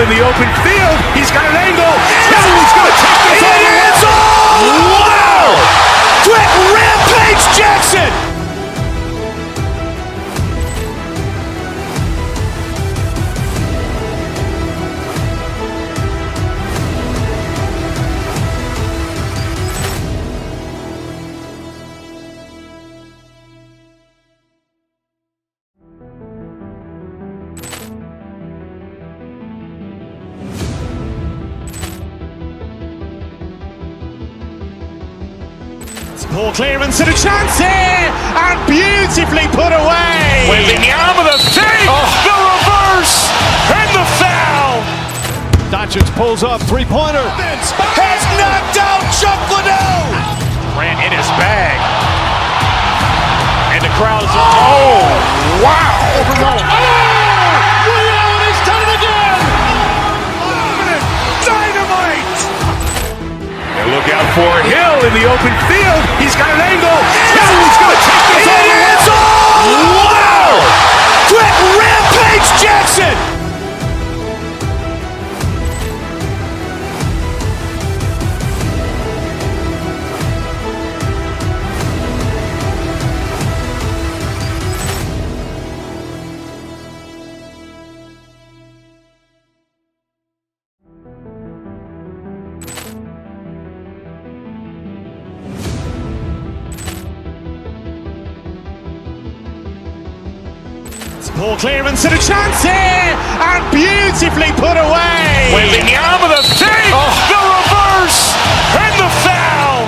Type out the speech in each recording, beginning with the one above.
in the open field. He's got an angle. He's going to take this all the way. Wow! Quick rampage Jackson! Poor clearance and a chance here, and beautifully put away. With the arm of the feet, the reverse, and the foul. Doncic pulls up, three-pointer. Has knocked out Chuck Liddell. Ran in his bag. And the crowd is, oh, wow. Liddell has done it again. Dynamite. And look out for Hill in the open field. He's got an angle. He's going to take this all the way. Wow! Quick rampage Jackson! Poor clearance and a chance here, and beautifully put away. With the arm of the feet, the reverse, and the foul.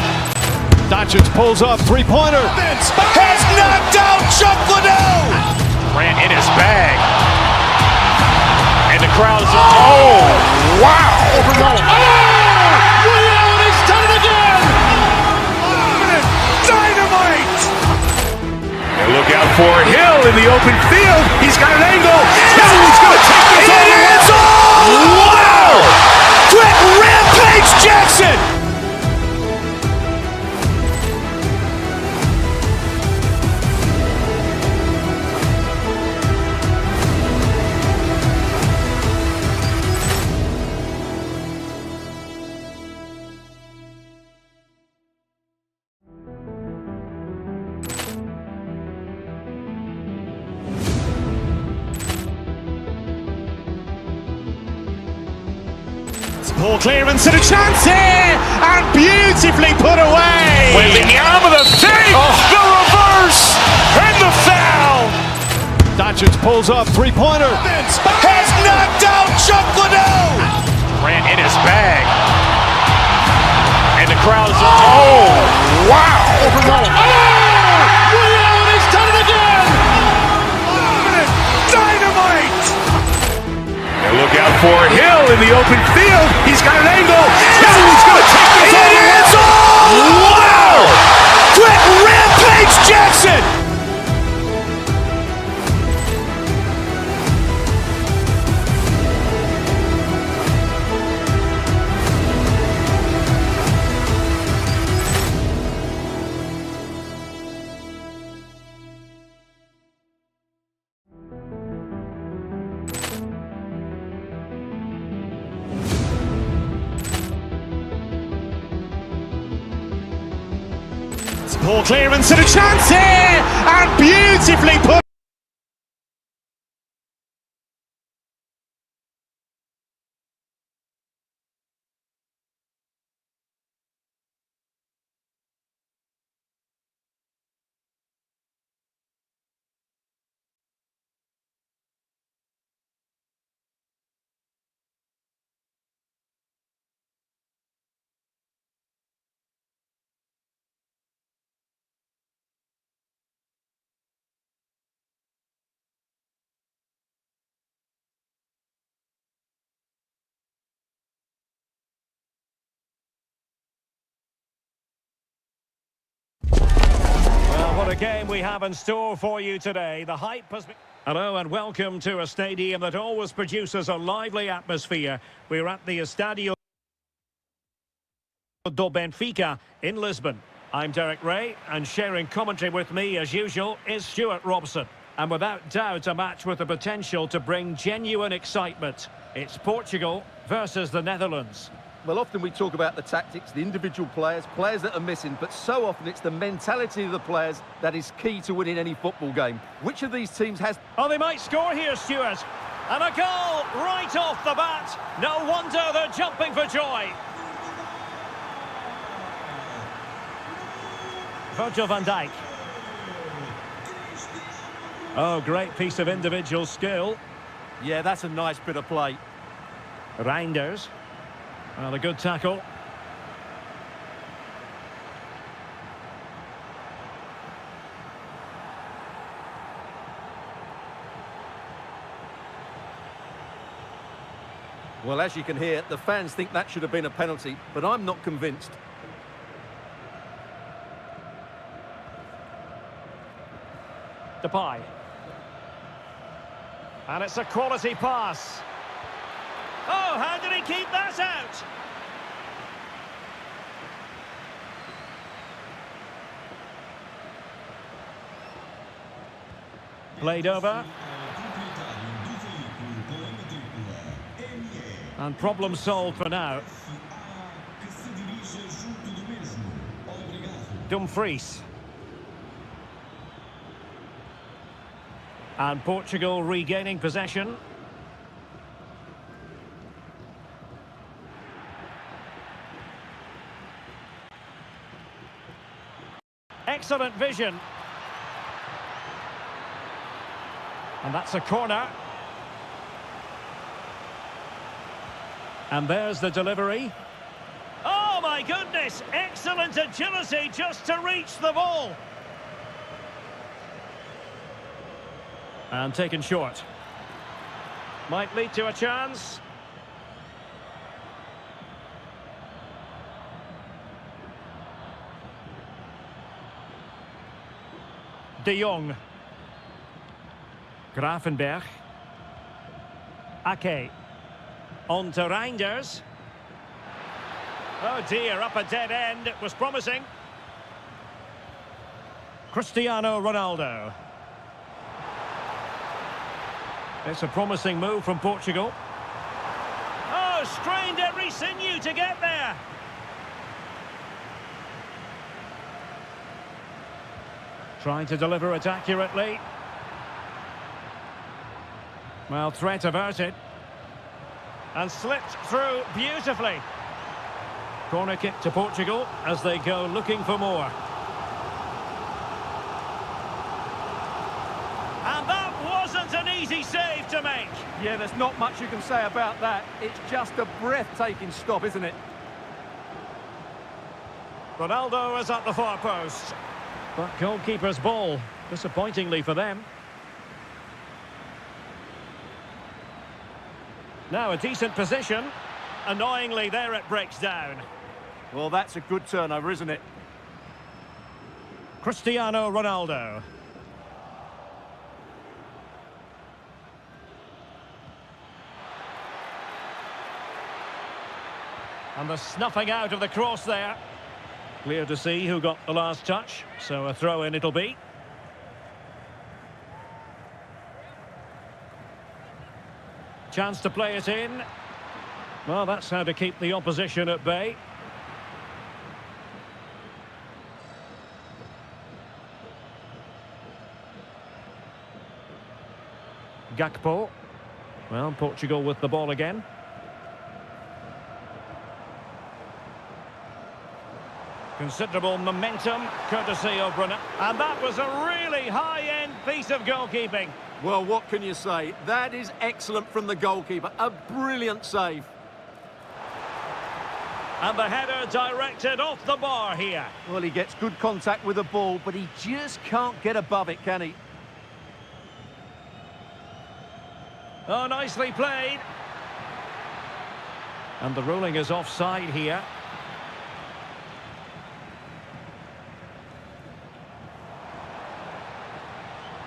Doncic pulls up, three-pointer. Has knocked out Chuck Liddell. Ran in his bag. And the crowd is, oh, wow. Liddell has done it again. Dynamite. And look out for Hill in the open field. He's got an angle. He's going to take this all the way. Wow! Quick rampage Jackson! Poor clearance and a chance here, and beautifully put away. With the arm of the feet, the reverse, and the foul. Doncic pulls up, three-pointer. Has knocked out Chuck Liddell. Ran in his bag. And the crowd is, oh, wow. Liddell has done it again. Dynamite. And look out for Hill in the open field. He's got an angle. He's going to take this all the way. Wow! Quick rampage Jackson! Poor clearance and a chance here, and beautifully put. What a game we have in store for you today. The hype has been... Hello and welcome to a stadium that always produces a lively atmosphere. We're at the Estadio do Benfica in Lisbon. I'm Derek Ray, and sharing commentary with me as usual is Stuart Robson. And without doubt, a match with the potential to bring genuine excitement. It's Portugal versus the Netherlands. Well, often we talk about the tactics, the individual players that are missing, but so often it's the mentality of the players that is key to winning any football game. Which of these teams has... Oh, they might score here, Stuart. And a goal right off the bat. No wonder they're jumping for joy. Virgil van Dijk. Oh, great piece of individual skill. Yeah, that's a nice bit of play. Reinders. Well, a good tackle. Well, as you can hear, the fans think that should have been a penalty, but I'm not convinced. Depay. And it's a quality pass. Oh, how did he keep that out? Played over. And problem solved for now. Dumfries. And Portugal regaining possession. Excellent vision. And that's a corner. And there's the delivery. Oh my goodness! Excellent agility just to reach the ball. And taken short. Might lead to a chance. De Jong. Gravenberg. Ake. On to Reinders. Oh dear, up a dead end. It was promising. Cristiano Ronaldo. It's a promising move from Portugal. Oh, strained every sinew to get there. Trying to deliver it accurately. Well, threat averted. And slipped through beautifully. Corner kick to Portugal as they go looking for more. And that wasn't an easy save to make. Yeah, there's not much you can say about that. It's just a breathtaking stop, isn't it? Ronaldo is at the far post. But goalkeeper's ball, disappointingly for them. Now a decent position. Annoyingly, there it breaks down. Well, that's a good turnover, isn't it? Cristiano Ronaldo. And the snuffing out of the cross there. Clear to see who got the last touch, so a throw-in it'll be. Chance to play it in. Well, that's how to keep the opposition at bay. Gakpo. Well, Portugal with the ball again. Considerable momentum, courtesy of Ronaldo. And that was a really high-end piece of goalkeeping. Well, what can you say? That is excellent from the goalkeeper. A brilliant save. And the header directed off the bar here. Well, he gets good contact with the ball, but he just can't get above it, can he? Oh, nicely played. And the ruling is offside here.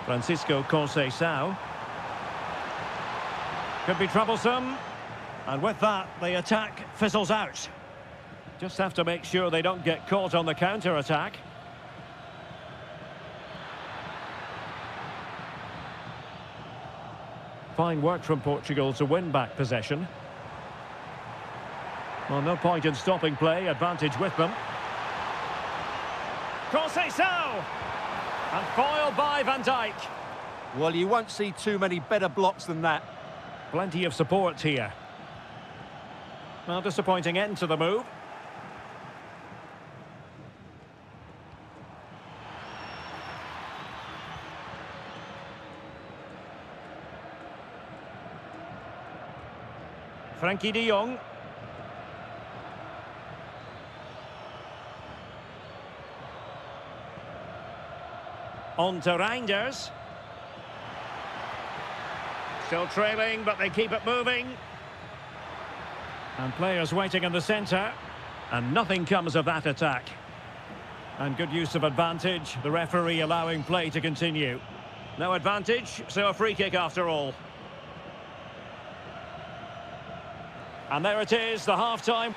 Francisco Conceição. Could be troublesome. And with that, the attack fizzles out. Just have to make sure they don't get caught on the counter-attack. Fine work from Portugal to win back possession. Well, no point in stopping play, advantage with them. Conceição! And foiled by Van Dijk. Well, you won't see too many better blocks than that. Plenty of support here. Well, disappointing end to the move. Frankie de Jong. On to Reinders. Still trailing, but they keep it moving. And players waiting in the centre. And nothing comes of that attack. And good use of advantage. The referee allowing play to continue. No advantage, so a free kick after all. And there it is, the half-time.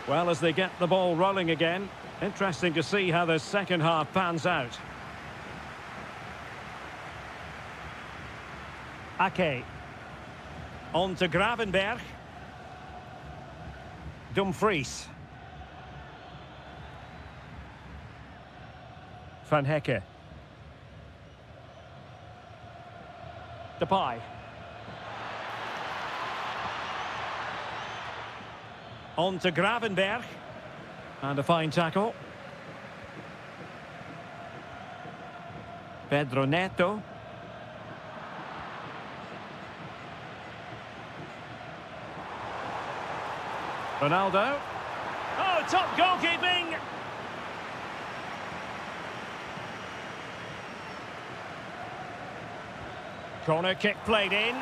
Well, as they get the ball rolling again, interesting to see how the second half pans out. Ake. On to Gravenberch. Dumfries. Van Hecke. Depay. On to Gravenberch. And a fine tackle. Pedro Neto. Ronaldo. Oh, top goalkeeping! Corner kick played in.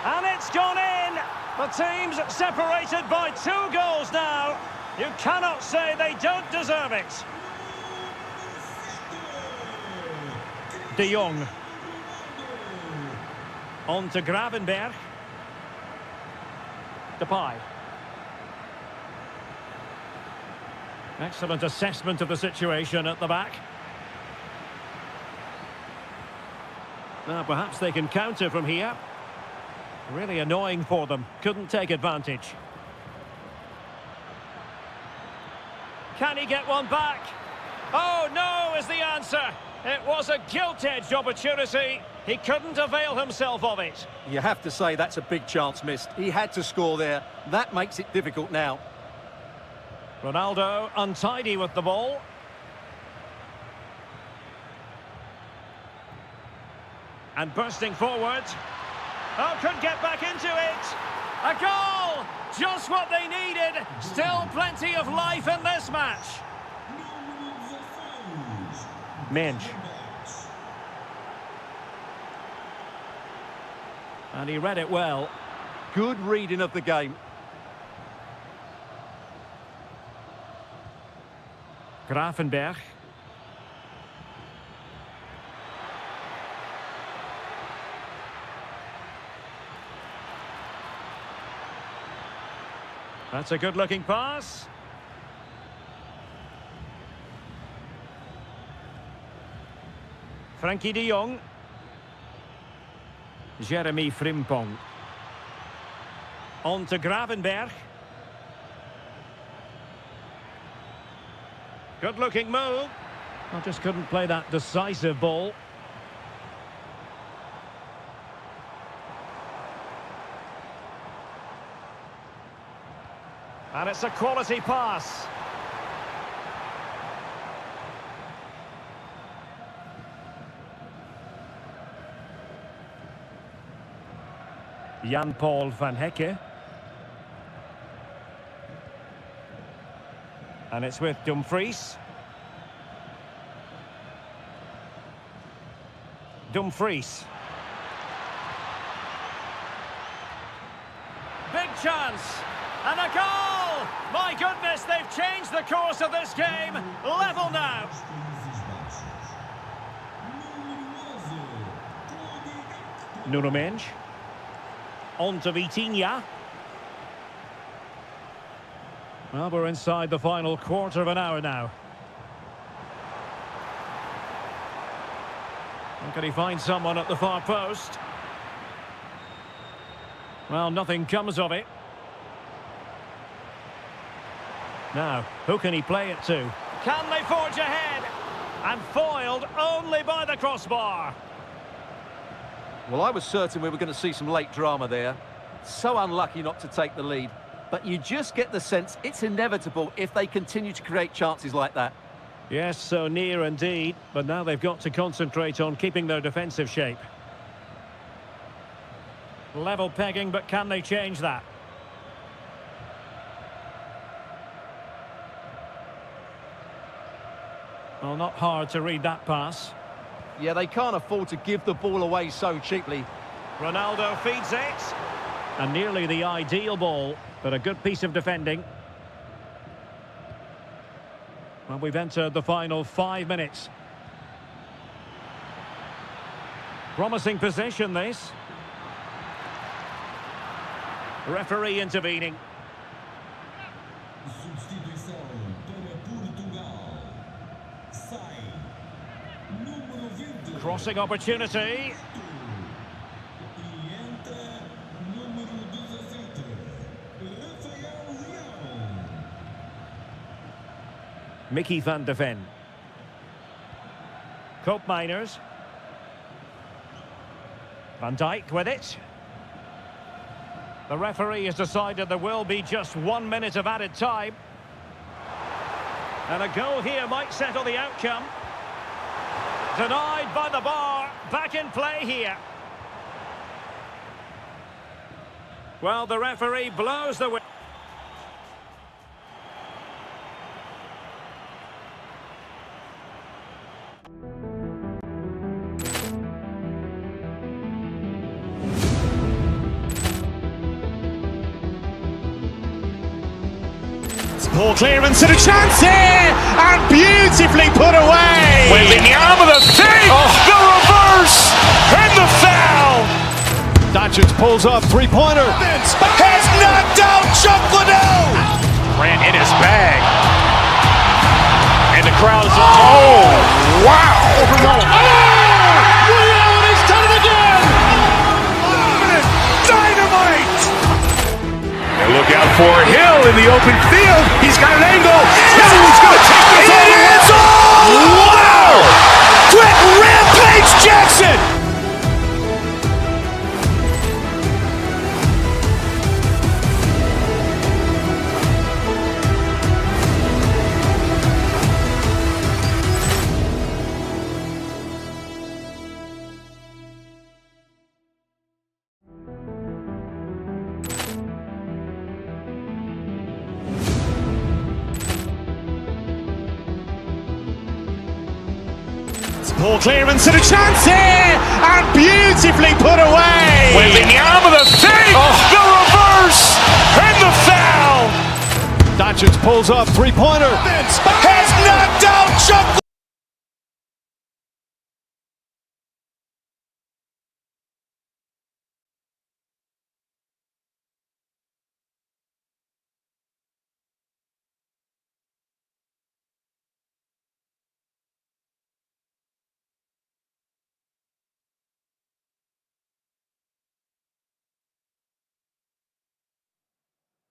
And it's gone in! The team's separated by 2 goals now. You cannot say they don't deserve it. De Jong. On to Gravenberch. Depay. Excellent assessment of the situation at the back. Now, perhaps they can counter from here. Really annoying for them. Couldn't take advantage. Can he get one back? Oh, no, is the answer. It was a gilt-edged opportunity. He couldn't avail himself of it. You have to say that's a big chance missed. He had to score there. That makes it difficult now. Ronaldo untidy with the ball. And bursting forward. Oh, could get back into it. A goal! Just what they needed. Still plenty of life in this match. Minge. And he read it well. Good reading of the game. Gravenberch. That's a good-looking pass. Frankie de Jong. Jeremy Frimpong. On to Gravenberch. Good-looking move. I just couldn't play that decisive ball. And it's a quality pass. Jan-Paul van Hecke. And it's with Dumfries. Dumfries. Big chance. And a goal! My goodness, they've changed the course of this game. Level now. Nuno Mendes. On to Vitinha. Well, we're inside the final quarter of an hour now. And can he find someone at the far post? Well, nothing comes of it. Now, who can he play it to? Can they forge ahead? And foiled only by the crossbar. Well, I was certain we were going to see some late drama there. So unlucky not to take the lead. But you just get the sense it's inevitable if they continue to create chances like that. Yes, so near indeed. But now they've got to concentrate on keeping their defensive shape. Level pegging, but can they change that? Well, not hard to read that pass. Yeah, they can't afford to give the ball away so cheaply. Ronaldo feeds it. And nearly the ideal ball, but a good piece of defending. Well, we've entered the final 5 minutes. Promising position, this. Referee intervening. Crossing opportunity. Mickey van de Ven. Koopmeiners. Van Dijk with it. The referee has decided there will be just 1 minute of added time. And a goal here might settle the outcome. Denied by the bar. Back in play here. Well, the referee blows the whistle. Ball clearance and a chance here, and beautifully put away. With the arm of the thing, the reverse, and the foul. Doncic pulls up, three-pointer. Has knocked out Chuck Liddell. Ran in his bag. And the crowd is, oh, wow. He's done it again. Dynamite. And look out for Hill in the open field. He's got an angle. Hill is going to take this all the way. Wow. Quick rampage Jackson. Ball clearance and a chance here, and beautifully put away. With the arm of the thing, the reverse, and the foul. Doncic pulls up, three-pointer. Has knocked out Chuck.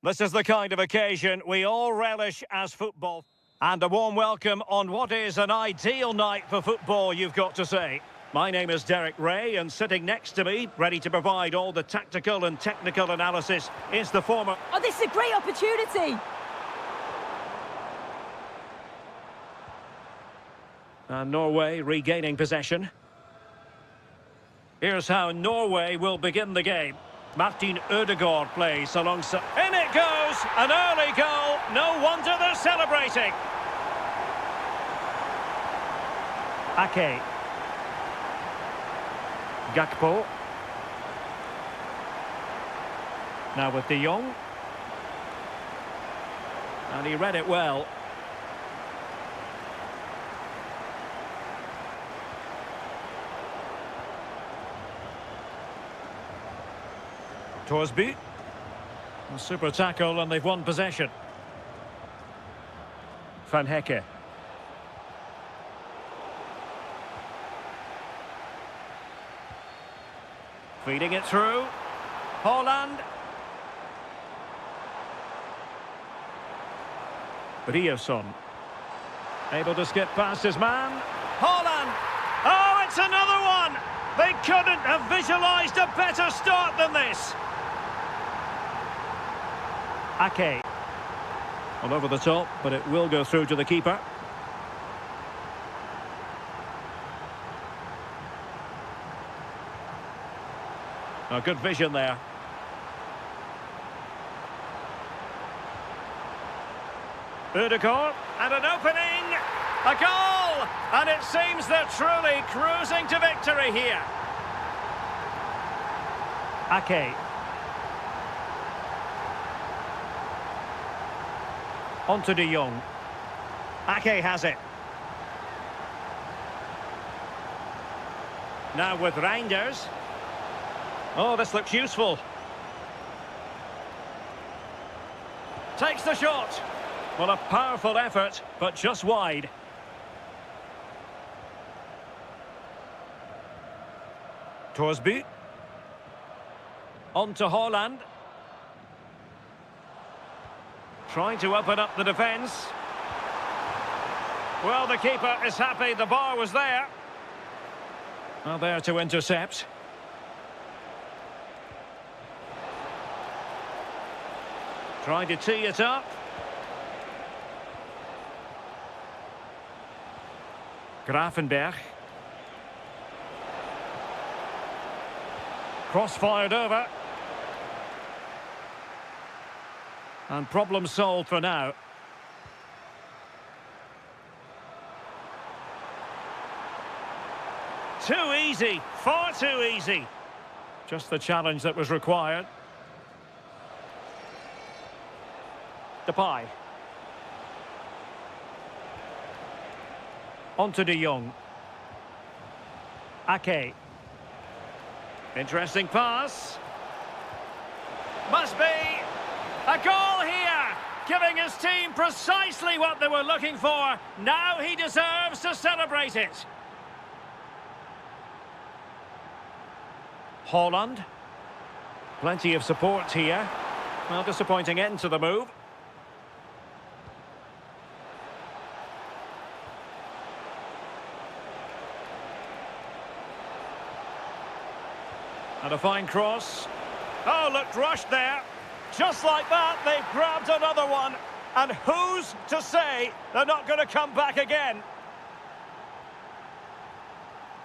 This is the kind of occasion we all relish as football. And a warm welcome on what is an ideal night for football, you've got to say. My name is Derek Ray, and sitting next to me, ready to provide all the tactical and technical analysis, is the former... Oh, this is a great opportunity! And Norway regaining possession. Here's how Norway will begin the game. Martin Ødegaard plays alongside... In it goes! An early goal! No wonder they're celebrating! Ake. Gakpo. Now with De Jong. And he read it well. Torsby. A super tackle, and they've won possession. Van Hecke. Feeding it through. Holland. Riasson. Able to skip past his man. Holland! Oh, it's another one! They couldn't have visualised a better start than this. Ake. All over the top, but it will go through to the keeper. Oh, good vision there. Udegaard, and an opening, a goal, and it seems they're truly cruising to victory here. Ake. On to De Jong. Ake has it. Now with Reinders. Oh, this looks useful. Takes the shot. Well, a powerful effort, but just wide. Torsby. On to Holland. Trying to open up the defence. Well, the keeper is happy the bar was there. Well, there to intercept. Trying to tee it up. Gravenberg. Cross-fired over. And problem solved for now. Too easy, far too easy. Just the challenge that was required. Depay. On to De Jong. Ake. Interesting pass. Must be a goal here, giving his team precisely what they were looking for. Now he deserves to celebrate it. Holland. Plenty of support here. Well, disappointing end to the move. And a fine cross. Oh, looked rushed there. Just like that, they've grabbed another one. And who's to say they're not going to come back again?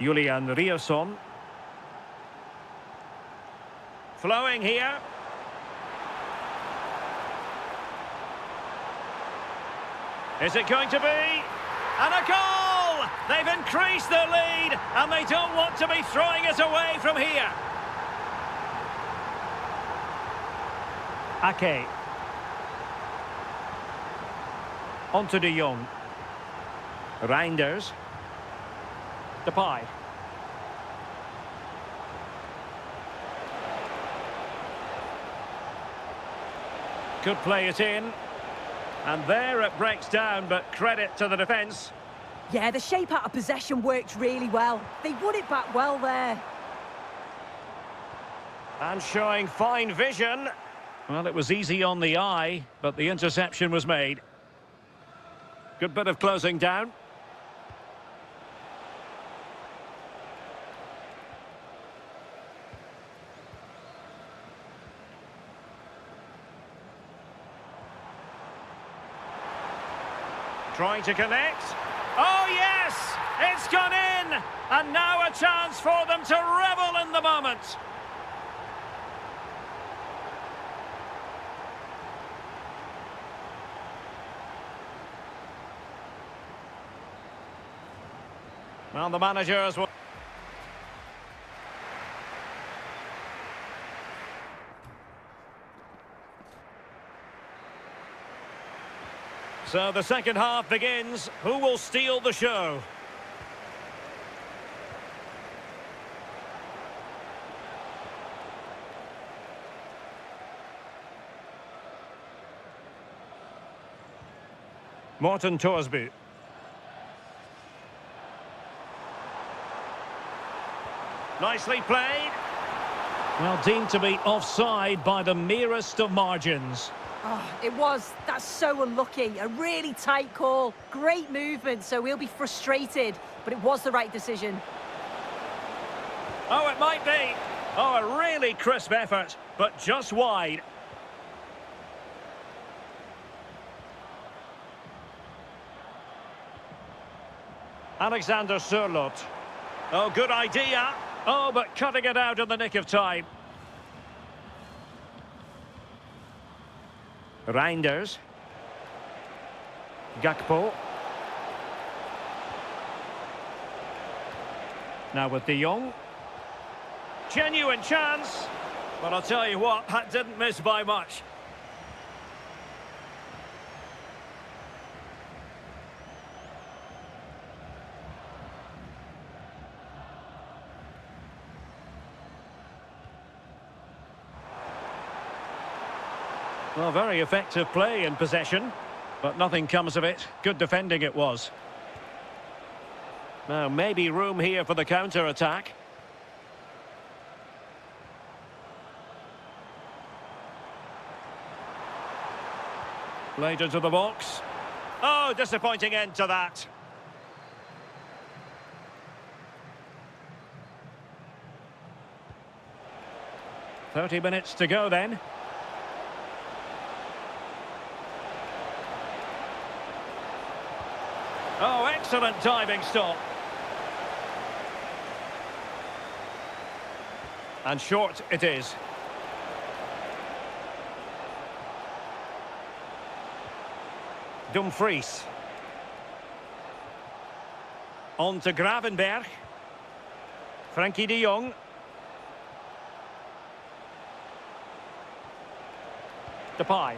Julian Riasson. Flowing here. Is it going to be? And a goal! They've increased their lead, and they don't want to be throwing it away from here. Ake. On to De Jong. Reinders. Depay. Could play it in. And there it breaks down, but credit to the defence. Yeah, the shape out of possession worked really well. They won it back well there. And showing fine vision. Well, it was easy on the eye, but the interception was made. Good bit of closing down. Trying to connect. Oh, yes! It's gone in! And now a chance for them to revel in the moment. Well, the managers will... So the second half begins. Who will steal the show? Morten Torsby. Nicely played. Well, deemed to be offside by the merest of margins. Oh, it was. That's so unlucky. A really tight call. Great movement, so he'll be frustrated. But it was the right decision. Oh, it might be. Oh, a really crisp effort, but just wide. Alexander Sørloth. Oh, good idea. Oh, but cutting it out in the nick of time. Reinders. Gakpo. Now with De Jong. Genuine chance. But I'll tell you what, that didn't miss by much. Well, very effective play in possession, but nothing comes of it. Good defending it was. Now, maybe room here for the counter-attack. Played into the box. Oh, disappointing end to that. "30 minutes to go then. Oh, excellent diving stop. And short it is. Dumfries. On to Gravenberg. Frankie de Jong. Depay.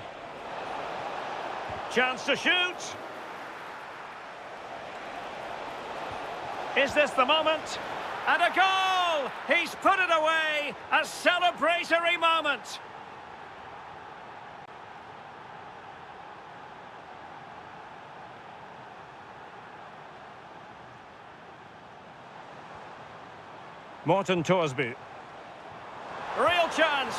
Chance to shoot. Is this the moment? And a goal! He's put it away! A celebratory moment! Morten Torsby. Real chance!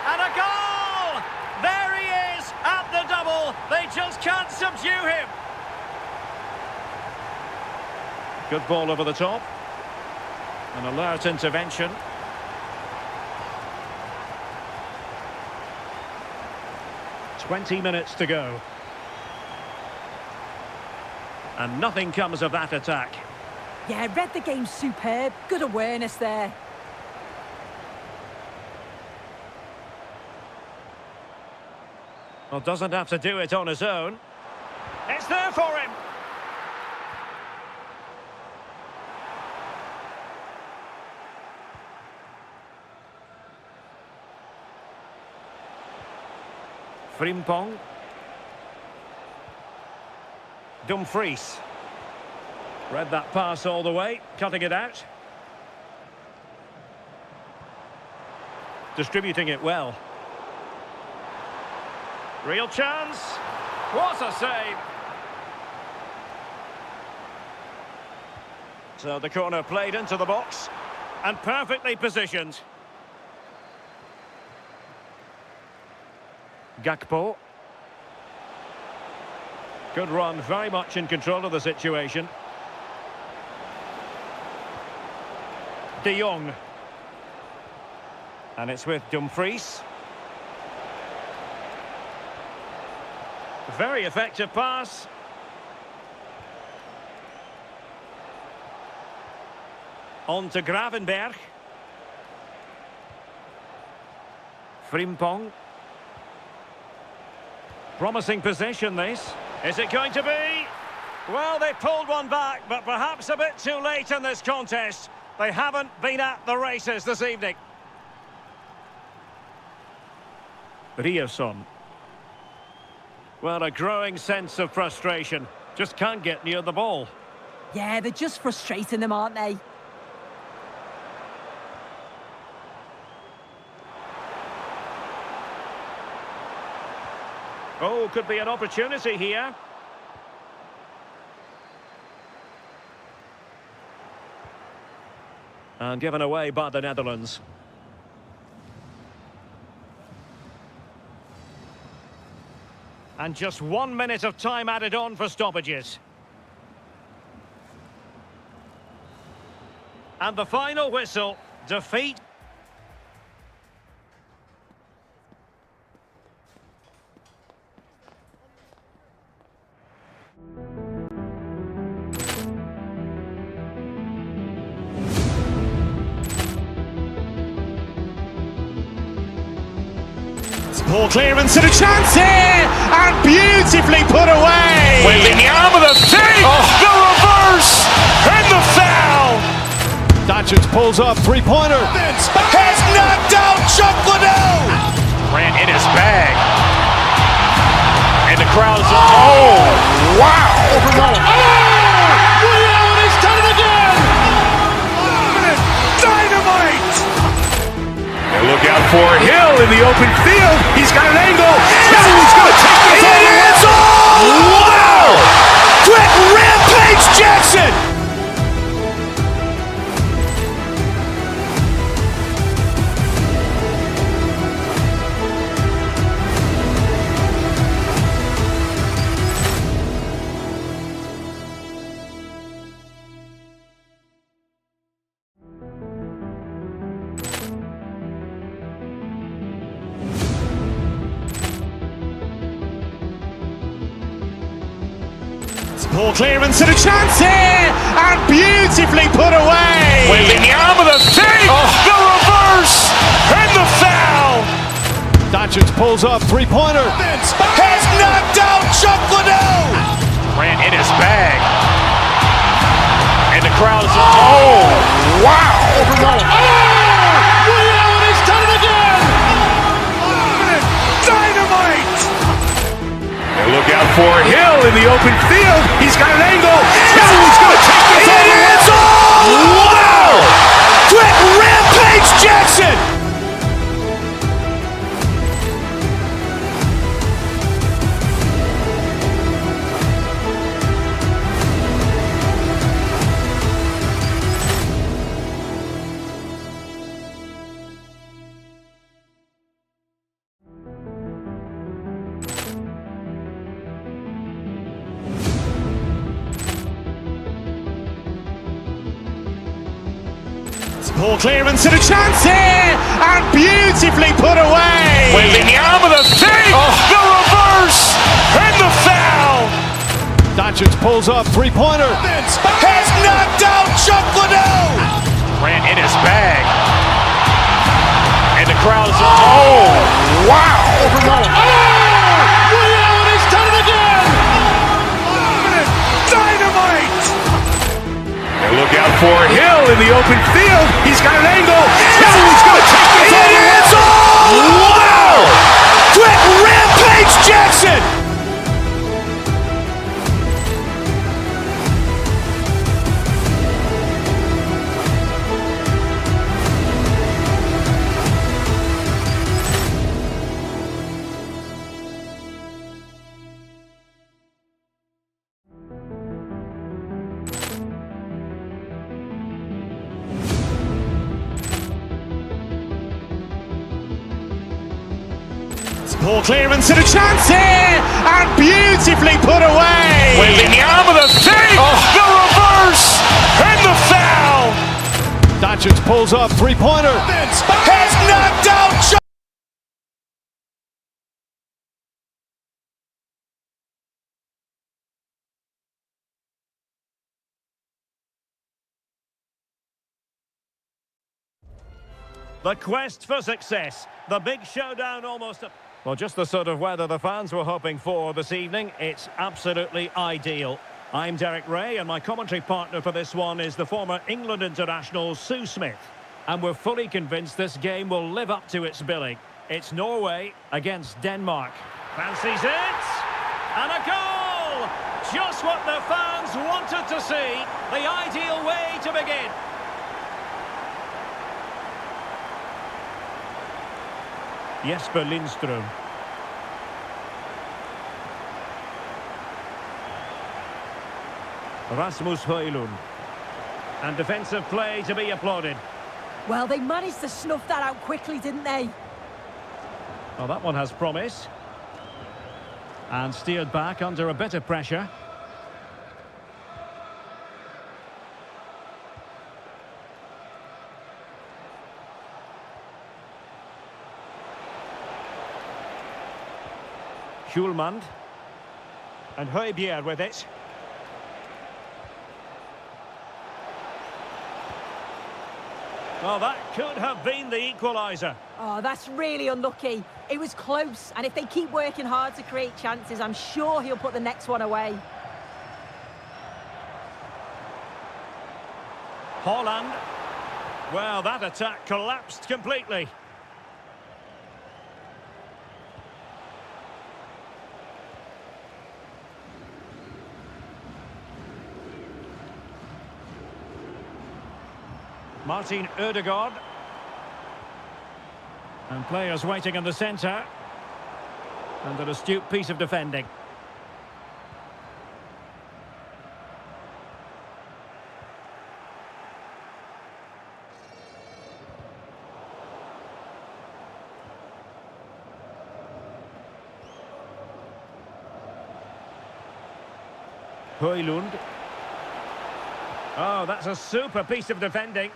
And a goal! There he is at the double! They just can't subdue him! Good ball over the top. An alert intervention. "20 minutes to go. And nothing comes of that attack. Yeah, read the game superb. Good awareness there. Well, doesn't have to do it on his own. It's there for him! Frimpong. Dumfries. Read that pass all the way, cutting it out. Distributing it well. Real chance. What a save. So the corner played into the box and perfectly positioned. Gakpo. Good run, very much in control of the situation. De Jong. And it's with Dumfries. Very effective pass. On to Gravenberg. Frimpong. Promising possession, this. Is it going to be? Well, they pulled one back, but perhaps a bit too late in this contest. They haven't been at the races this evening. Ryerson. Well, a growing sense of frustration. Just can't get near the ball. Yeah, they're just frustrating them, aren't they? Oh, could be an opportunity here. And given away by the Netherlands. And just 1 minute of time added on for stoppages. And the final whistle, defeat. Poor clearance and a chance here, and beautifully put away. Waving the arm of the thing. The reverse and the foul. Doncic pulls up, three-pointer. Has knocked out Chuck Liddell. Grant in his bag. And the crowd's oh, wow. He's done it again. Dynamite. And look out for Hill in the open field. He's got an angle. Hill is going to take this all the way. Wow. Quick Rampage Jackson. Poor clearance and a chance here, and beautifully put away. Waving the arm of the thing. The reverse and the foul. Doncic pulls up, three-pointer. Has knocked out Chuck Liddell. Grant in his bag. And the crowd's oh, wow. He's done it again. Dynamite. And look out for Hill in the open field. He's got an angle. Hill is going to take this all the way. Wow. Quick Rampage Jackson. Poor clearance and a chance here, and beautifully put away. Waving the arm of the thing. The reverse and the foul. Doncic pulls up, three-pointer. Has knocked out Chuck Liddell. Grant in his bag. And the crowd's oh, wow. He's done it again. Dynamite. And look out for Hill in the open field. He's got an angle. Hill is going to take this all the way. Wow. Quick Rampage Jackson. Poor clearance and a chance here, and beautifully put away. Waving the arm of the thing. The reverse and the foul. Doncic pulls up, three-pointer. Has knocked out Chuck. The quest for success. The big showdown almost. Well, just the sort of weather the fans were hoping for this evening. It's absolutely ideal. I'm Derek Ray, and my commentary partner for this one is the former England international Sue Smith. And we're fully convinced this game will live up to its billing. It's Norway against Denmark. Fancies it! And a goal! Just what the fans wanted to see. The ideal way to begin. Jesper Lindström. Rasmus Højlund. And defensive play to be applauded. Well, they managed to snuff that out quickly, didn't they? Well, that one has promise. And steered back under a bit of pressure. Schulmand. And Højbjerg with it. Well, that could have been the equaliser. Oh, that's really unlucky. It was close, and if they keep working hard to create chances, I'm sure he'll put the next one away. Haaland. Well, that attack collapsed completely. Martin Ødegaard. And players waiting in the centre. And an astute piece of defending. Højlund. Oh, that's a super piece of defending.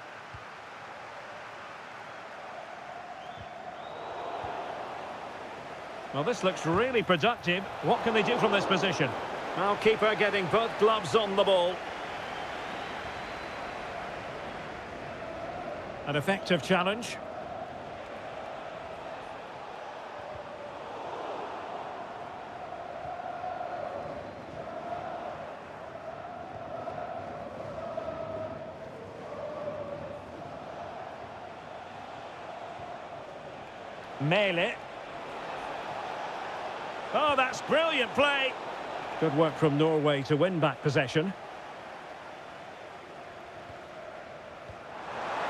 Well, this looks really productive. What can they do from this position? Well, keeper getting both gloves on the ball. An effective challenge. Mele. Oh, that's brilliant play. Good work from Norway to win back possession.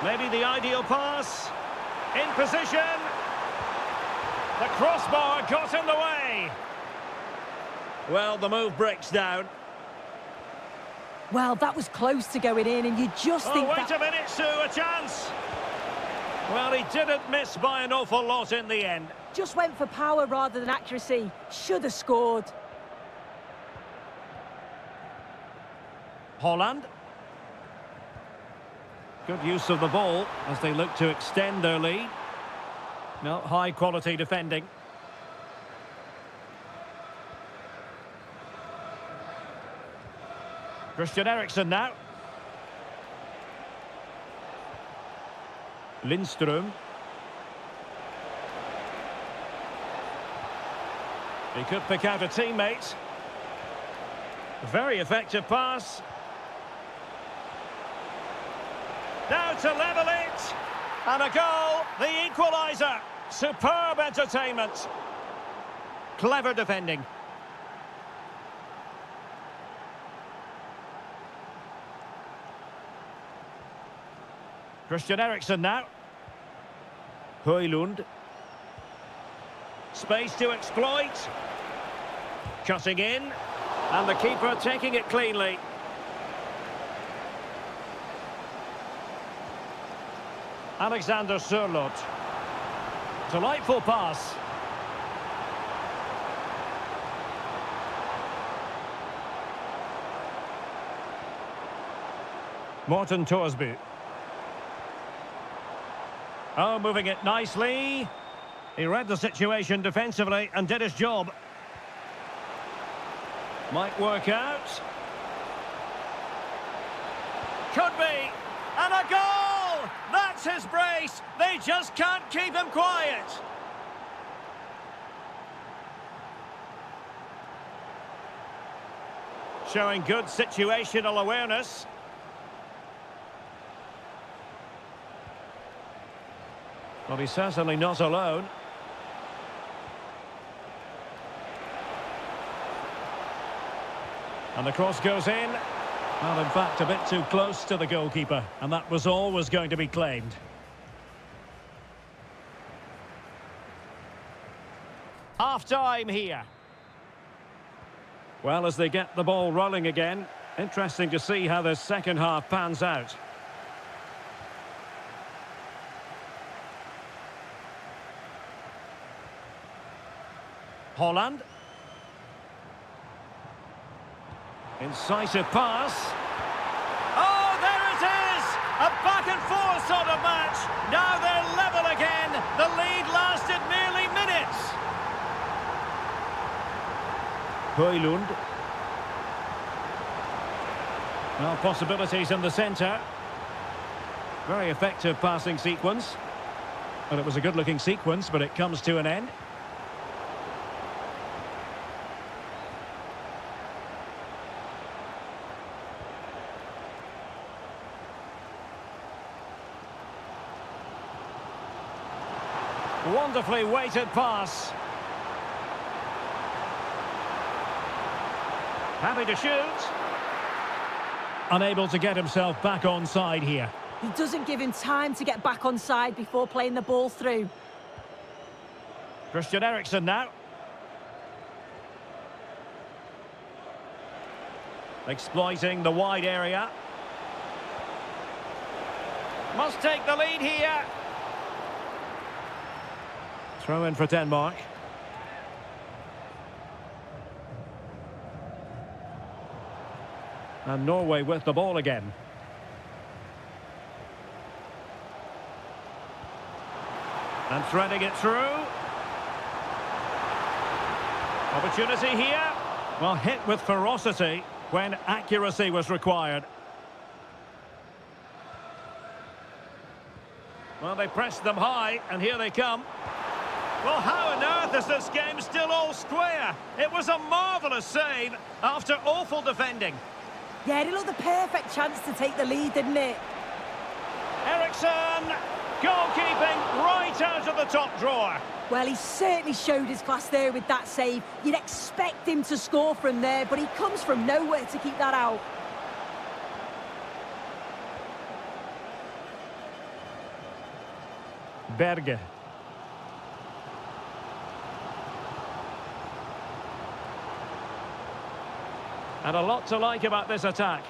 Maybe the ideal pass. In position. The crossbar got in the way. Well, the move breaks down. Well, that was close to going in, and you just think wait a minute, Sue, a chance. Well, he didn't miss by an awful lot in the end. Just went for power rather than accuracy. Should have scored. Haaland. Good use of the ball as they look to extend their lead. No, high quality defending. Christian Eriksen now. Lindström. He could pick out a teammate. Very effective pass. Now to level it. And a goal, the equaliser. Superb entertainment. Clever defending. Christian Eriksen now. Højlund. Space to exploit. Cutting in. And the keeper taking it cleanly. Alexander Sørloth. Delightful pass. Morten Thorsby. Oh, moving it nicely. He read the situation defensively and did his job. Might work out. Could be. And a goal! That's his brace. They just can't keep him quiet. Showing good situational awareness. Well, he's certainly not alone. And the cross goes in. Well, in fact, a bit too close to the goalkeeper. And that was always going to be claimed. Half-time here. Well, as they get the ball rolling again, interesting to see how the second half pans out. Holland. Incisive pass. Oh, there it is! A back and forth sort of match. Now they're level again. The lead lasted merely minutes. Højlund. Well, possibilities in the centre. Very effective passing sequence. Well, it was a good-looking sequence, but it comes to an end. Wonderfully weighted pass. Happy to shoot. Unable to get himself back on side here. He doesn't give him time to get back on side before playing the ball through. Christian Eriksen now. Exploiting the wide area. Must take the lead here. Throw in for Denmark. And Norway with the ball again. And threading it through. Opportunity here. Well, hit with ferocity when accuracy was required. Well, they pressed them high, and here they come. Well, how on earth is this game still all square? It was a marvellous save after awful defending. Yeah, it looked the perfect chance to take the lead, didn't it? Eriksen, goalkeeping right out of the top drawer. Well, he certainly showed his class there with that save. You'd expect him to score from there, but he comes from nowhere to keep that out. Berge. And a lot to like about this attack,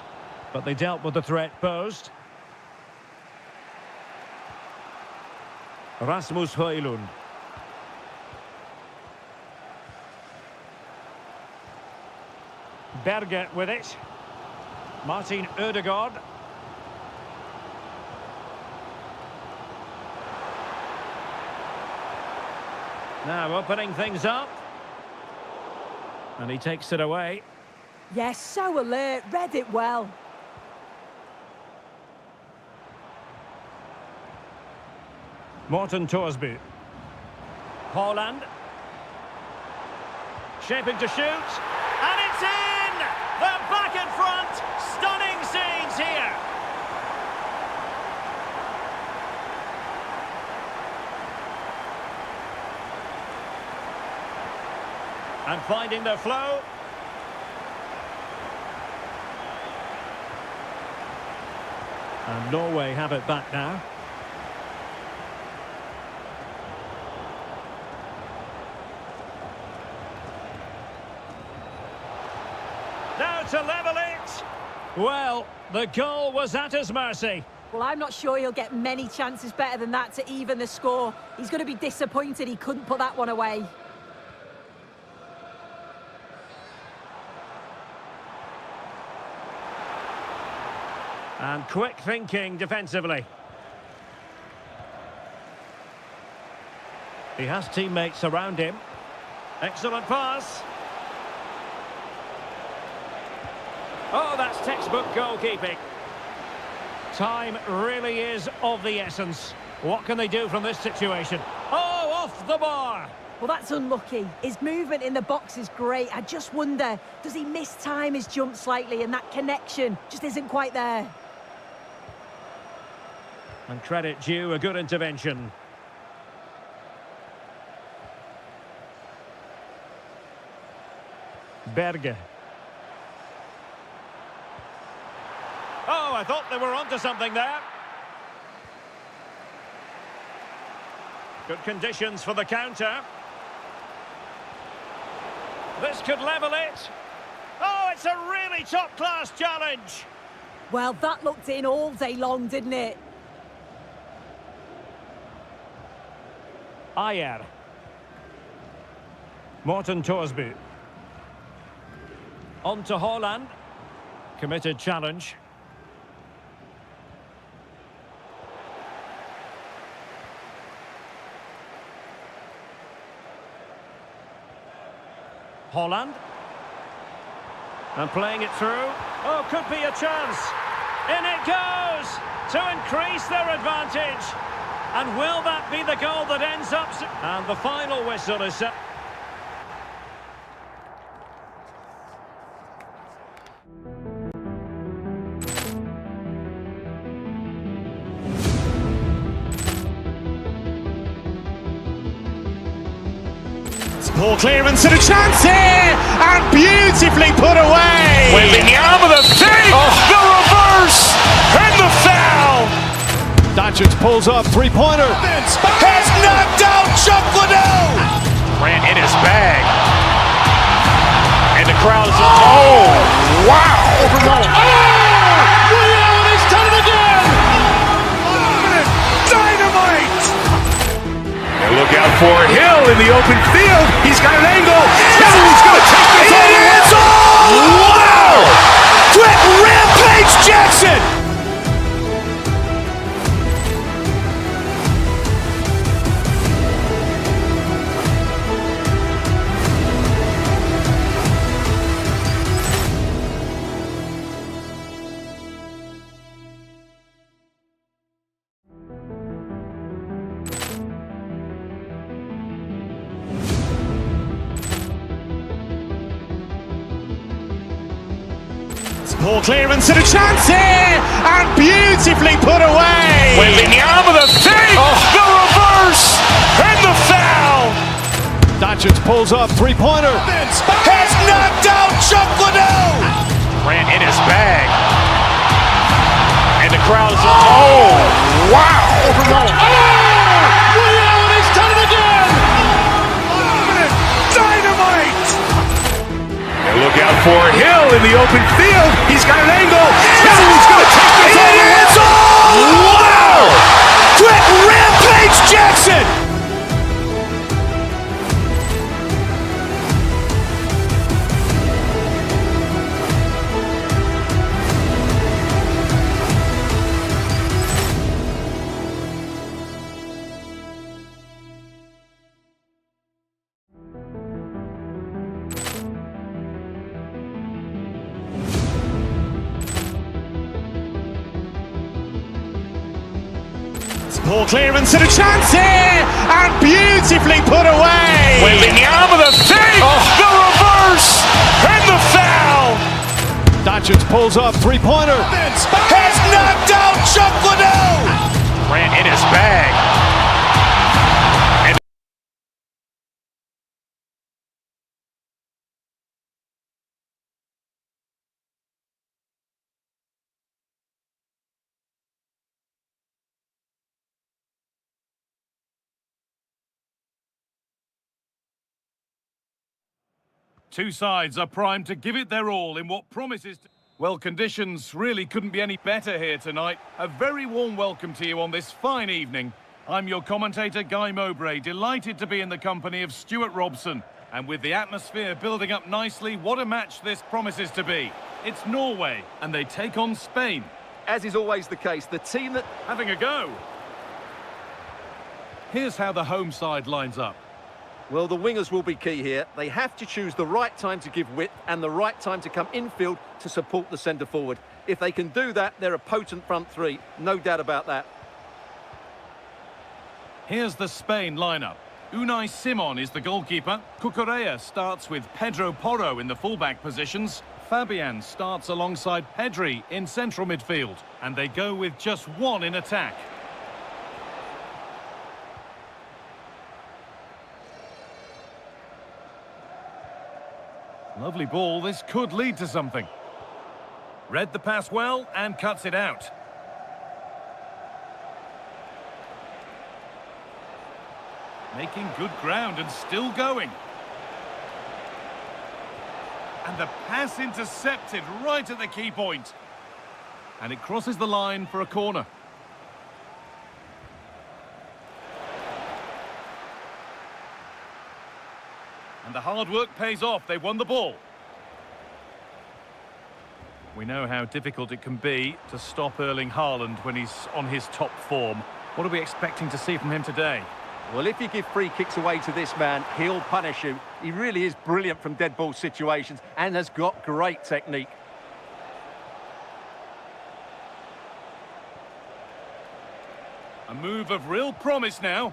but they dealt with the threat posed. Rasmus Højlund. Berge with it. Martin Ødegaard. Now opening things up. And he takes it away. Yes, so alert, read it well. Morten Thorsby. Holland. Shaping to shoot. And it's in! They're back in front. Stunning scenes here. And finding their flow. And Norway have it back now. Now to level it. Well, the goal was at his mercy. Well, I'm not sure he'll get many chances better than that to even the score. He's going to be disappointed he couldn't put that one away. And quick thinking defensively. He has teammates around him. Excellent pass. Oh, that's textbook goalkeeping. Time really is of the essence. What can they do from this situation? Oh, off the bar. Well, that's unlucky. His movement in the box is great. I just wonder, does he mistime his jump slightly and that connection just isn't quite there? And credit due, a good intervention. Berge. Oh, I thought they were onto something there. Good conditions for the counter. This could level it. Oh, it's a really top-class challenge. Well, that looked in all day long, didn't it? Ayer. Morten Torsby. On to Haaland. Committed challenge. Haaland. And playing it through. Oh, could be a chance. In it goes to increase their advantage. And will that be the goal that ends up... And the final whistle is set. Poor clearance and a chance here, and beautifully put away. Waving the arm of the thing, the reverse, and the foul. Doncic pulls up, three-pointer. Has knocked out Chuck Liddell. Ran in his bag. And the crowd is... Oh, wow. Liddell, he's done it again. Dynamite. And look out for Hill in the open field. He's got an angle. He's going to take this all the way. Wow! Quick Rampage Jackson. Poor clearance and a chance here, and beautifully put away. Waving the arm of the thing, the reverse, and the foul. Doncic pulls up, three-pointer. Has knocked out Chuck Liddell. Ran in his bag. And the crowd is... Oh, wow. Liddell, he's done it again. Dynamite. And look out for Hill in the open field. He's got an angle. He's going to take this all the way. Wow! Quick Rampage Jackson. Poor clearance and a chance here, and beautifully put away. Waving the arm of the thing, the reverse, and the foul. Doncic pulls up, three-pointer. Has knocked out Chuck Liddell. Ran in his bag. And two sides are primed to give it their all in what promises to... Well, conditions really couldn't be any better here tonight. A very warm welcome to you on this fine evening. I'm your commentator, Guy Mowbray, delighted to be in the company of Stuart Robson. And with the atmosphere building up nicely, what a match this promises to be. It's Norway, and they take on Spain. As is always the case, the team that... Having a go. Here's how the home side lines up. Well, the wingers will be key here. They have to choose the right time to give width and the right time to come infield to support the centre forward. If they can do that, they're a potent front three. No doubt about that. Here's the Spain lineup. Unai Simon is the goalkeeper. Cucurella starts with Pedro Porro in the fullback positions. Fabian starts alongside Pedri in central midfield. And they go with just one in attack. Lovely ball, this could lead to something. Read the pass well and cuts it out. Making good ground and still going. And the pass intercepted right at the key point. And it crosses the line for a corner. And the hard work pays off. They won the ball. We know how difficult it can be to stop Erling Haaland when he's on his top form. What are we expecting to see from him today? Well, if you give free kicks away to this man, he'll punish you. He really is brilliant from dead ball situations and has got great technique. A move of real promise now.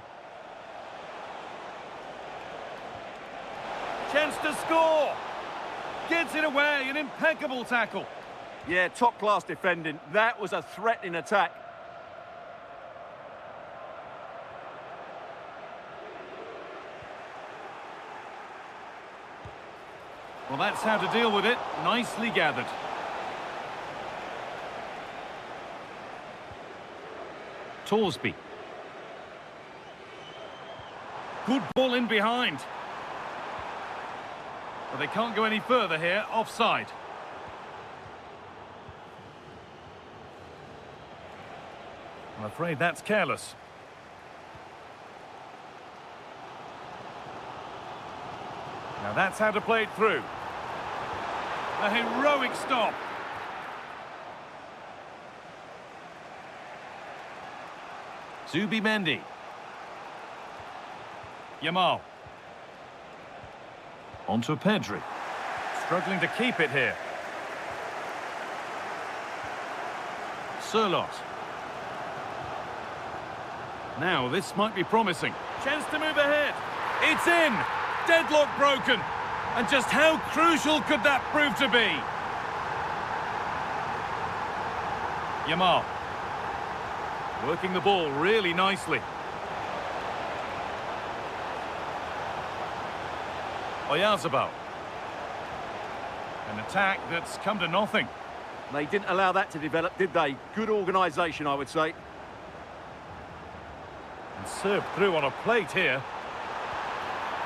Chance to score. Gets it away, an impeccable tackle. Yeah, top-class defending. That was a threatening attack. Well, that's how to deal with it. Nicely gathered. Torsby. Good ball in behind. But they can't go any further here. Offside. I'm afraid that's careless. Now that's how to play it through. A heroic stop. Zubimendi. Yamal. Onto Pedri. Struggling to keep it here. Sirlot. Now this might be promising. Chance to move ahead. It's in. Deadlock broken. And just how crucial could that prove to be? Yamal. Working the ball really nicely. Oyarzabal. An attack that's come to nothing. They didn't allow that to develop, did they? Good organisation, I would say. And served through on a plate here.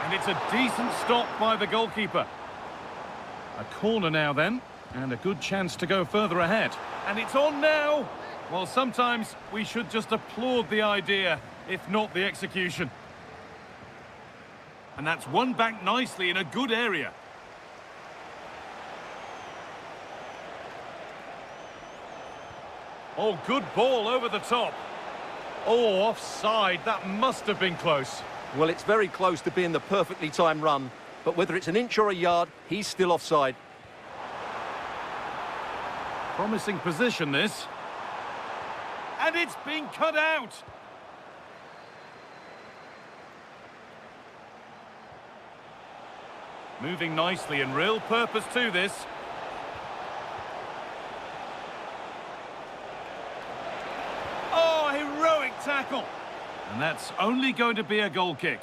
And it's a decent stop by the goalkeeper. A corner now then, and a good chance to go further ahead. And it's on now! Well, sometimes we should just applaud the idea, if not the execution. And that's won back nicely in a good area. Oh, good ball over the top. Oh, offside. That must have been close. Well, it's very close to being the perfectly timed run, but whether it's an inch or a yard, he's still offside. Promising position, this. And it's been cut out. Moving nicely and real purpose to this. Oh, heroic tackle. And that's only going to be a goal kick.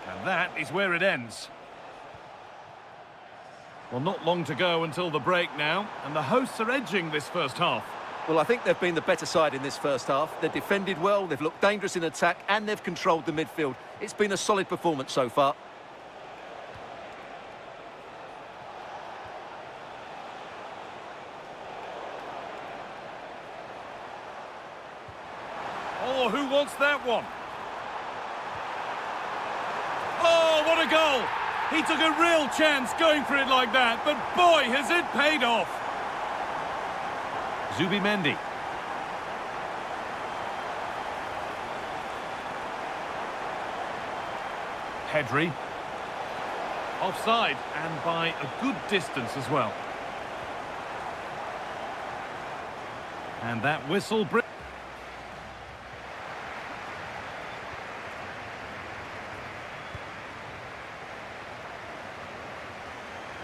And that is where it ends. Well, not long to go until the break now, and the hosts are edging this first half. Well, I think they've been the better side in this first half. They've defended well, they've looked dangerous in attack, and they've controlled the midfield. It's been a solid performance so far. Oh, who wants that one? Oh, what a goal! He took a real chance going for it like that, but boy, has it paid off! Zubimendi. Pedri. Offside, and by a good distance as well. And that whistle...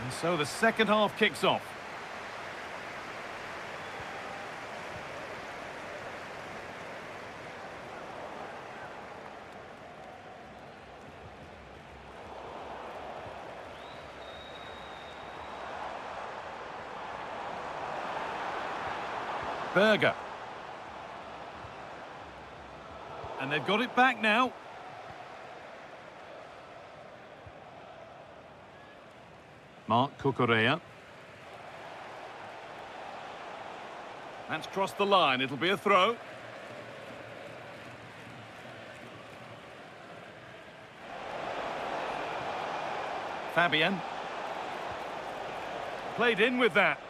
And so the second half kicks off. Berger. And they've got it back now. Marc Cucurella. That's crossed the line. It'll be a throw. Fabian. Played in with that.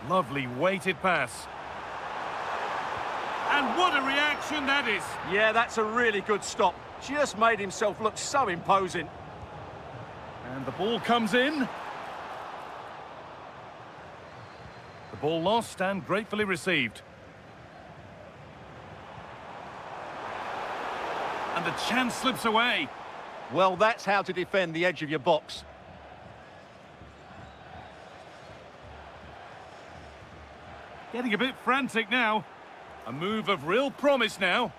Lovely weighted pass. And what a reaction that is! Yeah, that's a really good stop. Just made himself look so imposing. And the ball comes in. The ball lost and gratefully received. And the chance slips away. Well, that's how to defend the edge of your box. Getting a bit frantic now. A move of real promise now.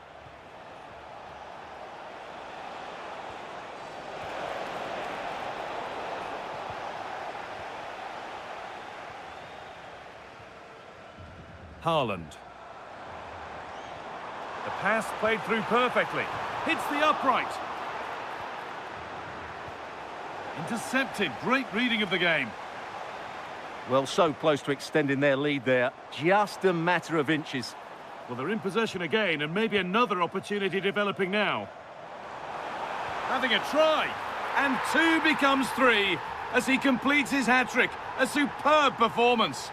Haaland. The pass played through perfectly. Hits the upright. Intercepted. Great reading of the game. Well, so close to extending their lead there. Just a matter of inches. Well, they're in possession again, and maybe another opportunity developing now. Having a try. And 2 becomes 3 as he completes his hat-trick. A superb performance.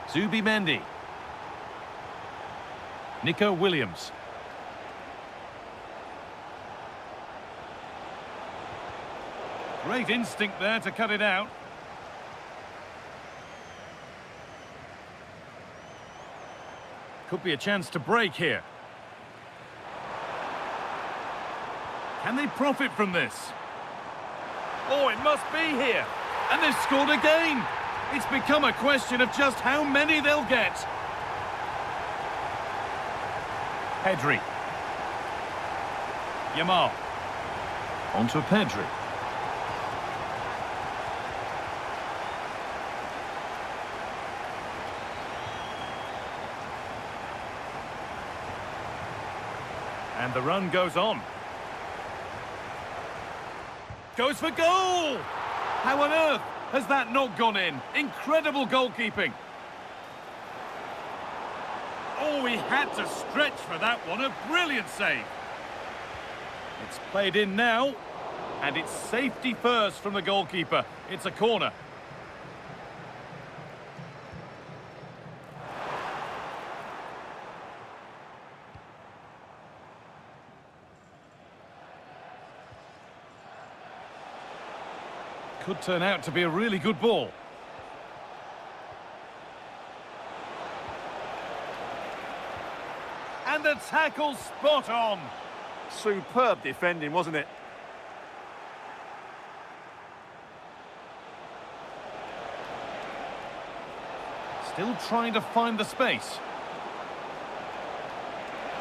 Zubimendi. Nico Williams. Great instinct there to cut it out. Could be a chance to break here. Can they profit from this? Oh, it must be here. And they've scored again. It's become a question of just how many they'll get. Pedri. Yamal. Onto Pedri. And the run goes on. Goes for goal! How on earth has that not gone in? Incredible goalkeeping. Oh, he had to stretch for that one. A brilliant save. It's played in now. And it's safety first from the goalkeeper. It's a corner. Could turn out to be a really good ball. And the tackle spot on. Superb defending, wasn't it? Still trying to find the space.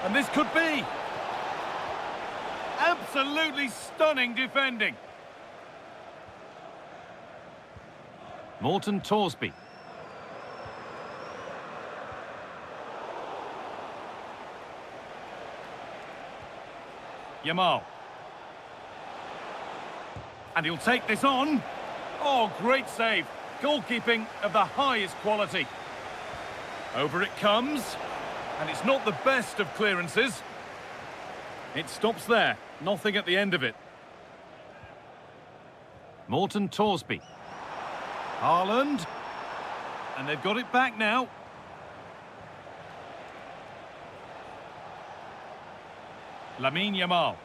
And this could be. Absolutely stunning defending. Morton Torsby. Yamal. And he'll take this on. Oh, great save. Goalkeeping of the highest quality. Over it comes. And it's not the best of clearances. It stops there. Nothing at the end of it. Morton Torsby. Haaland. And they've got it back now. Lamine Yamal.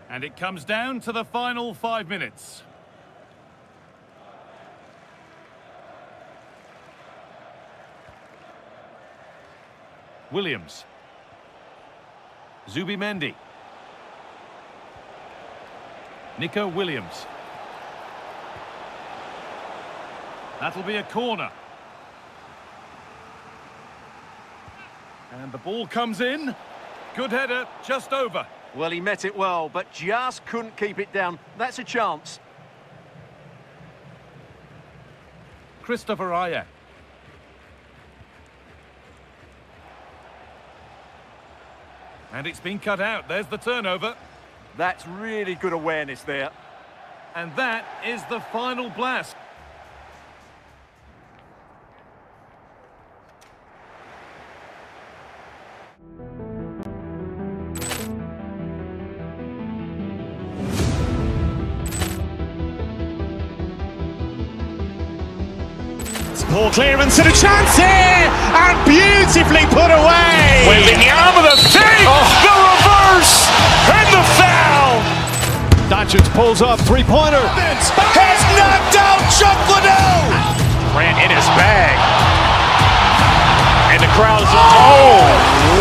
And it comes down to the final 5 minutes. Williams. Zubimendi. Nico Williams. That'll be a corner. And the ball comes in. Good header, just over. Well, he met it well, but just couldn't keep it down. That's a chance. Christopher Ayer. And it's been cut out. There's the turnover. That's really good awareness there. And that is the final blast. Poor clearance and a chance here, and beautifully put away. With the arm of the save, the reverse, and the foul. Doncic pulls up, three-pointer. Has knocked out Chuck Liddell. Ran in his bag. And the crowd is, oh,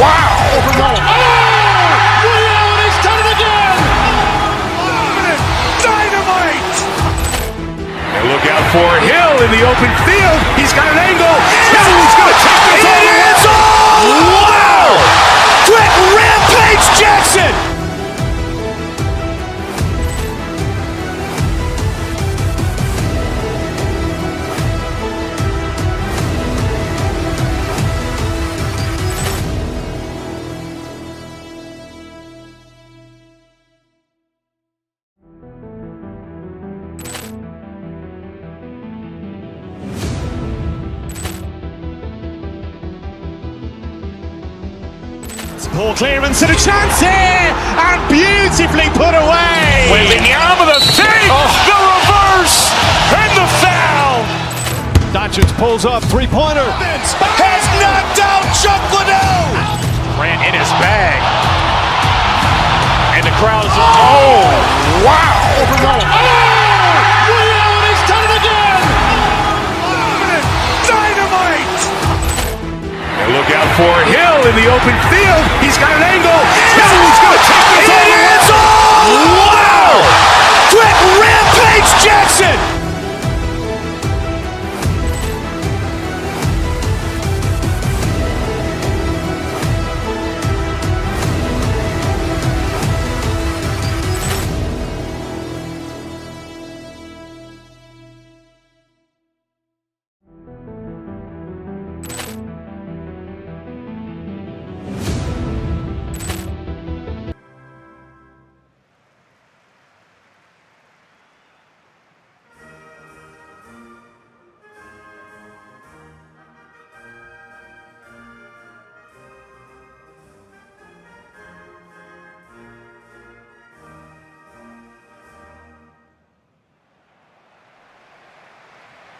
wow. He's done it again. Dynamite. And look out for Hill in the open field. He's got an angle. Hill is going to take this all the way. Wow. Quick Rampage Jackson. Poor clearance and a chance here, and beautifully put away. With the arm of the save, the reverse, and the foul. Doncic pulls up, three-pointer. Has knocked out Chuck Liddell. Ran in his bag. And the crowd is, oh, wow. He's done it again. Dynamite. And look out for Hill in the open field. He's got an angle. Hill is going to take this all the way. Wow. Quick Rampage Jackson.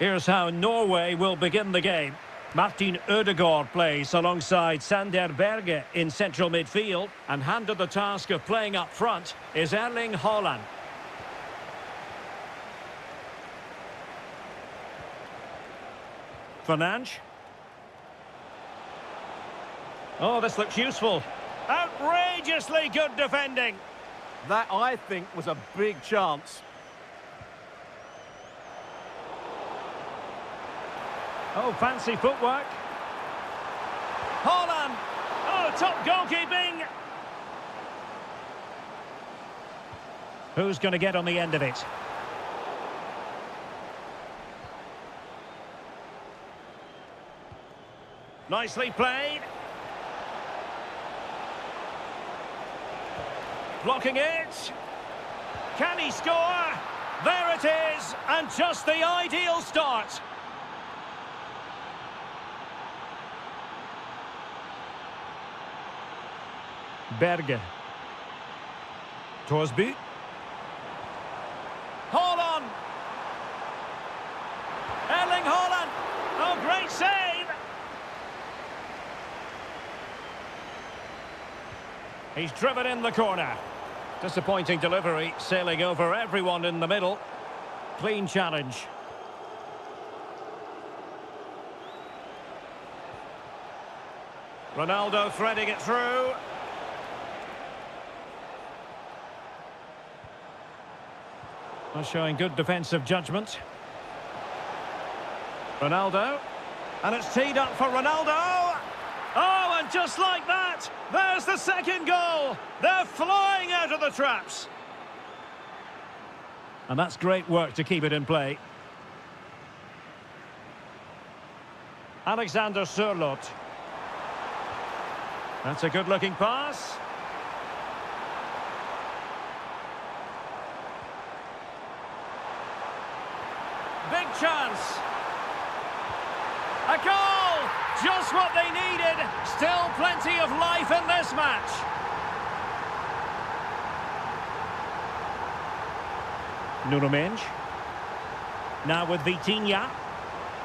Here's how Norway will begin the game. Martin Ødegaard plays alongside Sander Berge in central midfield, and handed the task of playing up front is Erling Haaland. Fernandes. Oh, this looks useful. Outrageously good defending. That, I think, was a big chance. Oh, fancy footwork. Haaland. Oh, top goalkeeping. Who's going to get on the end of it? Nicely played. Blocking it. Can he score? There it is. And just the ideal start. Berge. Torsby. Haaland. Erling Haaland. Oh, great save. He's driven in the corner. Disappointing delivery, sailing over everyone in the middle. Clean challenge. Ronaldo threading it through. Well, showing good defensive judgment. Ronaldo. And it's teed up for Ronaldo. Oh, And just like that, there's the second goal. They're flying out of the traps. And that's great work to keep it in play. Alexander Sørloth. That's a good-looking pass. Big chance. A goal! Just what they needed. Still plenty of life in this match. Nuno Mendes. Now with Vitinha.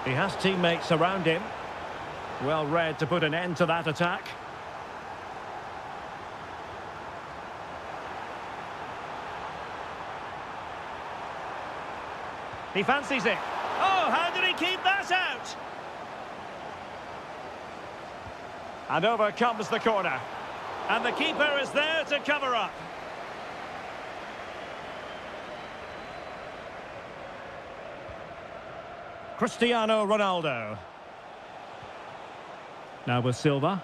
He has teammates around him. Well read to put an end to that attack. He fancies it. Oh, how did he keep that out? And over comes the corner. And the keeper is there to cover up. Cristiano Ronaldo. Now with Silva.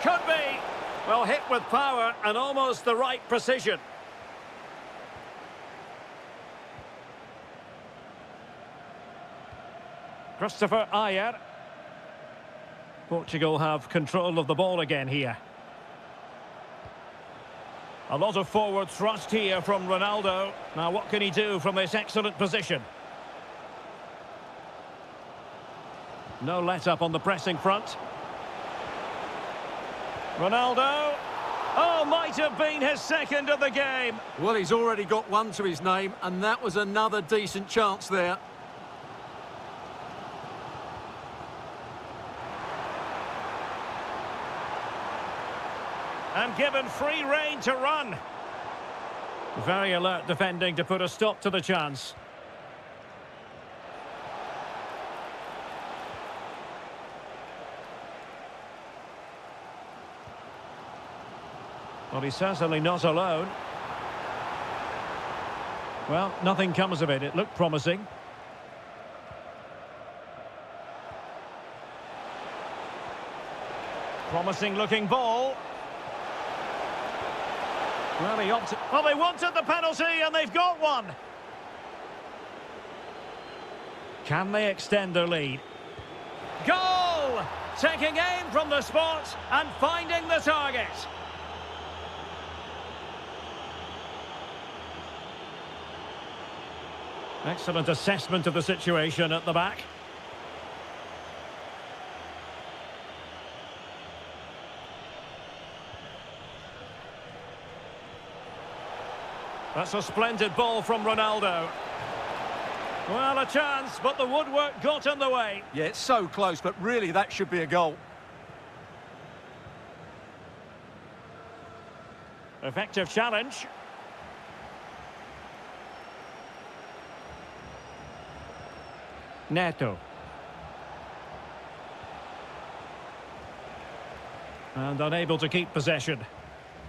Could be. Well, hit with power and almost the right precision. Christopher Ayer. Portugal have control of the ball again here. A lot of forward thrust here from Ronaldo. Now what can he do from this excellent position? No let-up on the pressing front. Ronaldo. Oh, might have been his second of the game. Well, he's already got one to his name, and that was another decent chance there. And given free rein to run. Very alert defending to put a stop to the chance. Well, he's certainly not alone. Well, nothing comes of it. It looked promising. Promising looking ball. Well, they wanted the penalty and they've got one. Can they extend their lead? Goal! Taking aim from the spot and finding the target. Excellent assessment of the situation at the back. That's a splendid ball from Ronaldo. Well, a chance, but the woodwork got in the way. Yeah, it's so close, but really that should be a goal. Effective challenge. Neto. And unable to keep possession.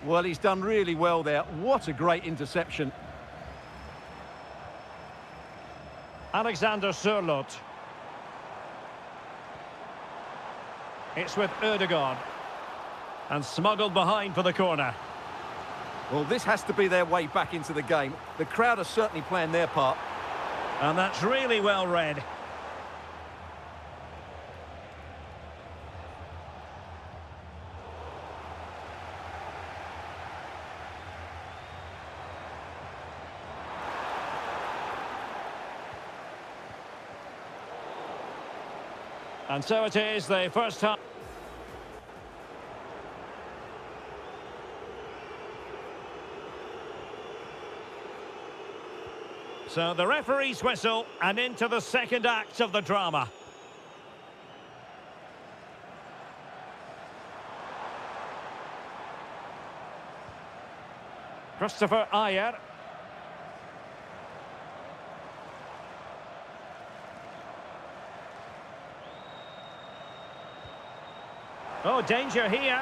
Well, he's done really well there. What a great interception. Alexander Sørloth. It's with Ødegaard. And smuggled behind for the corner. Well, this has to be their way back into the game. The crowd are certainly playing their part. And that's really well read. And so it is, the first half. So the referee's whistle, and into the second act of the drama. Christopher Ayer. Oh, danger here.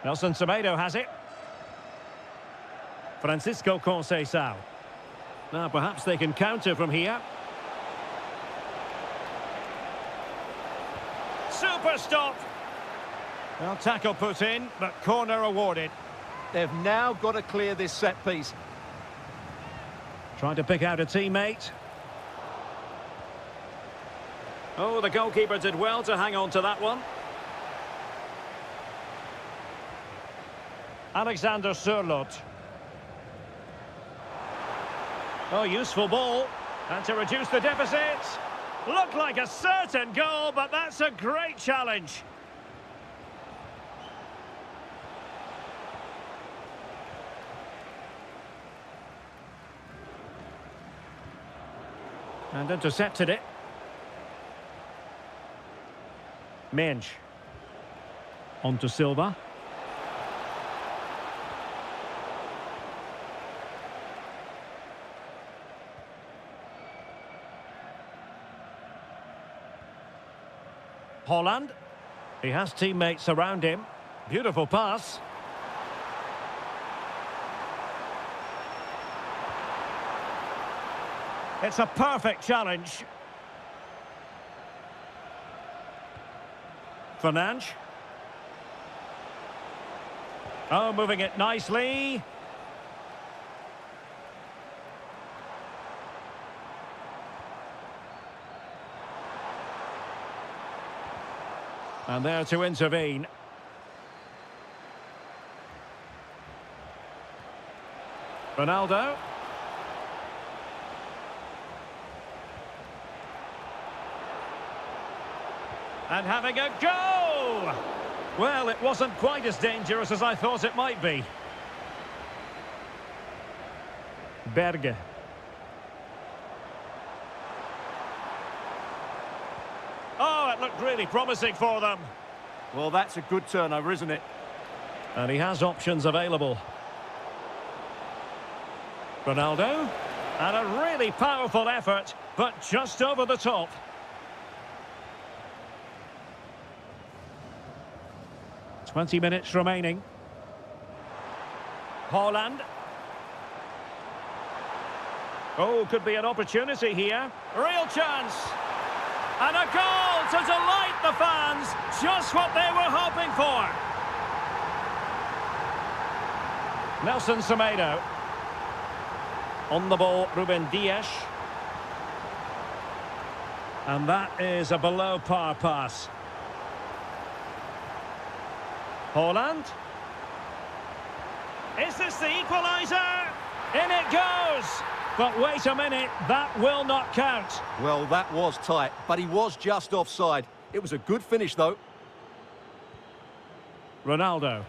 Nelson Semedo has it. Francisco Conceição. Now perhaps they can counter from here. Super stop! Well, tackle put in, but corner awarded. They've now got to clear this set piece. Trying to pick out a teammate. Oh, the goalkeeper did well to hang on to that one. Alexander Sørloth. Oh, useful ball. And to reduce the deficit. Looked like a certain goal, but that's a great challenge. And intercepted it. Mensch. On to Silva. Holland. He has teammates around him. Beautiful pass. It's a perfect challenge. Fernandes. Oh, moving it nicely. And there to intervene. Ronaldo. And having a go! Well, it wasn't quite as dangerous as I thought it might be. Berge. Oh, it looked really promising for them. Well, that's a good turnover, isn't it? And he has options available. Ronaldo. And a really powerful effort, but just over the top. Twenty minutes remaining. Holland. Oh, could be an opportunity here. Real chance. And a goal to delight the fans. Just what they were hoping for. Nelson Semedo. On the ball, Ruben Dias. And that is a below-par pass. Holland. Is this the equaliser? In it goes! But wait a minute, that will not count. Well, that was tight, but he was just offside. It was a good finish, though. Ronaldo.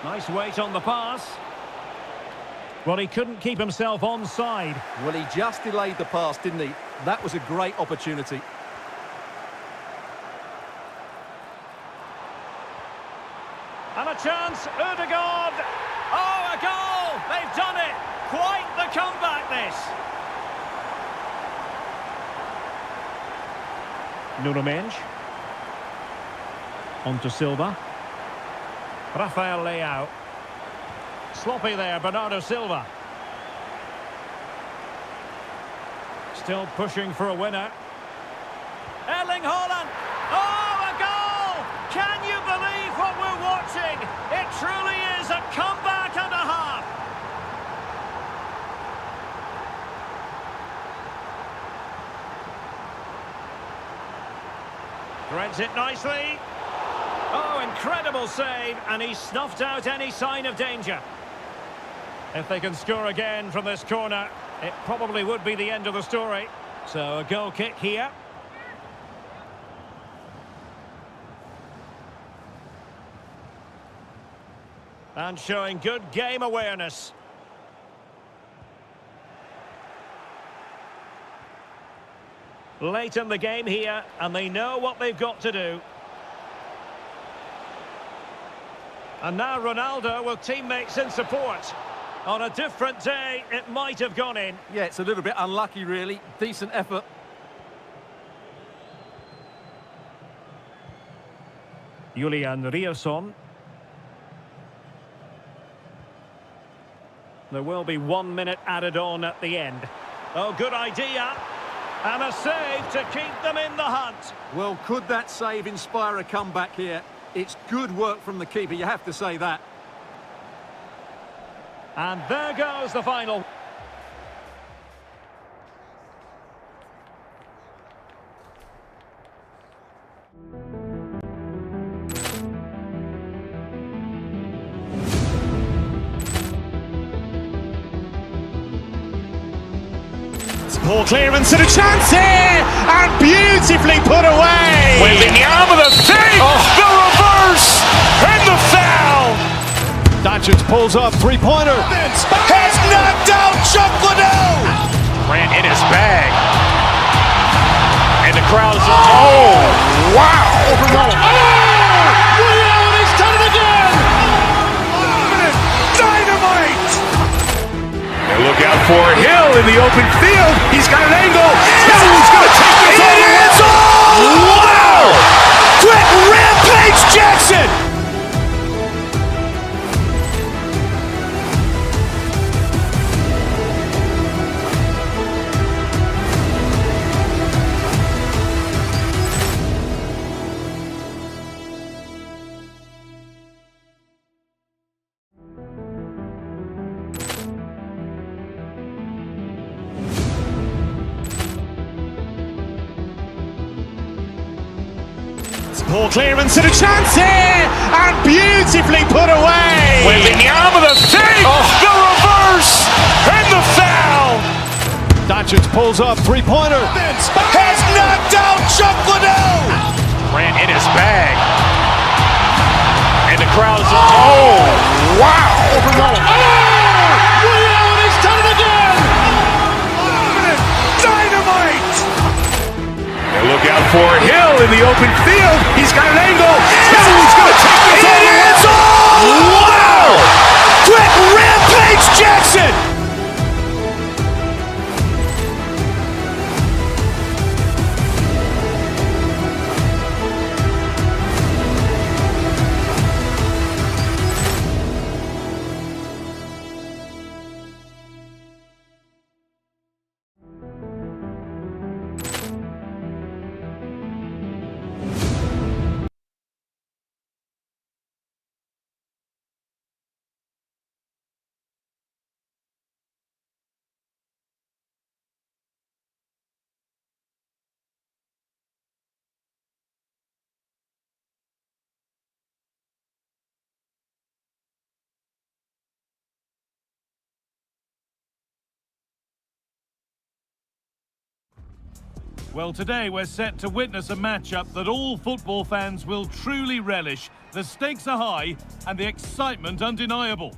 Nice weight on the pass. Well, he couldn't keep himself onside. Well, he just delayed the pass, didn't he? That was a great opportunity. And a chance, Ødegaard. Oh, a goal! They've done it! Quite the comeback, this. Nuno Mensch. On to Silva. Rafael Leao. Sloppy there, Bernardo Silva. Still pushing for a winner. Erling Haaland. Oh, a goal! Can you believe what we're watching? It truly is a comeback and a half. Threads it nicely. Oh, incredible save, and he snuffed out any sign of danger. If they can score again from this corner, it probably would be the end of the story. So a goal kick here. And showing good game awareness. Late in the game here, and they know what they've got to do. And now Ronaldo with teammates in support. On a different day, it might have gone in. Yeah, it's a little bit unlucky, really. Decent effort. Julian Rierson. There will be 1 minute added on at the end. Oh, good idea. And a save to keep them in the hunt. Well, could that save inspire a comeback here? It's good work from the keeper, you have to say that. And there goes the final. Poor clearance and a chance here, and beautifully put away. With the arm of the save, the reverse, and the foul. Doncic pulls up, three-pointer. Has knocked out Chuck Liddell. Ran in his bag. And the crowd is, oh, wow. He's done it again. Dynamite. And look out for Hill in the open field. He's got an angle. Hill is going to take this all the way. Wow. Quick rampage Jackson. Poor clearance and a chance here, and beautifully put away. With the arm of the save, the reverse, and the foul. Doncic pulls up, three-pointer. Has knocked out Chuck Liddell. Ran in his bag. And the crowd is, oh, wow. He's done it again. Dynamite. And look out for Hill in the open field. He's got an angle. Hill is going to take this all the way. Wow. Quick rampage Jackson. Well, today we're set to witness a matchup that all football fans will truly relish. The stakes are high and the excitement undeniable.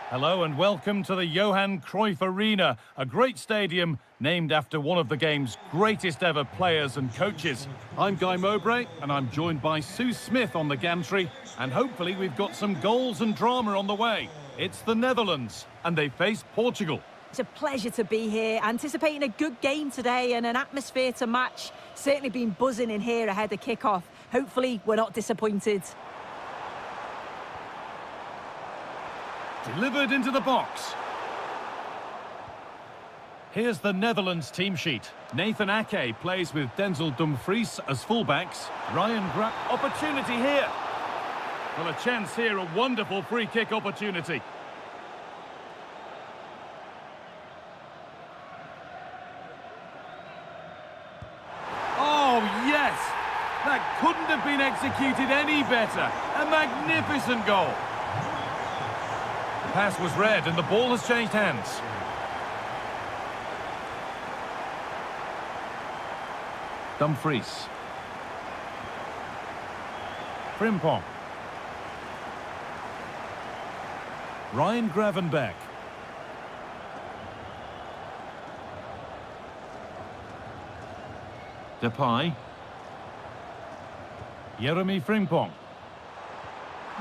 Hello and welcome to the Johan Cruyff Arena, a great stadium named after one of the game's greatest ever players and coaches. I'm Guy Mowbray and I'm joined by Sue Smith on the gantry, and hopefully we've got some goals and drama on the way. It's the Netherlands and they face Portugal. It's a pleasure to be here, anticipating a good game today and an atmosphere to match. Certainly been buzzing in here ahead of kick-off. Hopefully we're not disappointed. Delivered into the box. Here's the Netherlands team sheet. Nathan Ake plays with Denzel Dumfries as fullbacks. Opportunity here. Well, a chance here, a wonderful free kick opportunity. Oh, yes! That couldn't have been executed any better. A magnificent goal. The pass was read and the ball has changed hands. Dumfries. Frimpong. Ryan Gravenberch. Depay. Jeremy Frimpong.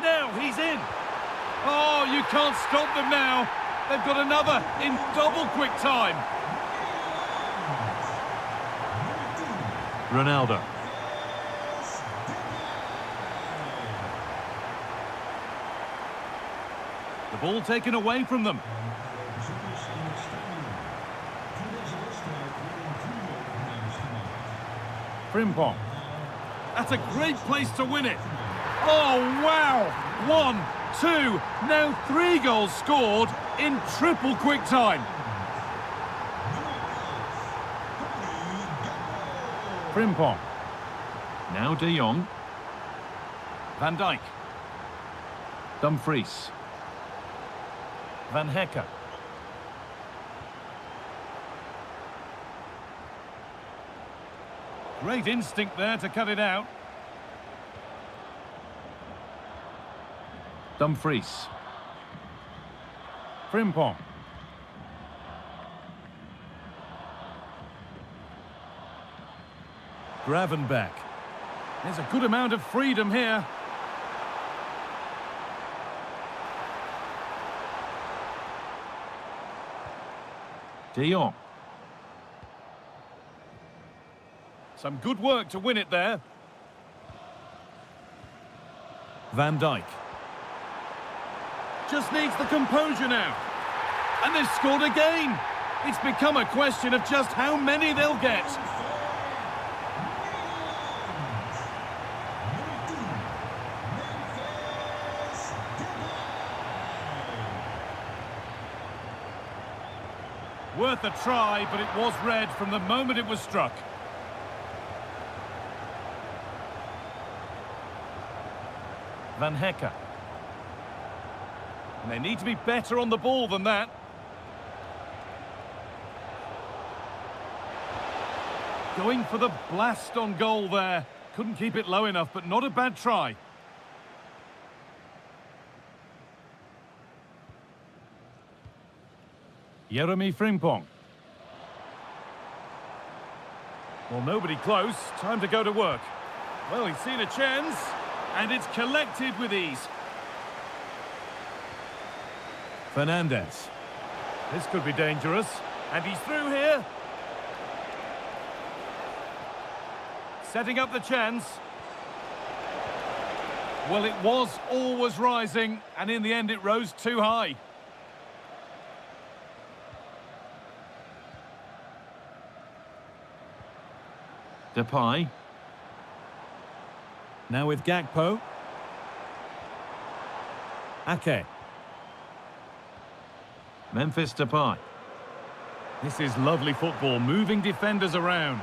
Now he's in. Oh, you can't stop them now. They've got another in double quick time. Ronaldo. The ball taken away from them. Frimpong. That's a great place to win it. Oh, wow! 1, 2, now 3 goals scored in triple quick time. Frimpong. Now De Jong. Van Dijk. Dumfries. Van Hecker. Great instinct there to cut it out. Dumfries. Frimpong. Gravenberch. There's a good amount of freedom here. De Jong. Some good work to win it there. Van Dijk. Just needs the composure now. And they've scored again. It's become a question of just how many they'll get. Worth a try, but it was red from the moment it was struck. Van Hecker. And they need to be better on the ball than that. Going for the blast on goal there. Couldn't keep it low enough, but not a bad try. Jeremy Frimpong. Well, nobody close. Time to go to work. Well, he's seen a chance, and it's collected with ease. Fernandez. This could be dangerous. And he's through here. Setting up the chance. Well, it was always rising, and in the end it rose too high. Depay. Now with Gakpo. Ake. Memphis Depay. This is lovely football, moving defenders around.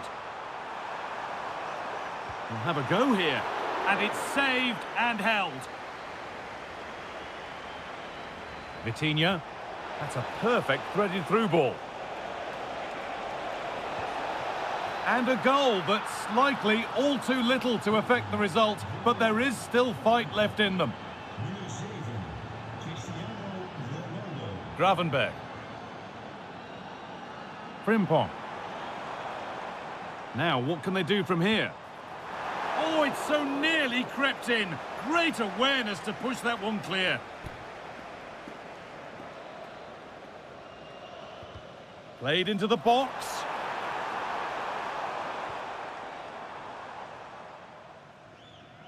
We'll have a go here. And it's saved and held. Vitinha. That's a perfect threaded through ball. And a goal that's likely all too little to affect the result, but there is still fight left in them. Gravenberch. Frimpong. Now, what can they do from here? Oh, it's so nearly crept in. Great awareness to push that one clear. Played into the box.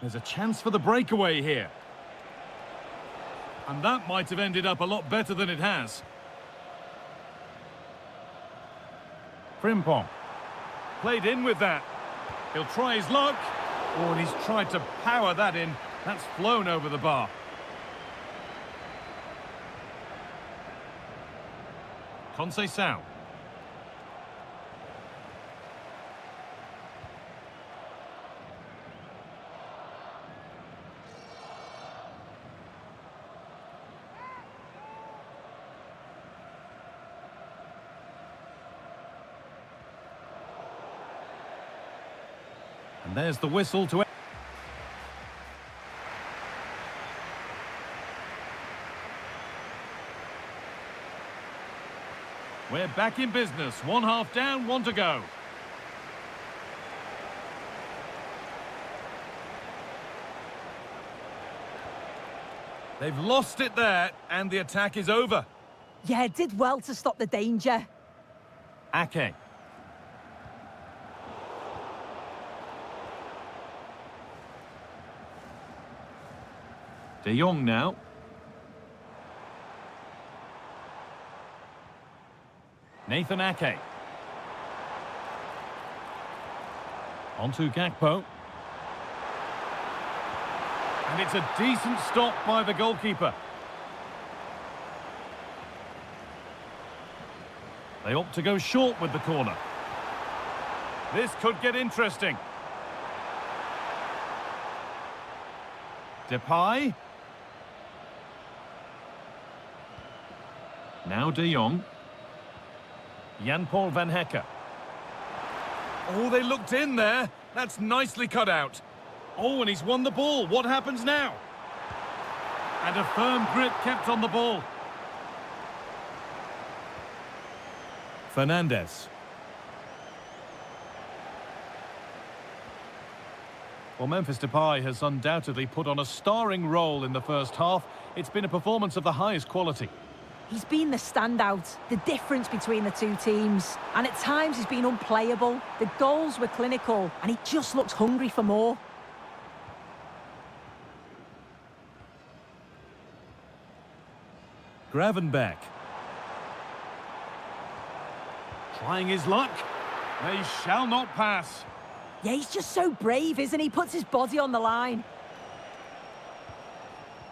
There's a chance for the breakaway here. And that might have ended up a lot better than it has. Frimpong. Played in with that. He'll try his luck. Oh, and he's tried to power that in. That's flown over the bar. Conceição. And there's the whistle to... We're back in business. 1 half down, 1 to go. They've lost it there, and the attack is over. Yeah, did well to stop the danger. Ake. De Jong now. Nathan Ake. Onto Gakpo. And it's a decent stop by the goalkeeper. They opt to go short with the corner. This could get interesting. Depay. Now De Jong. Jan-Paul van Hecke. Oh, they looked in there. That's nicely cut out. Oh, and he's won the ball. What happens now? And a firm grip kept on the ball. Fernandes. Well, Memphis Depay has undoubtedly put on a starring role in the first half. It's been a performance of the highest quality. He's been the standout, the difference between the two teams. And at times he's been unplayable. The goals were clinical and he just looks hungry for more. Gravenberch. Trying his luck. They shall not pass. Yeah, he's just so brave, isn't he? Puts his body on the line.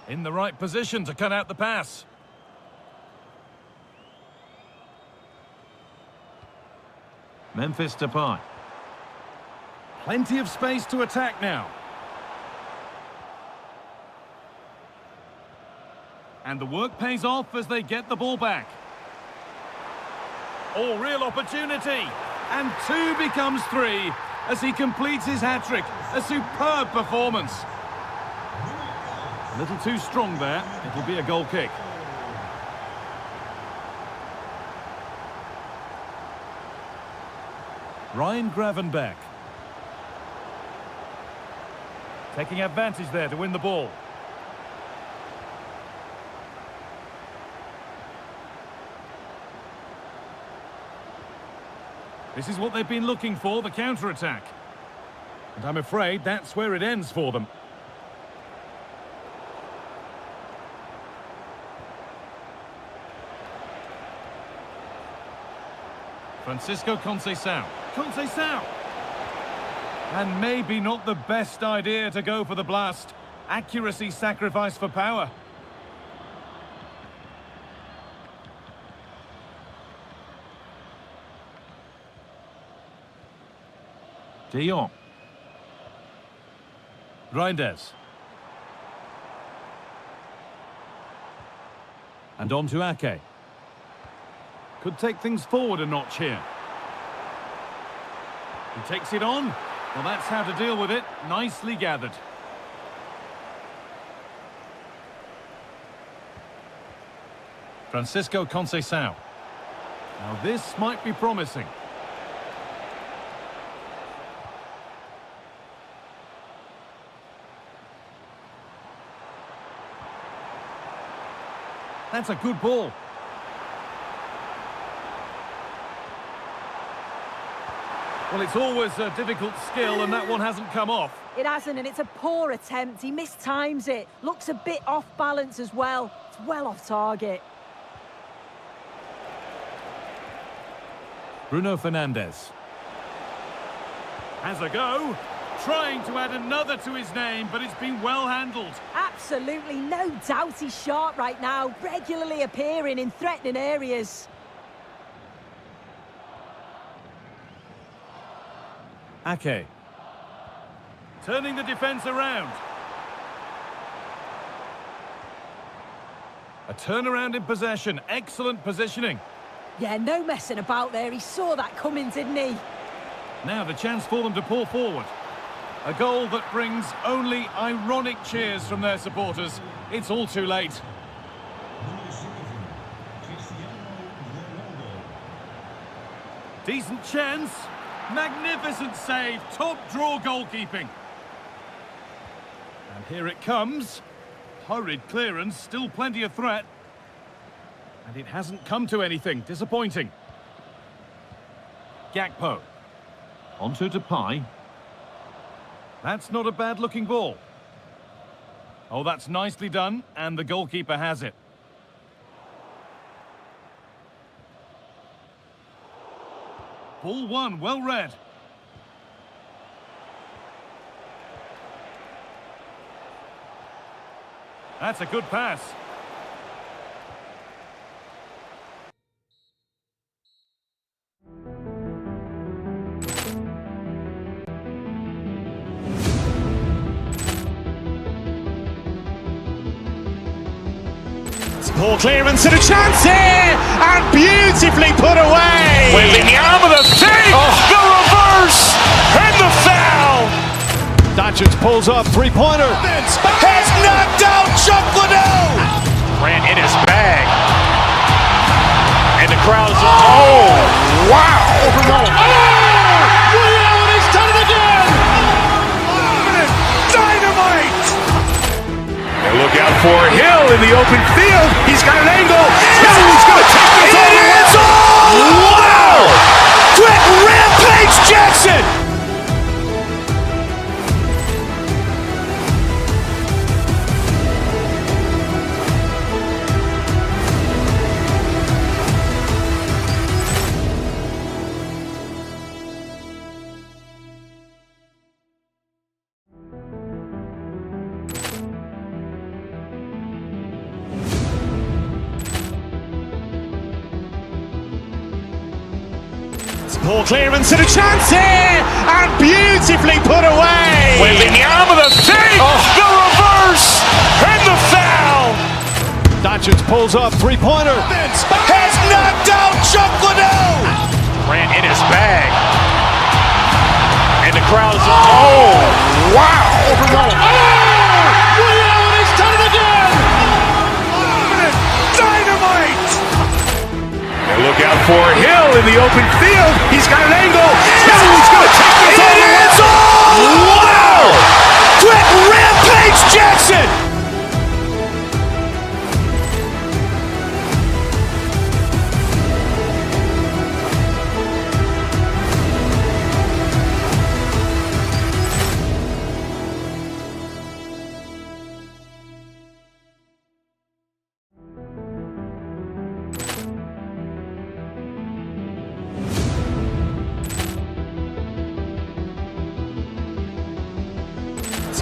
In the right position to cut out the pass. Memphis Depay. Plenty of space to attack now. And the work pays off as they get the ball back. Oh, real opportunity. And 2 becomes 3 as he completes his hat-trick. A superb performance. A little too strong there. It'll be a goal kick. Ryan Gravenberch. Taking advantage there to win the ball. This is what they've been looking for, the counter-attack. And I'm afraid that's where it ends for them. Francisco Conceição. Conceição! And maybe not the best idea to go for the blast. Accuracy sacrificed for power. De Jong. Reinders. And on to Ake. Could take things forward a notch here. He takes it on. Well, that's how to deal with it. Nicely gathered. Francisco Conceição. Now this might be promising. That's a good ball. Well, it's always a difficult skill, and that one hasn't come off. It hasn't, and it's a poor attempt. He mistimes it. Looks a bit off balance as well. It's well off target. Bruno Fernandes. Has a go. Trying to add another to his name, but it's been well handled. Absolutely, no doubt he's sharp right now. Regularly appearing in threatening areas. Ake. Turning the defence around. A turnaround in possession. Excellent positioning. Yeah, no messing about there. He saw that coming, didn't he? Now the chance for them to pour forward. A goal that brings only ironic cheers from their supporters. It's all too late. Decent chance. Magnificent save. Top draw goalkeeping. And here it comes. Hurried clearance. Still plenty of threat. And it hasn't come to anything. Disappointing. Gakpo. Onto Depay. That's not a bad-looking ball. Oh, that's nicely done, and the goalkeeper has it. Ball one, well read. That's a good pass. Poor clearance and a chance here, and beautifully put away. Waving the arm of the fake, the reverse, and the foul. Dutchens pulls up, three-pointer. Has knocked out Chocolate. Ran in his bag. And the crowd is... Oh, wow. He's done it again. Dynamite. And look out for Hill in the open field. He's got an angle. Hill is going to take this all the way. Wow. Quick rampage Jackson. Poor clearance and a chance here, and beautifully put away. Waving the arm of the fake, the reverse, and the foul. Dutchens pulls up, three-pointer. Has knocked out Chocolate. Ran in his bag. And the crowd is... Oh, wow. He's done it again. Dynamite. And look out for Hill in the open field. He's got an angle. Hill is going to take this all the way. Wow. Quick rampage Jackson.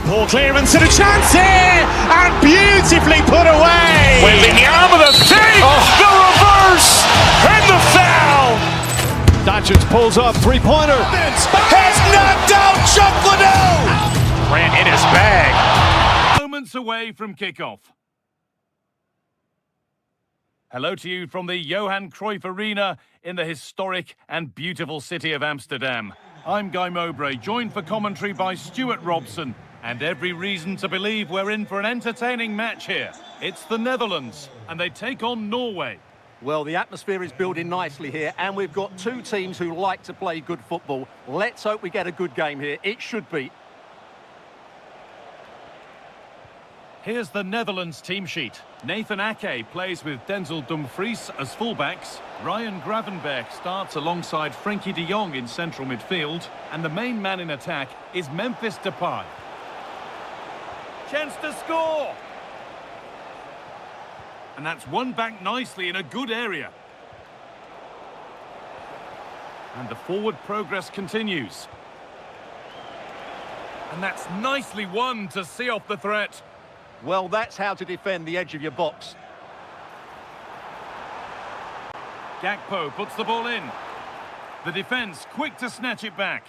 Poor clearance and a chance here, and beautifully put away. Waving the arm of the fake, the reverse, and the foul. Dutchens pulls up, three-pointer. Has knocked out Chocolate. Ran in his bag. Moments away from kickoff. Hello to you from the Johan Cruyff Arena in the historic and beautiful city of Amsterdam. I'm Guy Mowbray, joined for commentary by Stuart Robson. And every reason to believe we're in for an entertaining match here. It's the Netherlands, and they take on Norway. Well, the atmosphere is building nicely here, and we've got two teams who like to play good football. Let's hope we get a good game here. It should be. Here's the Netherlands team sheet. Nathan Ake plays with Denzel Dumfries as fullbacks. Ryan Gravenberch starts alongside Frenkie de Jong in central midfield. And the main man in attack is Memphis Depay. Chance to score! And that's won back nicely in a good area. And the forward progress continues. And that's nicely won to see off the threat. Well, that's how to defend the edge of your box. Gakpo puts the ball in. The defence quick to snatch it back.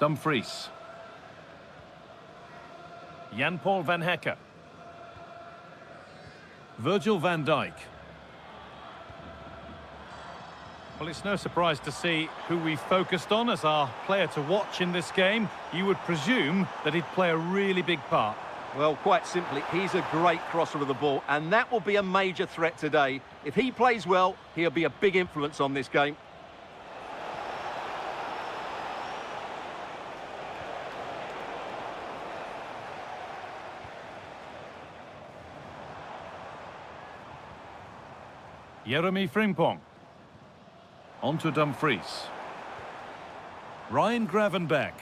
Dumfries. Jan-Paul van Hecke. Virgil van Dijk. Well, it's no surprise to see who we focused on as our player to watch in this game. You would presume that he'd play a really big part. Well, quite simply, he's a great crosser of the ball, and that will be a major threat today. If he plays well, he'll be a big influence on this game. Jeremy Frimpong. On to Dumfries. Ryan Gravenberch.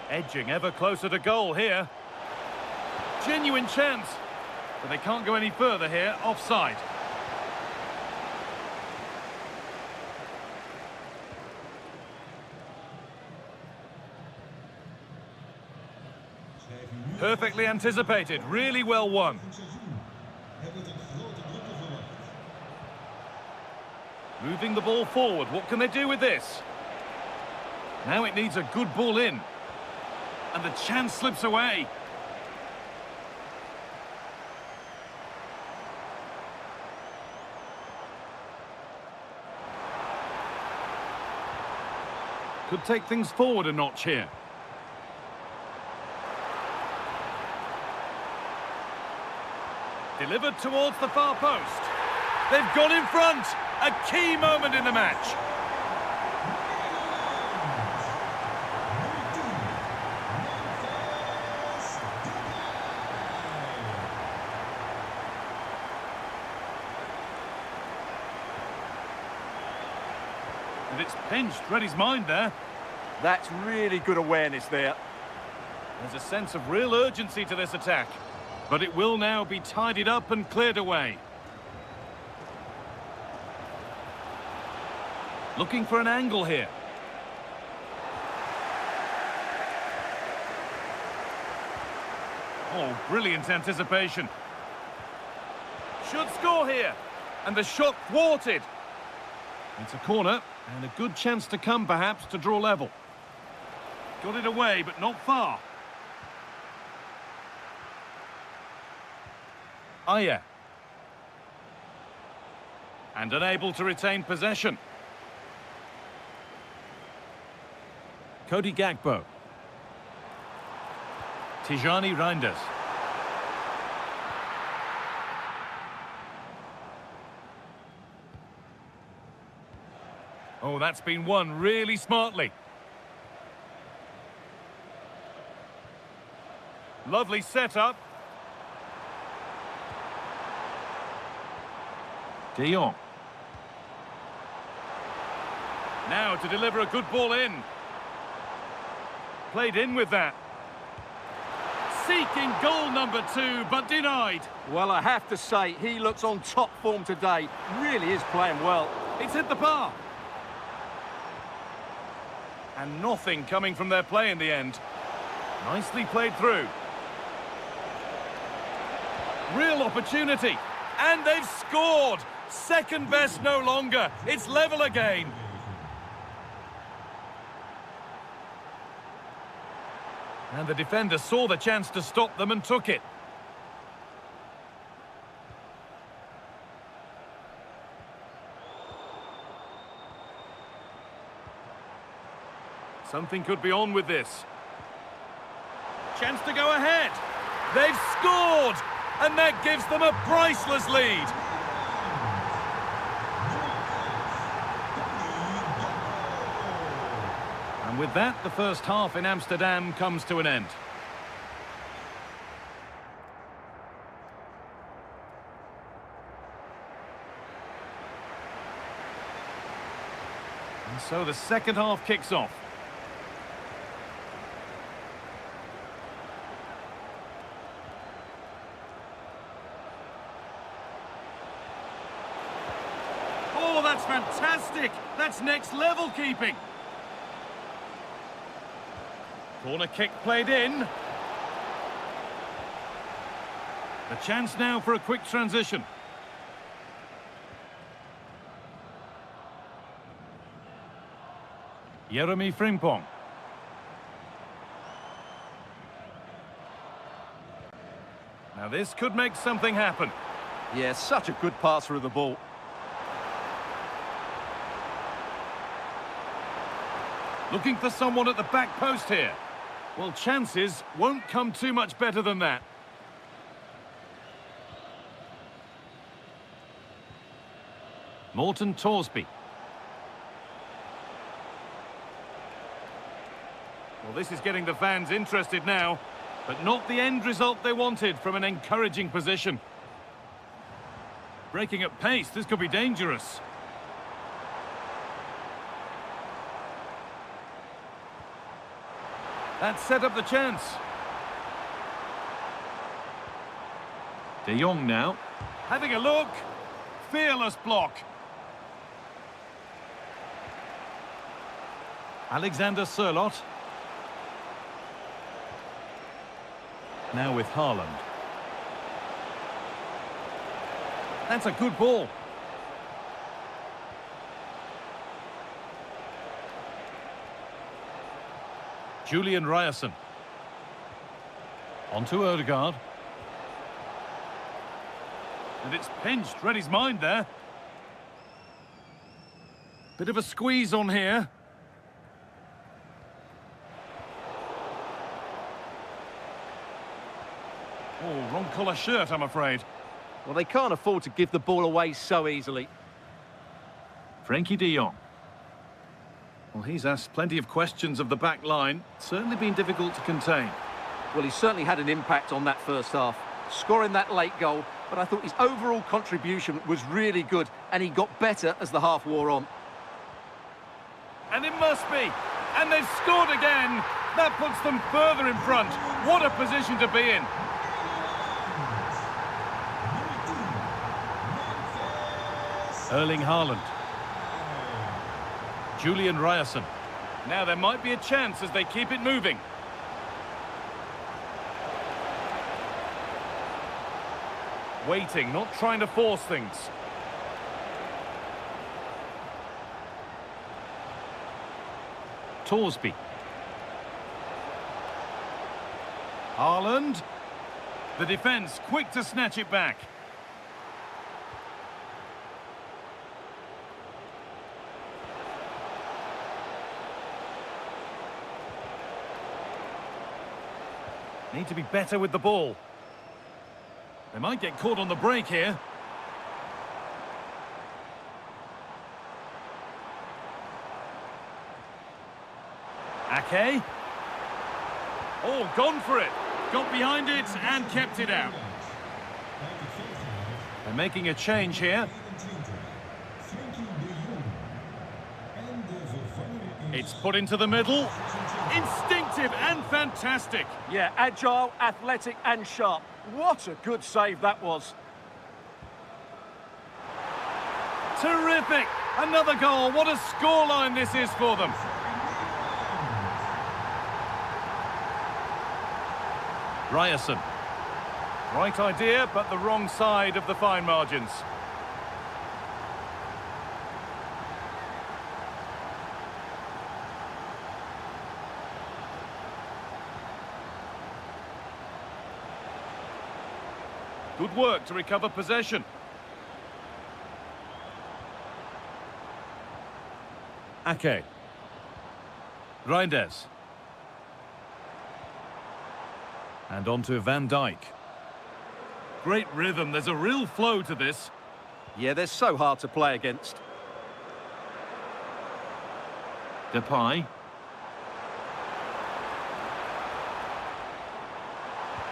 Edging ever closer to goal here. genuine chance. But they can't go any further here, offside. Perfectly anticipated, really well won. Moving the ball forward, what can they do with this? Now it needs a good ball in. And the chance slips away. Could take things forward a notch here. Delivered towards the far post. They've gone in front. A key moment in the match. And it's pinched, read his mind there. That's really good awareness there. There's a sense of real urgency to this attack. But it will now be tidied up and cleared away. Looking for an angle here. Oh, brilliant anticipation. Should score here. And the shot thwarted. It's a corner, and a good chance to come, perhaps, to draw level. Got it away, but not far. Aya. And unable to retain possession. Cody Gakpo. Tijani Reinders. Oh, that's been won really smartly. Lovely setup. De Jong. Now to deliver a good ball in. Played in with that. Seeking goal number 2, but denied. Well, I have to say, he looks on top form today. Really is playing well. It's hit the bar. And nothing coming from their play in the end. Nicely played through. Real opportunity. And they've scored. Second best no longer. It's level again. And the defender saw the chance to stop them and took it. Something could be on with this. Chance to go ahead. They've scored! And that gives them a priceless lead. And with that, the first half in Amsterdam comes to an end. And so the second half kicks off. Oh, that's fantastic! That's next level keeping. Corner kick played in. The chance now for a quick transition. Jeremy Frimpong. Now this could make something happen. Yeah, such a good passer of the ball. Looking for someone at the back post here. Well, chances won't come too much better than that. Morten Torsby. Well, this is getting the fans interested now, but not the end result they wanted from an encouraging position. Breaking at pace, this could be dangerous. That set up the chance. De Jong now. Having a look. Fearless block. Alexander Sørloth. Now with Haaland. That's a good ball. Julian Ryerson. On to Odegaard. And it's pinched, read his mind there. Bit of a squeeze on here. Oh, wrong colour shirt, I'm afraid. Well, they can't afford to give the ball away so easily. Frankie de Jong. Well, he's asked plenty of questions of the back line. Certainly been difficult to contain. Well, he certainly had an impact on that first half, scoring that late goal, but I thought his overall contribution was really good, and he got better as the half wore on. And it must be. And they've scored again. That puts them further in front. What a position to be in. Erling Haaland. Julian Ryerson. Now there might be a chance as they keep it moving. Waiting, not trying to force things. Torsby. Haaland. The defence quick to snatch it back. Need to be better with the ball. They might get caught on the break here. Ake. Oh, gone for it. Got behind it and kept it out. They're making a change here. It's put into the middle. Instinctive and fantastic. Yeah, agile, athletic and sharp. What a good save that was. Terrific. Another goal. What a scoreline this is for them. Ryerson. Right idea, but the wrong side of the fine margins. Good work to recover possession. Ake. Reinders. And on to Van Dijk. Great rhythm, there's a real flow to this. Yeah, they're so hard to play against. Depay.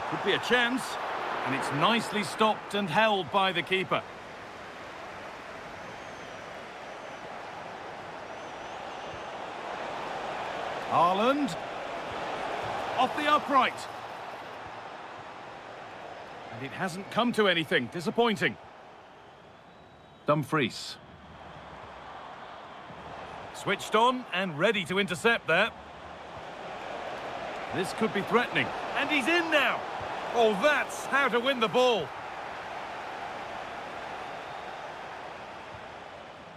Could be a chance. And it's nicely stopped and held by the keeper. Haaland. Off the upright. And it hasn't come to anything. Disappointing. Dumfries. Switched on and ready to intercept there. This could be threatening. And he's in now. Oh, that's how to win the ball.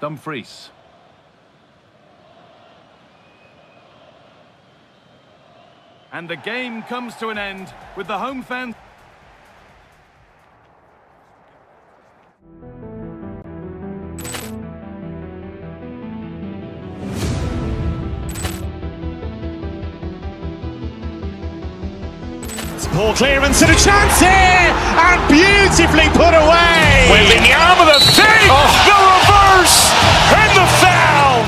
Dumfries. And the game comes to an end with the home fans. Poor clearance and a chance here, and beautifully put away. William with a save, the reverse, and the foul.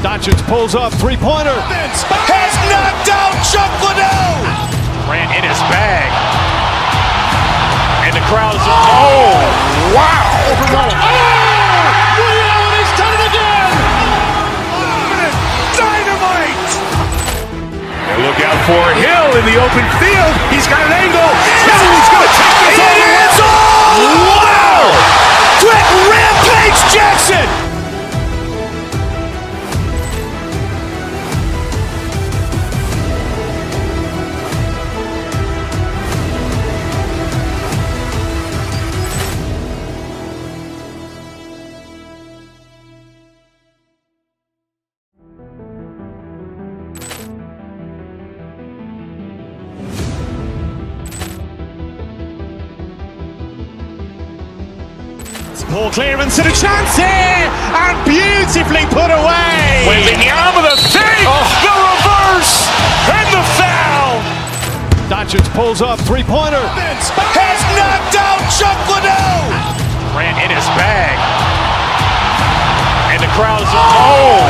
Doncic pulls up, three-pointer. Has knocked out Chuck Liddell. Ran in his bag. And the crowd is, oh, wow. William, he's done it again. Dynamite. And look out for Hill in the open field. He's got an angle. Hill is going to take this all the way. Poor clearance and a chance here, and beautifully put away. With the arm of the thing, the reverse, and the foul. Doncic pulls up, three-pointer. Has knocked out Chuck Liddell. Ran in his bag. And the crowd is, oh,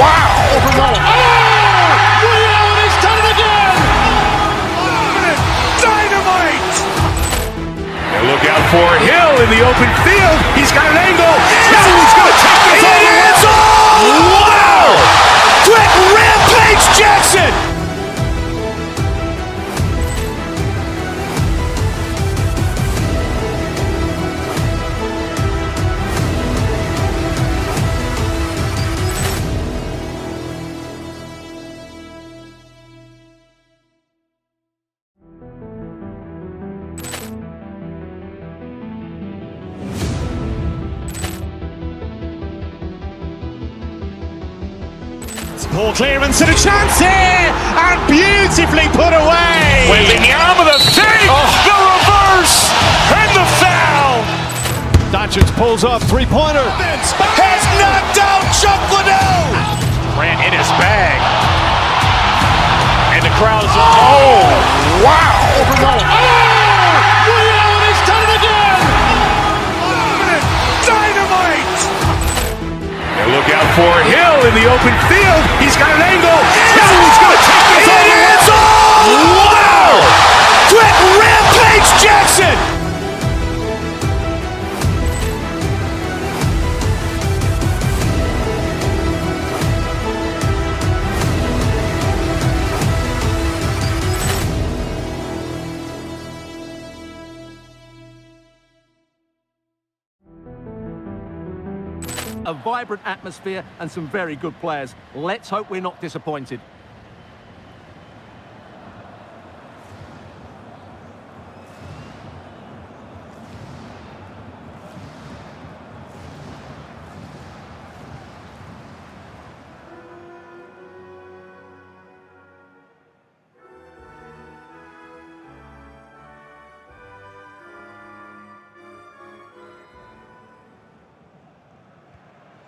wow. He's done it again. Dynamite. And look out for Hill in the open field. He's got an angle. He's going to take this all the way. Wow. Quick Rampage Jackson. Poor clearance and a chance here, and beautifully put away. With the arm of the thing, the reverse, and the foul. Doncic pulls up, three-pointer. Has knocked out Chuck Liddell. Ran in his bag. And the crowd is, oh, wow. He's done it again. Dynamite. And look out for Hill in the open field. He's got an angle. He's going to take this all the way. Wow. Quick Rampage Jackson. A vibrant atmosphere and some very good players. Let's hope we're not disappointed.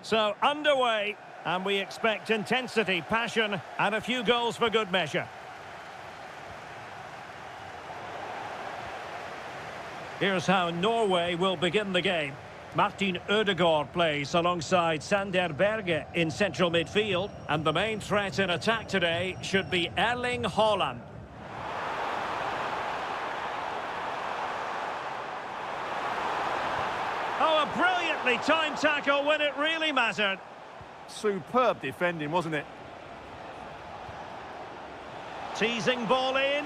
So underway, and we expect intensity, passion, and a few goals for good measure. Here's how Norway will begin the game. Martin Ødegaard plays alongside Sander Berge in central midfield, and the main threat in attack today should be Erling Haaland. Oh, a brilliantly timed tackle when it really mattered. Superb defending, wasn't it? Teasing ball in.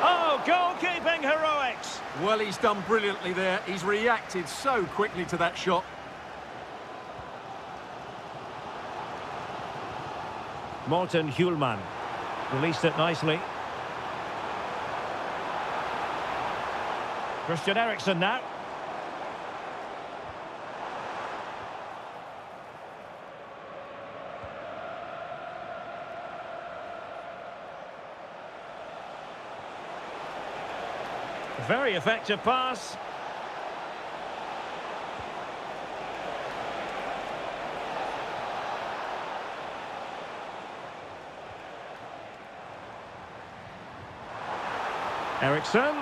Oh, goalkeeping heroics. Well, he's done brilliantly there. He's reacted so quickly to that shot. Morten Hjulman released it nicely. Christian Eriksen now. Very effective pass. Eriksen.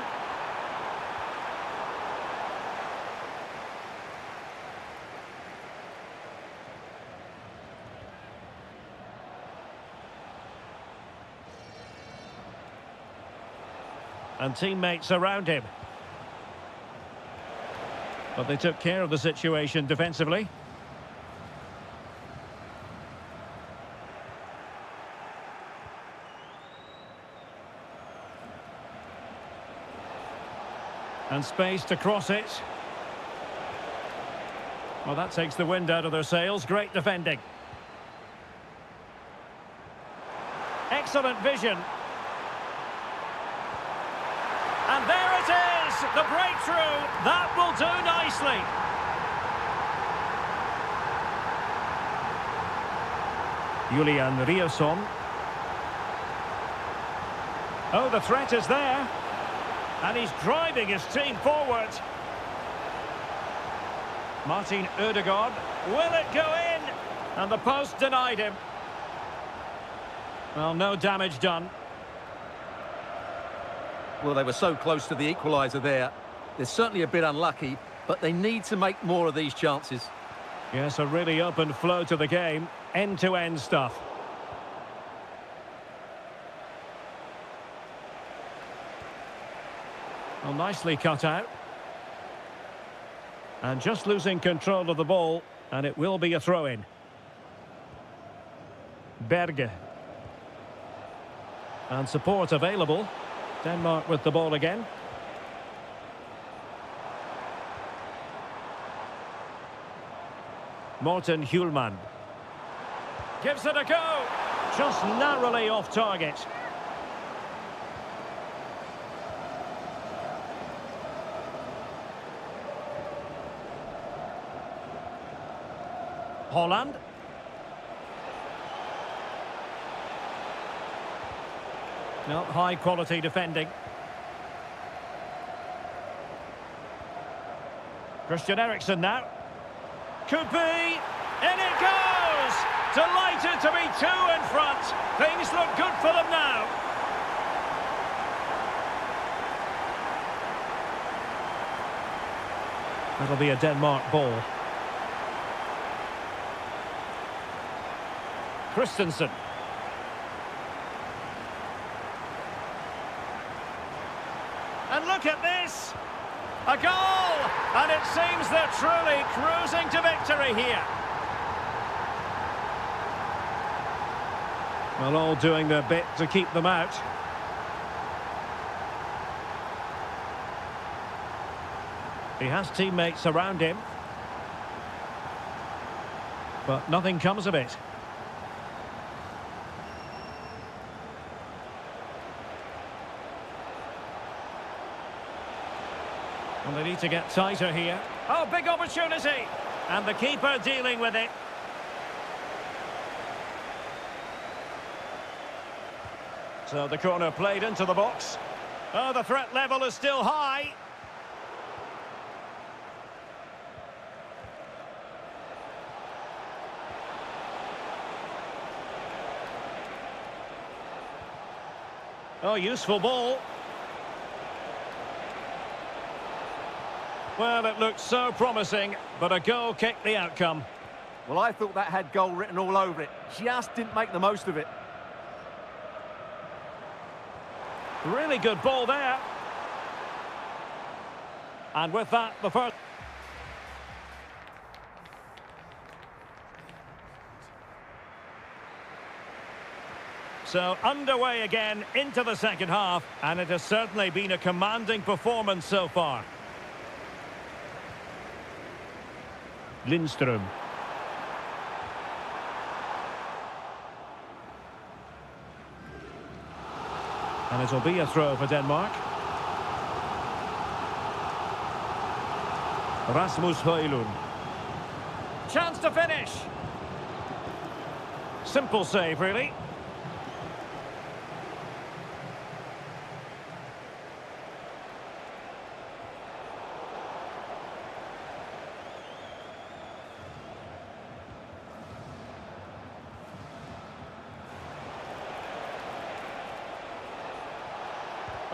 And teammates around him. But they took care of the situation defensively. And space to cross it. Well, that takes the wind out of their sails. Great defending. Excellent vision. And there it is, the breakthrough. That will do nicely. Julian Riasson. Oh, the threat is there. And he's driving his team forward. Martin Ødegaard. Will it go in? And the post denied him. Well, no damage done. Well, they were so close to the equaliser there. They're certainly a bit unlucky, but they need to make more of these chances. Yes, a really open flow to the game. End-to-end stuff. Well, nicely cut out. And just losing control of the ball, and it will be a throw-in. Berge. And support available. Denmark with the ball again. Morten Hjulmand. Gives it a go. Just narrowly off target. Holland. No, high quality defending. Christian Eriksen now. Could be. In it goes! Delighted to be two in front. Things look good for them now. That'll be a Denmark ball. Christensen. And look at this! A goal! And it seems they're truly cruising to victory here. Well, all doing their bit to keep them out. He has teammates around him. But nothing comes of it. Well, they need to get tighter here. Oh, big opportunity! And the keeper dealing with it. So the corner played into the box. Oh, the threat level is still high. Oh, useful ball. Well, it looked so promising, but a goal kicked the outcome. Well, I thought that had goal written all over it. Just didn't make the most of it. Really good ball there. And with that, the first... So underway again into the second half, and it has certainly been a commanding performance so far. Lindström. And it'll be a throw for Denmark. Rasmus Højlund. Chance to finish. Simple save, really.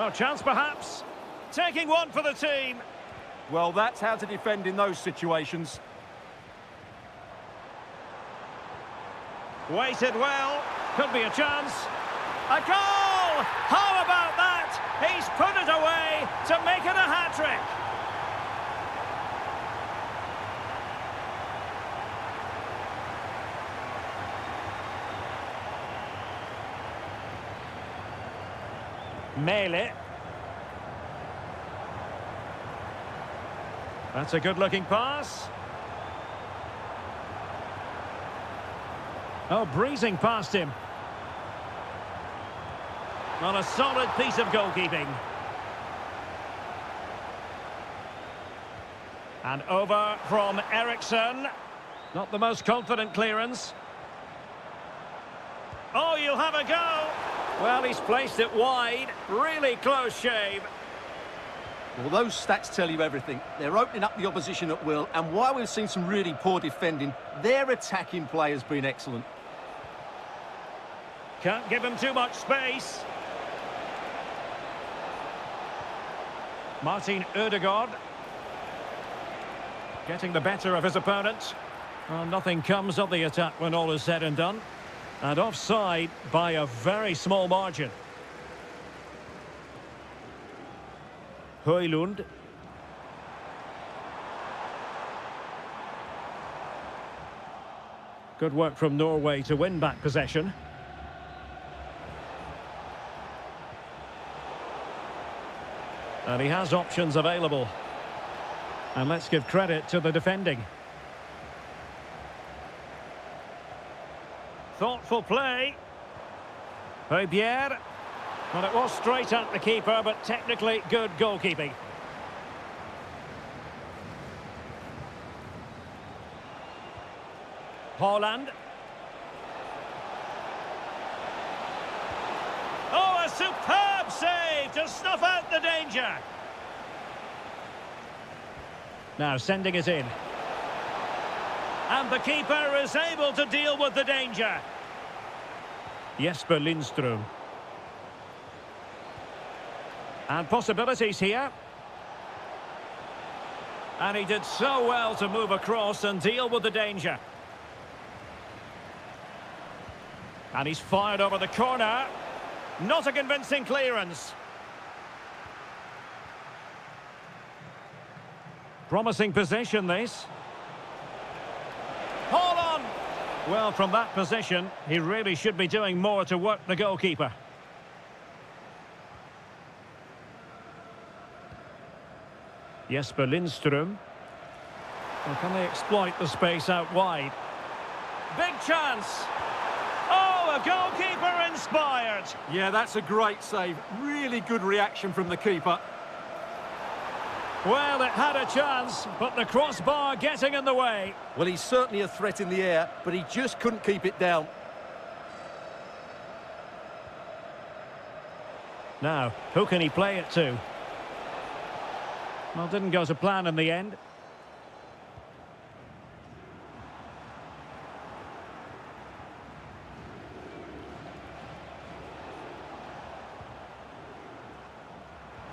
Oh, chance perhaps. Taking one for the team. Well, that's how to defend in those situations. Waited well. Could be a chance. A goal! How about that? He's put it away to make it a hat-trick. Mele. That's a good-looking pass. Oh, breezing past him. Not a solid piece of goalkeeping. And over from Eriksen. Not the most confident clearance. Oh, you'll have a go. Well, he's placed it wide. Really close shave. Well, those stats tell you everything. They're opening up the opposition at will, and while we've seen some really poor defending, their attacking play has been excellent. Can't give him too much space. Martin Ødegaard. Getting the better of his opponent. Well, nothing comes of the attack when all is said and done. And offside by a very small margin. Højlund. Good work from Norway to win back possession. And he has options available. And let's give credit to the defending. Thoughtful play. Højbjerg. Well, it was straight at the keeper, but technically good goalkeeping. Haaland. Oh, a superb save to snuff out the danger. Now sending it in. And the keeper is able to deal with the danger. Jesper Lindström. And possibilities here. And he did so well to move across and deal with the danger. And he's fired over the corner. Not a convincing clearance. Promising possession, this. Hold on! Well, from that position, he really should be doing more to work the goalkeeper. Jesper Lindström. Well, can they exploit the space out wide? Big chance! Oh, a goalkeeper inspired! Yeah, that's a great save. Really good reaction from the keeper. Well, it had a chance, but the crossbar getting in the way. Well, he's certainly a threat in the air, but he just couldn't keep it down. Now, who can he play it to? Well, didn't go to plan in the end.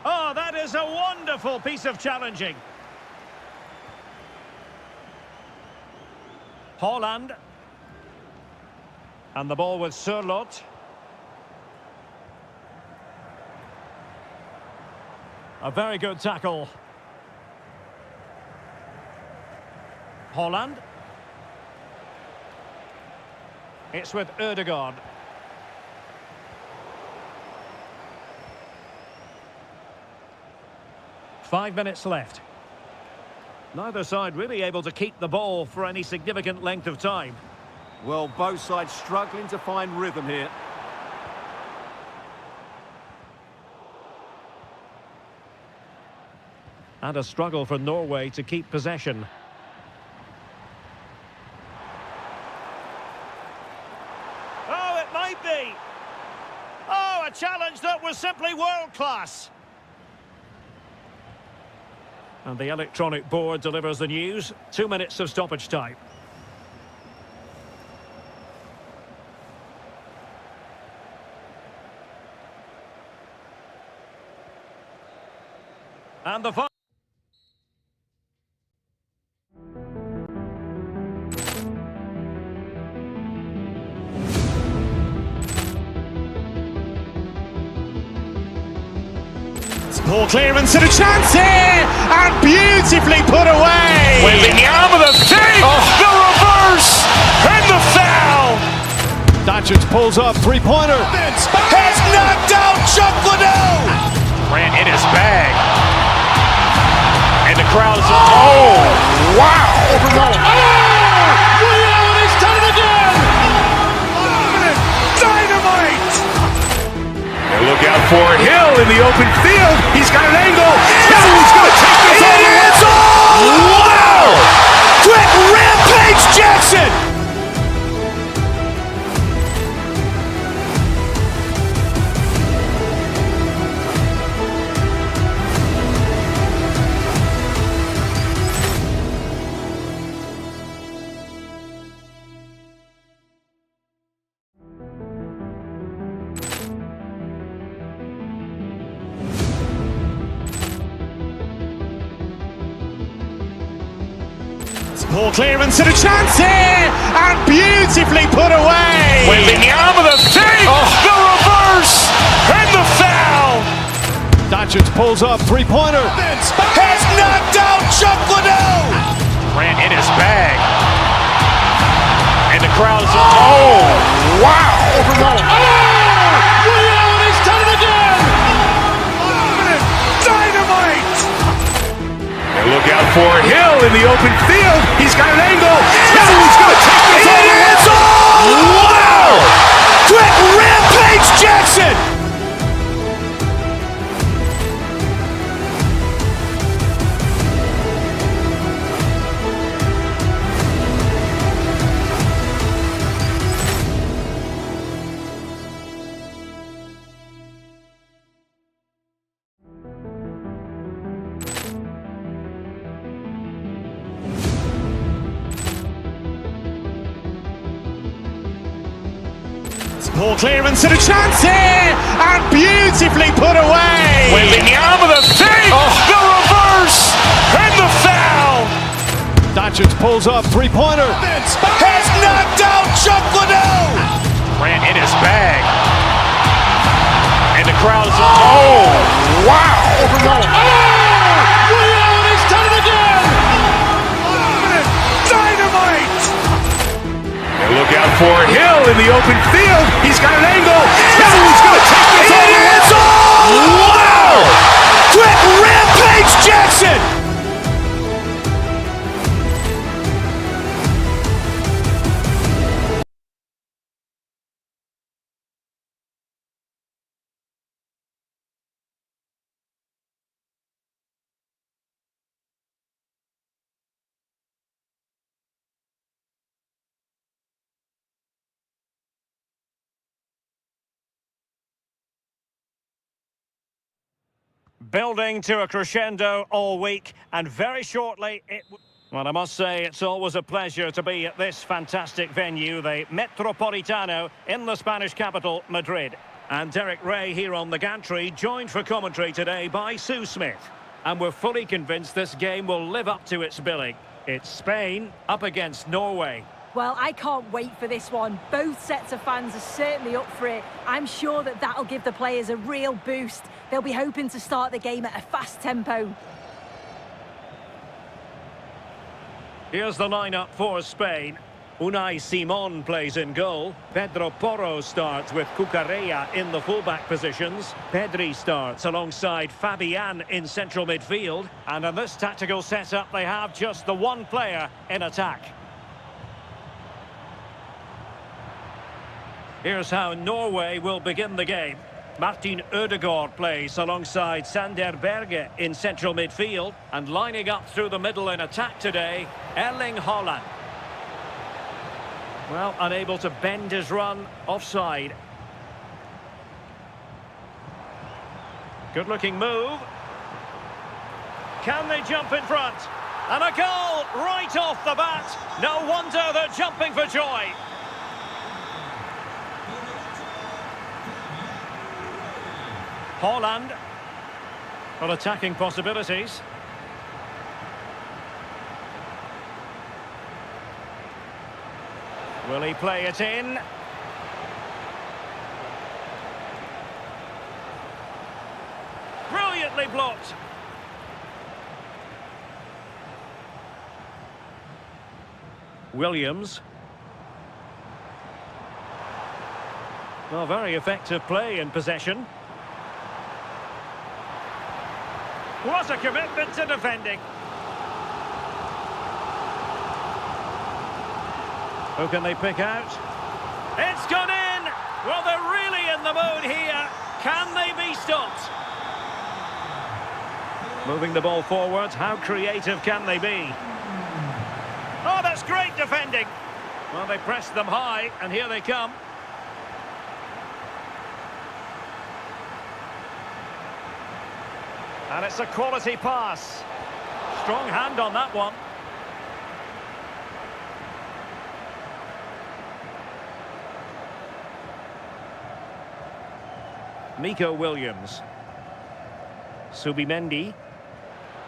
Oh, that is a wonderful piece of challenging. Haaland. And the ball with Sørloth. A very good tackle. Haaland. It's with Ødegaard. Five minutes left. Neither side really able to keep the ball for any significant length of time. Well, both sides struggling to find rhythm here. And a struggle for Norway to keep possession. Oh, it might be. Oh, a challenge that was simply world-class. And the electronic board delivers the news. 2 minutes of stoppage time. And the final. Poor clearance and a chance here, and beautifully put away. With the arm of the thing, the reverse, and the foul. Dacic pulls up, three-pointer. Has knocked out Chuck Liddell. Ran in his bag. And the crowd is, oh, wow. He's done it again. Dynamite. And look out for Hill in the open field. He's got an angle. Hill's going to take this all the way. Wow! Quick rampage Jackson. Poor clearance and a chance here, and beautifully put away. With the arm of the thing, the reverse, and the foul. Datchett pulls up, three-pointer. Has knocked out Chuck Liddell. Ran in his bag. And the crowd is, wow. He's done it again. Dynamite. And look out for Hill in the open field. He's got an angle. He's going to take this all the way. Wow. Quick Rampage Jackson. Poor clearance and a chance here, and beautifully put away. With the arm of the thing, the reverse, and the foul. Datchett pulls up, three-pointer. Has knocked out Chuck Liddell. Ran in his bag. And the crowd is, wow. He's done it again. Dynamite. And look out for Hill in the open field. He's got an angle. He's going to take this all the way. Wow. Quick Rampage Jackson. Building to a crescendo all week, and very shortly well, I must say it's always a pleasure to be at this fantastic venue, the Metropolitano in the Spanish capital, Madrid. And Derek Ray here on the gantry, joined for commentary today by Sue Smith. And we're fully convinced this game will live up to its billing. It's Spain up against Norway. Well, I can't wait for this one. Both sets of fans are certainly up for it. I'm sure that that'll give the players a real boost. They'll be hoping to start the game at a fast tempo. Here's the lineup for Spain. Unai Simon plays in goal. Pedro Porro starts with Cucurella in the fullback positions. Pedri starts alongside Fabian in central midfield. And in this tactical setup, they have just the one player in attack. Here's how Norway will begin the game. Martin Ødegaard plays alongside Sander Berge in central midfield. And lining up through the middle in attack today, Erling Haaland. Well, unable to bend his run, offside. Good-looking move. Can they jump in front? And a goal right off the bat. No wonder they're jumping for joy. Haaland. Well, attacking possibilities. Will he play it in? Brilliantly blocked. Williams. Well, very effective play in possession. What a commitment to defending. Who can they pick out? It's gone in! Well, they're really in the mood here. Can they be stopped? Moving the ball forward, how creative can they be? Oh, that's great defending. Well, they pressed them high, and here they come. And it's a quality pass. Strong hand on that one. Nico Williams. Subimendi.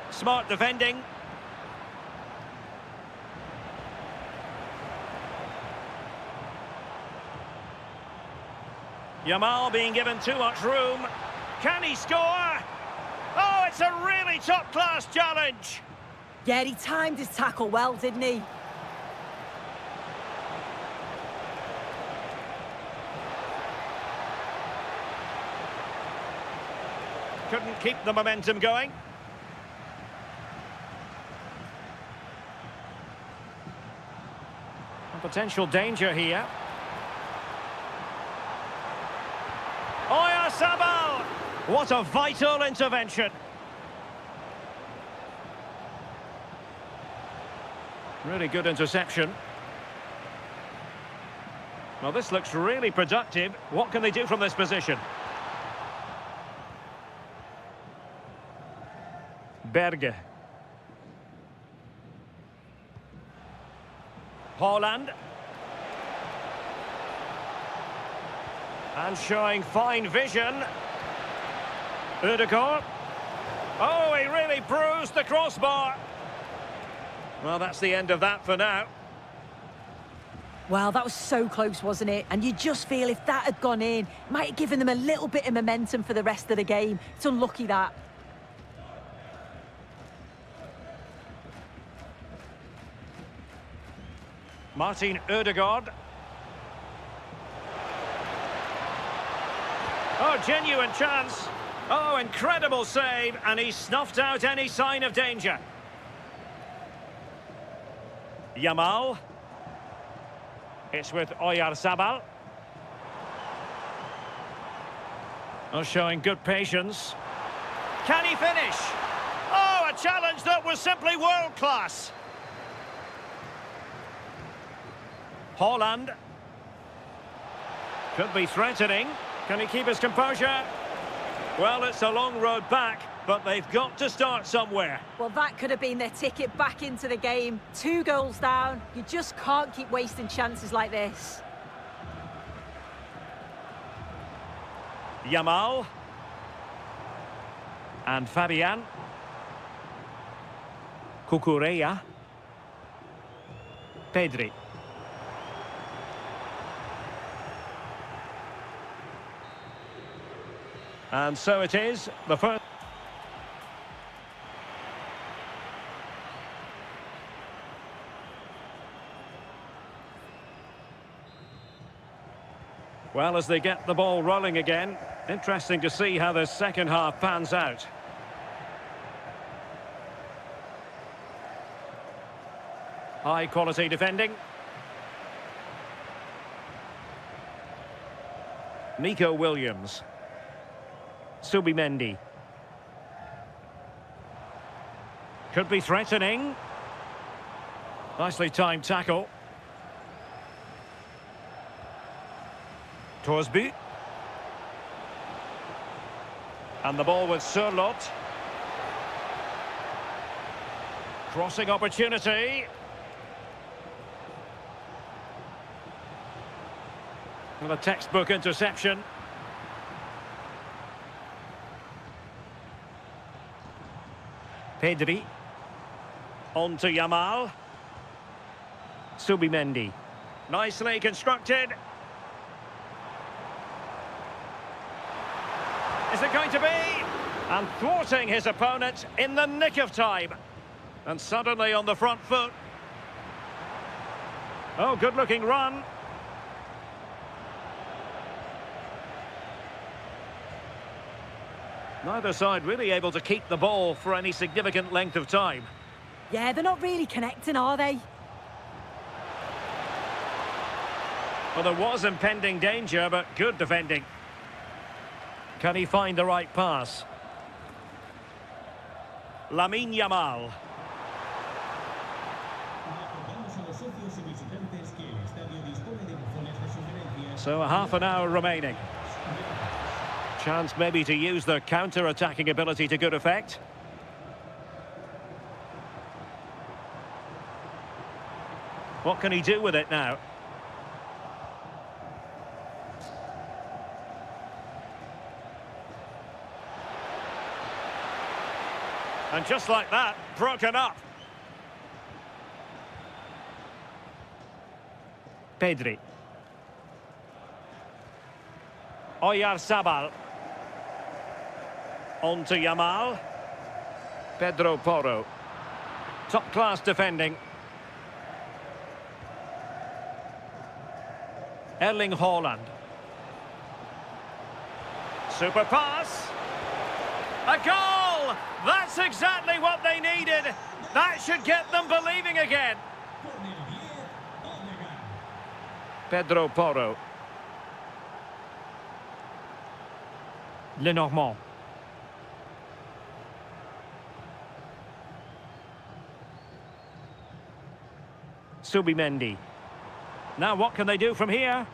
Smart defending. Yamal being given too much room. Can he score? Oh, it's a really top-class challenge. Yeah, he timed his tackle well, didn't he? Couldn't keep the momentum going. A potential danger here. Oyarzabal! What a vital intervention. Really good interception. Well, this looks really productive. What can they do from this position? Berge. Haaland. And showing fine vision. Ødegaard. Oh, he really bruised the crossbar. Well, that's the end of that for now. Well, that was so close, wasn't it? And you just feel if that had gone in, it might have given them a little bit of momentum for the rest of the game. It's unlucky that. Martin Ødegaard. Oh, genuine chance. Oh, incredible save, and he snuffed out any sign of danger. Yamal. It's with Oyarzabal. Oh, showing good patience. Can he finish? Oh, a challenge that was simply world-class. Haaland. Could be threatening. Can he keep his composure? Well, it's a long road back, but they've got to start somewhere. Well, that could have been their ticket back into the game. 2 goals down. You just can't keep wasting chances like this. Yamal. And Fabian. Cucurella. Pedri. And so it is, the first... Well, as they get the ball rolling again, interesting to see how the second half pans out. High quality defending. Nico Williams. Subimendi. Could be threatening. Nicely timed tackle. Torsby. And the ball with Sørloth. Crossing opportunity. And a textbook interception. Pedri. On to Yamal. Subimendi. Nicely constructed. Is it going to be? And thwarting his opponent in the nick of time. And suddenly on the front foot. Oh, good-looking run. Neither side really able to keep the ball for any significant length of time. Yeah, they're not really connecting, are they? Well, there was impending danger, but good defending. Can he find the right pass? Lamine Yamal. So a half an hour remaining. Chance maybe to use their counter-attacking ability to good effect. What can he do with it now? And just like that, broken up. Pedri. Oyarzabal. On to Yamal. Pedro Porro. Top-class defending. Erling Haaland. Super pass. A goal! That's exactly what they needed. That should get them believing again. Pedro Porro. Lenormand. Subimendi. Now what can they do from here?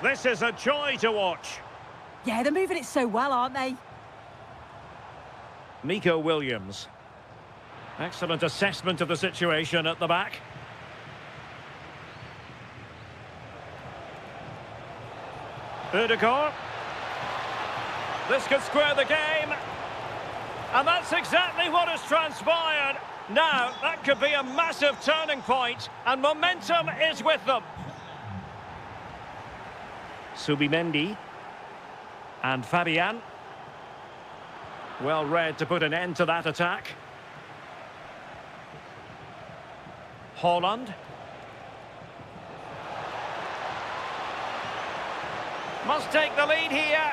This is a joy to watch. Yeah, they're moving it so well, aren't they? Nico Williams. Excellent assessment of the situation at the back. Ødegaard. This could square the game. And that's exactly what has transpired. Now, that could be a massive turning point, and momentum is with them. Subimendi. And Fabian. Well read to put an end to that attack. Haaland. Must take the lead here.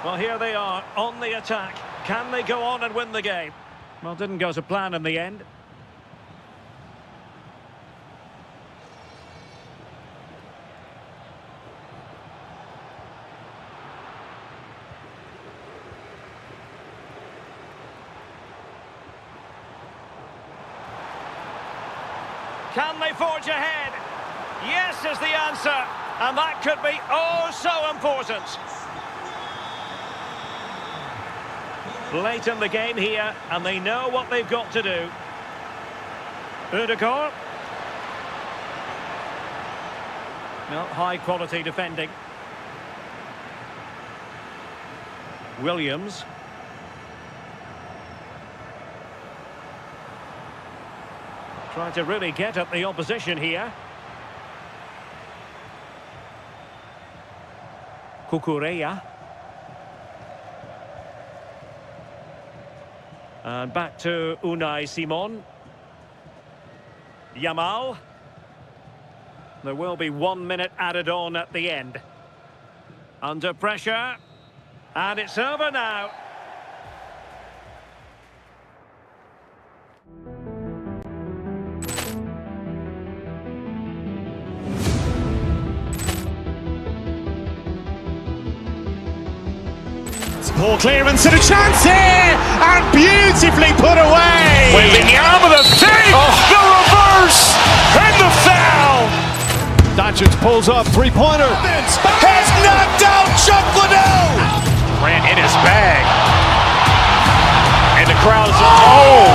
Well, here they are on the attack. Can they go on and win the game? Well, didn't go to plan in the end. Can they forge ahead? Yes is the answer, and that could be oh so important. Late in the game here, and they know what they've got to do. Ødegaard. No, high quality defending. Williams. Trying to really get at the opposition here. Cucurella. And back to Unai Simon. Yamal. There will be 1 minute added on at the end. Under pressure. And it's over now. Poor clearance and a chance here, and beautifully put away. Wembanyama the save, the reverse, and the foul. Doncic pulls up, three-pointer. Has knocked out Chuck Liddell. Ran in his bag. And the crowd is, oh,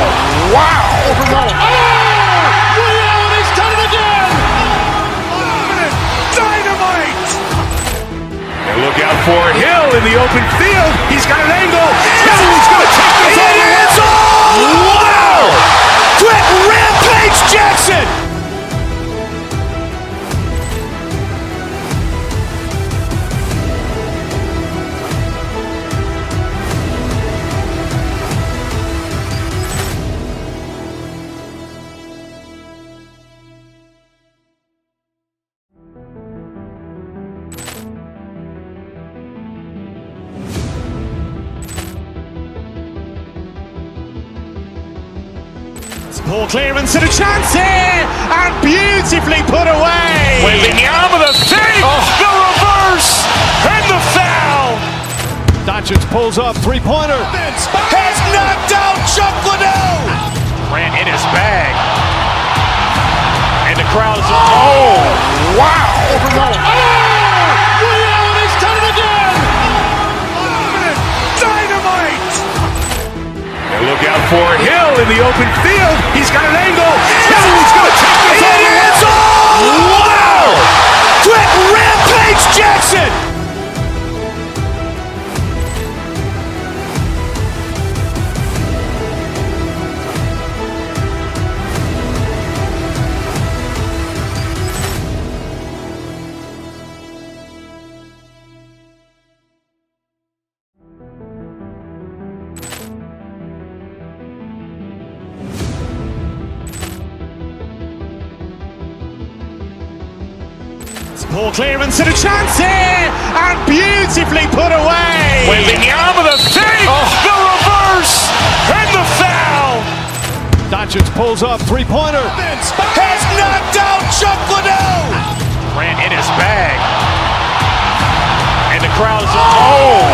wow. He's done it again. Dynamite. And look out for Hill in the open field. He's got an angle. Hill is going to take this all the way. Wow! Quick Rampage Jackson. Poor clearance and a chance here, and beautifully put away. Wembanyama the save, the reverse, and the foul. Doncic pulls up, three-pointer. Has knocked out Chuck Liddell. Ran in his bag. And the crowd is, oh, wow. He's done it again. Dynamite. And look out for Hill in the open field. He's got an angle. Hill is going to take this all the way. Wow! Quick Rampage Jackson. Poor clearance and a chance here, and beautifully put away. With the arm of the thing, the reverse, and the foul. Doncic pulls up, three-pointer. Has knocked out Chuck Liddell. Ran in his bag. And the crowd is, oh,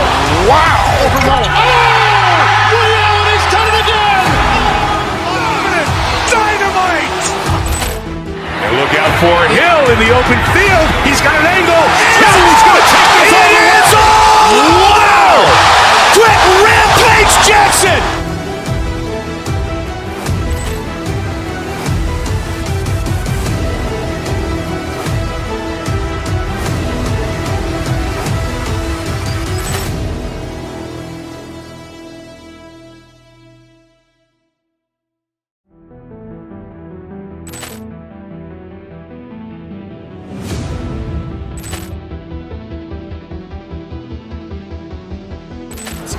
wow. Reality's done it again. Dynamite. And look out for Hill in the open field. He's got an angle. Hill is going to take this all the way. Wow. Quick rampage Jackson.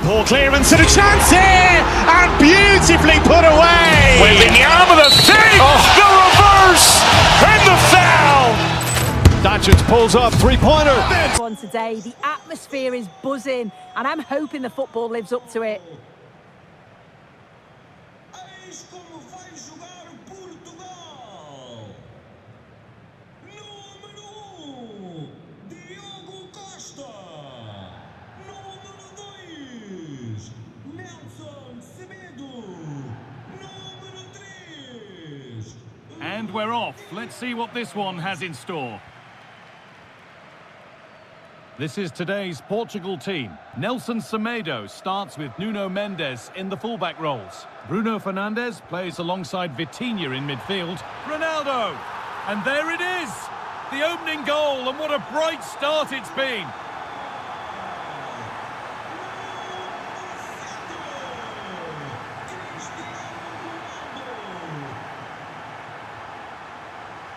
Poor clearance and a chance here, and beautifully put away. With the arm of the thing, the reverse, and the foul. Doncic pulls up, three-pointer. One today, the atmosphere is buzzing, and I'm hoping the football lives up to it. Eis como vai jogar Portugal. Número 1, Diogo Costa. Número 2, Nelson Semedo. Número 3. And we're off. Let's see what this one has in store. This is today's Portugal team. Nelson Semedo starts with Nuno Mendes in the fullback roles. Bruno Fernandes plays alongside Vitinha in midfield. Ronaldo! And there it is! The opening goal, and what a bright start it's been!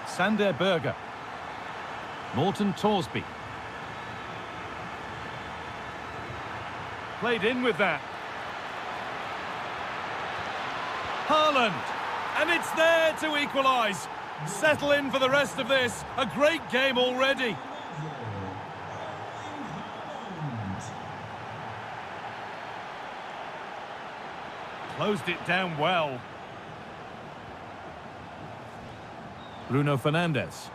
Sander Berger. Morten Torsby. Played in with that. Haaland. And it's there to equalise. Settle in for the rest of this. A great game already. Closed it down well. Bruno Fernandes.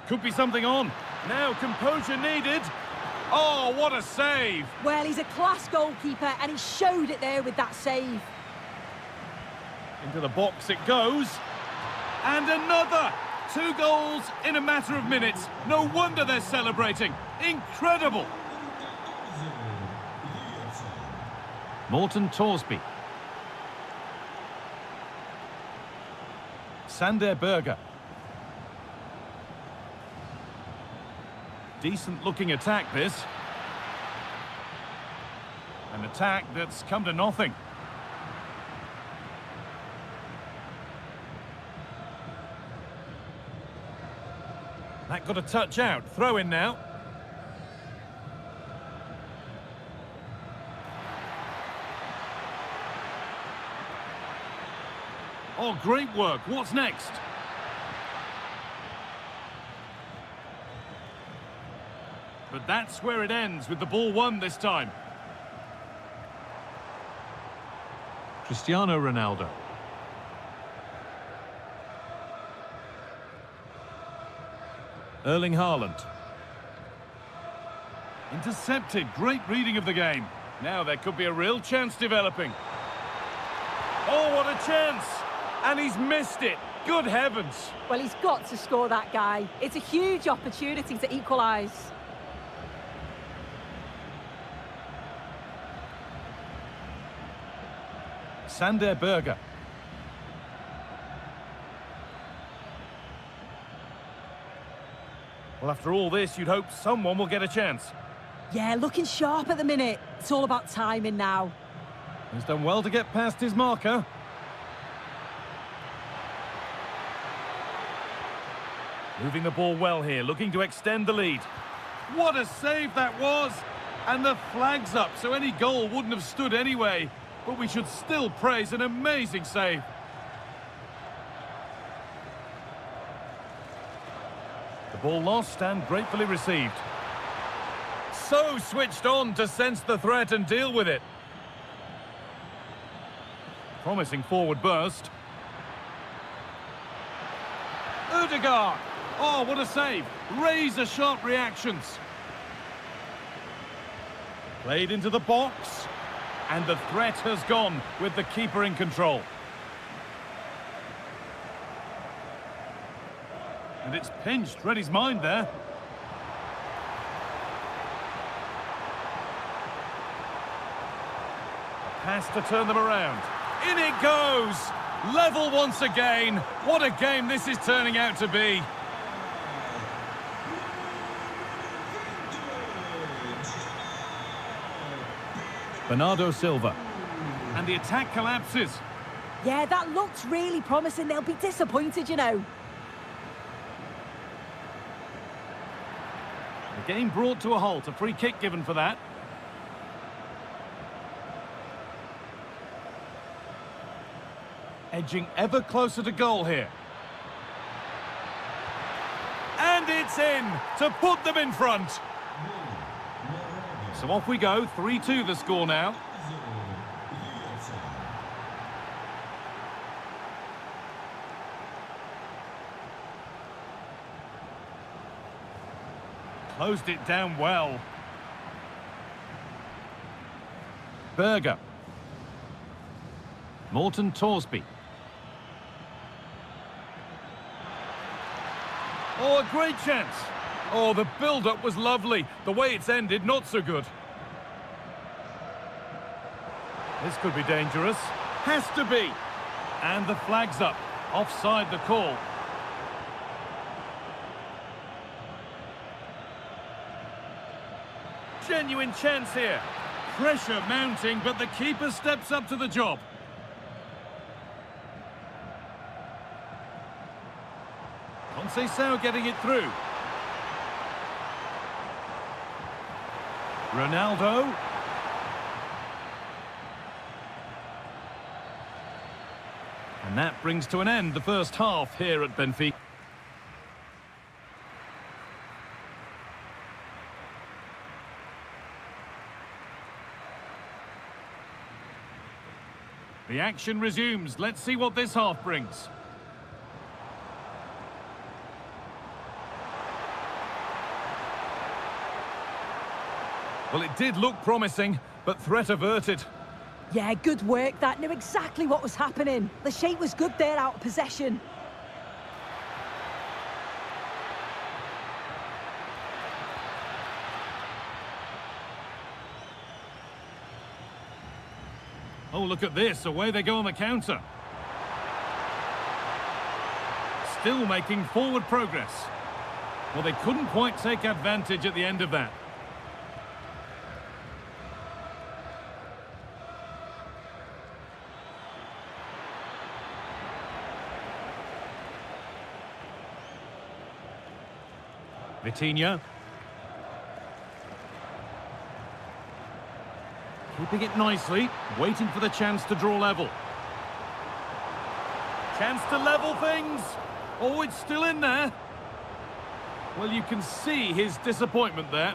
Could be something on. Now composure needed. Oh, what a save! Well, he's a class goalkeeper, and he showed it there with that save. Into the box it goes. And another! 2 goals in a matter of minutes. No wonder they're celebrating. Incredible! Morten Torsby. Sander Berger. Decent looking attack this. An attack that's come to nothing. That got a touch out. Throw in now. Oh, great work. What's next? But that's where it ends, with the ball won this time. Cristiano Ronaldo. Erling Haaland. Intercepted. Great reading of the game. Now there could be a real chance developing. Oh, what a chance! And he's missed it. Good heavens. Well, he's got to score, that guy. It's a huge opportunity to equalise. Sander Berger. Well, after all this, you'd hope someone will get a chance. Yeah, looking sharp at the minute. It's all about timing now. He's done well to get past his marker. Moving the ball well here, looking to extend the lead. What a save that was! And the flag's up, so any goal wouldn't have stood anyway. but we should still praise an amazing save. The ball lost and gratefully received. So switched on to sense the threat and deal with it. Promising forward burst. Odegaard. Oh, what a save. Razor-sharp reactions. Played into the box. And the threat has gone with the keeper in control. And it's pinched. Read his mind there. Pass to turn them around. In it goes! Level once again. What a game this is turning out to be. Bernardo Silva. And the attack collapses. Yeah, that looked really promising. They'll be disappointed, you know. The game brought to a halt. A free kick given for that. Edging ever closer to goal here. And it's in to put them in front. So off we go, 3-2 the score now. Closed it down well. Berger. Morton Torsby. Oh, a great chance. Oh, the build-up was lovely. The way it's ended, not so good. This could be dangerous. Has to be. And the flag's up. Offside the call. Genuine chance here. Pressure mounting, but the keeper steps up to the job. Conceição getting it through. Ronaldo. And that brings to an end the first half here at Benfica. The action resumes. Let's see what this half brings. Well, it did look promising, but threat averted. Yeah, good work. That knew exactly what was happening. The shape was good there out of possession. Oh, look at this. Away they go on the counter. Still making forward progress. Well, they couldn't quite take advantage at the end of that. Vitinha. Keeping it nicely, waiting for the chance to draw level. Chance to level things. Oh, it's still in there. Well, you can see his disappointment there.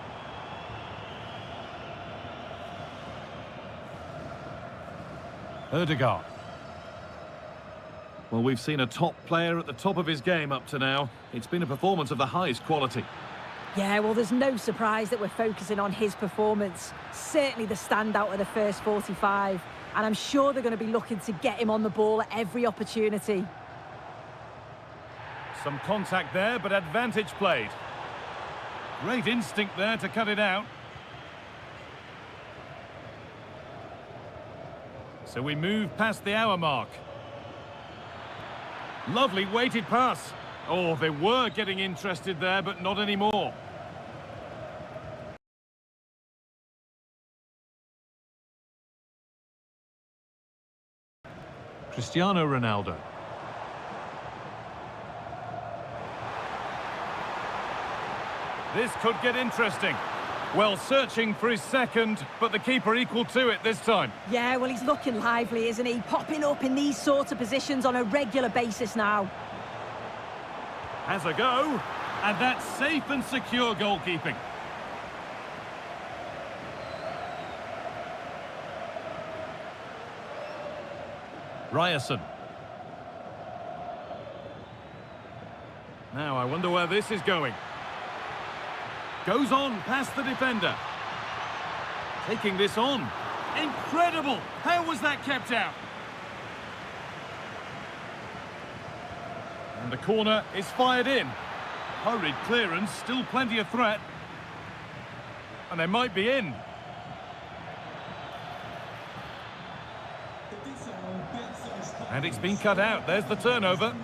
Odegaard. Well, we've seen a top player at the top of his game up to now. It's been a performance of the highest quality. Yeah, well, there's no surprise that we're focusing on his performance. Certainly the standout of the first 45. And I'm sure they're going to be looking to get him on the ball at every opportunity. Some contact there, but advantage played. Great instinct there to cut it out. So we move past the hour mark. Lovely weighted pass. Oh, they were getting interested there, but not anymore. Cristiano Ronaldo. This could get interesting. Well, searching for his second, but the keeper equal to it this time. Yeah, well, he's looking lively, isn't he? Popping up in these sorts of positions on a regular basis now. Has a go, and that's safe and secure goalkeeping. Ryerson. Now, I wonder where this is going. Goes on past the defender. Taking this on. Incredible! How was that kept out? And the corner is fired in. Hurried clearance, still plenty of threat. And they might be in. And it's been cut out. There's the turnover.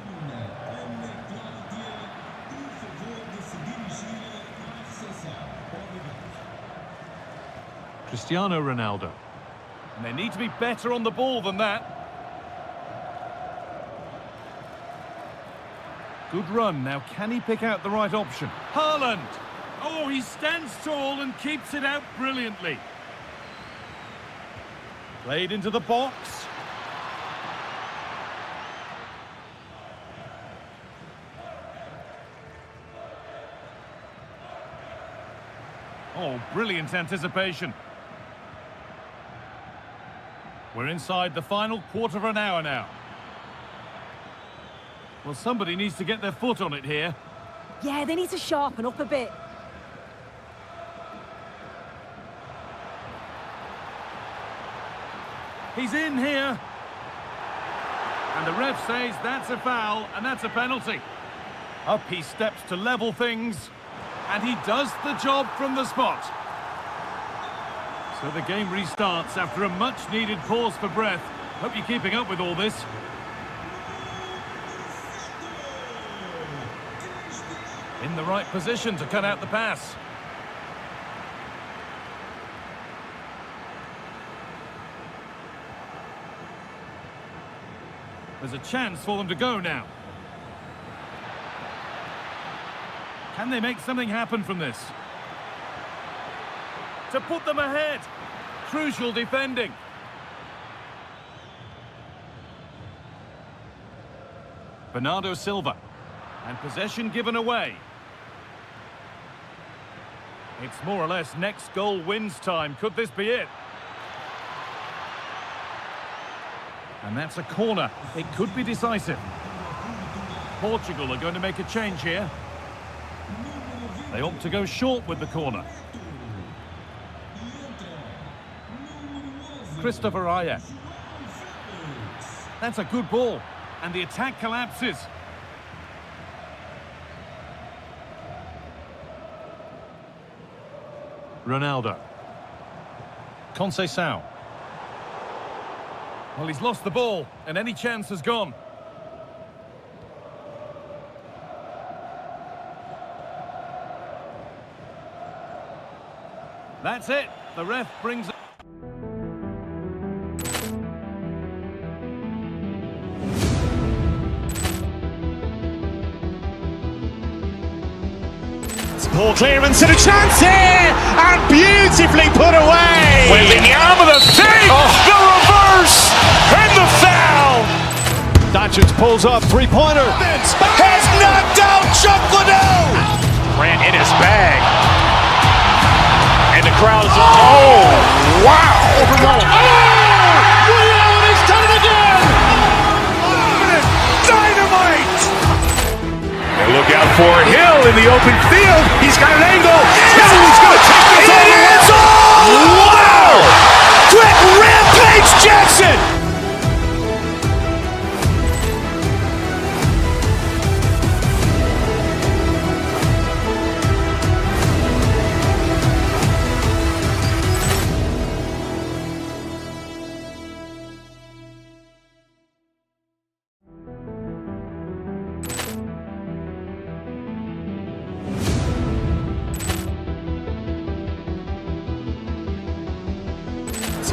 Cristiano Ronaldo. And they need to be better on the ball than that. Good run. Now, can he pick out the right option? Haaland! Oh, he stands tall and keeps it out brilliantly. Played into the box. Oh, brilliant anticipation. We're inside the final quarter of an hour now. Well, somebody needs to get their foot on it here. Yeah, they need to sharpen up a bit. He's in here. And the ref says that's a foul and that's a penalty. Up he steps to level things. And he does the job from the spot. So the game restarts after a much-needed pause for breath. Hope you're keeping up with all this. In the right position to cut out the pass. There's a chance for them to go now. Can they make something happen from this? To put them ahead. Crucial defending. Bernardo Silva. And possession given away. It's more or less next goal wins time. Could this be it? And that's a corner. It could be decisive. Portugal are going to make a change here. They opt to go short with the corner. Christopher Ayer. That's a good ball. And the attack collapses. Ronaldo. Conceição. Well, he's lost the ball, and any chance has gone. That's it. The ref brings it. Poor clearance and a chance here, and beautifully put away. With the arm of the thing, the reverse, and the foul. Doncic pulls up, three-pointer. Has knocked out Chuck Liddell. Ran in his bag. And the crowd is, oh, wow. He's done it again. Dynamite. And look out for Hill in the open field. He's got an angle. Hill is going to take this all the way. Wow! Quick rampage Jackson.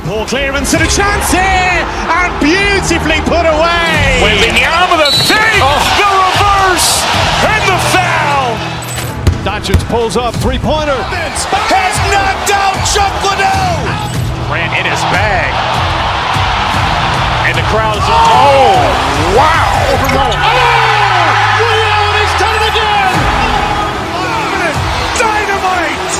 Poor clearance and a chance here, and beautifully put away. With the arm of the thing, the reverse, and the foul. Dodgers pulls up, three-pointer. Has knocked out Chuck Liddell. Ran in his bag. And the crowd is... Oh, wow. Leon has done it again. Dynamite.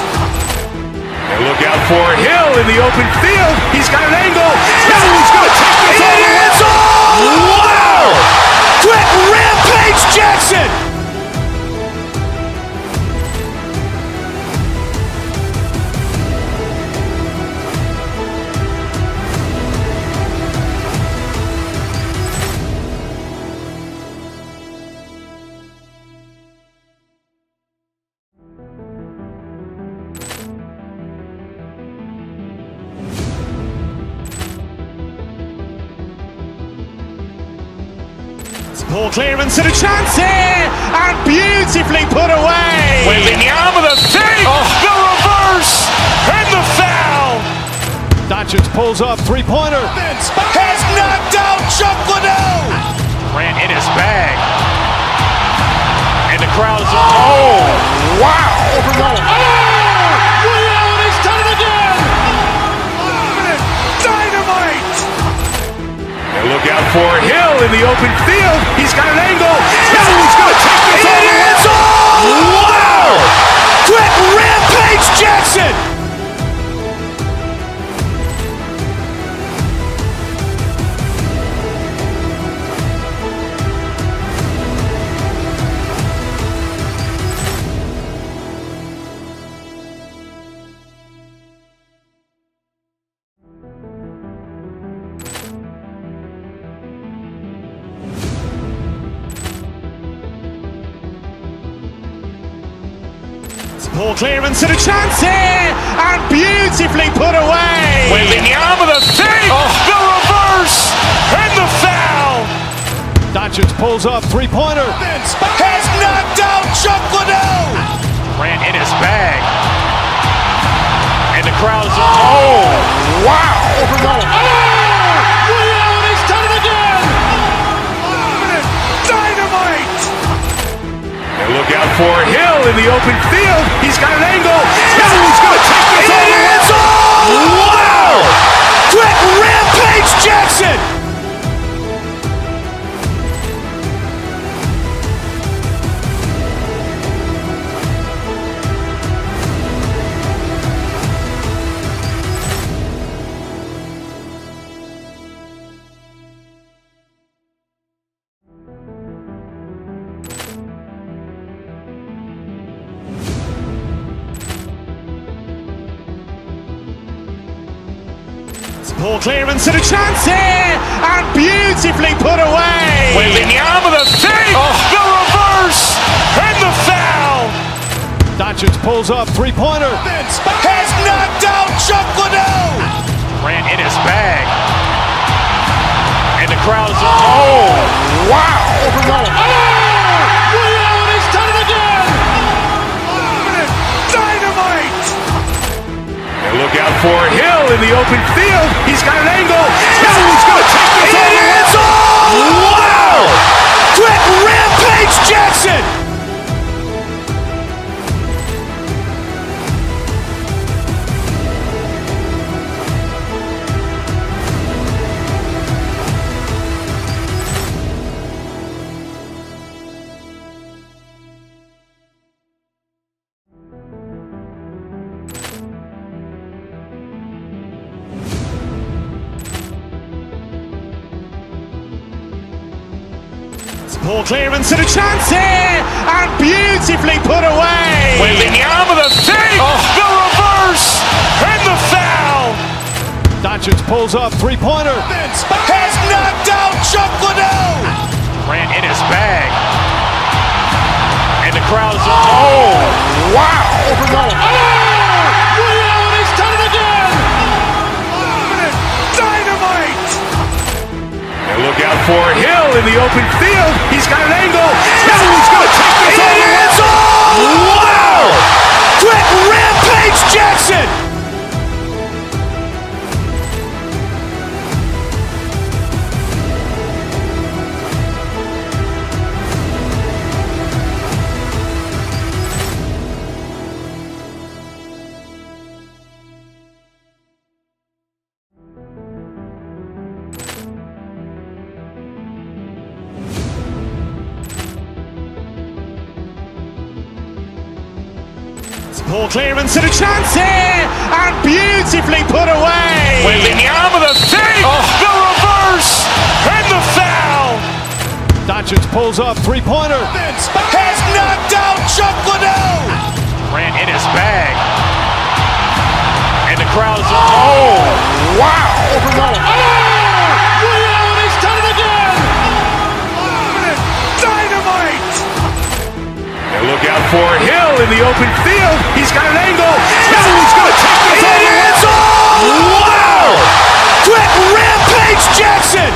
And look out for Hill in the open field. He's got an angle. Hill is going to take this all the way. Wow. Quick Rampage Jackson. Poor clearance and a chance here, and beautifully put away. Wembanyama the fake, the reverse, and the foul. Dodgers pulls up, three-pointer. Has knocked out Chuck Liddell. Ran in his bag. And the crowd is... Oh, wow. Leon has done it again. Dynamite. And look out for Hill in the open field. He's got an angle. Hill is going to take this all the way. Wow. Quick Rampage Jackson. Poor clearance and a chance here, and beautifully put away. Wembanyama the fake, the reverse, and the foul. Dodgers pulls up, three-pointer. Has knocked out Chuck Liddell. Ran in his bag. And the crowd is... Oh, wow. Leon has done it again. Dynamite. And look out for Hill in the open field. He's got an angle. Hill is going to take this all the way. Wow. Quick Rampage Jackson. Poor clearance and a chance here, and beautifully put away. Wembanyama the fake, the reverse, and the foul. Dodgers pulls up, three-pointer. Has knocked out Chuck Liddell. Ran in his bag. And the crowd is... Oh, wow. Leon has done it again. Dynamite. And look out for Hill in the open field. He's got an angle. Hill is going to take this all the way. Wow. Quick Rampage Jackson. Poor clearance and a chance here, and beautifully put away. Wembanyama the fake, the reverse, and the foul. Dodgers pulls up, three-pointer. Has knocked out Chuck Liddell. Ran in his bag. And the crowd is... Oh, wow. Leon has done it again. Dynamite. And look out for Hill in the open field. He's got an angle. Hill is going to take this all the way. Wow. Quick Rampage Jackson. Poor clearance and a chance here, and beautifully put away. Waving the arm of the feet, the reverse, and the foul. Doncic pulls up, three-pointer. Has knocked out Chuck Liddell. Ran in his bag. And the crowd's, oh, wow. Leon has done it again. Dynamite. And look out for Hill in the open field. He's got an angle. Hill's going to take this all the way. Wow. Quick rampage Jackson.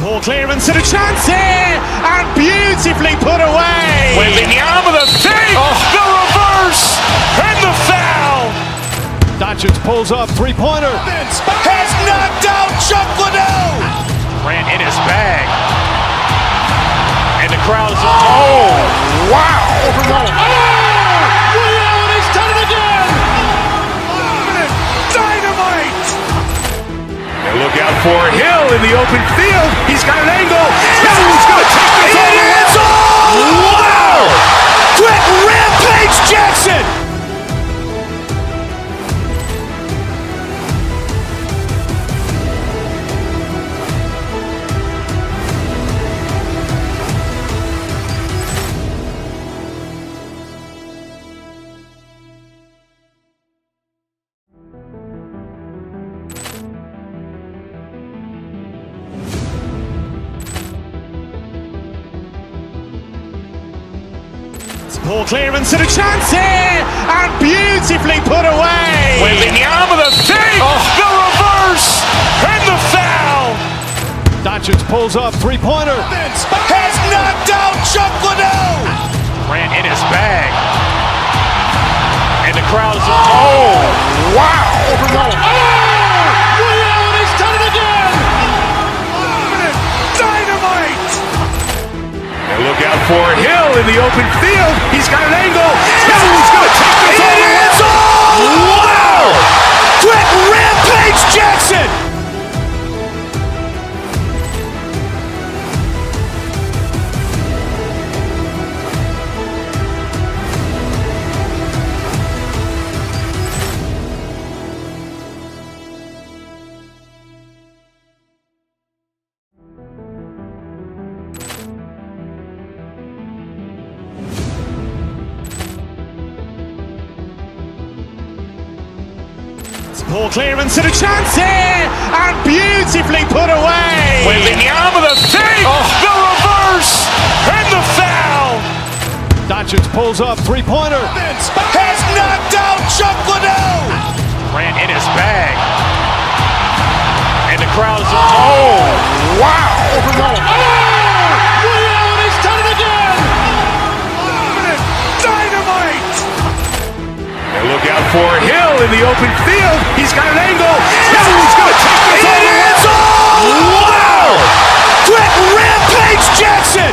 Poor clearance and a chance here, and beautifully put away. Waving the arm of the feet, the reverse, and the foul. Doncic pulls up, three-pointer. Has knocked out Chuck Liddell. Ran in his bag. And the crowd's, oh, wow. Leon has done it again. Dynamite. And look out for Hill in the open field. He's got an angle. Hill's going to take this all the way. Wow. Quick rampage Jackson. Poor clearance and a chance here, and beautifully put away. Waving the arm of the feet, the reverse, and the foul. Doncic pulls up, three-pointer. Has knocked out Chuck Liddell. Ran in his bag. And the crowd's, oh, wow. Leon has done it again. Dynamite. And look out for Hill in the open field. He's got an angle. Hill's going to take this all the way. Wow. Quick rampage Jackson. Poor clearance and a chance here, and beautifully put away. Waving the arm of the feet, the reverse, and the foul. Doncic pulls up, three-pointer. Has knocked out Chuck Liddell. Ran in his bag. And the crowd's, oh, wow. Leon has done it again. Dynamite. And look out for Hill in the open field. He's got an angle. Hill's going to take this all the way. Wow. Quick rampage Jackson.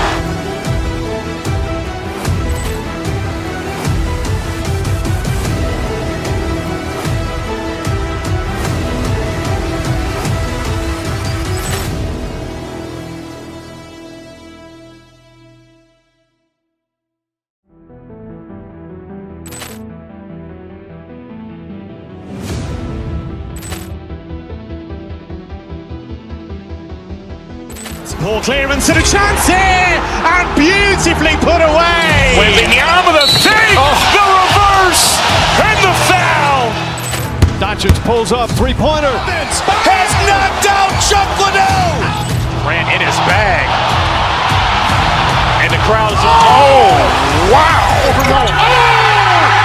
Poor clearance and a chance here, and beautifully put away. Waving the arm of the feet, the reverse, and the foul. Doncic pulls up, three-pointer. Has knocked out Chuck Liddell. Ran in his bag. And the crowd's, oh, wow.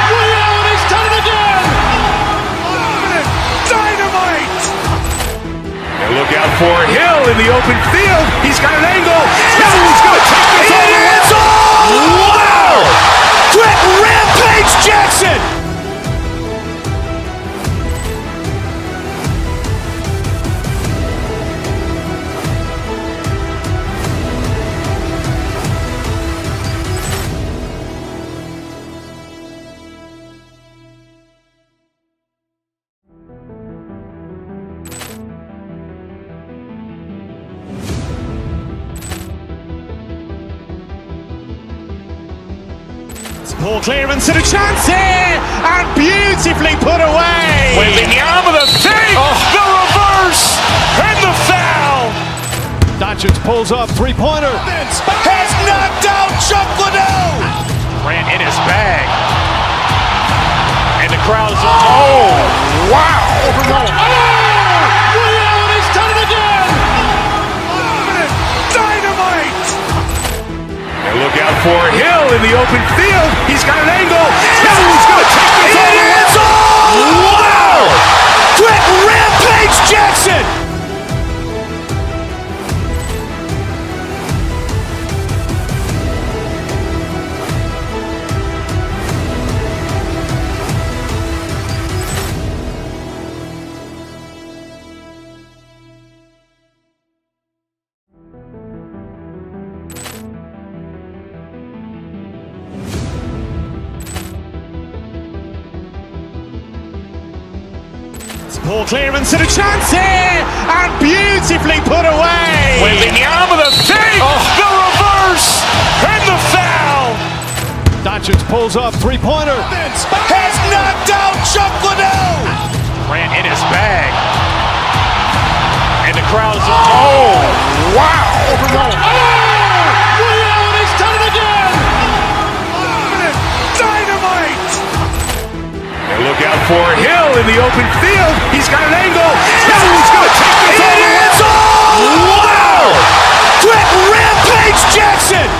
Leon has done it again. Dynamite. And look out for Hill in the open field. He's got an angle. Hill's going to take this all the way. Wow. Quick rampage Jackson. Ball clearance and a chance here, and beautifully put away. Waving the arm of the save, the reverse, and the foul. Doncic pulls up, three-pointer. Has knocked out Chuck Liddell. Ran in his bag. And the crowd is, oh, wow. Leon has done it again. Dynamite. And look out for Hill in the open field. He's got an angle. Hill's going to take this all the way. Wow. Quick Rampage Jackson. Ball clearance and a chance here, and beautifully put away. Waving the arm of the save, the reverse, and the foul. Doncic pulls up, three-pointer. Has knocked out Chuck Liddell. Ran in his bag. And the crowd is, oh, wow. Leon has done it again. Dynamite. And look out for Hill in the open field. He's got an angle. Hill's going to take this all the way. Wow. Quick Rampage Jackson.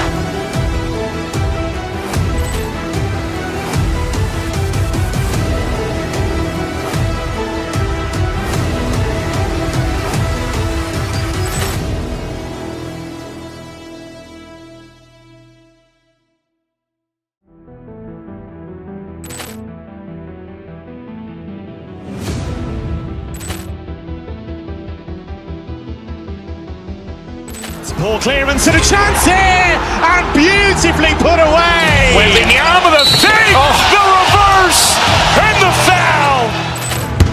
Ball clearance and a chance here, and beautifully put away. Waving the arm of the save, the reverse, and the foul.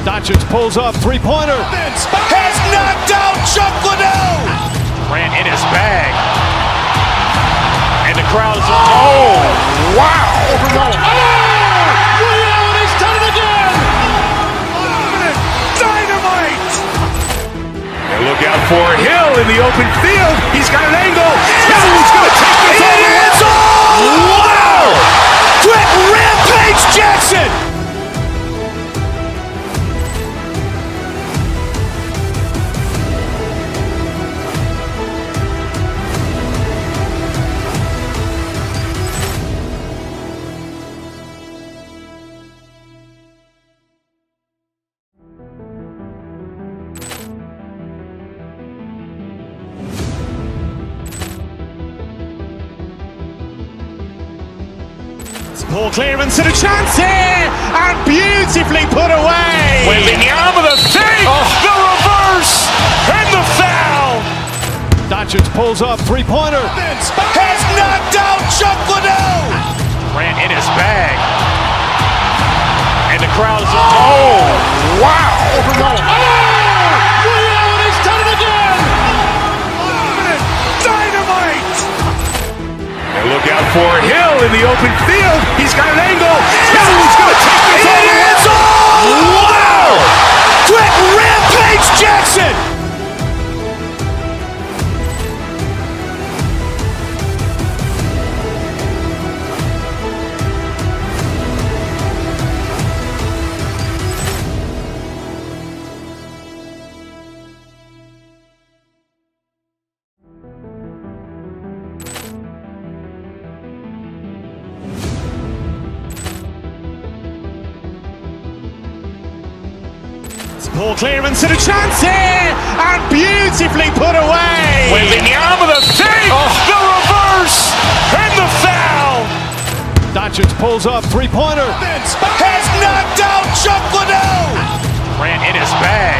Doncic pulls up, three-pointer. Has knocked out Chuck Liddell. Ran in his bag. And the crowd is, oh, wow. Leon has done it again. Dynamite. And look out for Hill in the open field. He's got an angle. Hill's going to take this all the way. Wow. Quick Rampage Jackson. Ball clearance and a chance here, and beautifully put away. Waving the arm of the save, the reverse, and the foul. Doncic pulls up, three-pointer. Has knocked out Chuck Liddell. Ran in his bag. And the crowd is, oh, wow. Leon has done it again. Dynamite. And look out for Hill in the open field. He's got an angle. Hill's going to take this all the way. Wow. Quick Rampage Jackson. Ball clearance and a chance here, and beautifully put away. Waving the arm of the save, the reverse, and the foul. Doncic pulls up, three-pointer. Has knocked out Chuck Liddell. Ran in his bag.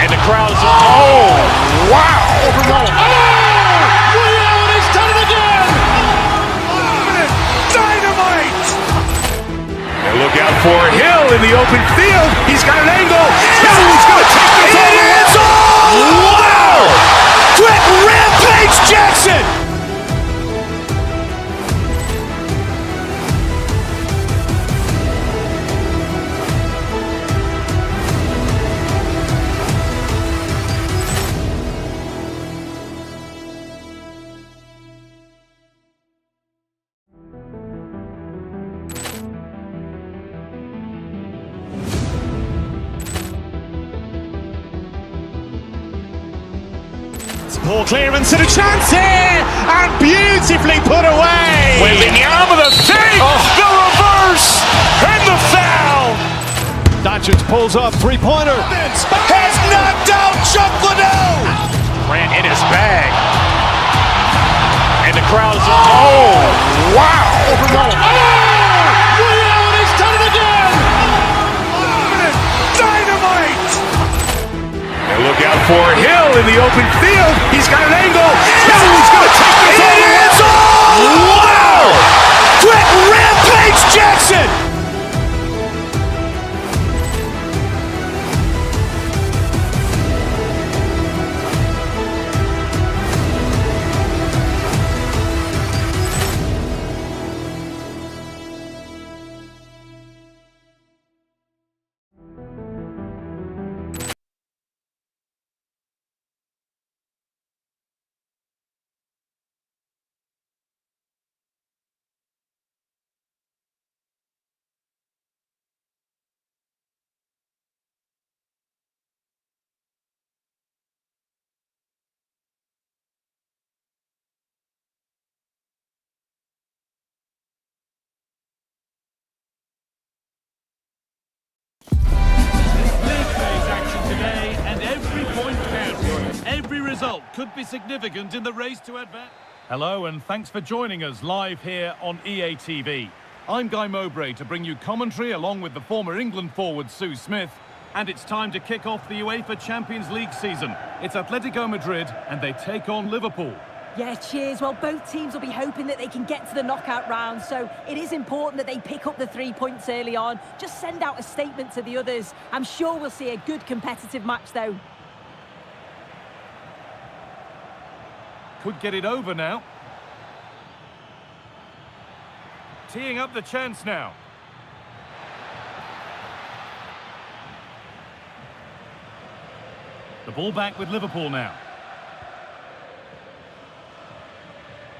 And the crowd is, oh, wow. Leon has done it again. Dynamite. And look out for Hill in the open field. He's got an angle. Hill's going to take this all the way. Wow. Quick Rampage Jackson. Ball clearance and a chance here, and beautifully put away. With the arm of the fake, the reverse, and the foul. Doncic pulls up, three-pointer. Has knocked out Chuck Liddell. Ran in his bag. And the crowd is, oh, wow. He's done it again. Dynamite. And look out for Hill in the open field. He's got an angle. Hill is going to take this all the way. Wow. Quick rampage Jackson. Today, and every point counts. Every result could be significant in the race to advance. Hello, and thanks for joining us live here on EA TV. I'm Guy Mowbray to bring you commentary along with the former England forward Sue Smith. And it's time to kick off the UEFA Champions League season. It's Atletico Madrid, and they take on Liverpool. Yeah, cheers. Well, both teams will be hoping that they can get to the knockout round, so it is important that they pick up the 3 points early on. Just send out a statement to the others. I'm sure we'll see a good competitive match, though. Could get it over now. Teeing up the chance now. The ball back with Liverpool now.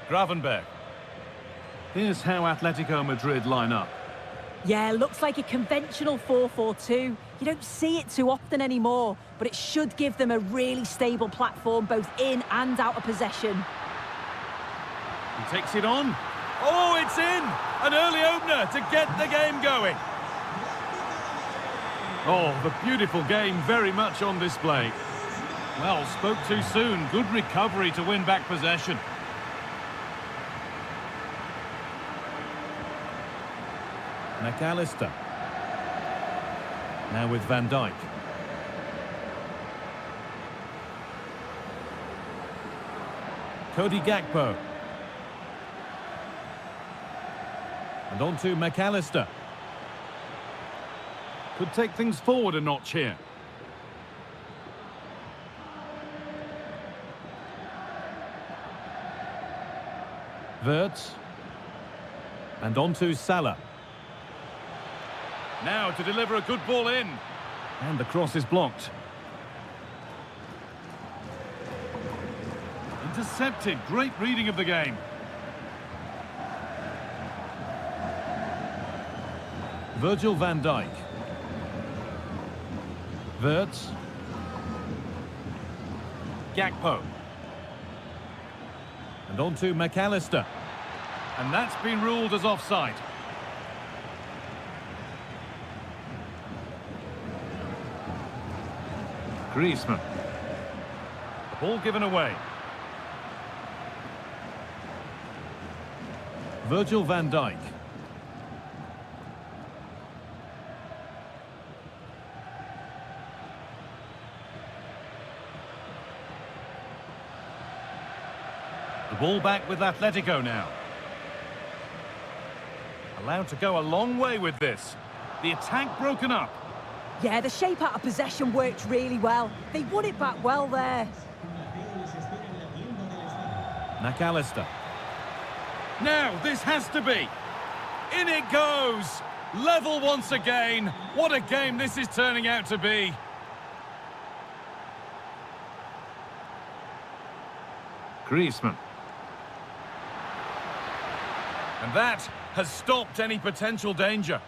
Gravenberg. Here's how Atletico Madrid line up. Yeah, looks like a conventional 4-4-2. You don't see it too often anymore, but it should give them a really stable platform both in and out of possession. He takes it on. Oh, it's in! An early opener to get the game going. Oh, the beautiful game very much on display. Well, spoke too soon. Good recovery to win back possession. McAllister. Now with Van Dijk. Cody Gakpo. And on to McAllister. Could take things forward a notch here. Wirtz. And on to Salah. Now to deliver a good ball in. And the cross is blocked. Intercepted. Great reading of the game. Virgil van Dijk. Wirtz. Gakpo. And on to McAllister. And that's been ruled as offside. Griezmann. Ball given away. Virgil van Dijk. The ball back with Atletico now. Allowed to go a long way with this. The attack broken up. Yeah, the shape out of possession worked really well. They won it back well there. McAllister. Now, this has to be. In it goes. Level once again. What a game this is turning out to be. Griezmann. And that has stopped any potential danger.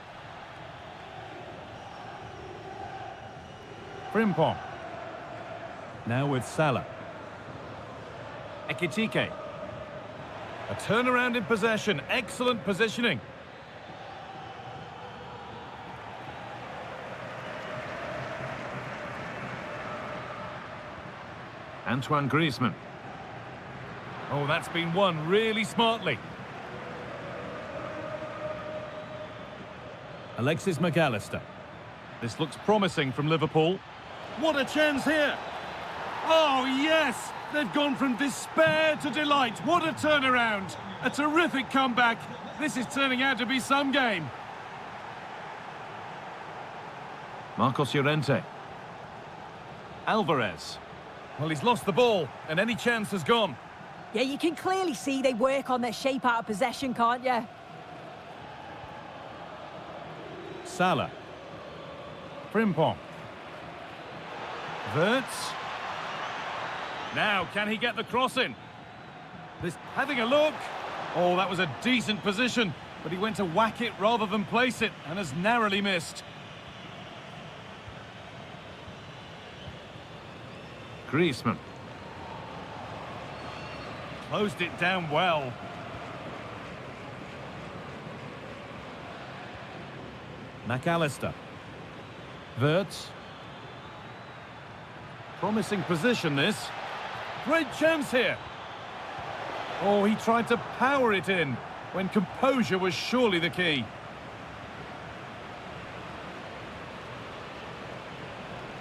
Frimpong. Now with Salah. Ekitike. A turnaround in possession. Excellent positioning. Antoine Griezmann. Oh, that's been won really smartly. Alexis McAllister. This looks promising from Liverpool. What a chance here! Oh, yes! They've gone from despair to delight. What a turnaround! A terrific comeback. This is turning out to be some game. Marcos Llorente. Alvarez. Well, he's lost the ball, and any chance has gone. Yeah, you can clearly see they work on their shape out of possession, can't you? Salah. Frimpong. Wirtz. Now, can he get the cross in? This having a look. Oh, that was a decent position, but he went to whack it rather than place it, and has narrowly missed. Griezmann. Closed it down well. McAllister. Wirtz. Promising position, this. Great chance here. Oh, he tried to power it in when composure was surely the key.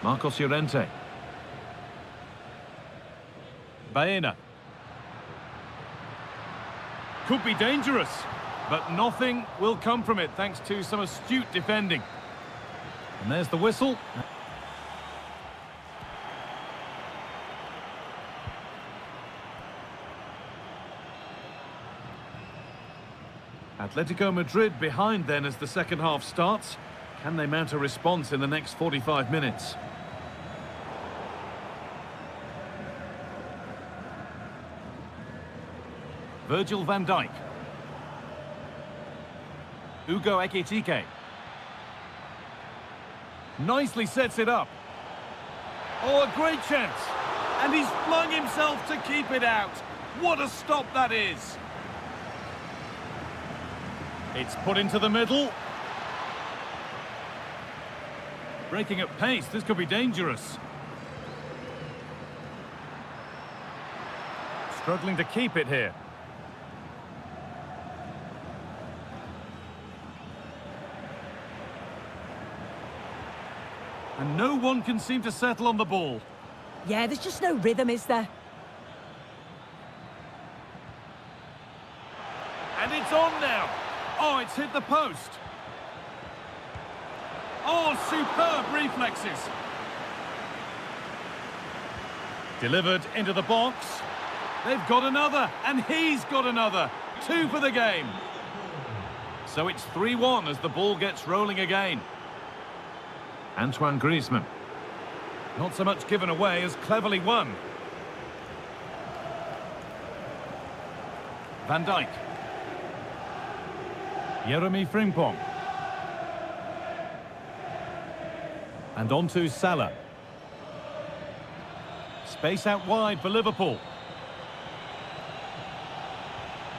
Marcos Llorente. Baena. Could be dangerous, but nothing will come from it thanks to some astute defending. And there's the whistle. Atletico Madrid behind then as the second half starts. Can they mount a response in the next 45 minutes? Virgil van Dijk. Hugo Ekitike. Nicely sets it up. Oh, a great chance. And he's flung himself to keep it out. What a stop that is. It's put into the middle. Breaking at pace, this could be dangerous. Struggling to keep it here. And no one can seem to settle on the ball. Yeah, there's just no rhythm, is there? And it's on now. Oh, it's hit the post. Oh, superb reflexes. Delivered into the box. They've got another, and he's got another. 2 for the game. So it's 3-1 as the ball gets rolling again. Antoine Griezmann. Not so much given away as cleverly won. Van Dijk. Jeremy Frimpong. And on to Salah. Space out wide for Liverpool.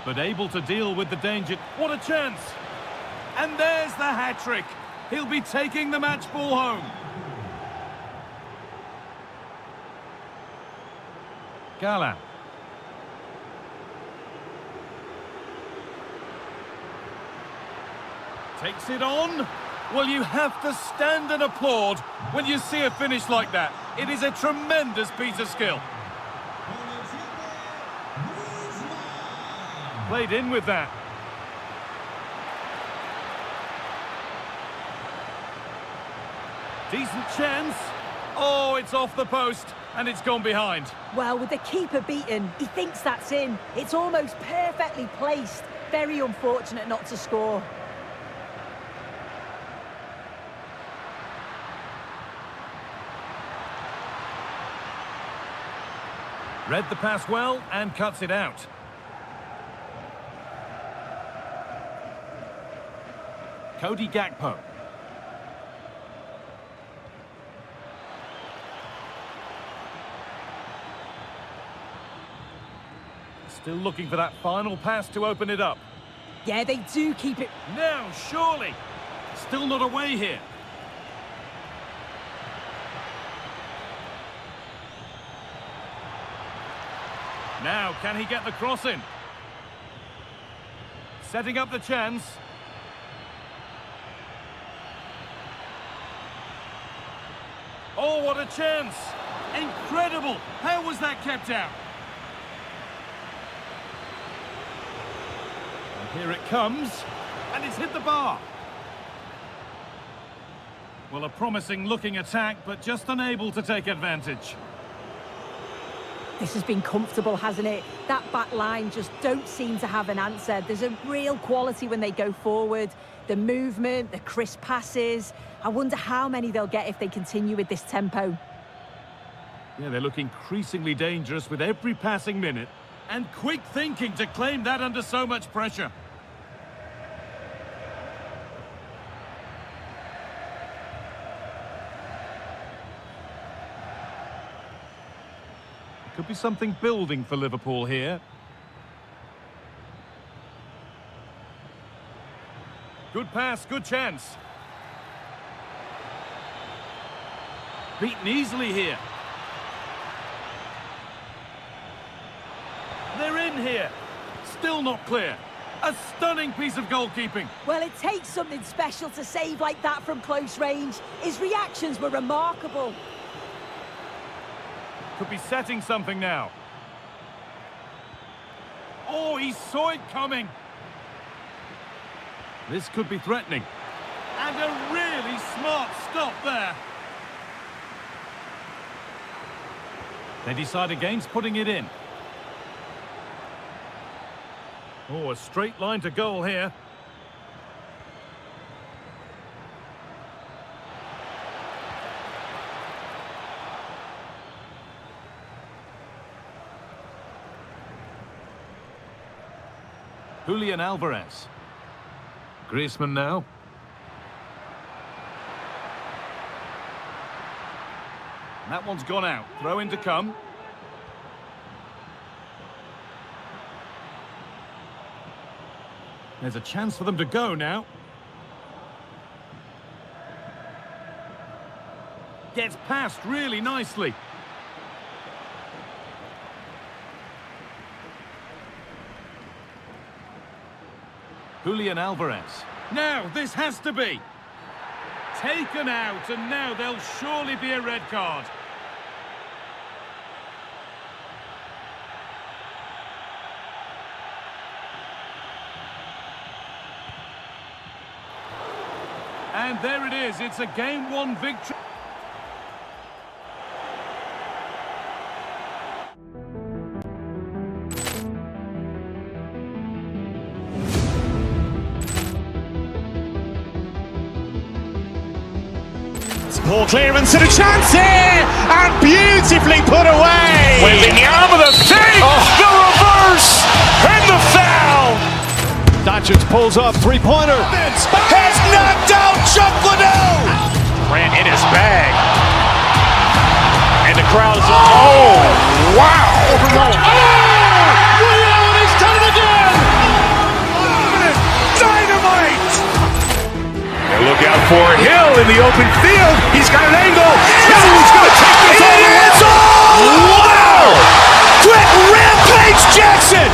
But able to deal with the danger. What a chance! And there's the hat-trick. He'll be taking the match ball home. Gala. Takes it on. Well, you have to stand and applaud when you see a finish like that. It is a tremendous piece of skill. Played in with that. Decent chance. Oh, it's off the post, and it's gone behind. Well, with the keeper beaten, he thinks that's in. It's almost perfectly placed. Very unfortunate not to score. Read the pass well and cuts it out. Cody Gakpo. Still looking for that final pass to open it up. Yeah, they do keep it. Now, surely. Still not away here. Now, can he get the cross in? Setting up the chance. Oh, what a chance! Incredible! How was that kept out? And here it comes, and it's hit the bar. Well, a promising looking attack, but just unable to take advantage. This has been comfortable, hasn't it? That back line just don't seem to have an answer. There's a real quality when they go forward. The movement, the crisp passes. I wonder how many they'll get if they continue with this tempo. Yeah, they look increasingly dangerous with every passing minute. And quick thinking to claim that under so much pressure. Could be something building for Liverpool here. Good pass, good chance. Beaten easily here. They're in here. Still not clear. A stunning piece of goalkeeping. Well, it takes something special to save like that from close range. His reactions were remarkable. Could be setting something now. Oh, he saw it coming. This could be threatening. And a really smart stop there. They decide against putting it in. Oh, a straight line to goal here. Julian Alvarez. Griezmann now. That one's gone out. Throw in to come. There's a chance for them to go now. Gets past really nicely. Julian Alvarez. Now, this has to be taken out, and now there'll surely be a red card. And there it is, it's a game-1 victory. Poor clearance and a chance here, and beautifully put away. With the arm of the fake, the reverse, and the foul. Doncic pulls up, three-pointer. Has knocked out Chuck Liddell. Ran in his bag. And the crowd is, oh, wow. He's done it again. Dynamite. And look out for Hill in the open field. He's got an angle. He's going to take this all the way. Wow. Quick rampage Jackson.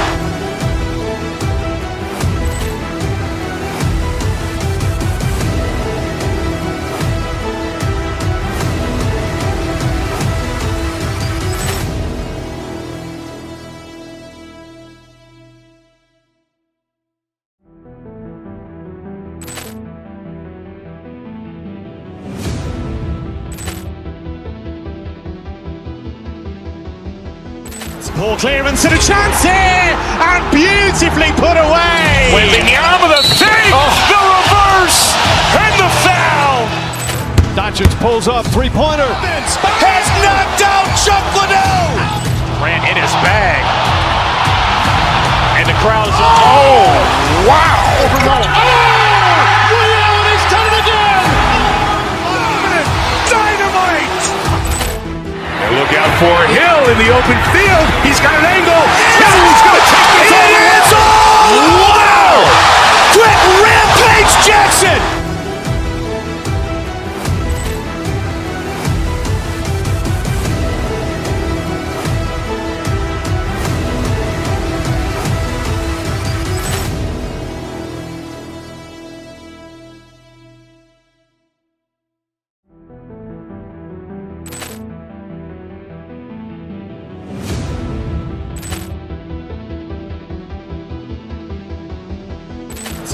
Poor clearance and a chance here, and beautifully put away. With the arm of the fake, the reverse, and the foul. Doncic pulls up, three-pointer. Has knocked out Chuck Liddell. Ran in his bag. And the crowd is, oh, wow. He's done it again. Dynamite. And look out for Hill in the open field. He's got an angle. He's going to Jackson!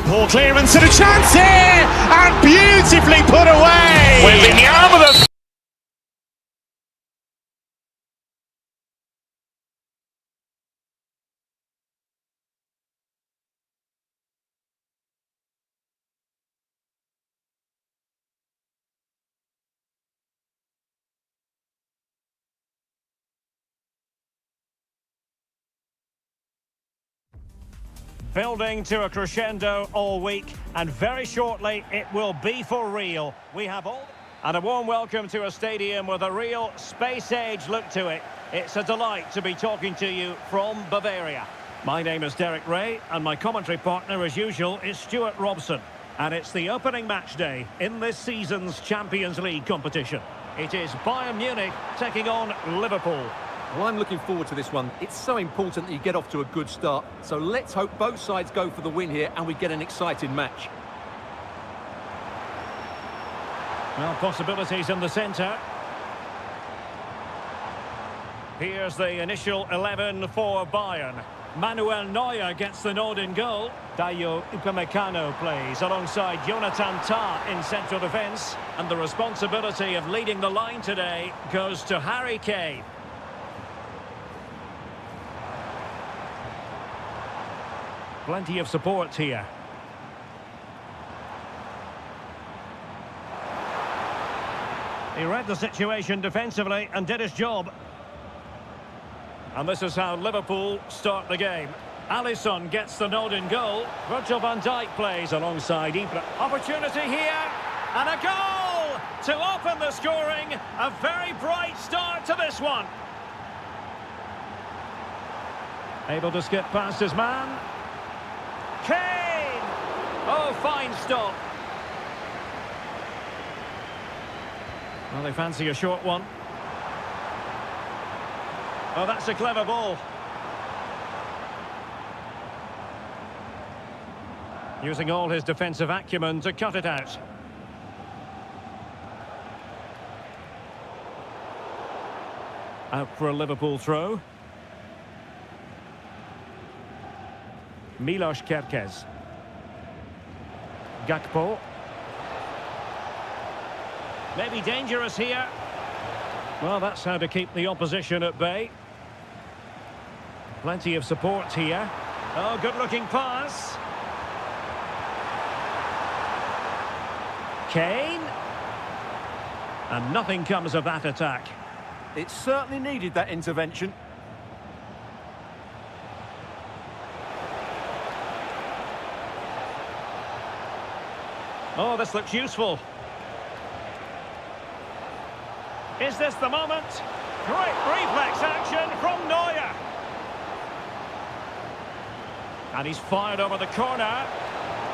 Poor clearance and a chance here, and beautifully put away. With the arm of the... Building to a crescendo all week, and very shortly it will be for real. We have all... And a warm welcome to a stadium with a real space-age look to it. It's a delight to be talking to you from Bavaria. My name is Derek Ray, and my commentary partner, as usual, is Stuart Robson. And it's the opening match day in this season's Champions League competition. It is Bayern Munich taking on Liverpool. Well, I'm looking forward to this one. It's so important that you get off to a good start. So let's hope both sides go for the win here and we get an exciting match. Well, possibilities in the centre. Here's the initial 11 for Bayern. Manuel Neuer gets the nod in goal. Dayo Upamecano plays alongside Jonathan Tah in central defence. And the responsibility of leading the line today goes to Harry Kane. Plenty of support here. He read the situation defensively and did his job. And this is how Liverpool start the game. Alisson gets the nod in goal. Virgil van Dijk plays alongside Ibra. Opportunity here, and a goal to open the scoring. A very bright start to this one. Able to skip past his man. Kane! Oh, fine stop. Well, they fancy a short one. Oh, that's a clever ball. Using all his defensive acumen to cut it out. Out for a Liverpool throw. Milos Kerkez. Gakpo. Maybe dangerous here. Well, that's how to keep the opposition at bay. Plenty of support here. Oh, good-looking pass. Kane. And nothing comes of that attack. It certainly needed that intervention. Oh, this looks useful. Is this the moment? Great reflex action from Neuer. And he's fired over the corner.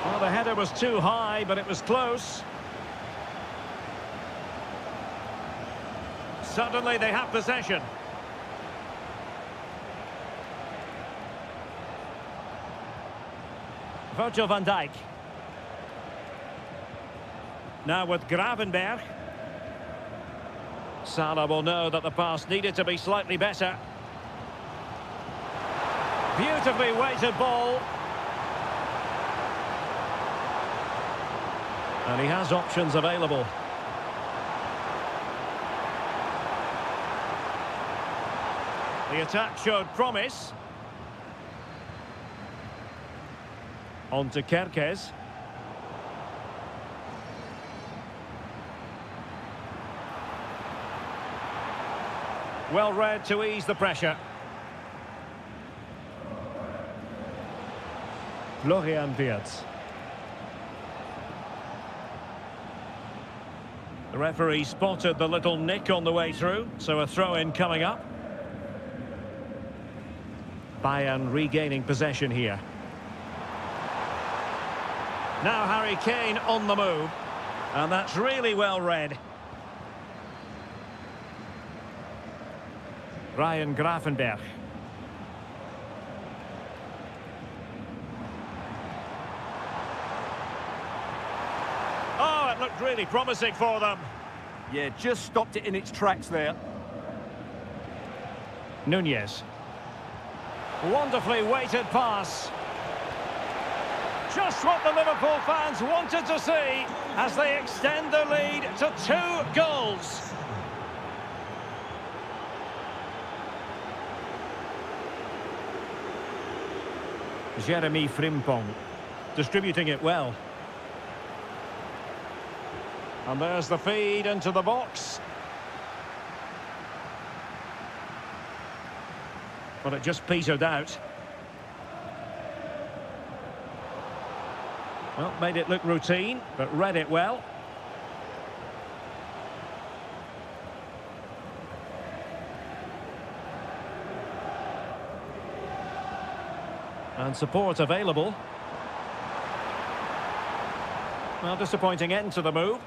Well, the header was too high, but it was close. Suddenly they have possession. Virgil van Dijk. Now with Gravenberg. Salah will know that the pass needed to be slightly better. Beautifully weighted ball. And he has options available. The attack showed promise. On to Kerkez. Well read to ease the pressure. Florian Wirtz. The referee spotted the little nick on the way through, so a throw-in coming up. Bayern regaining possession here. Now Harry Kane on the move. And that's really well read. Ryan Gravenberch. Oh, it looked really promising for them. Yeah, just stopped it in its tracks there. Nunez. Wonderfully weighted pass. Just what the Liverpool fans wanted to see as they extend the lead to 2 goals. Jeremy Frimpong distributing it well. And there's the feed into the box. But it just petered out. Well, made it look routine, but read it well. And support available. Well, disappointing end to the move.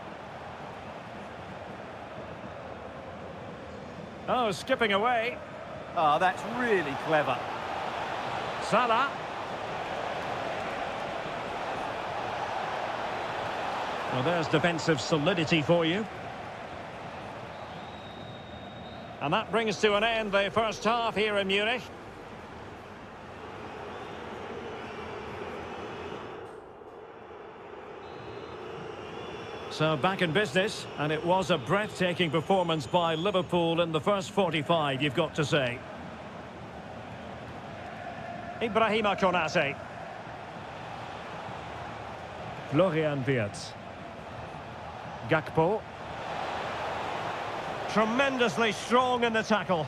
Oh, skipping away. Oh, that's really clever. Salah. Well, there's defensive solidity for you. And that brings to an end the first half here in Munich. So back in business, and it was a breathtaking performance by Liverpool in the first 45, you've got to say. Ibrahima Konate. Florian Wirtz. Gakpo. Tremendously strong in the tackle.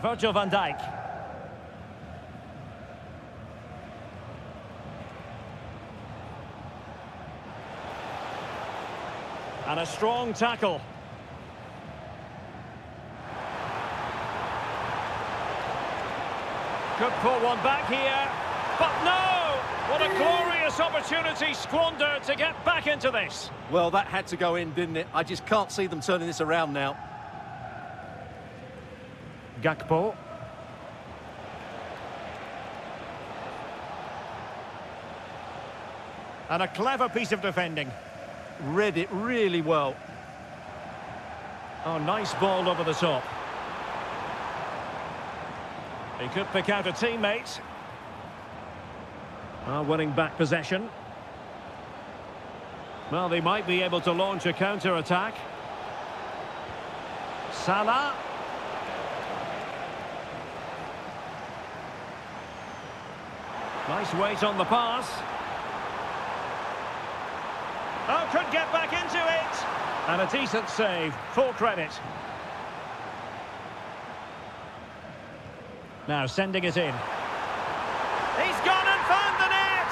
Virgil van Dijk. And a strong tackle. Could pull one back here, but no! What a glorious opportunity squandered to get back into this. Well, that had to go in, didn't it? I just can't see them turning this around now. Gakpo. And a clever piece of defending. Read it really well. Oh, nice ball over the top. He could pick out a teammate. Winning back possession. Well, they might be able to launch a counter-attack. Salah. Nice weight on the pass. Oh, could get back into it. And a decent save, full credit. Now sending it in. He's gone and found the net.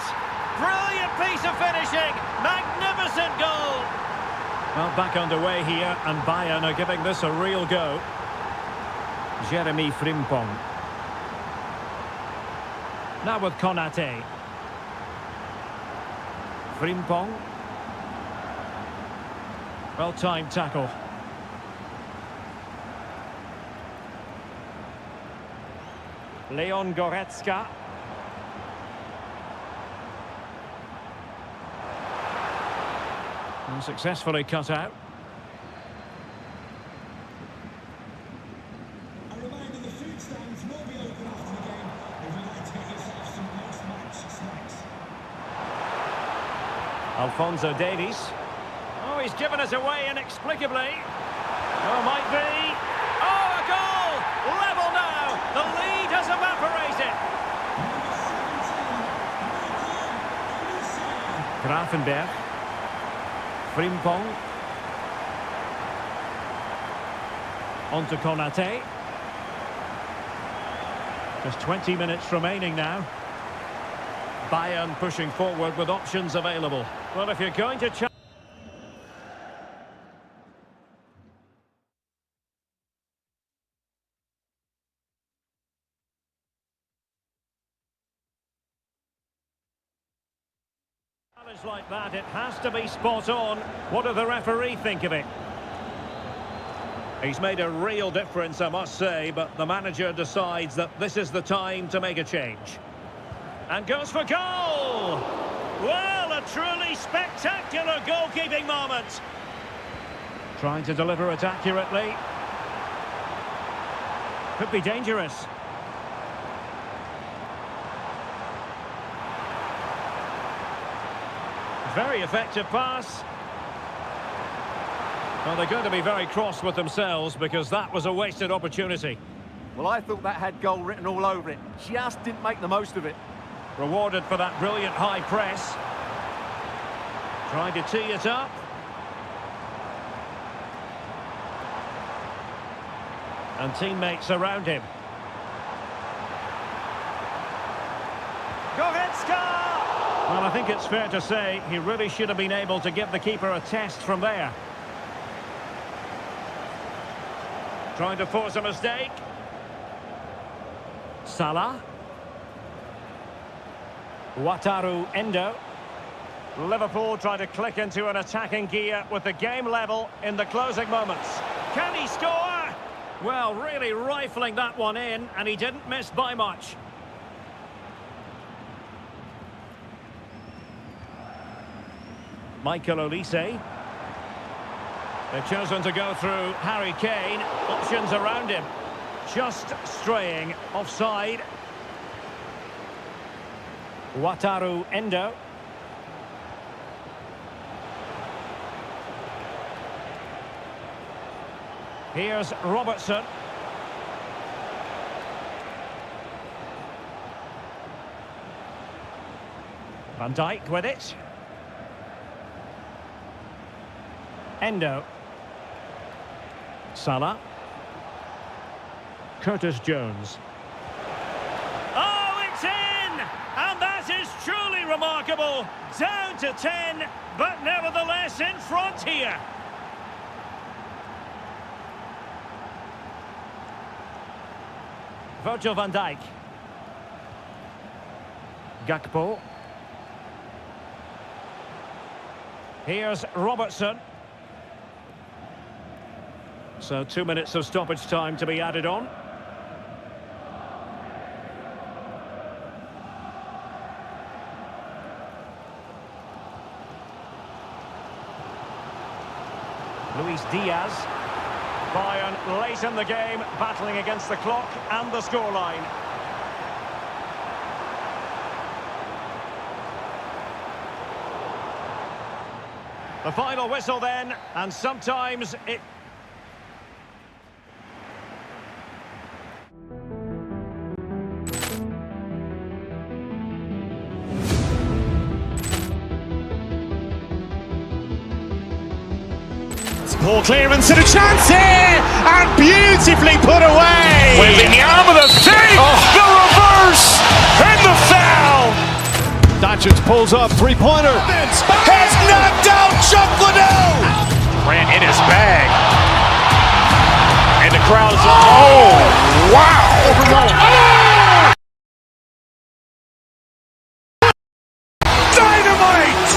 Brilliant piece of finishing. Magnificent goal. Well, back underway here, and Bayern are giving this a real go. Jeremy Frimpong. Now with Konate. Frimpong. Well-timed tackle. Leon Goretzka. And successfully cut out. A reminder, the food stands will be open after the game if you'd like to get yourself some post-match snacks. Alphonso Davies. Oh, he's given us away inexplicably. Oh, might be. Oh, a goal! Level now! The lead has evaporated. Gravenberch. Frimpong. On to Konate. Just 20 minutes remaining now. Bayern pushing forward with options available. Well, if you're going to like that, it has to be spot on. What does the referee think of it? He's made a real difference, I must say, but the manager decides that this is the time to make a change. And goes for goal! Well, a truly spectacular goalkeeping moment. Trying to deliver it accurately. Could be dangerous. Very effective pass. Well, they're going to be very cross with themselves because that was a wasted opportunity. Well, I thought that had goal written all over it. Just didn't make the most of it. Rewarded for that brilliant high press. Trying to tee it up. And teammates around him. Goretzka! Well, I think it's fair to say he really should have been able to give the keeper a test from there. Trying to force a mistake. Salah. Wataru Endo. Liverpool trying to click into an attacking gear with the game level in the closing moments. Can he score? Well, really rifling that one in, and he didn't miss by much. Michael Olise. They've chosen to go through Harry Kane. Options around him. Just straying offside. Wataru Endo. Here's Robertson. Van Dijk with it. Endo. Salah. Curtis Jones. Oh, it's in! And that is truly remarkable. Down to 10, but nevertheless in front here. Virgil van Dijk. Gakpo. Here's Robertson. So 2 minutes of stoppage time to be added on. Luis Diaz. Bayern late in the game, battling against the clock and the scoreline. The final whistle then, and sometimes it... Poor clearance and a chance here, and beautifully put away. With the arm of the save, the reverse, and the foul. Doncic pulls up, three-pointer. Has knocked out Chuck Liddell. Ran in his bag. And the crowd is, oh, wow. Dynamite.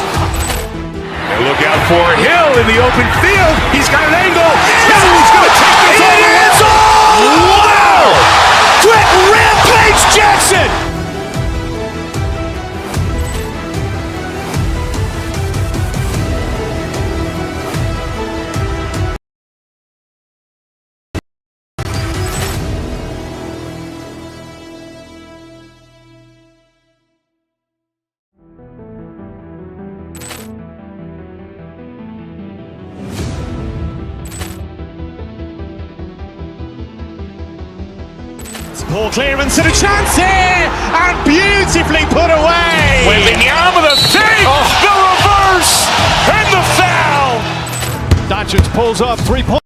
And look out for Hill in the open field. He's got an angle. Hill is going to take this all the way. Wow. Quick Rampage Jackson. Poor clearance and a chance here, and beautifully put away. With the arm of the save, the reverse, and the foul. Doncic pulls up, three-pointer.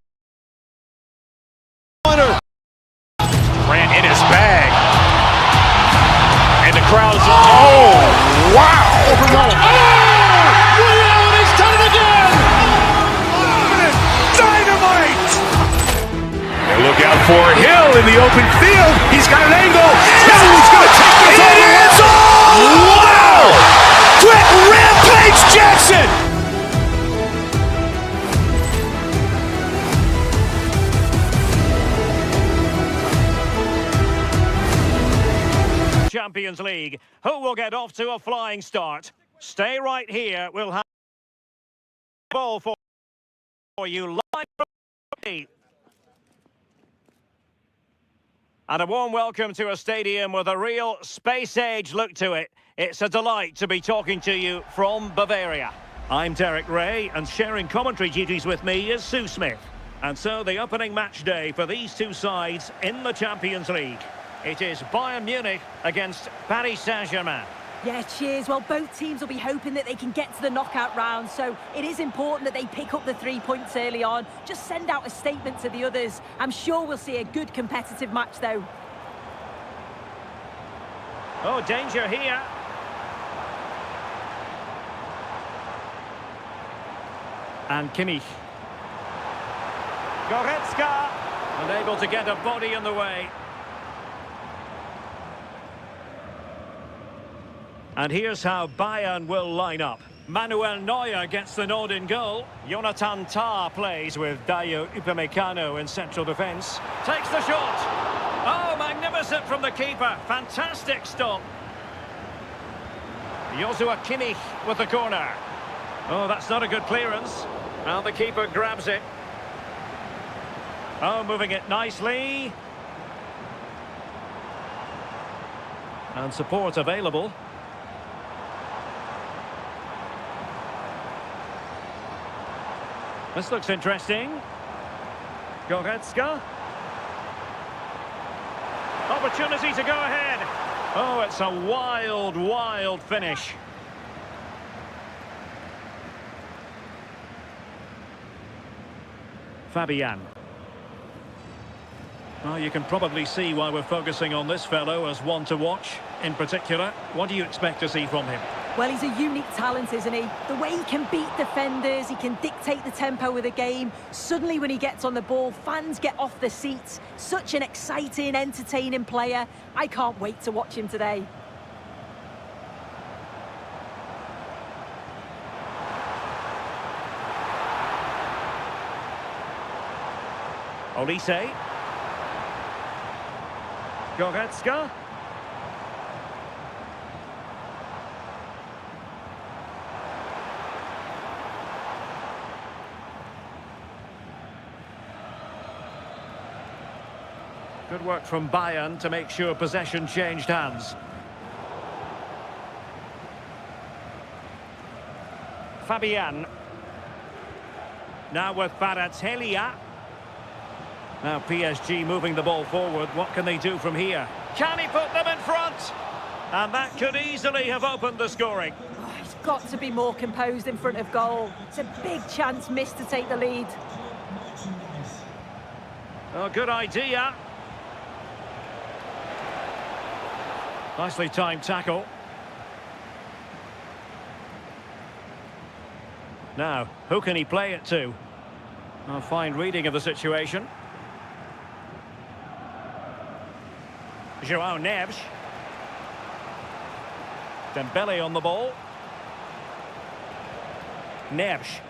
Ran in his bag. And the crowd is, oh, wow. He's done it again. Dynamite. And look out for Hill in the open field. He's got an angle. Hill is going to take this all the way. Wow. Quick Rampage Jackson. Champions League. Who will get off to a flying start? Stay right here. We'll have the ball for you live from me. And a warm welcome to a stadium with a real space-age look to it. It's a delight to be talking to you from Bavaria. I'm Derek Ray, and sharing commentary duties with me is Sue Smith. And so the opening match day for these two sides in the Champions League. It is Bayern Munich against Paris Saint-Germain. Yeah, cheers. Well, both teams will be hoping that they can get to the knockout round, so it is important that they pick up the 3 points early on. Just send out a statement to the others. I'm sure we'll see a good competitive match, though. Oh, danger here. And Kimmich. Goretzka, unable to get a body in the way. And here's how Bayern will line up. Manuel Neuer gets the nod in goal. Jonathan Tah plays with Dayo Upamecano in central defence. Takes the shot. Oh, magnificent from the keeper. Fantastic stop. Joshua Kimmich with the corner. Oh, that's not a good clearance. Well, the keeper grabs it. Oh, moving it nicely. And support available. This looks interesting. Goretzka. Opportunity to go ahead. Oh, it's a wild, wild finish. Fabian. Well, you can probably see why we're focusing on this fellow as one to watch. In particular, what do you expect to see from him? Well, he's a unique talent, isn't he? The way he can beat defenders, he can dictate the tempo of the game. Suddenly, when he gets on the ball, fans get off their seats. Such an exciting, entertaining player. I can't wait to watch him today. Olise. Goretzka. Good work from Bayern to make sure possession changed hands. Fabian. Now with Kvaratskhelia. Now PSG moving the ball forward. What can they do from here? Can he put them in front? And that could easily have opened the scoring. Oh, he's got to be more composed in front of goal. It's a big chance missed to take the lead. Oh, good idea. Nicely timed tackle. Now, who can he play it to? A fine reading of the situation. João Neves. Dembele on the ball. Neves.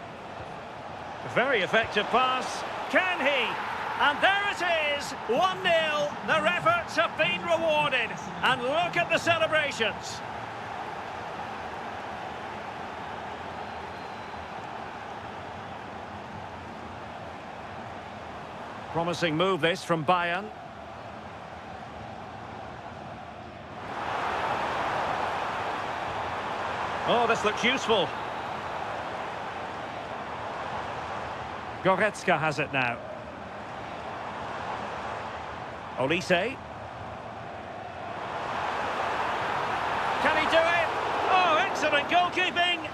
Very effective pass. Can he? And there it is, 1-0. Their efforts have been rewarded. And look at the celebrations. Promising move this from Bayern. Oh, this looks useful. Goretzka has it now. Olise. Can he do it? Oh, excellent goalkeeping.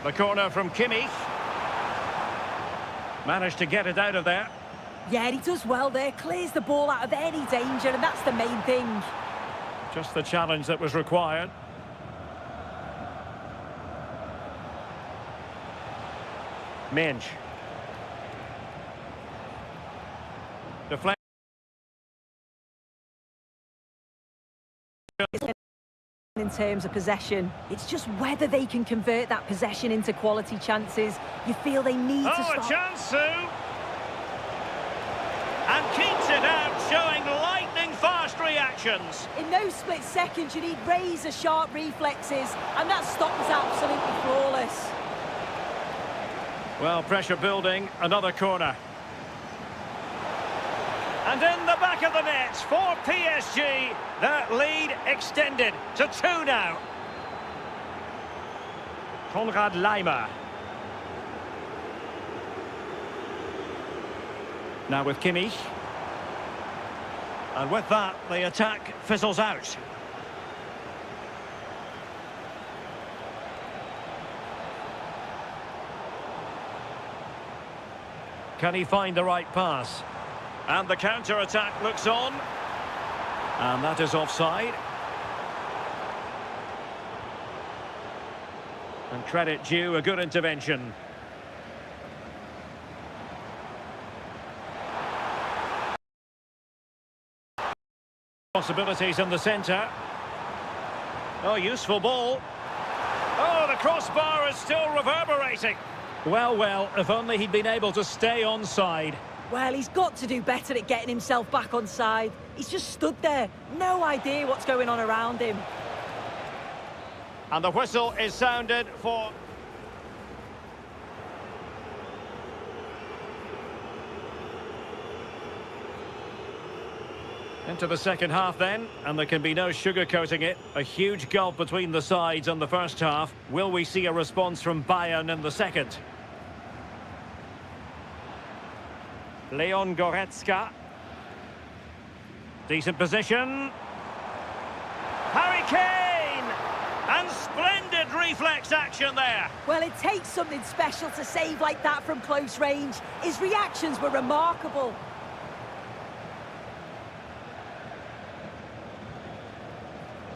The corner from Kimmich. Managed to get it out of there. Yeah, he does well there. Clears the ball out of any danger, and that's the main thing. Just the challenge that was required. Minge. Deflect. In terms of possession, it's just whether they can convert that possession into quality chances. You feel they need to stop. Oh, a chance, Sue! And keeps it out, showing lightning fast. reactions. In those split seconds, you need razor-sharp reflexes, and that stop was absolutely flawless. Well, pressure building, another corner. And in the back of the net for PSG, that lead extended to 2 now. Konrad Laimer. Now with Kimmich. And with that, the attack fizzles out. Can he find the right pass? And the counter-attack looks on. And that is offside. And credit due, a good intervention. Possibilities in the centre. Oh, useful ball. Oh, the crossbar is still reverberating. Well, well, if only he'd been able to stay onside. Well, he's got to do better at getting himself back on side. He's just stood there, no idea what's going on around him. And the whistle is sounded for... Into the second half then, and there can be no sugarcoating it. A huge gulf between the sides in the first half. Will we see a response from Bayern in the second? Leon Goretzka. Decent position. Harry Kane! And splendid reflex action there. Well, it takes something special to save like that from close range. His reactions were remarkable.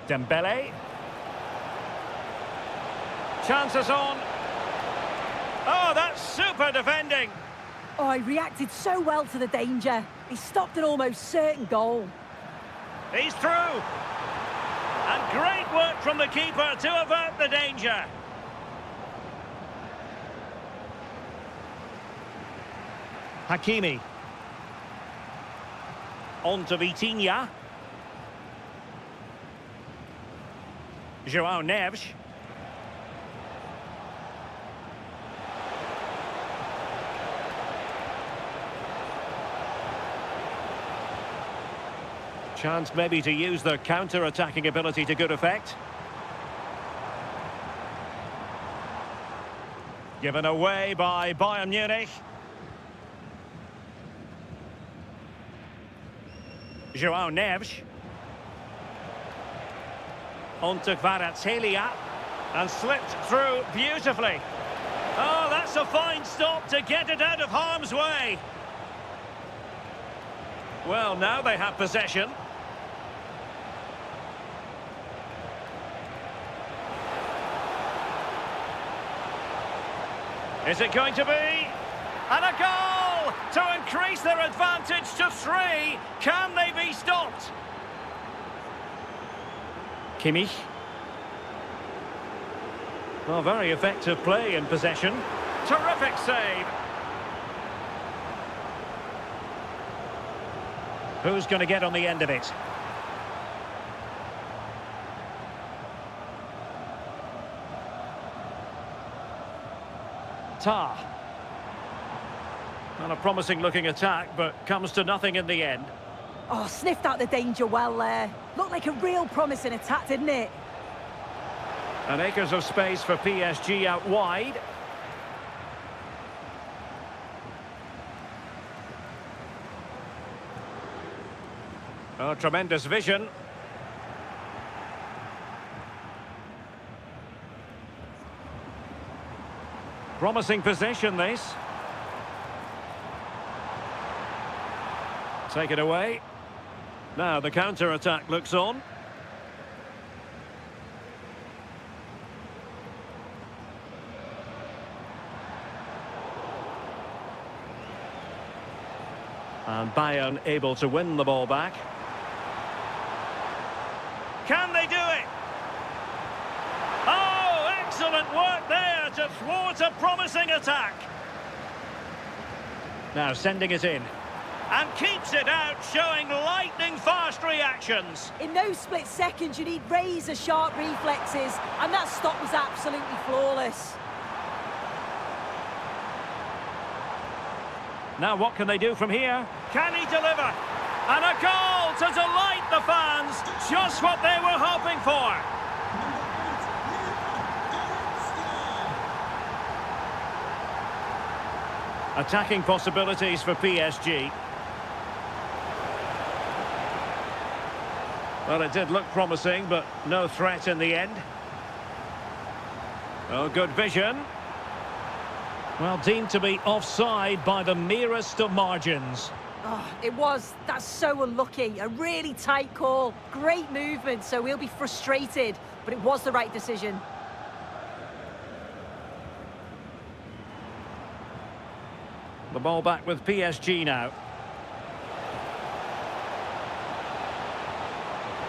Dembele. Chances on. Oh, that's super defending. Oh, he reacted so well to the danger. He stopped an almost certain goal. He's through. And great work from the keeper to avert the danger. Hakimi. On to Vitinha. João Neves. Chance maybe to use the counter-attacking ability to good effect. Given away by Bayern Munich. João Neves. On to Kvaratskhelia. And slipped through beautifully. Oh, that's a fine stop to get it out of harm's way. Well, now they have possession. Is it going to be? And a goal to increase their advantage to 3. Can they be stopped? Kimmich. Well, very effective play in possession. Terrific save. Who's going to get on the end of it? Tar. Not a promising looking attack, but comes to nothing in the end. Oh, sniffed out the danger well there. Looked like a real promising attack, didn't it? And acres of space for PSG out wide. Oh, tremendous vision. Promising possession, this. Take it away. Now the counter-attack looks on. And Bayern able to win the ball back. Can they do it? Oh, excellent work there to thwart a promising attack. Now sending it in. and keeps it out, showing lightning-fast reactions. In those split seconds, you need razor-sharp reflexes, and that stop was absolutely flawless. Now what can they do from here? Can he deliver? And a goal to delight the fans. Just what they were hoping for. Attacking possibilities for PSG. Well, it did look promising, but no threat in the end. Oh, good vision. Well, deemed to be offside by the merest of margins. Oh, it was. That's so unlucky. A really tight call. Great movement, so we'll be frustrated. But it was the right decision. The ball back with PSG now.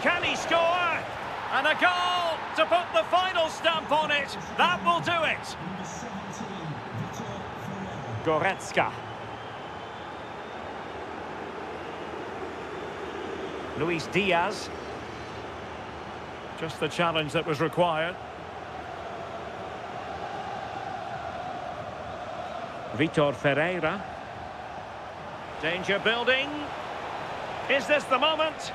Can he score? And a goal to put the final stamp on it. That will do it. Goretzka. Luis Diaz. Just the challenge that was required. Vitor Ferreira. Danger building. Is this the moment?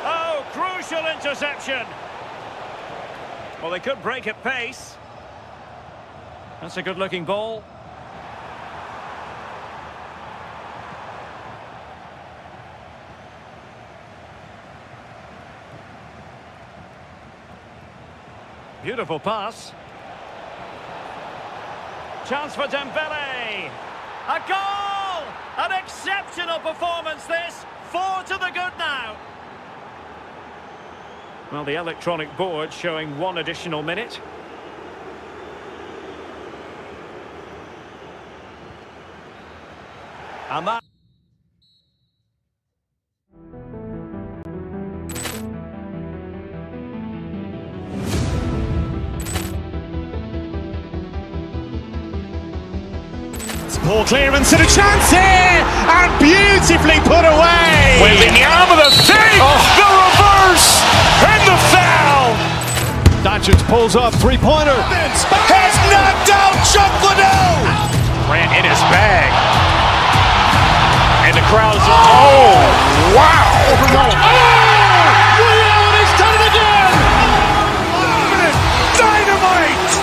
Oh, crucial interception. Well, they could break at pace. That's a good-looking ball. Beautiful pass. Chance for Dembele. A goal! An exceptional performance this. 4 to the good now. Well, the electronic board showing 1 additional minute. And that... Ball clearance and a chance here, and beautifully put away. With the arm of the save, the reverse, and the foul. Doncic pulls up, three-pointer. Has knocked out Chuck Liddell. Ran in his bag. And the crowd is, oh, wow. He's done it again. Dynamite.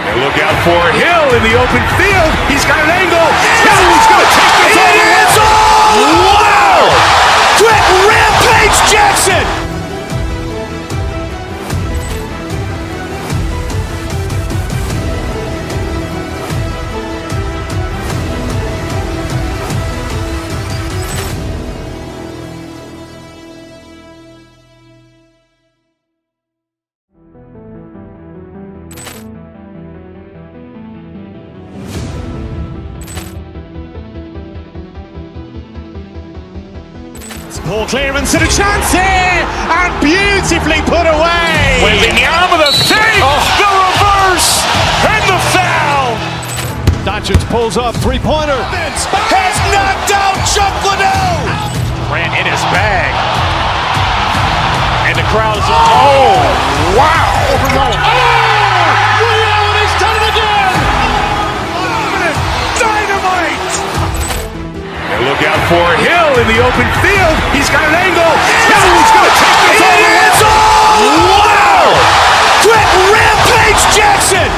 And look out for Hill in the open field. He's got an angle. Hill's going to take this all the way. Wow. Quick rampage Jackson. Ball clearance and a chance here, and beautifully put away. With the arm of the save, the reverse, and the foul. Doncic pulls up, three-pointer. Has knocked out Chuck Liddell. Ran in his bag. And the crowd is, oh, wow. He's done it again. Dynamite. And look out for Hill in the open field. He's got an angle. Hill's going to take this all the way. Wow. Quick rampage Jackson.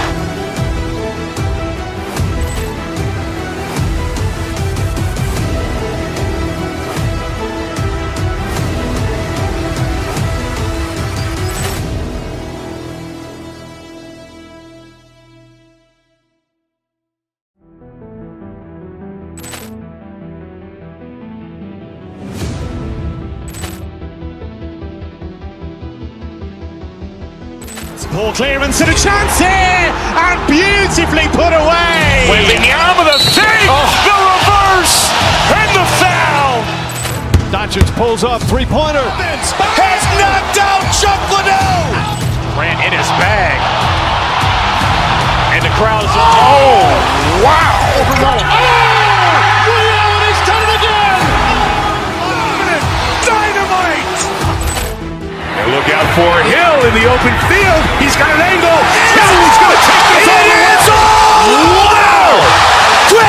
Ball clearance and a chance here, and beautifully put away. With the arm of the save, the reverse, and the foul. Doncic pulls up, three-pointer. Has knocked out Chuck Liddell. Ran in his bag. And the crowd is, oh, wow. out for Hill in the open field. He's got an angle. Hill is going to take this all the way. Wow!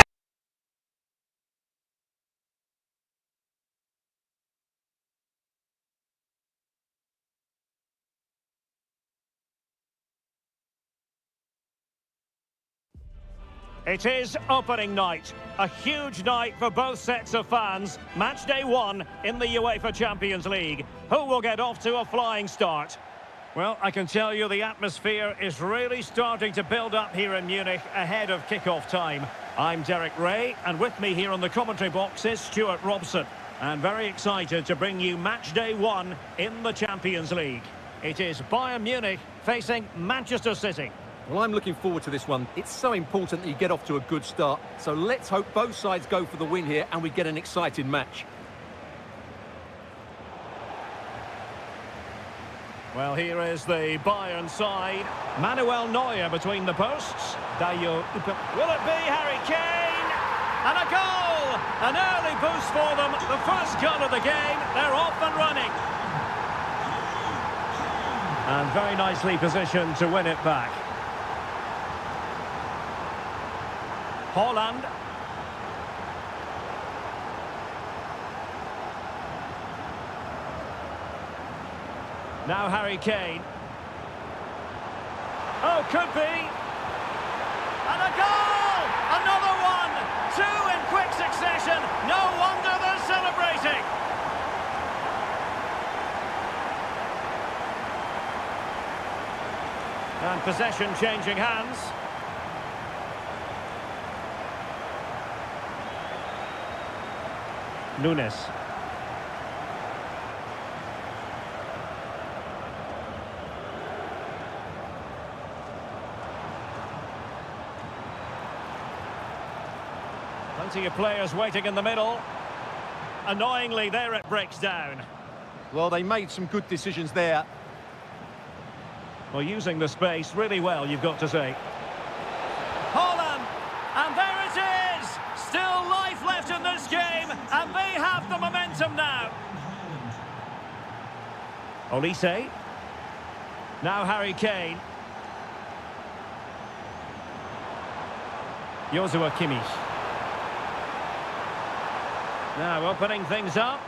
It is opening night, a huge night for both sets of fans. Match day 1 in the UEFA Champions League. Who will get off to a flying start? Well, I can tell you the atmosphere is really starting to build up here in Munich ahead of kick-off time. I'm Derek Ray, and with me here on the commentary box is Stuart Robson. And very excited to bring you match day 1 in the Champions League. It is Bayern Munich facing Manchester City. Well, I'm looking forward to this one. It's so important that you get off to a good start. So let's hope both sides go for the win here and we get an exciting match. Well, here is the Bayern side. Manuel Neuer between the posts. Will it be Harry Kane? And a goal! An early boost for them. The first goal of the game. They're off and running. And very nicely positioned to win it back. Haaland. Now Harry Kane. Oh, could be. And a goal! Another one! 2 in quick succession. No wonder they're celebrating. And possession changing hands. Nunes. Plenty of players waiting in the middle. Annoyingly, there it breaks down. Well, they made some good decisions there. Well, using the space really well, you've got to say. Haaland! And there it is! Still life left in this game, and they have the momentum now. Olise. Now Harry Kane. Joshua Kimmich. Now opening things up.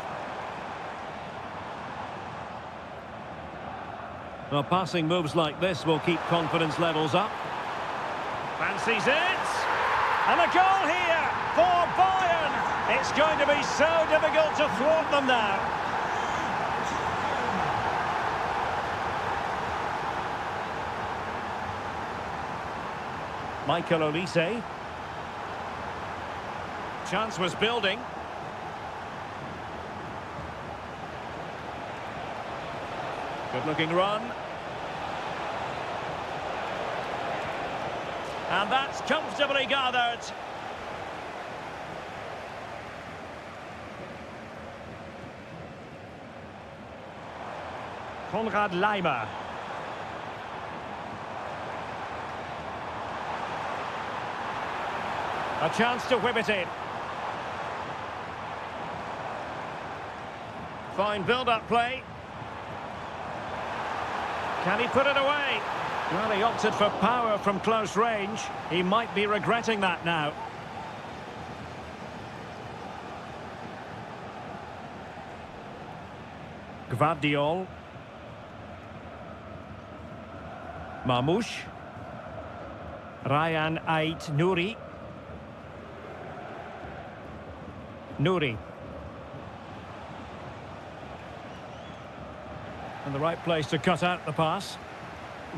Well, passing moves like this will keep confidence levels up. Fancies it. And a goal here for Bayern. It's going to be so difficult to thwart them now. Michael Olise. Chance was building. Good-looking run. And that's comfortably gathered. Konrad Laimer. A chance to whip it in. Fine build-up play. Can he put it away? Well, he opted for power from close range. He might be regretting that now. Gvardiol. Mamouche. Ryan Ait Nouri. Nouri. And the right place to cut out the pass.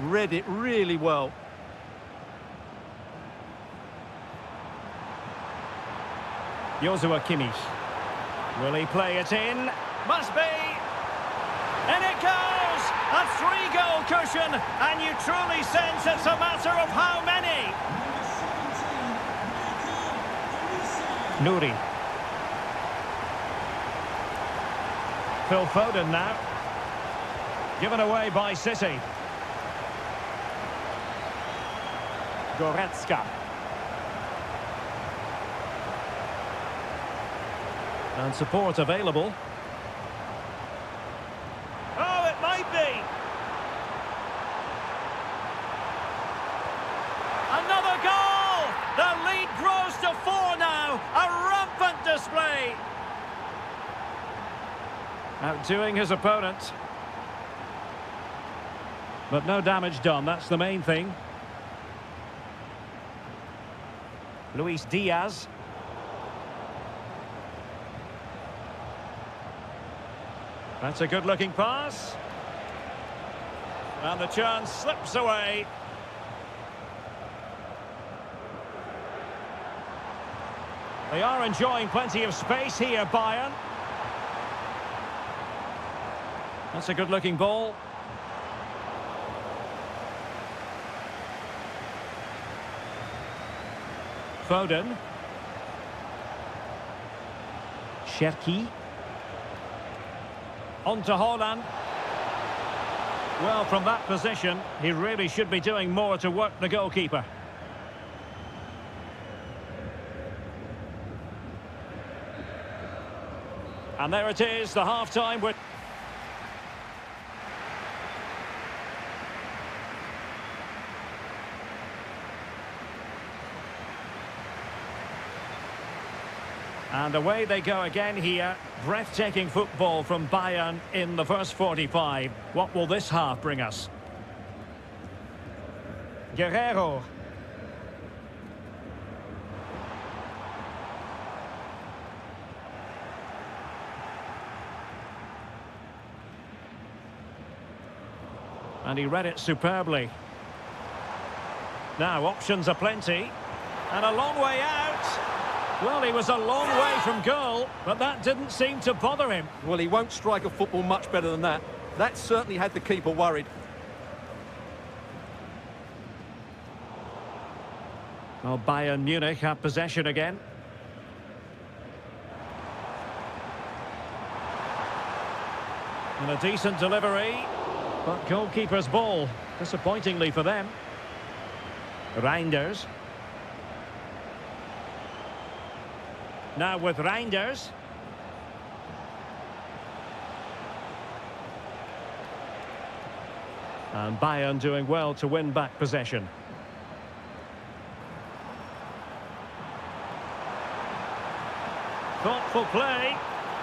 Read it really well. Joshua Kimmich. Will he play it in? Must be! In it goes! A 3-goal cushion, and you truly sense it's a matter of how many. Nouri. Phil Foden now. Given away by City. Goretzka. And support available. Oh, it might be! display. Outdoing his opponent. But no damage done, that's the main thing. Luis Diaz. That's a good-looking pass. And the chance slips away. They are enjoying plenty of space here, Bayern. That's a good-looking ball. Foden. Cherki. On to Haaland. Well, from that position, he really should be doing more to work the goalkeeper. And there it is, the half-time with... And away they go again here. Breathtaking football from Bayern in the first 45. What will this half bring us? Guerrero. And he read it superbly. Now, options are plenty. And a long way out. Well, he was a long way from goal, but that didn't seem to bother him. Well, he won't strike a football much better than that. That certainly had the keeper worried. Well, Bayern Munich have possession again. And a decent delivery, but goalkeeper's ball, disappointingly for them. Reinders. Now with Reinders. And Bayern doing well to win back possession. Thoughtful play.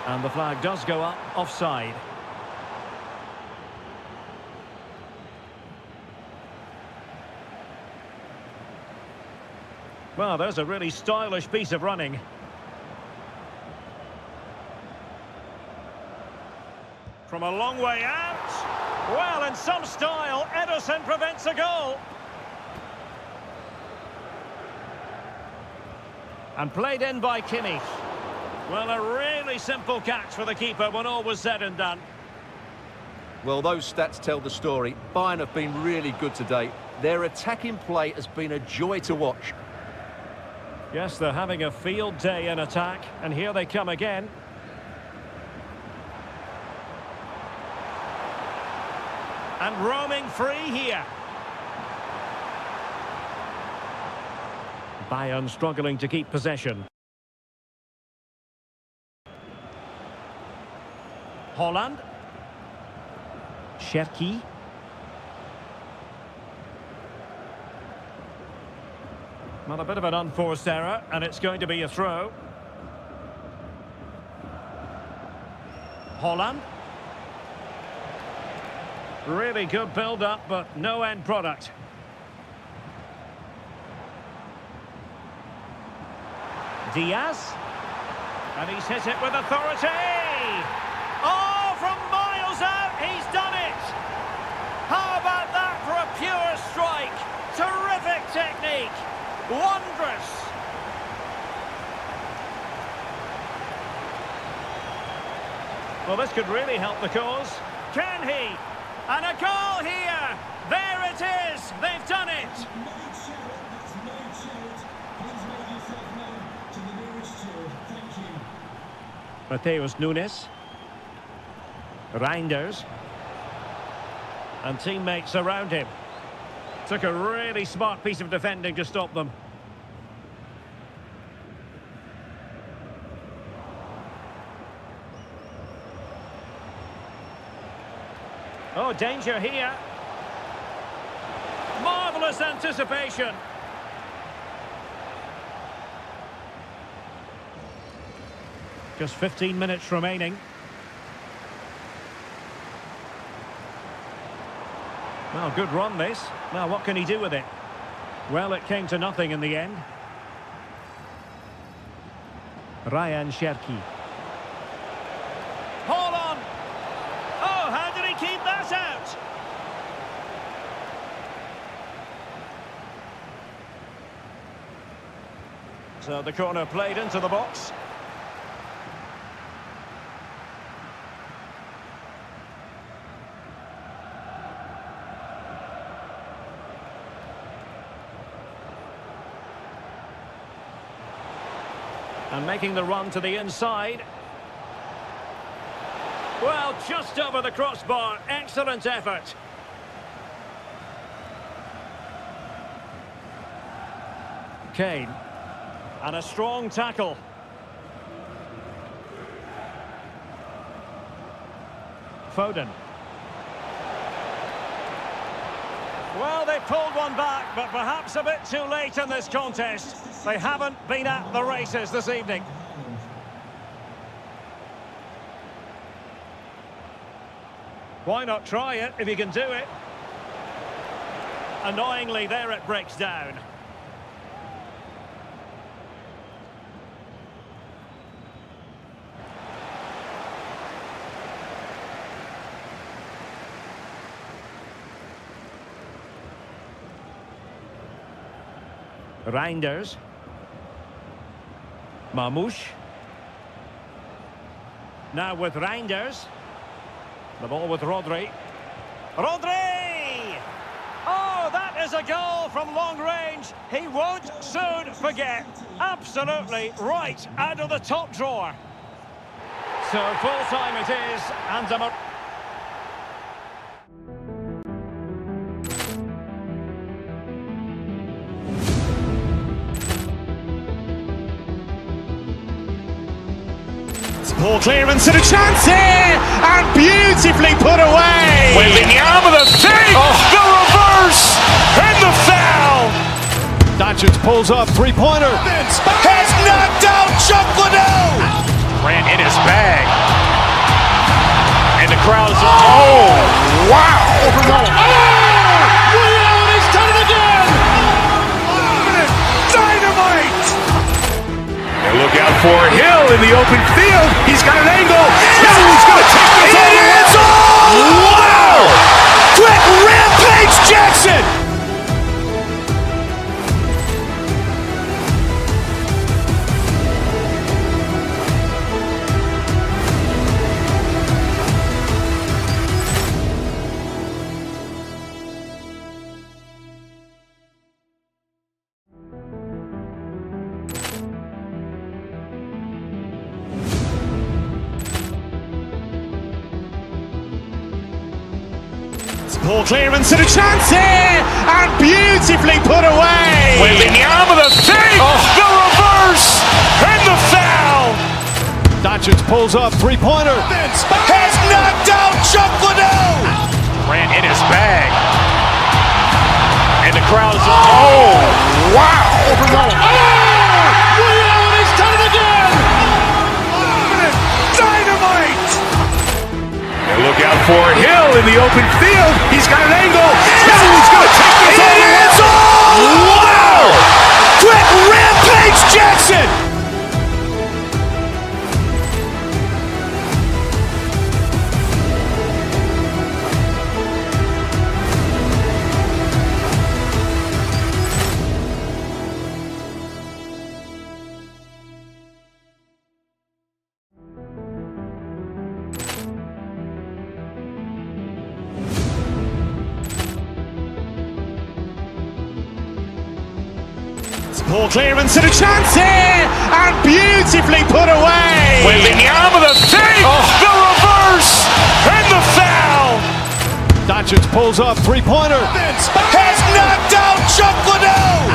And the flag does go up, offside. Well, there's a really stylish piece of running. From a long way out. Well, in some style, Ederson prevents a goal. And played in by Kimmich. Well, a really simple catch for the keeper when all was said and done. Well, those stats tell the story. Bayern have been really good today. Their attacking play has been a joy to watch. Yes, they're having a field day in attack, and here they come again. And roaming free here. Bayern struggling to keep possession. Haaland. Cherki. Well, a bit of an unforced error, and it's going to be a throw. Haaland. Really good build-up, but no end product. Diaz. And he's hit it with authority. Oh, from miles out, he's done it. How about that for a pure strike? Terrific technique. Wondrous. Well, this could really help the cause. Can he? And a goal here. There it is. They've done it. Mateus Nunes. Reinders. And teammates around him. Took a really smart piece of defending to stop them. Oh, danger here. Marvellous anticipation. Just 15 minutes remaining. Well, good run this. Now, what can he do with it? Well, it came to nothing in the end. Ryan Cherki. Hold on! Oh, how did he keep that out? So the corner played into the box. And making the run to the inside. Well, just over the crossbar. Excellent effort. Kane. And a strong tackle. Foden. Well, they pulled one back, but perhaps a bit too late in this contest. They haven't been at the races this evening. Why not try it if you can do it? Annoyingly, there it breaks down. Reinders. Mamouche. Now with Reinders. The ball with Rodri. Rodri! Oh, that is a goal from long range. He won't soon forget. Absolutely right out of the top drawer. So full time it is, and Poor clearance and a chance here, and beautifully put away. With the arm of the thing, the reverse, and the foul. Doncic pulls up, three-pointer. Has knocked out Chuck Liddell. Ran in his bag. And the crowd is, oh, wow. He's done it again. Dynamite. And look out for Hill in the open field. He's got an angle. Hill is going to take this all the way. Wow! Quick rampage Jackson. Poor clearance and a chance here, and beautifully put away. With the arm of the thing, the reverse, and the foul. Doncic pulls up, three-pointer. Has knocked out Chuck Liddell. Ran in his bag. And the crowd is, oh, wow. He's done it again. Dynamite. And look out for Hill in the open field. He's got an angle. Hill is going to take this all the way. Wow! Quick rampage Jackson. Poor clearance and a chance here, and beautifully put away. With the arm of the thing, the reverse, and the foul. Doncic pulls up, three-pointer. Has knocked out Chuck Liddell.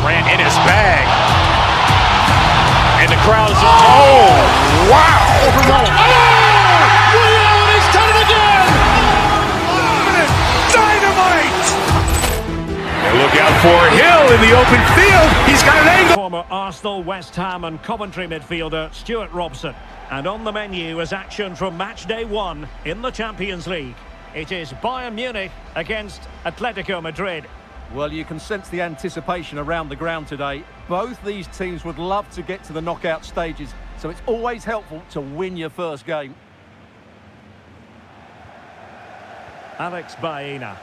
Ran in his bag. And the crowd is, oh, wow. He's done it again. Dynamite. And look out for Hill in the open field. He's got an angle. Former Arsenal, West Ham and Coventry midfielder Stuart Robson. And on the menu is action from match day 1 in the Champions League. It is Bayern Munich against Atletico Madrid. Well, you can sense the anticipation around the ground today. Both these teams would love to get to the knockout stages, so it's always helpful to win your first game. Alex Baena.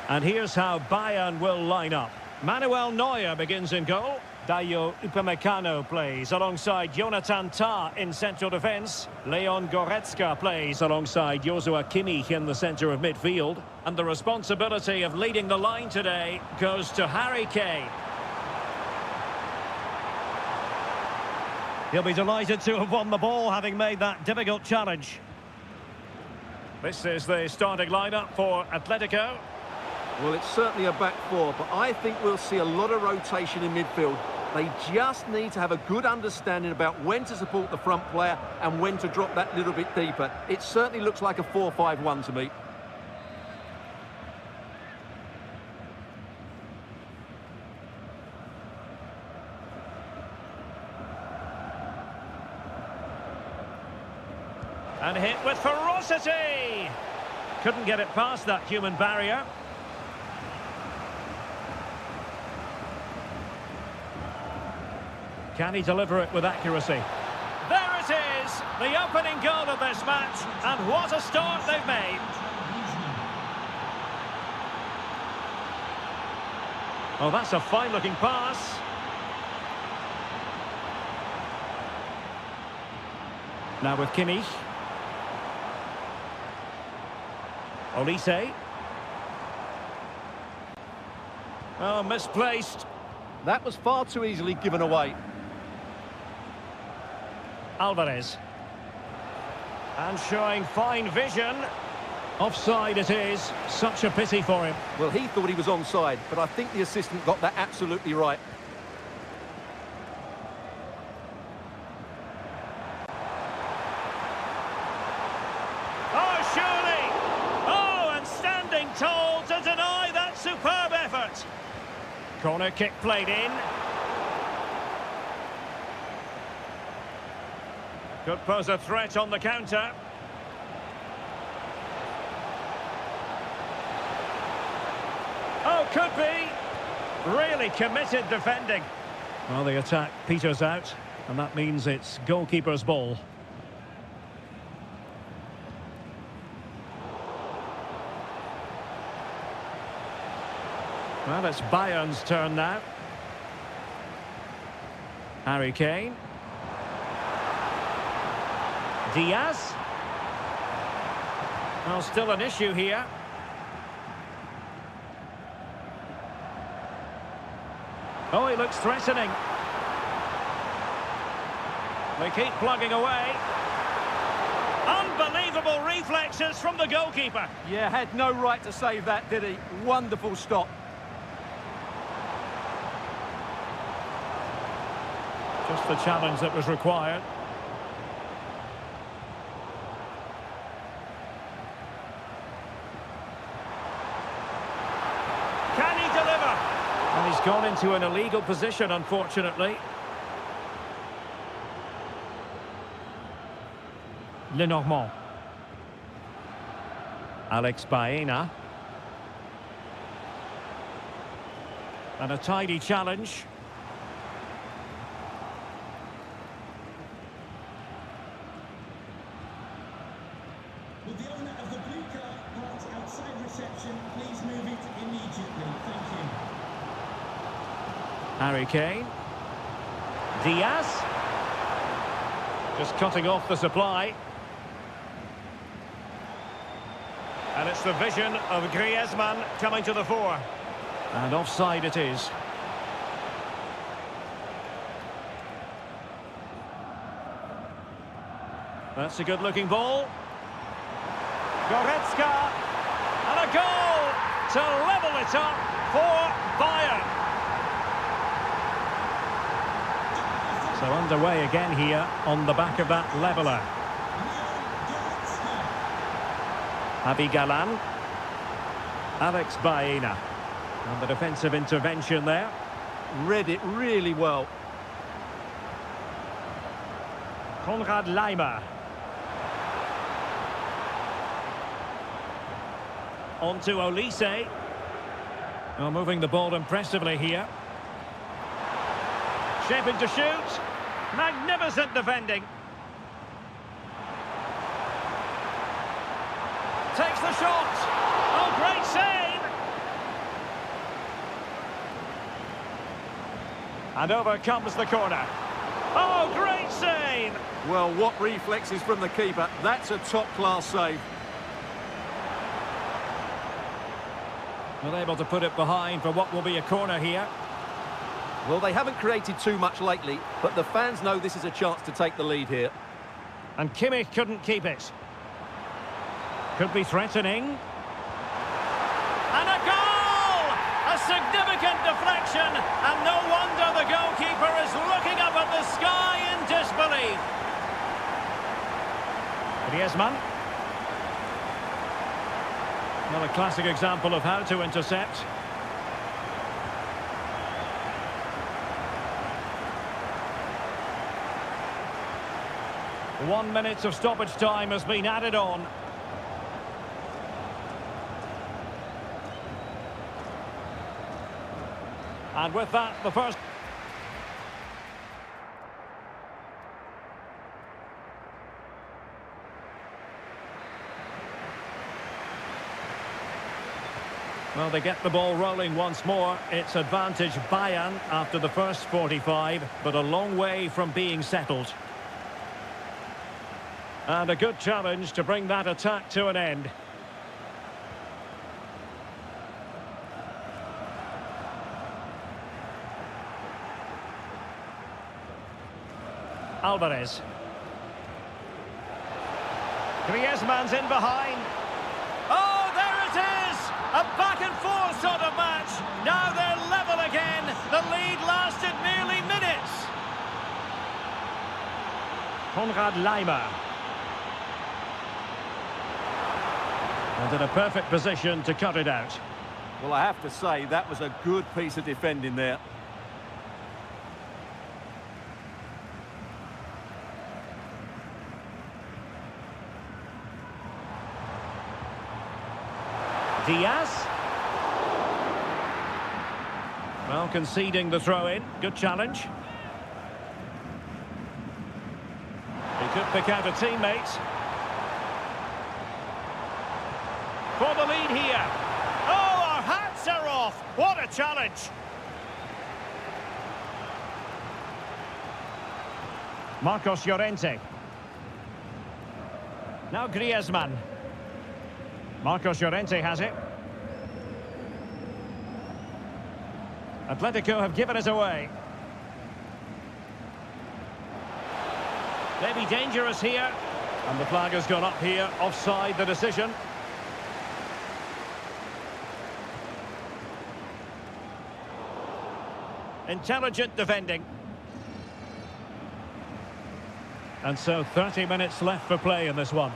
And here's how Bayern will line up. Manuel Neuer begins in goal. Dayo Upamecano plays alongside Jonathan Tah in central defence. Leon Goretzka plays alongside Joshua Kimmich in the centre of midfield. And the responsibility of leading the line today goes to Harry Kane. He'll be delighted to have won the ball, having made that difficult challenge. This is the starting lineup for Atletico. Well, it's certainly a back four, but I think we'll see a lot of rotation in midfield. They just need to have a good understanding about when to support the front player and when to drop that little bit deeper. It certainly looks like a 4-5-1 to me. And hit with ferocity! Couldn't get it past that human barrier. Can he deliver it with accuracy? There it is! The opening goal of this match, and what a start they've made! Oh, that's a fine-looking pass. Now with Kimmich. Olise. Oh, misplaced. That was far too easily given away. Alvarez. And showing fine vision. Offside it is. Such a pity for him. Well, he thought he was onside, but I think the assistant got that absolutely right. Oh, surely! Oh, and standing tall to deny that superb effort. Corner kick played in. Could pose a threat on the counter. Oh, could be. Really committed defending. Well, the attack peters out, and that means it's goalkeeper's ball. Well, it's Bayern's turn now. Harry Kane. Diaz. Well, still an issue here. Oh, he looks threatening. They keep plugging away. Unbelievable reflexes from the goalkeeper. Yeah, had no right to save that, did he? Wonderful stop. Just the challenge that was required. Can he deliver? And he's gone into an illegal position, unfortunately. Lenormand. Alex Baena. And a tidy challenge. Would the owner of the blue car parked outside reception please move it immediately? Thank you. Harry Kane. Diaz. Just cutting off the supply. And it's the vision of Griezmann coming to the fore. And offside it is. That's a good-looking ball. Goretzka. And a goal to level it up for Bayern. So underway again here on the back of that leveller. Abi Galan. Alex Baena. And the defensive intervention there. Read it really well. Konrad Laimer. On to Olise. Well, moving the ball impressively here. Shaping to shoot. Magnificent defending. Takes the shot. Oh, great save. And over comes the corner. Oh, great save. Well, what reflexes from the keeper. That's a top-class save. Well, able to put it behind for what will be a corner here. Well, they haven't created too much lately, but the fans know this is a chance to take the lead here. And Kimmich couldn't keep it. Could be threatening. And a goal! A significant deflection, and no wonder the goalkeeper is looking up at the sky in disbelief. Griezmann. Well, a classic example of how to intercept. One minute of stoppage time has been added on. And with that, the first... Well, they get the ball rolling once more. It's advantage Bayern after the first 45, but a long way from being settled. And a good challenge to bring that attack to an end. Alvarez. Griezmann's in behind. Oh, there it is! A back-and-forth sort of match. Now they're level again. The lead lasted nearly minutes. Konrad Laimer. And in a perfect position to cut it out. Well, I have to say, that was a good piece of defending there. Diaz. Well, conceding the throw-in. Good challenge. He could pick out a teammate. For the lead here. Oh, our hats are off. What a challenge. Marcos Llorente. Now Griezmann. Marcos Llorente has it. Atletico have given it away. Maybe dangerous here. And the flag has gone up here. Offside the decision. Intelligent defending. And so 30 minutes left for play in this one.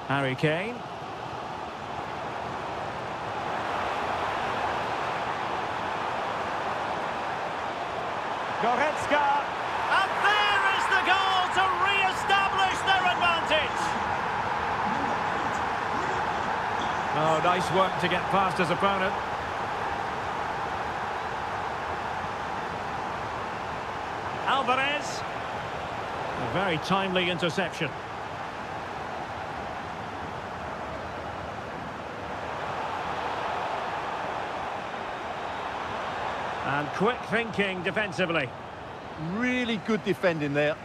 Harry Kane. Goretzka. And there is the goal to re-establish their advantage. Oh, nice work to get past his opponent. Alvarez. A very timely interception. And quick thinking defensively. Really good defending there.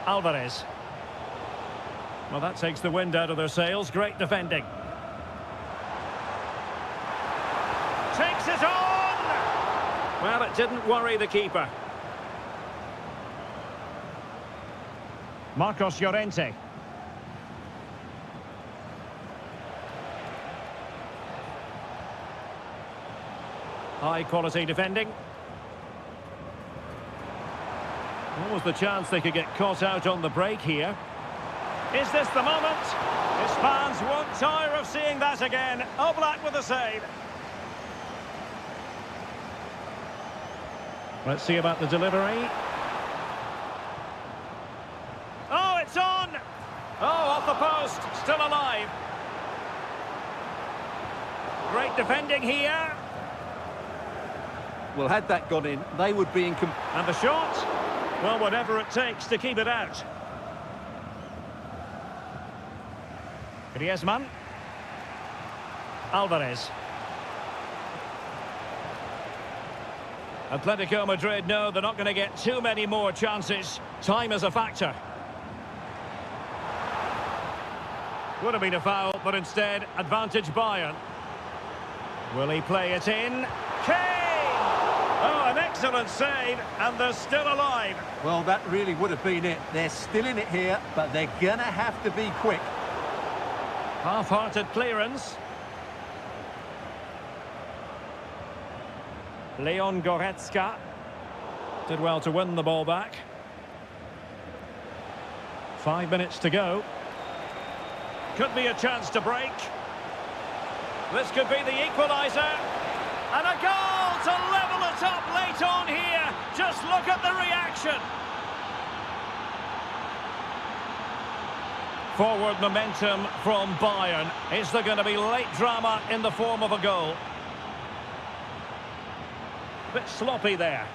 Alvarez. Well, that takes the wind out of their sails. Great defending. takes it on! Well, it didn't worry the keeper. Marcos Llorente. High quality defending. What was the chance they could get caught out on the break here? Is this the moment? His fans won't tire of seeing that again. Oblak with the save. Let's see about the delivery. Oh, it's on! Oh, off the post. Still alive. Great defending here. Well, had that gone in, they would be in... And the shot? Well, whatever it takes to keep it out. Griezmann. Alvarez. Atletico Madrid know they're not going to get too many more chances. Time is a factor. Would have been a foul, but instead, advantage Bayern. Will he play it in? Kane! Oh, an excellent save, and they're still alive. Well, that really would have been it. They're still in it here, but they're going to have to be quick. Half-hearted clearance. Leon Goretzka did well to win the ball back. 5 minutes to go. Could be a chance to break. This could be the equaliser. And a goal to level it up late on here. Just look at the reaction. Forward momentum from Bayern. Is there going to be late drama in the form of a goal? Bit sloppy there.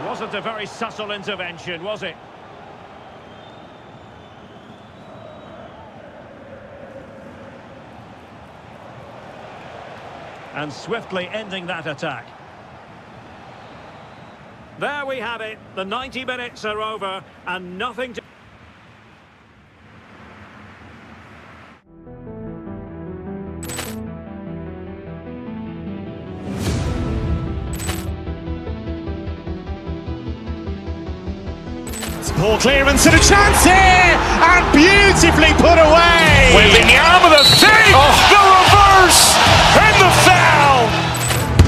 Wasn't a very subtle intervention, was it? And swiftly ending that attack. There we have it. The 90 minutes are over and nothing to... Poor clearance and a chance here, and beautifully put away. Waving the arm of the save, the reverse, and the foul.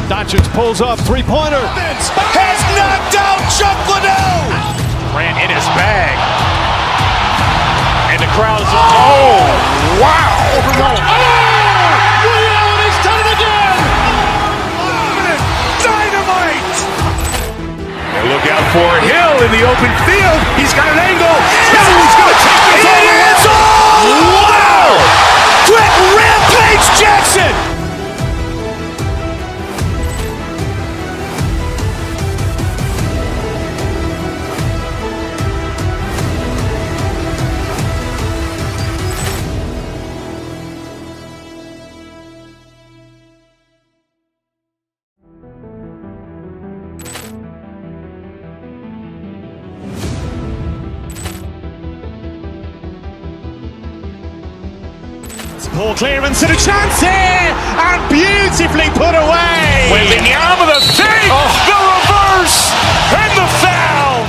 Doncic pulls up, three-pointer. Has knocked out Chuck Liddell. Ran in his bag. And the crowd is... Oh, wow. Ray Allen has done it again. Dynamite. And look out for Hill in the open field. He's got an angle. Hill is going to take this all the way. Wow. Quick rampage Jackson. Poor clearance and a chance here, and beautifully put away. Waving the arm of the save, the reverse, and the foul.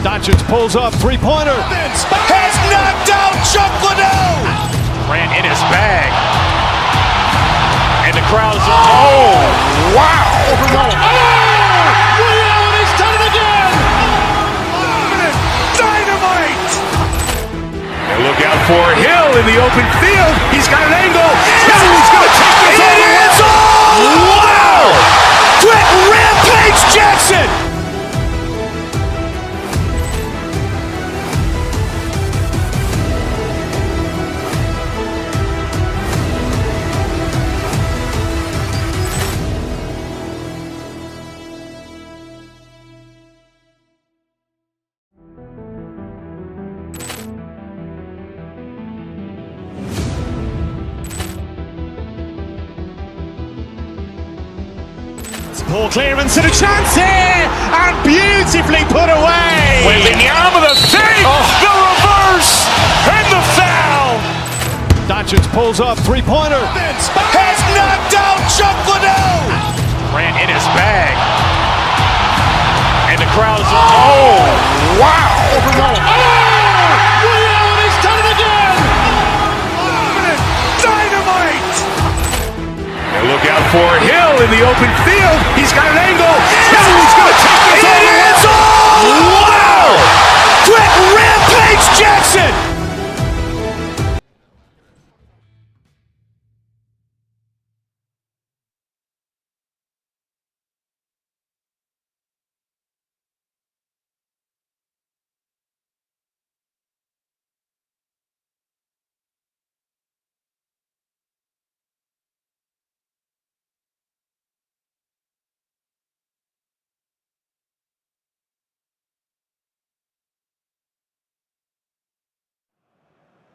Doncic pulls up, three-pointer. Has knocked out Chuck Liddell. Ran in his bag. And the crowd is... Oh, wow. Ray Allen has done it again. Dynamite. And look out for Hill in the open field. He's got an angle. Hill is going to take this all the way. Wow. Quick rampage Jackson. Poor clearance and a chance here, and beautifully put away. Wembanyama, the save, the reverse, and the foul. Doncic pulls up, three-pointer. Has knocked out Chuck Liddell. Ran in his bag. And the crowd is, oh, wow. He's done it again! Dynamite. And look out for Hill in the open field. He's got an angle. Hill is going to take this all the way. Wow. Quick rampage Jackson.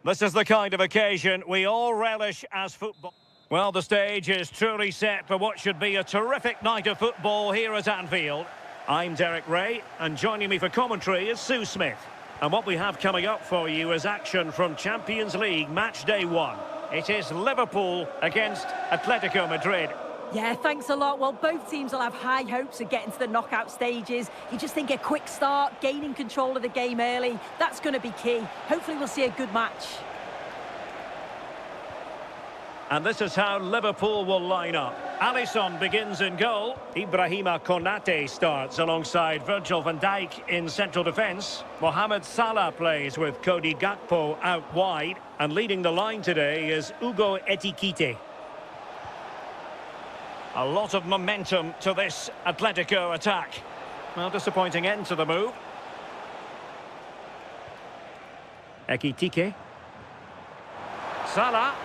This is the kind of occasion we all relish as football. Well, the stage is truly set for what should be a terrific night of football here at Anfield. I'm Derek Ray, and joining me for commentary is Sue Smith. And what we have coming up for you is action from Champions League match day 1. It is Liverpool against Atletico Madrid. Yeah, thanks a lot. Well, both teams will have high hopes of getting to the knockout stages. You just think a quick start, gaining control of the game early, that's going to be key. Hopefully we'll see a good match. And this is how Liverpool will line up. Alisson begins in goal. Ibrahima Konate starts alongside Virgil van Dijk in central defence. Mohamed Salah plays with Cody Gakpo out wide. And leading the line today is Hugo Ekitike. A lot of momentum to this Atletico attack. Well, disappointing end to the move. Ekitike. Salah.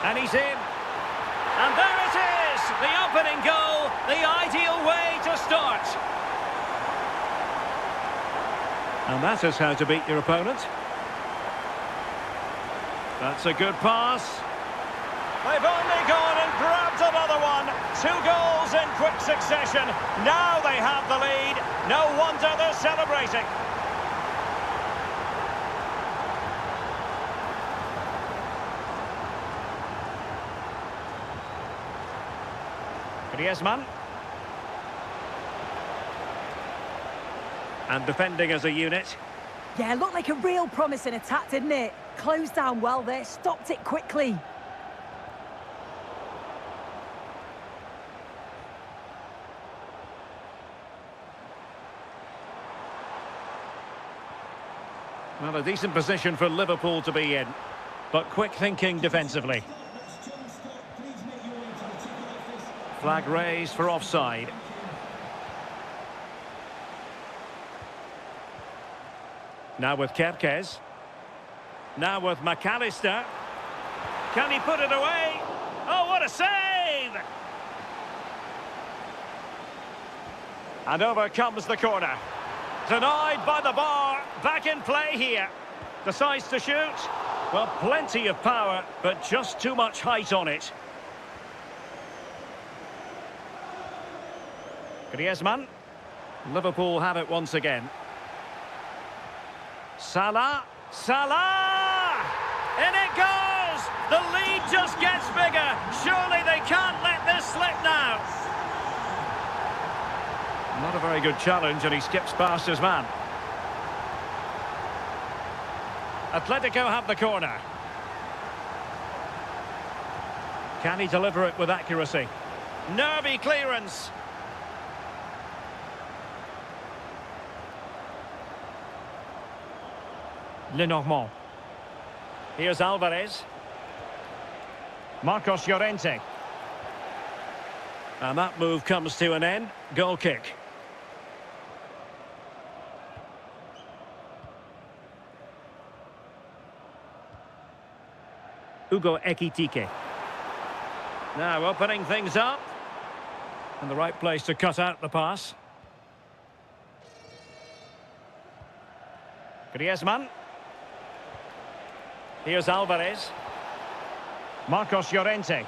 And he's in. And there it is! The opening goal, the ideal way to start. And that is how to beat your opponent. That's a good pass. They've only gone and grabbed another one. 2 goals in quick succession. Now they have the lead. No wonder they're celebrating. Griezmann. And defending as a unit. Yeah, looked like a real promising attack, didn't it? Closed down well there, stopped it quickly. Well, a decent position for Liverpool to be in, but quick thinking defensively. Flag raised for offside. Now with Kerkez. Now with McAllister. Can he put it away? Oh, what a save! And over comes the corner. Denied by the bar. Back in play here. Decides to shoot. Well, plenty of power, but just too much height on it. Griezmann. Liverpool have it once again. Salah. Salah! In it goes! The lead just gets bigger. Surely they can't let this slip now. Not a very good challenge, and he skips past his man. Atletico have the corner. Can he deliver it with accuracy? Nervy clearance. Lenormand. Here's Alvarez. Marcos Llorente. And that move comes to an end. Goal kick. Hugo Ekitike. Now opening things up. And the right place to cut out the pass. Griezmann. Here's Alvarez. Marcos Llorente.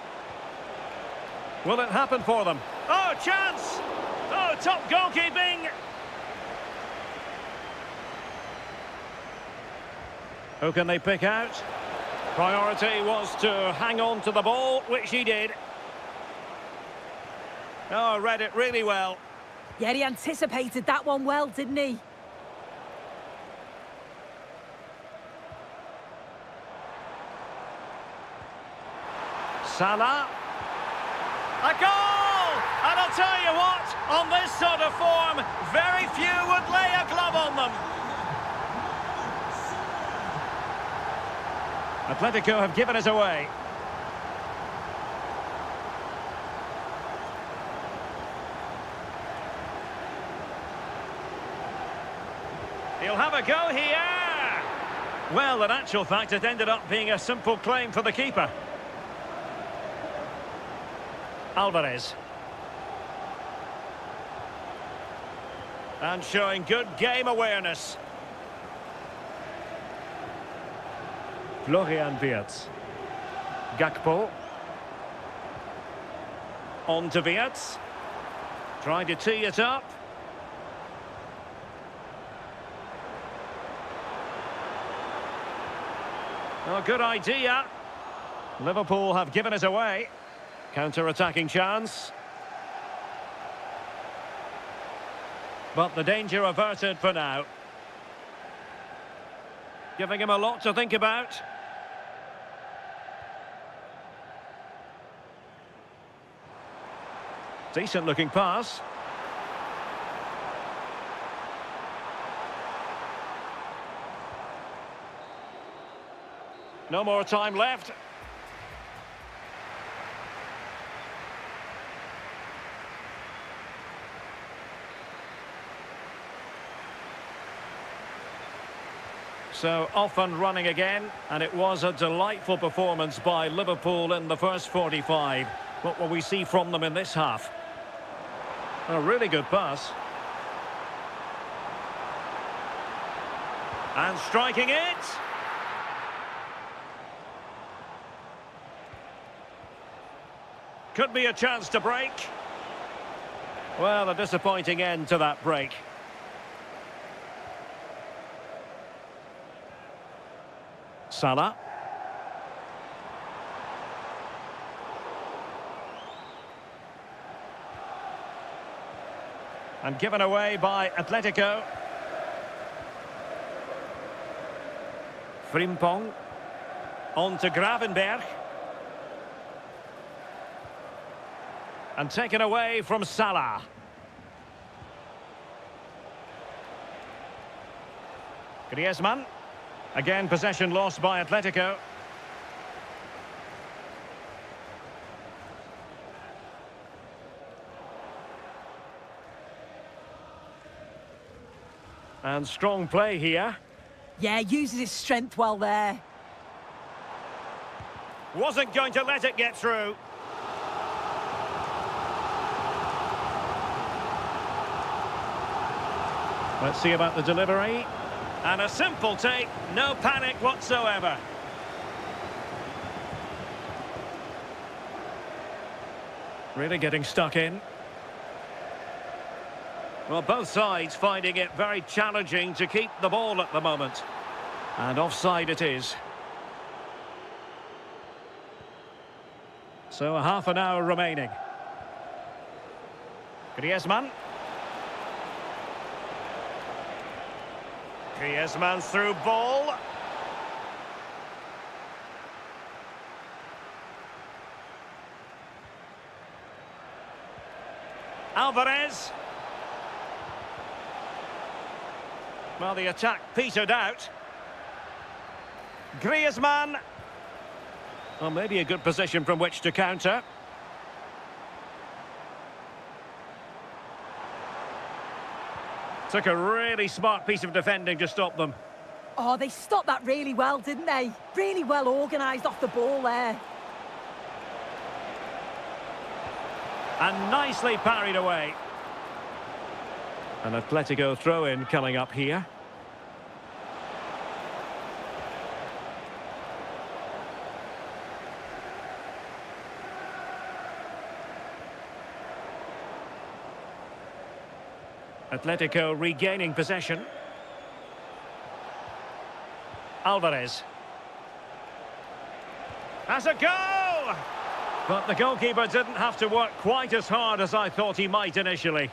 Will it happen for them? Oh, chance! Oh, top goalkeeping. Who can they pick out? Priority was to hang on to the ball, which he did. Oh, read it really well. Yeah, he anticipated that one well, didn't he? Salah. A goal! And I'll tell you what, on this sort of form, very few would lay a glove on them. Atletico have given us away. He'll have a go here. Well, in actual fact, it ended up being a simple claim for the keeper. Alvarez. And showing good game awareness. Florian Wirtz. Gakpo. On to Wirtz. Trying to tee it up. Oh, good idea. Liverpool have given us away. Counter-attacking chance. But the danger averted for now. Giving him a lot to think about. Decent looking pass. No more time left. So off and running again, and it was a delightful performance by Liverpool in the first 45. What will we see from them in this half? A really good pass. And striking it. Could be a chance to break. Well, a disappointing end to that break. Salah. And given away by Atletico. Frimpong. On to Gravenberg. And taken away from Salah. Griezmann. Again, possession lost by Atletico. And strong play here. Yeah, uses his strength well there. Wasn't going to let it get through. Let's see about the delivery. And a simple take, no panic whatsoever. Really getting stuck in. Well, both sides finding it very challenging to keep the ball at the moment. And offside it is. So a half an hour remaining. Griezmann. Griezmann's through ball. Alvarez. Well, the attack petered out. Griezmann. Well, maybe a good position from which to counter. Took a really smart piece of defending to stop them. Oh, they stopped that really well, didn't they? Really well organised off the ball there. And nicely parried away. An Atletico throw-in coming up here. Atletico regaining possession. Alvarez. Has a go! But the goalkeeper didn't have to work quite as hard as I thought he might initially.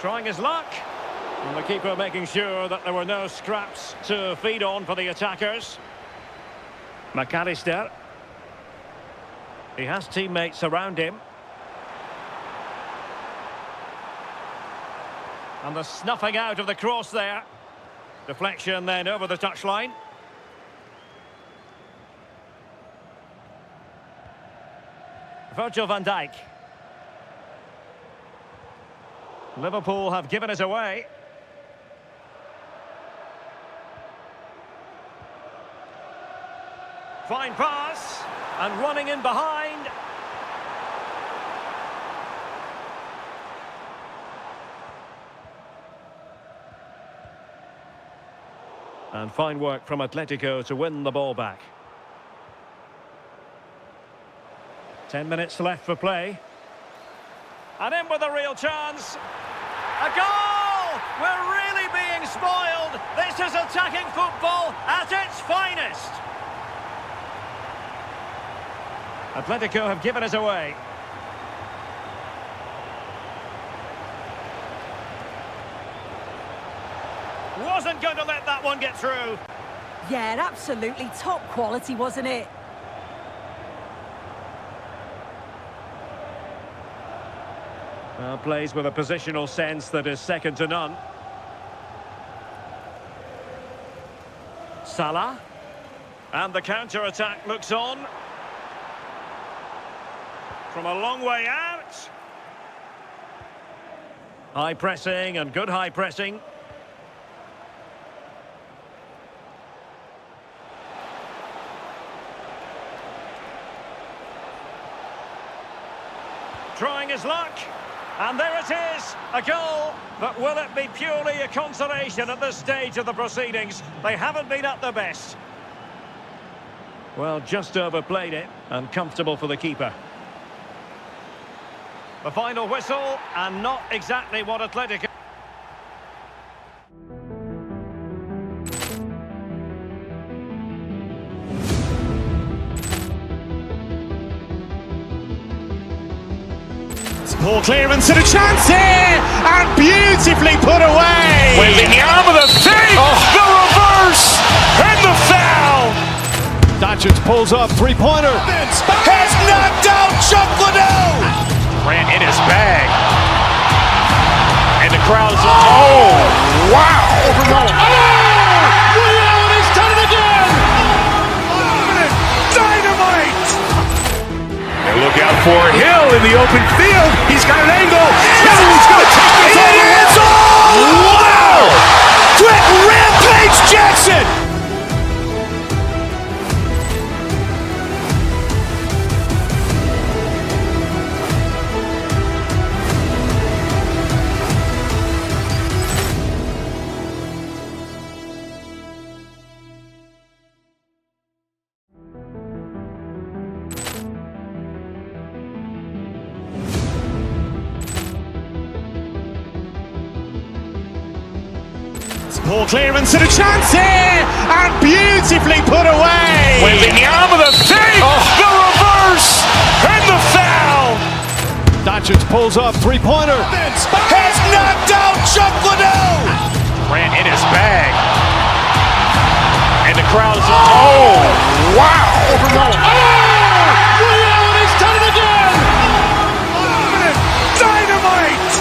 Trying his luck. And the keeper making sure that there were no scraps to feed on for the attackers. McAllister. He has teammates around him. And the snuffing out of the cross there. Deflection then over the touchline. Virgil van Dijk. Liverpool have given it away. Fine pass. And running in behind. And fine work from Atletico to win the ball back. 10 minutes left for play. And in with a real chance. A goal! We're really being spoiled. This is attacking football at its finest. Atletico have given it away. Wasn't going to let that one get through. Yeah, absolutely top quality, wasn't it? Well, plays with a positional sense that is second to none. Salah. And the counter-attack looks on. From a long way out. High pressing and good high pressing. Trying his luck. And there it is, a goal. But will it be purely a consolation at this stage of the proceedings? They haven't been at their best. Well, just overplayed it, and comfortable for the keeper. The final whistle, and not exactly what Atletico... Poor clearance and a chance here, and beautifully put away. Waving the arm of the fake, the reverse, and the foul. Dacic pulls up, three-pointer. Has knocked out Chuck Liddell. Ran in his bag. And the crowd is, oh, wow. Allen has done it again. Dynamite. And look out for Hill in the open field. He's got an angle. He's going to take this all the way. Wow. Quick Rampage Jackson. Poor clearance and a chance here, and beautifully put away. Waving the arm of the fake, the reverse, and the foul. Dacic pulls up, three-pointer. Has knocked out Chuck Liddell. Ran in his bag. And the crowd is, oh, wow. Allen has done it again. Dynamite.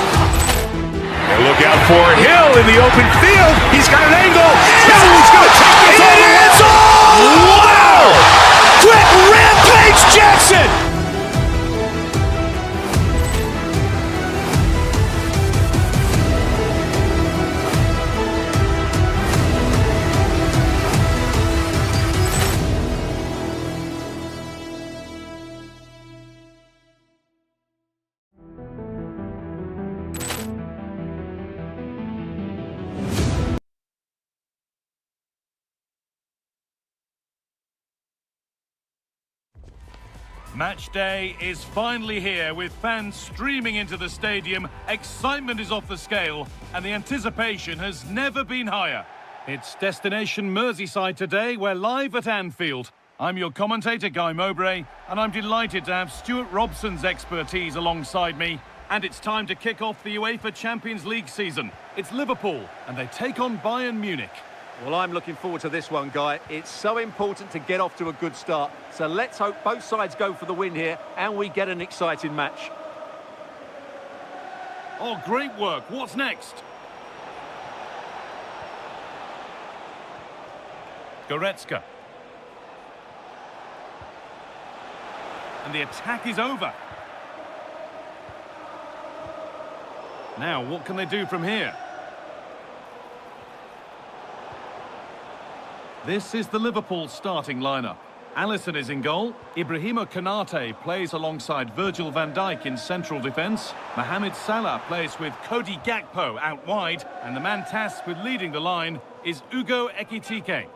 And look out for Hill in the open field. He's got an angle. He's going to take this all the way. Wow. Quick Rampage Jackson. Match day is finally here with fans streaming into the stadium, excitement is off the scale and the anticipation has never been higher. It's destination Merseyside today, we're live at Anfield. I'm your commentator Guy Mowbray and I'm delighted to have Stuart Robson's expertise alongside me. And it's time to kick off the UEFA Champions League season. It's Liverpool and they take on Bayern Munich. Well, I'm looking forward to this one, Guy. It's so important to get off to a good start. So let's hope both sides go for the win here and we get an exciting match. Oh, great work. What's next? Goretzka. And the attack is over. Now, what can they do from here? This is the Liverpool starting lineup. Alisson is in goal. Ibrahima Konate plays alongside Virgil van Dijk in central defence. Mohamed Salah plays with Cody Gakpo out wide. And the man tasked with leading the line is Ugo Ekitike.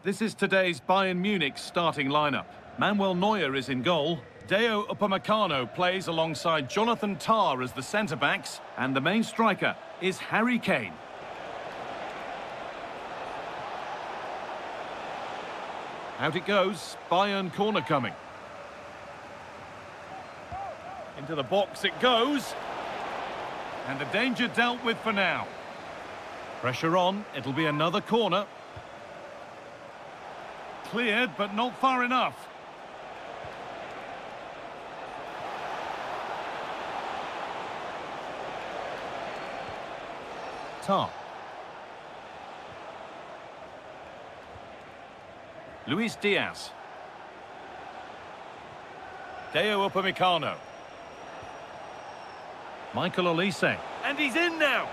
This is today's Bayern Munich starting lineup. Manuel Neuer is in goal. Deo Upamecano plays alongside Jonathan Tah as the centre-backs. And the main striker is Harry Kane. Out it goes, Bayern corner coming. Into the box it goes. And the danger dealt with for now. Pressure on, it'll be another corner. Cleared, but not far enough. Tah. Luis Diaz. Deo Upamecano. Michael Olise. And he's in now!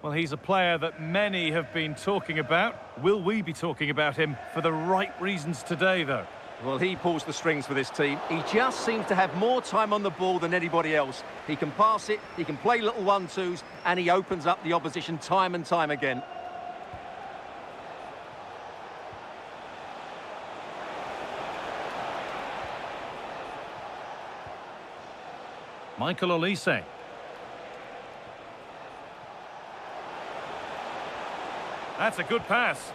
Well, he's a player that many have been talking about. Will we be talking about him for the right reasons today, though? Well, he pulls the strings for this team. He just seems to have more time on the ball than anybody else. He can pass it, he can play little one-twos, and he opens up the opposition time and time again. Michael Olise. That's a good pass.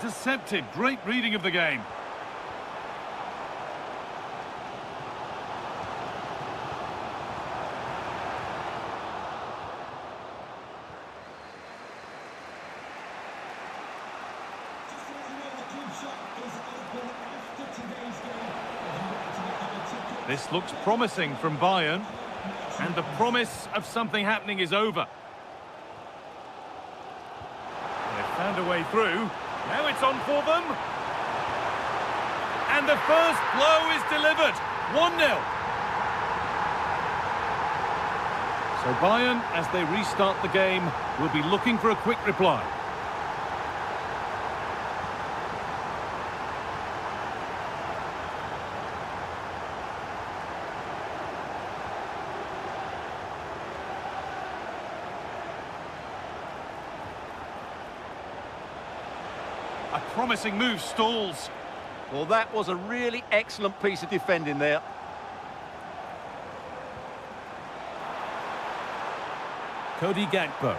Intercepted. Great reading of the game. Just to let you know, the club shop is open after today's game. If you'd like to get your ticket. This looks promising from Bayern. And the promise of something happening is over. They've found a way through. Now it's on for them. And the first blow is delivered. 1-0. So Bayern, as they restart the game, will be looking for a quick reply. A promising move stalls. Well, that was a really excellent piece of defending there. Cody Gakpo.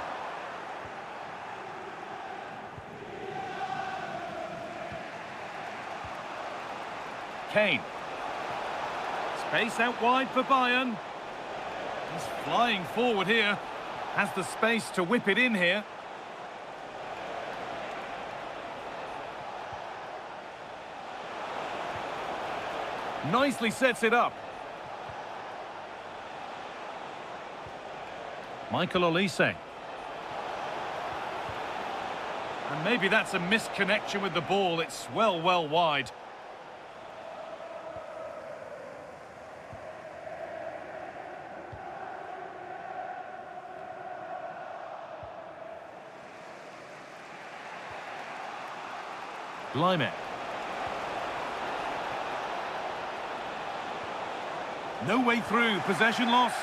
Kane. Space out wide for Bayern. He's flying forward here. Has the space to whip it in here. Nicely sets it up. Michael Olise. And maybe that's a misconnection with the ball. It's well wide. Lime. No way through, possession lost.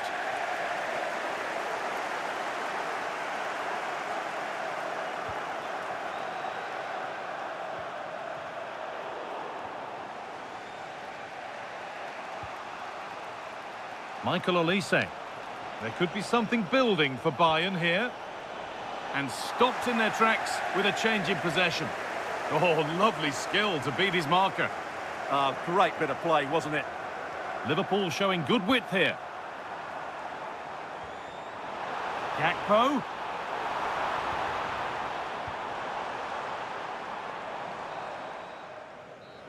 Michael Olise. There could be something building for Bayern here. And stopped in their tracks with a change in possession. Oh, lovely skill to beat his marker. Great bit of play, wasn't it? Liverpool showing good width here. Gakpo.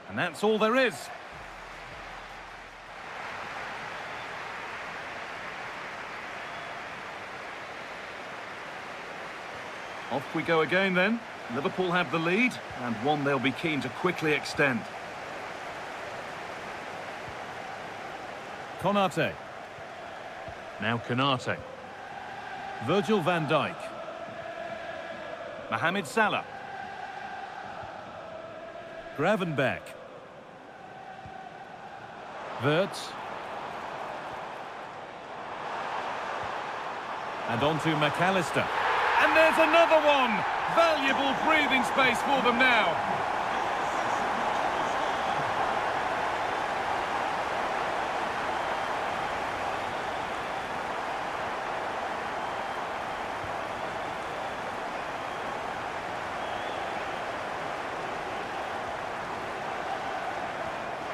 And that's all there is. Off we go again then. Liverpool have the lead, and one they'll be keen to quickly extend. Konate. Now Konate. Virgil van Dijk. Mohamed Salah. Gravenberch. Wirtz. And on to McAllister. And there's another one! Valuable breathing space for them now.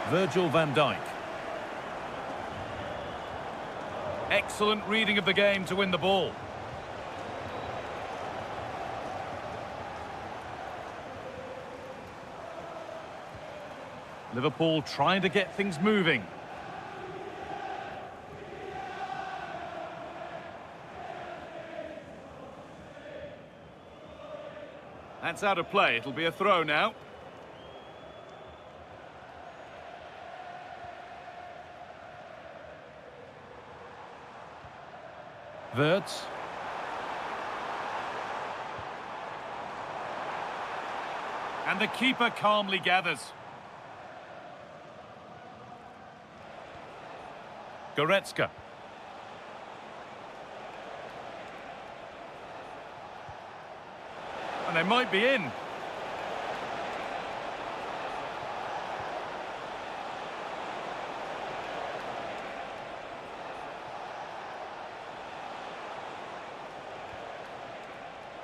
Virgil van Dijk. Excellent reading of the game to win the ball. Liverpool trying to get things moving. That's out of play. It'll be a throw now. Wirtz. And the keeper calmly gathers. Goretzka. And they might be in.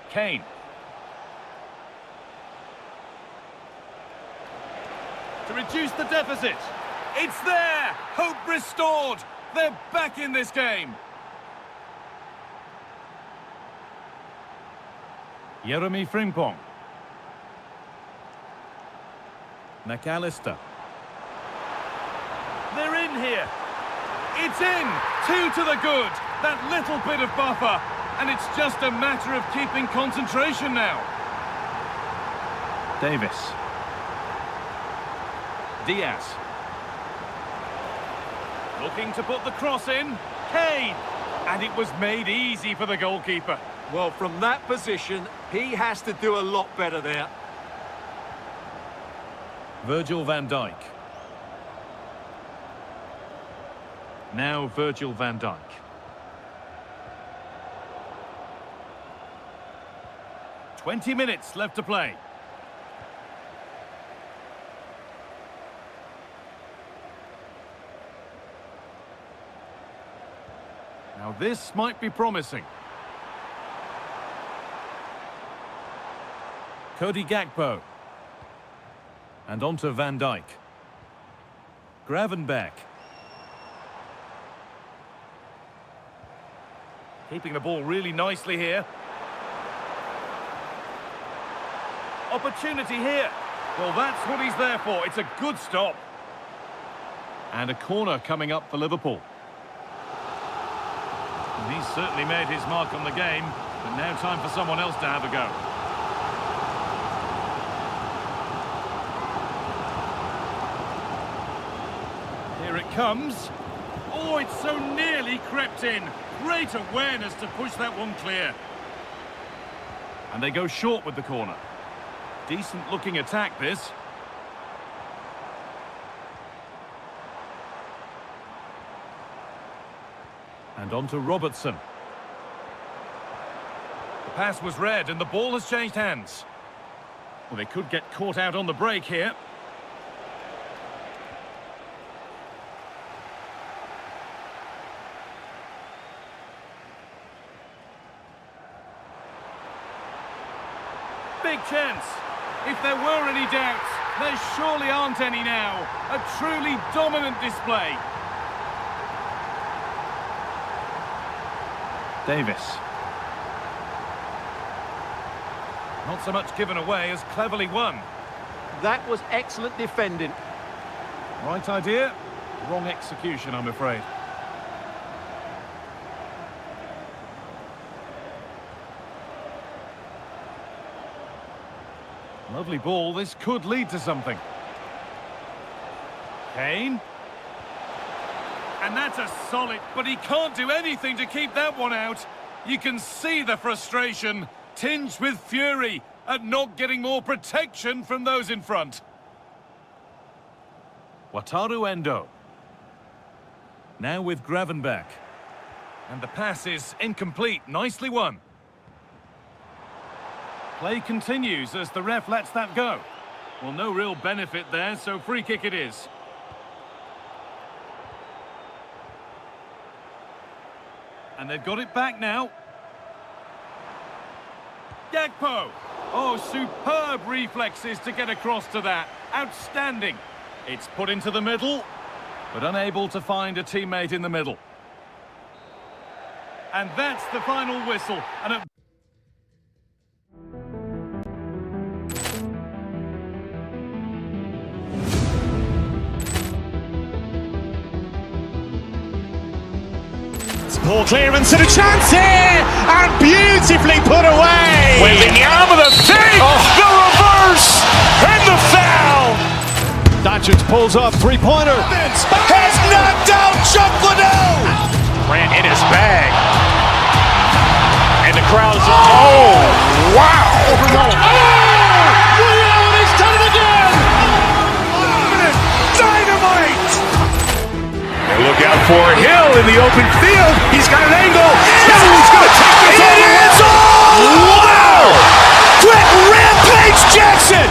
Kane. To reduce the deficit. It's there! Hope restored! They're back in this game. Jeremy Frimpong. McAllister. They're in here. It's in! 2 to the good. That little bit of buffer. And it's just a matter of keeping concentration now. Davis. Diaz. Looking to put the cross in. Kane. And it was made easy for the goalkeeper. Well, from that position, he has to do a lot better there. Virgil van Dijk. Now Virgil van Dijk. "20 minutes left to play. Now this might be promising. Cody Gakpo. And on to Van Dijk. Gravenberch. Keeping the ball really nicely here. Opportunity here. Well, that's what he's there for. It's a good stop. And a corner coming up for Liverpool. And he's certainly made his mark on the game, but now time for someone else to have a go. Here it comes. Oh, it's so nearly crept in. Great awareness to push that one clear. And they go short with the corner. Decent looking attack, this. And on to Robertson. The pass was read and the ball has changed hands. Well, they could get caught out on the break here. Big chance. If there were any doubts, there surely aren't any now. A truly dominant display. Davis. Not so much given away as cleverly won. That was excellent defending. Right idea, wrong execution, I'm afraid. Lovely ball, this could lead to something. Kane. And that's a solid, but he can't do anything to keep that one out. You can see the frustration, tinged with fury, at not getting more protection from those in front. Wataru Endo. Now with Gravenberch. And the pass is incomplete, nicely won. Play continues as the ref lets that go. Well, no real benefit there, so free kick it is. And they've got it back now. Gakpo! Oh, superb reflexes to get across to that. Outstanding. It's put into the middle, but unable to find a teammate in the middle. And that's the final whistle. And a Poor clearance and a chance here, and beautifully put away. With the arm of the fake, the reverse, and the foul. Doncic pulls up, three-pointer. Has knocked out Chuck Liddell. Ran in his bag. And the crowd is, oh, wow. He's done it again! Dynamite. And look out for Hill in the open field. He's got an angle. Hill is going to take this all the way. Wow! Quick Rampage Jackson.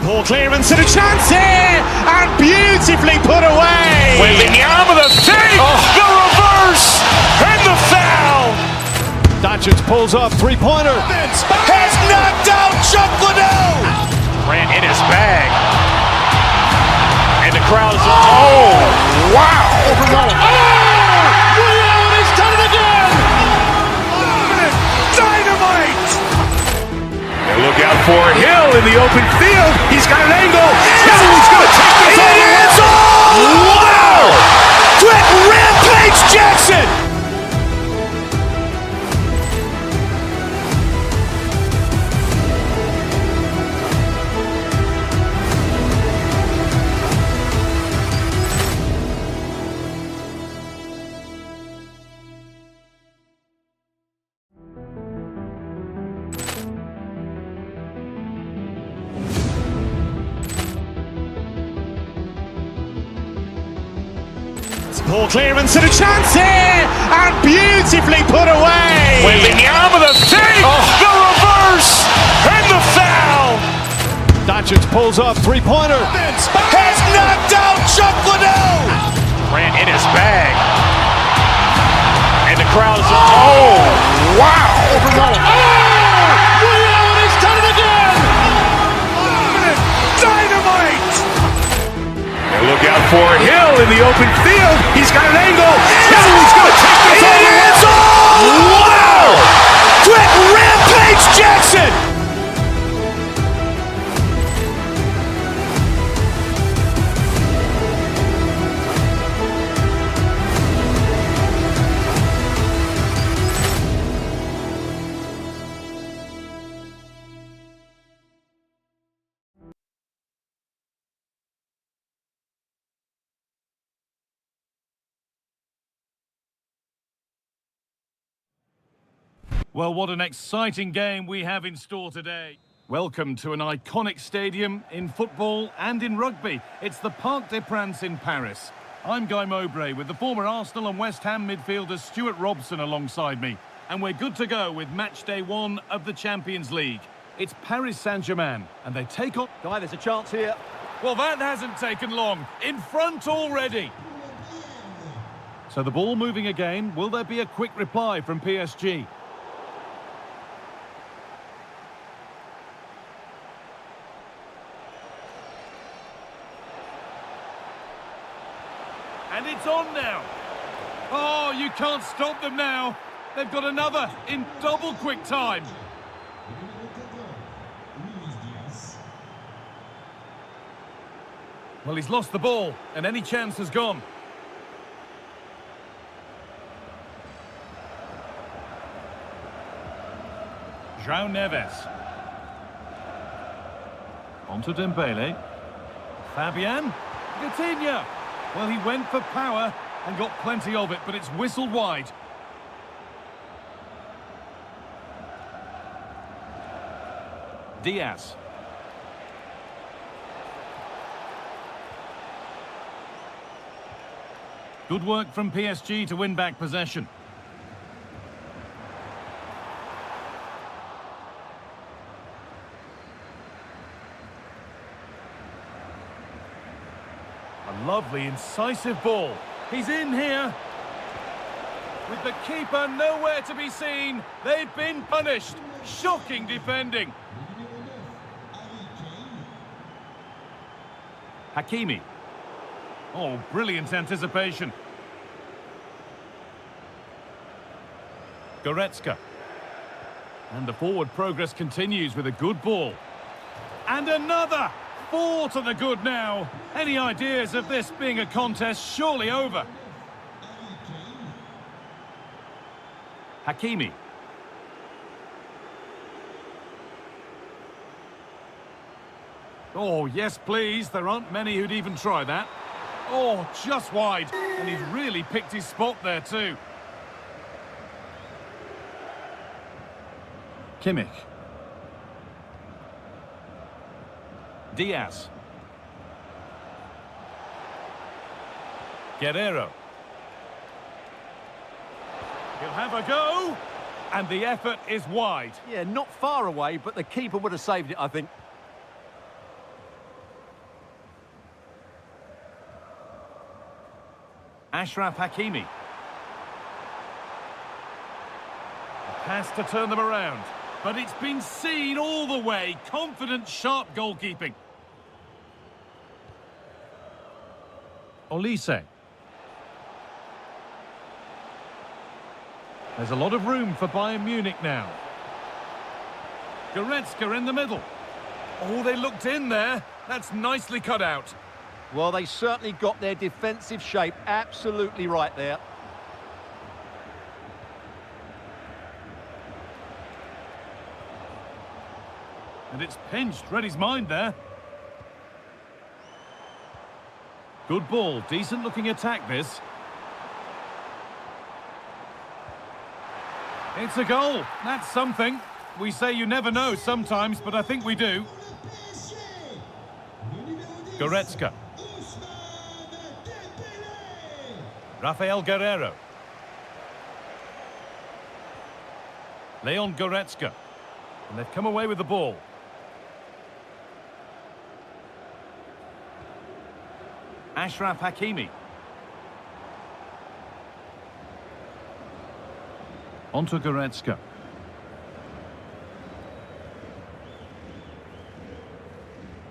Poor clearance and a chance here, and beautifully put away. With the arm of the fake, the reverse, and the foul. Doncic pulls up, three-pointer. Has knocked out Chuck Liddell. Ran in his bag. And the crowd is, oh, wow. He's done it again! Dynamite. And look out for Hill in the open field. He's got an angle. Hill is going to take this all the way. Wow. Quick Rampage Jackson. Poor clearance and a chance here, and beautifully put away. With the arm of the fake, the reverse, and the foul. Doncic pulls up, three-pointer. Has knocked out Chuck Liddell. Ran in his bag. And the crowd is, oh, wow. He's done it again! Dynamite. And look out for Hill in the open field. He's got an angle. Hill is going to take this all the way. Wow. Quick Rampage Jackson. Well, what an exciting game we have in store today. Welcome to an iconic stadium in football and in rugby. It's the Parc des Princes in Paris. I'm Guy Mowbray with the former Arsenal and West Ham midfielder Stuart Robson alongside me. And we're good to go with match day 1 of the Champions League. It's Paris Saint-Germain and they take on... Guy, there's a chance here. Well, that hasn't taken long. In front already. So the ball moving again. Will there be a quick reply from PSG? And it's on now. Oh, you can't stop them now. They've got another in double quick time. Well, he's lost the ball, and any chance has gone. João Neves. Onto Dembele. Fabian. Coutinho. Well, he went for power and got plenty of it, but it's whistled wide. Diaz. Good work from PSG to win back possession. A lovely, incisive ball. He's in here. With the keeper nowhere to be seen. They've been punished. Shocking defending. Hakimi. Oh, brilliant anticipation. Goretzka. And the forward progress continues with a good ball. And another! 4 to the good now. Any ideas of this being a contest surely over? Hakimi. Oh, yes, please. There aren't many who'd even try that. Oh, just wide. And he's really picked his spot there too. Kimmich. Diaz. Guerrero. He'll have a go. And the effort is wide. Yeah, not far away, but the keeper would have saved it, I think. Achraf Hakimi. A pass to turn them around. But it's been seen all the way. Confident, sharp goalkeeping. Olise. There's a lot of room for Bayern Munich now. Goretzka in the middle. Oh, they looked in there. That's nicely cut out. Well, they certainly got their defensive shape absolutely right there. And it's pinched. Read his mind there. Good ball. Decent looking attack this. It's a goal. That's something. We say you never know sometimes, but I think we do. Goretzka. Rafael Guerrero. Leon Goretzka. And they've come away with the ball. Achraf Hakimi. Onto Goretzka.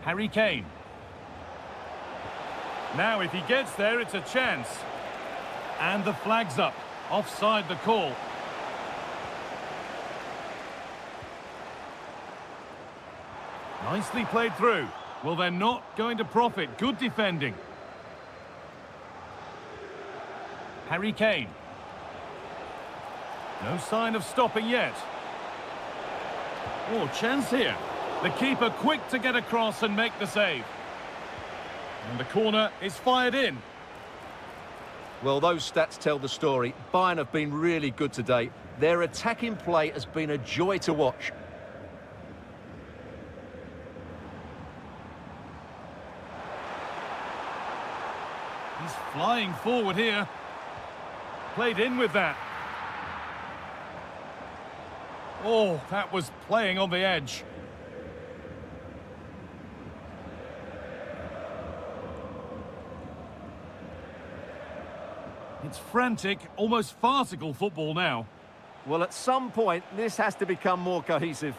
Harry Kane. Now, if he gets there, it's a chance. And the flag's up. Offside the call. Nicely played through. Well, they're not going to profit. Good defending. Harry Kane. No sign of stopping yet. Oh, chance here. The keeper quick to get across and make the save. And the corner is fired in. Well, those stats tell the story. Bayern have been really good today. Their attacking play has been a joy to watch. He's flying forward here. Played in with that. Oh, that was playing on the edge. It's frantic, almost farcical football now. Well, at some point, this has to become more cohesive.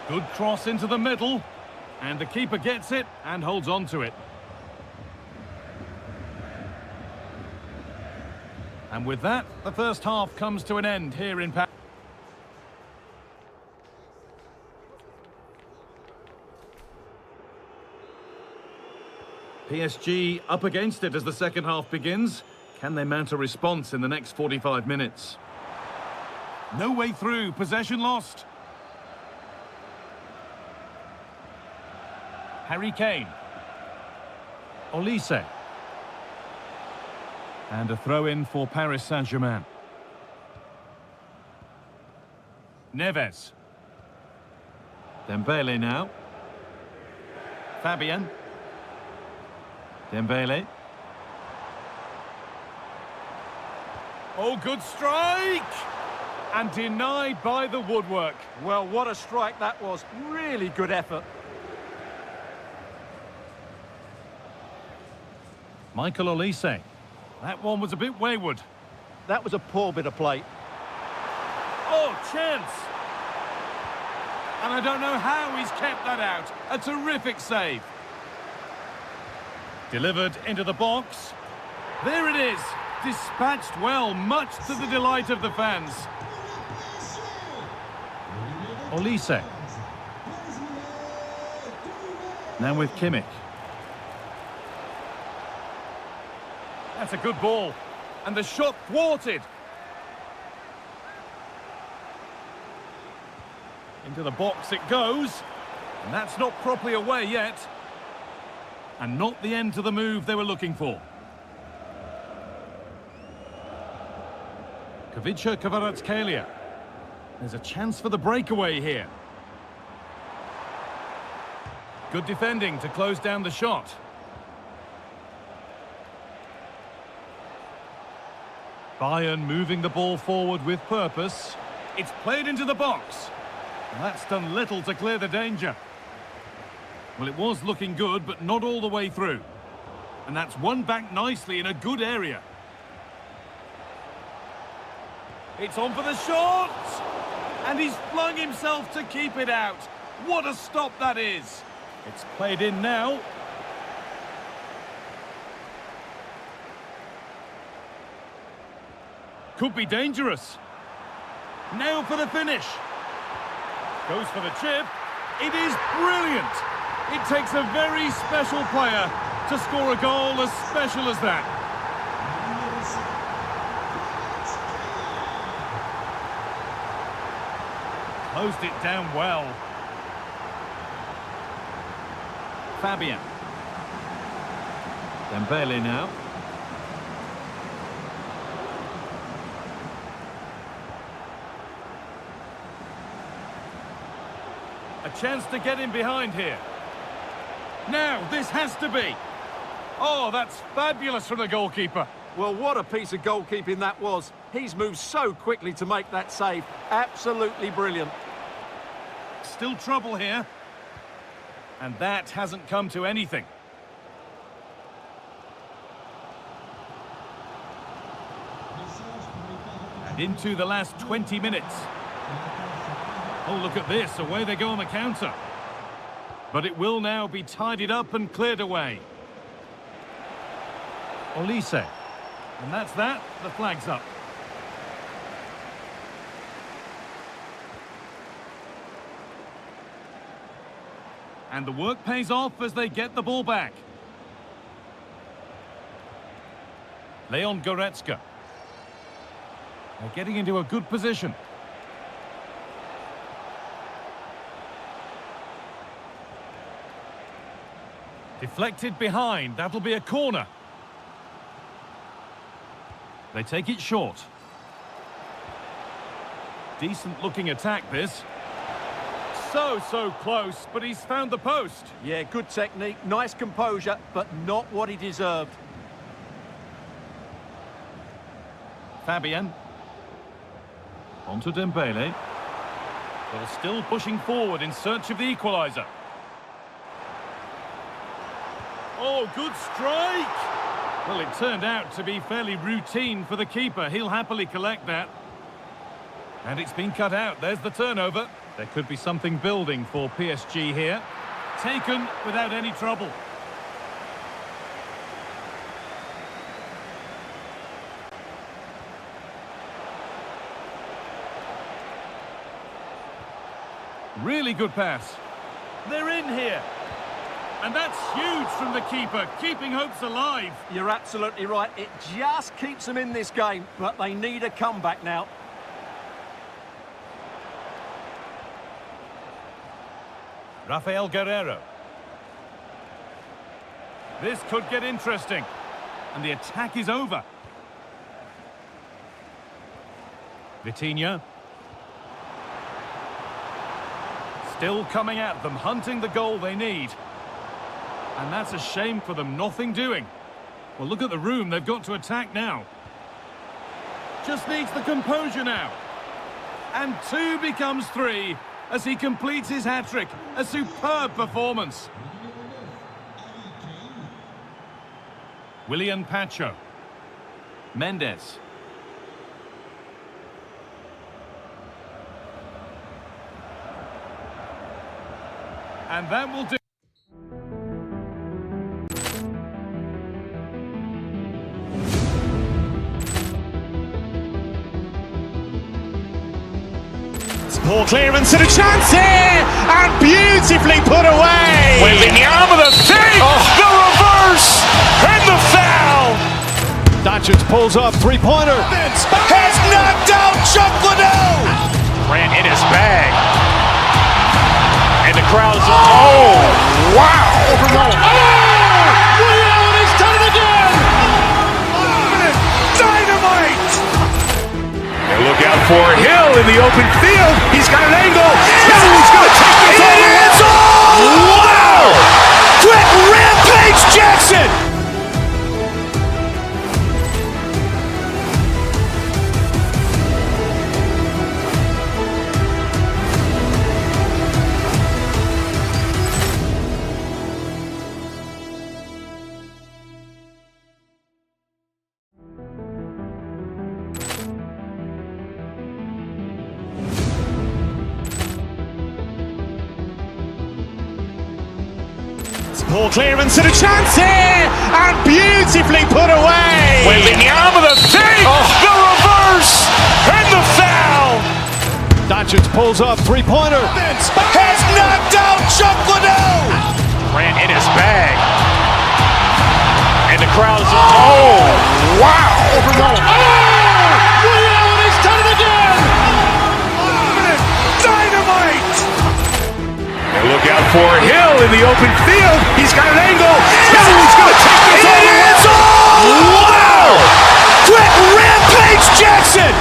Good cross into the middle. And the keeper gets it and holds on to it. And with that, the first half comes to an end here in Paris. PSG up against it as the second half begins. Can they mount a response in the next 45 minutes? No way through, possession lost. Harry Kane. Olise. And a throw-in for Paris Saint-Germain. Neves. Dembele now. Fabian. Dembele. Oh, good strike! And denied by the woodwork. Well, what a strike that was. Really good effort. Michael Olise. That one was a bit wayward. That was a poor bit of play. Oh, chance! And I don't know how he's kept that out. A terrific save. Delivered into the box. There it is. Dispatched well, much to the delight of the fans. Olise. Now with Kimmich. That's a good ball. And the shot thwarted. Into the box it goes. And that's not properly away yet. And not the end to the move they were looking for. Kvicha Kvaratskhelia. There's a chance for the breakaway here. Good defending to close down the shot. Bayern moving the ball forward with purpose. It's played into the box. And that's done little to clear the danger. Well, it was looking good, but not all the way through. And that's won back nicely in a good area. It's on for the shot! And he's flung himself to keep it out. What a stop that is! It's played in now. Could be dangerous. Now for the finish. Goes for the chip. It is brilliant. It takes a very special player to score a goal as special as that. Closed it down well. Fabian. Dembele now. A chance to get in behind here. Now, this has to be. Oh, that's fabulous from the goalkeeper. Well, what a piece of goalkeeping that was. He's moved so quickly to make that save. Absolutely brilliant. Still trouble here. And that hasn't come to anything. And into the last 20 minutes. Oh, look at this. Away they go on the counter. But it will now be tidied up and cleared away. Olise. And that's that. The flag's up. And the work pays off as they get the ball back. Leon Goretzka. They're getting into a good position. Deflected behind, that'll be a corner. They take it short. Decent looking attack this. So close, but he's found the post. Yeah, good technique, nice composure, but not what he deserved. Fabian. On to Dembele. Well, still pushing forward in search of the equaliser. Oh, good strike! Well, it turned out to be fairly routine for the keeper. He'll happily collect that. And it's been cut out. There's the turnover. There could be something building for PSG here. Taken without any trouble. Really good pass. They're in here. And that's huge from the keeper, keeping hopes alive. You're absolutely right. It just keeps them in this game, but they need a comeback now. Rafael Guerreiro. This could get interesting. And the attack is over. Vitinha. Still coming at them, hunting the goal they need. And that's a shame for them, nothing doing. Well, look at the room, they've got to attack now. Just needs the composure now. And 2 becomes 3 as he completes his hat-trick. A superb performance. Willian Pacho. Mendes. And that will do. Poor clearance and a chance here, and beautifully put away. Willian with a save, the reverse, and the foul. Doncic pulls up, three-pointer. Has knocked out Chuck Liddell. Ran in his bag. And the crowd's, oh, wow. Willian has done it again. Dynamite. And look out for Hill in the open field. He's got an angle. Hill is going to take this all the way. Wow! Quick Rampage Jackson. Poor clearance and a chance here, and beautifully put away. Willian with a save, the reverse, and the foul. Doncic pulls up, three-pointer. Has knocked out Chuck Liddell. Ran in his bag. And the crowd's, oh, wow. Willian has done it again. Dynamite. And look out for Hill in the open field. He's got an angle. Hill is going to take this all the way. Wow! Quick Rampage Jackson.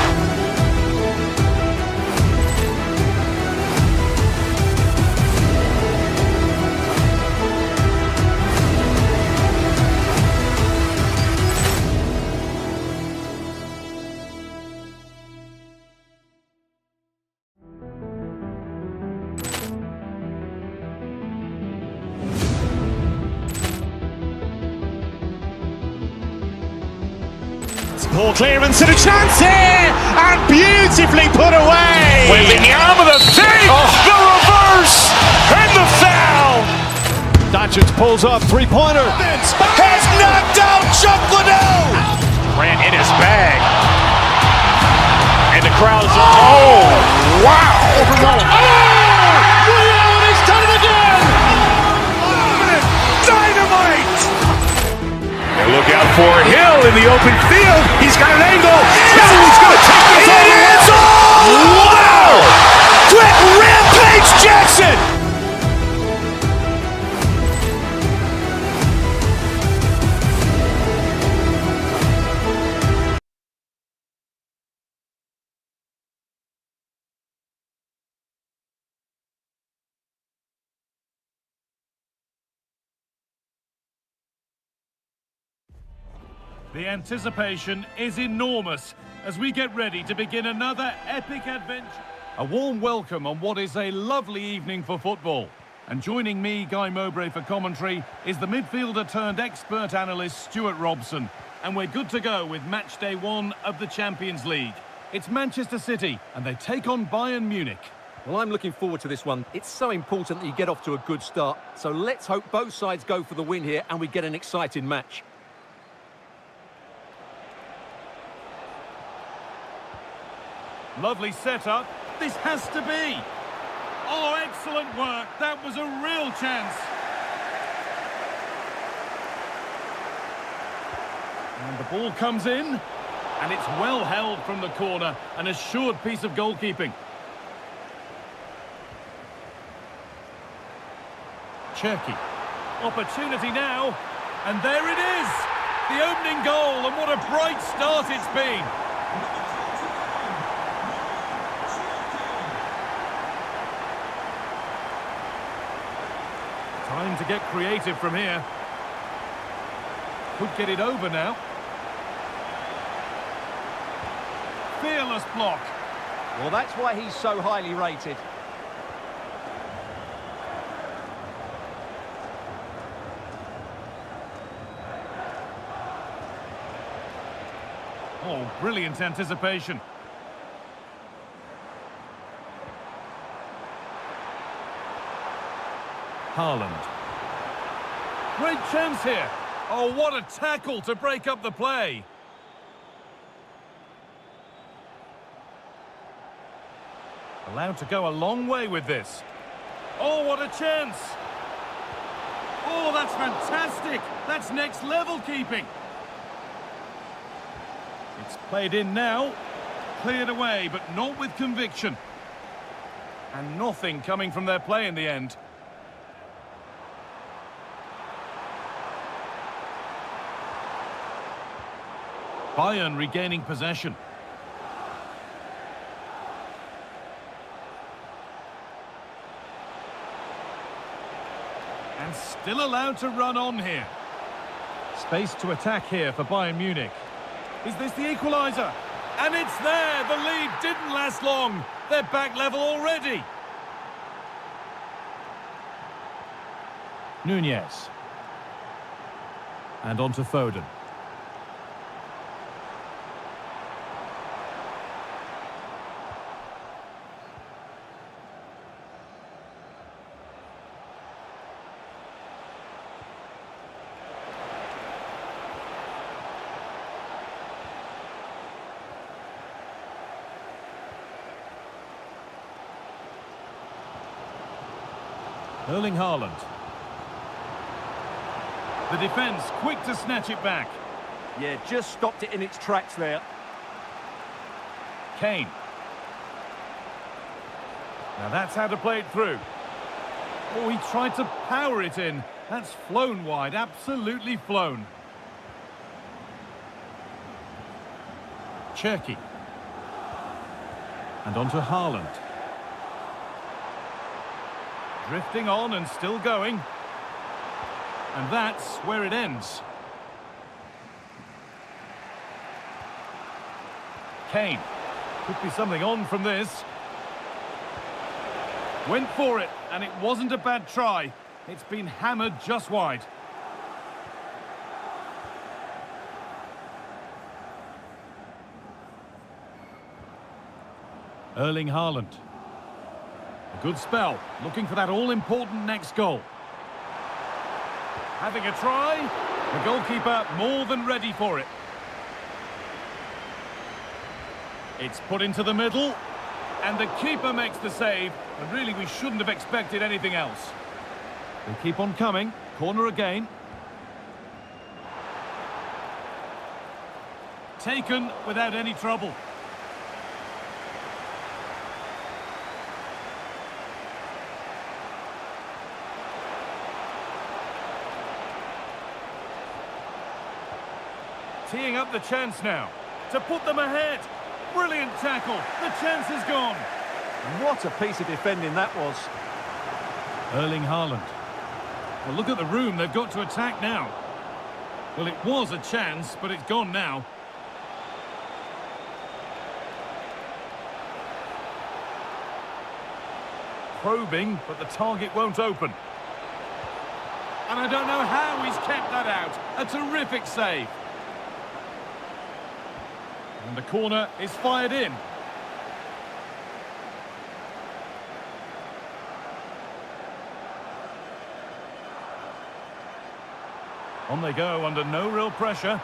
Poor clearance and a chance here, and beautifully put away. Willian with a save, the reverse, and the foul. Doncic pulls up, three-pointer. Has knocked out Chuck Liddell. Ran in his bag. And the crowd's, oh, wow. Willian has done it again. Dynamite. And look out for Hill in the open field. He's got an angle. Hill is going to take this all the way. Wow! Quick Rampage Jackson. The anticipation is enormous as we get ready to begin another epic adventure. A warm welcome on what is a lovely evening for football. And joining me, Guy Mowbray, for commentary is the midfielder turned expert analyst Stuart Robson. And we're good to go with match day 1 of the Champions League. It's Manchester City and they take on Bayern Munich. Well, I'm looking forward to this one. It's so important that you get off to a good start. So let's hope both sides go for the win here and we get an exciting match. Lovely setup. This has to be. Oh, excellent work. That was a real chance. And the ball comes in. And it's well held from the corner. An assured piece of goalkeeping. Cherky. Opportunity now. And there it is. The opening goal. And what a bright start it's been. Time to get creative from here. Could get it over now. Fearless block. Well, that's why he's so highly rated. Oh, brilliant anticipation. Haaland. Great chance here. Oh, what a tackle to break up the play. Allowed to go a long way with this. Oh, what a chance. Oh, that's fantastic. That's next level keeping. It's played in now. Cleared away, but not with conviction. And nothing coming from their play in the end. Bayern regaining possession. And still allowed to run on here. Space to attack here for Bayern Munich. Is this the equaliser? And it's there! The lead didn't last long. They're back level already. Nunez. And on to Foden. Erling Haaland. The defence quick to snatch it back. Yeah, just stopped it in its tracks there. Kane. Now that's how to play it through. Oh, he tried to power it in. That's flown wide, absolutely flown. Cherky. And on to Haaland. Drifting on and still going. And that's where it ends. Kane. Could be something on from this. Went for it, and it wasn't a bad try. It's been hammered just wide. Erling Haaland. A good spell, looking for that all-important next goal. Having a try, the goalkeeper more than ready for it. It's put into the middle, and the keeper makes the save, and really we shouldn't have expected anything else. They keep on coming, corner again. Taken without any trouble. Teeing up the chance now to put them ahead. Brilliant tackle. The chance is gone. What a piece of defending that was. Erling Haaland. Well, look at the room they've got to attack now. Well, it was a chance, but it's gone now. Probing, but the target won't open. And I don't know how he's kept that out. A terrific save. And the corner is fired in. On they go under no real pressure.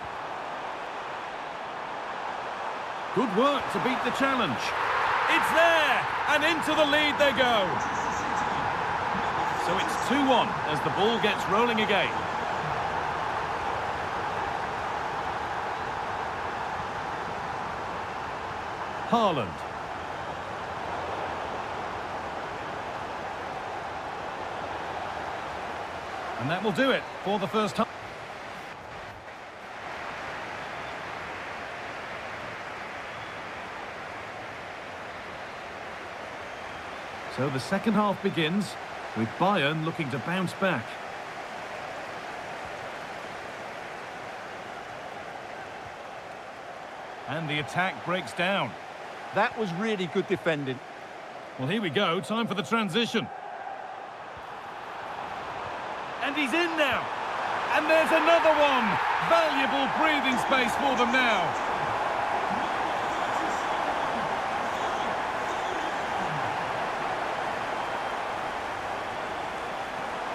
Good work to beat the challenge. It's there, and into the lead they go. So it's 2-1 as the ball gets rolling again. Haaland. And that will do it for the first time. So the second half begins with Bayern looking to bounce back. And the attack breaks down. That was really good defending. Well, here we go, time for the transition. And he's in now. And there's another one. Valuable breathing space for them now.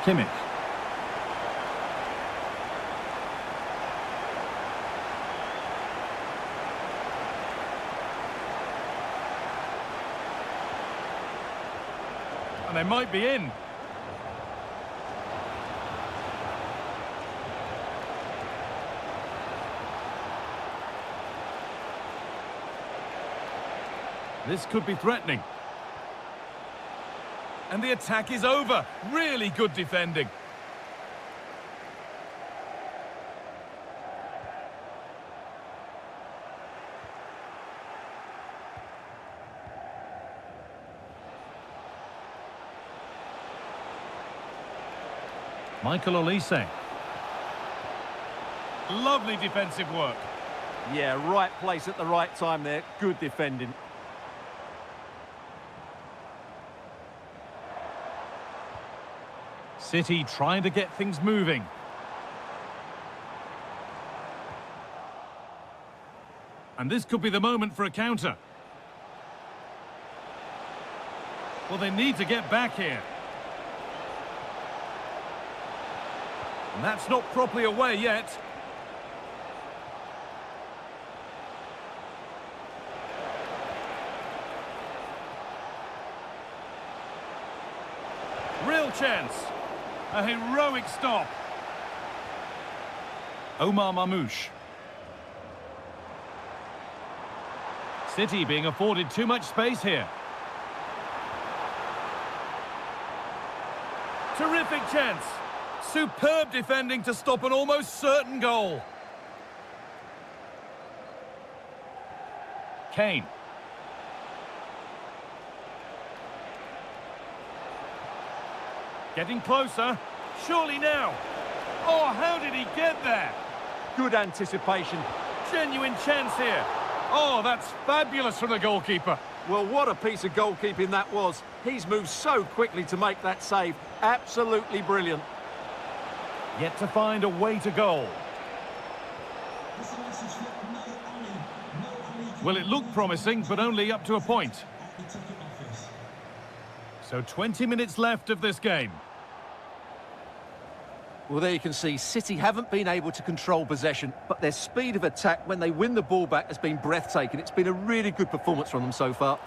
Kimmich. And they might be in. This could be threatening. And the attack is over. Really good defending. Michael Olise. Lovely defensive work. Yeah, right place at the right time there. Good defending. City trying to get things moving. And this could be the moment for a counter. Well, they need to get back here. And that's not properly away yet. Real chance. A heroic stop. Omar Mamouche. City being afforded too much space here. Terrific chance. Superb defending to stop an almost certain goal. Kane. Getting closer. Surely now. Oh, how did he get there? Good anticipation. Genuine chance here. Oh, that's fabulous from the goalkeeper. Well, what a piece of goalkeeping that was. He's moved so quickly to make that save. Absolutely brilliant. Yet to find a way to goal. Well, it looked promising, but only up to a point. So 20 minutes left of this game. Well, there you can see City haven't been able to control possession, but their speed of attack when they win the ball back has been breathtaking. It's been a really good performance from them so far.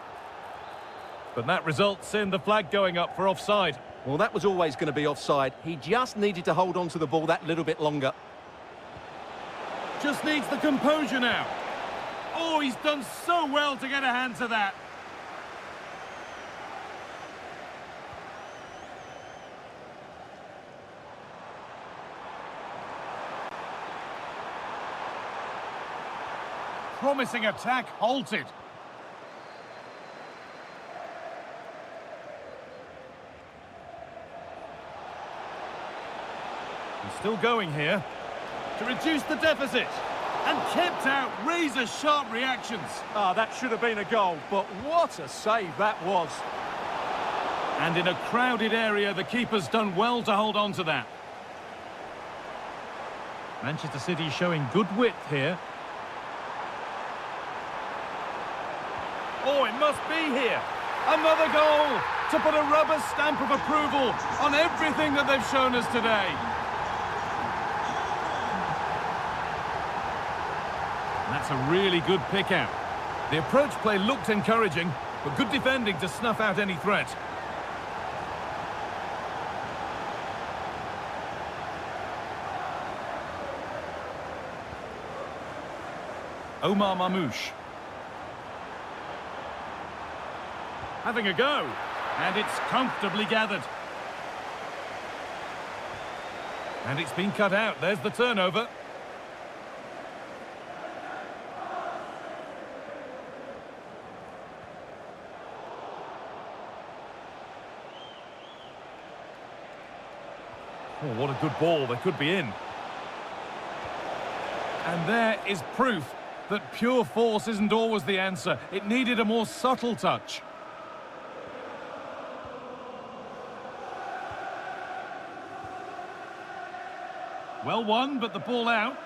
But that results in the flag going up for offside. Well, that was always going to be offside. He just needed to hold on to the ball that little bit longer. Just needs the composure now. Oh, he's done so well to get a hand to that. Promising attack halted. He's still going here. to reduce the deficit. And kept out razor-sharp reactions. That should have been a goal, but what a save that was. And in a crowded area, the keeper's done well to hold on to that. Manchester City showing good width here. Oh, it must be here. Another goal to put a rubber stamp of approval on everything that they've shown us today. That's a really good pick out. The approach play looked encouraging, but good defending to snuff out any threat. Omar Mamouche. Having a go. And it's comfortably gathered. And it's been cut out. There's the turnover. Oh, what a good ball. They could be in. And there is proof that pure force isn't always the answer. It needed a more subtle touch. Well won, but the ball out.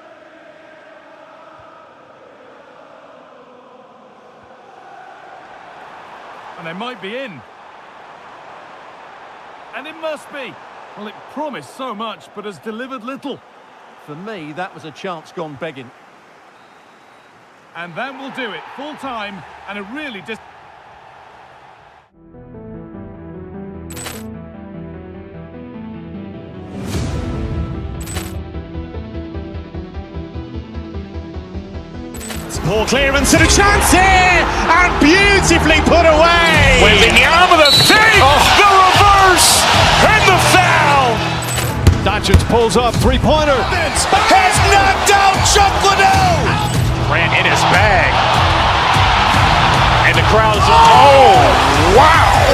And they might be in. And it must be. Well, it promised so much, but has delivered little. For me, that was a chance gone begging. And that will do it. Full time, and a really Poor clearance and a chance here! And beautifully put away! Waving the arm of the feet! The reverse! And the foul! Doncic pulls up, three-pointer. Has knocked out Chocolate! Ran in his bag. And the crowd is... Oh! Wow!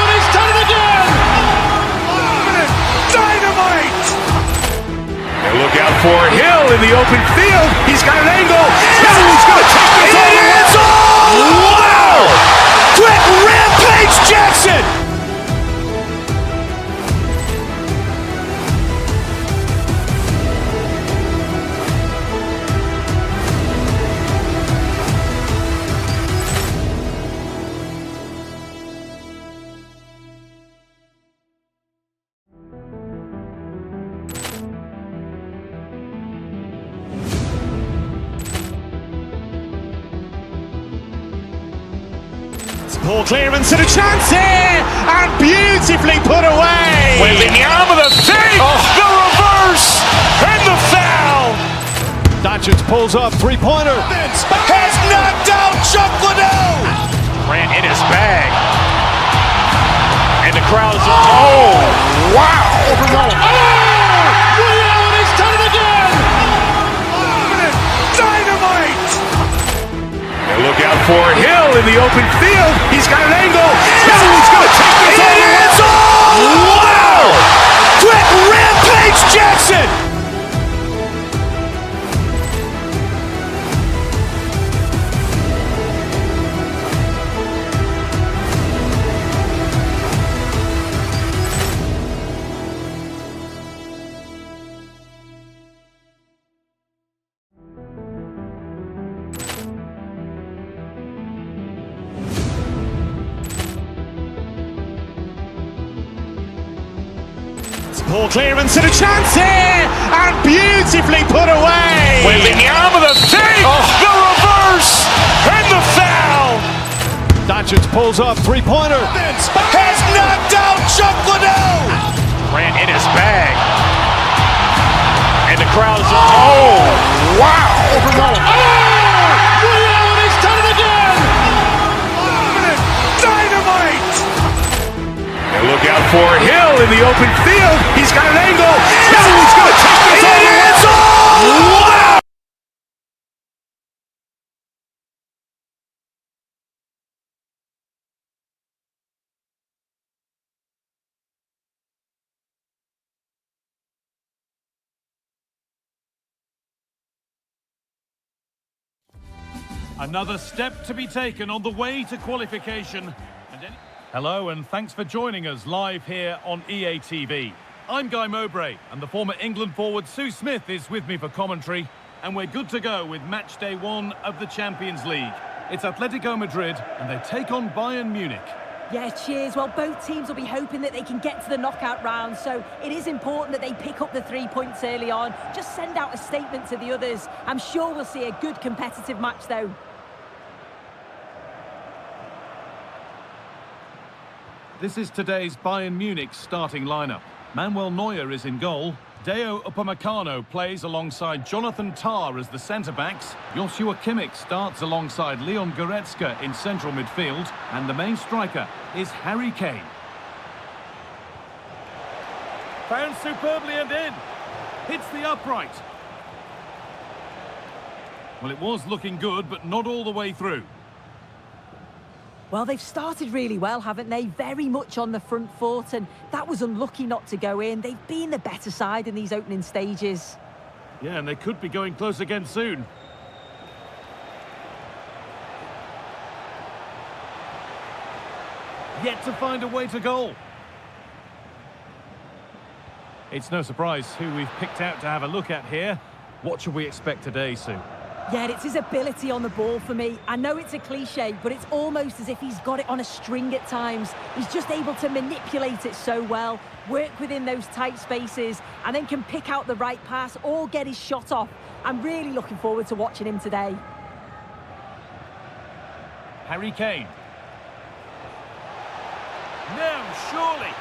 He's done it again! Dynamite! And look out for Hill in the open field. He's got an angle. Hill is going to take this all the way. Wow! Quick Rampage Jackson! Poor clearance and a chance here! And beautifully put away! Waving the arm of the feet! The reverse! And the foul! Doncic pulls up, three-pointer. Has knocked out Chocolate! Ran in his bag. And the crowd is... Oh! Wow! He's done it again! Dynamite! And look out for Hill in the open field. He's got an angle. Hill is going to take this all the way. Wow! Quick Rampage Jackson! Poor clearance and a chance here! And beautifully put away! Waving the arm of the feet! The reverse! And the foul! Doncic pulls up, three-pointer. Has knocked out Chocolate! Ran in his bag. And the crowd is... Oh! Wow! He's done it again! Dynamite! And look out for Hill in the open field. He's got an angle. Hill is going to take this all the way. Wow! Another step to be taken on the way to qualification. Hello and thanks for joining us live here on EA TV. I'm Guy Mowbray and the former England forward Sue Smith is with me for commentary. And we're good to go with match day 1 of the Champions League. It's Atletico Madrid and they take on Bayern Munich. Yeah, cheers. Well, both teams will be hoping that they can get to the knockout round, so it is important that they pick up the 3 points early on. Just send out a statement to the others. I'm sure we'll see a good competitive match, though. This is today's Bayern Munich starting lineup. Manuel Neuer is in goal. Deo Upamecano plays alongside Jonathan Tah as the centre-backs. Joshua Kimmich starts alongside Leon Goretzka in central midfield. And the main striker is Harry Kane. Found superbly and in. Hits the upright. Well, it was looking good, but not all the way through. Well, they've started really well, haven't they? Very much on the front foot, and that was unlucky not to go in. They've been the better side in these opening stages. Yeah, and they could be going close again soon. Yet to find a way to goal. It's no surprise who we've picked out to have a look at here. What should we expect today, Sue? Yeah, it's his ability on the ball for me. I know it's a cliche, but it's almost as if he's got it on a string at times. He's just able to manipulate it so well, work within those tight spaces, and then can pick out the right pass or get his shot off. I'm really looking forward to watching him today. Harry Kane. Now, surely.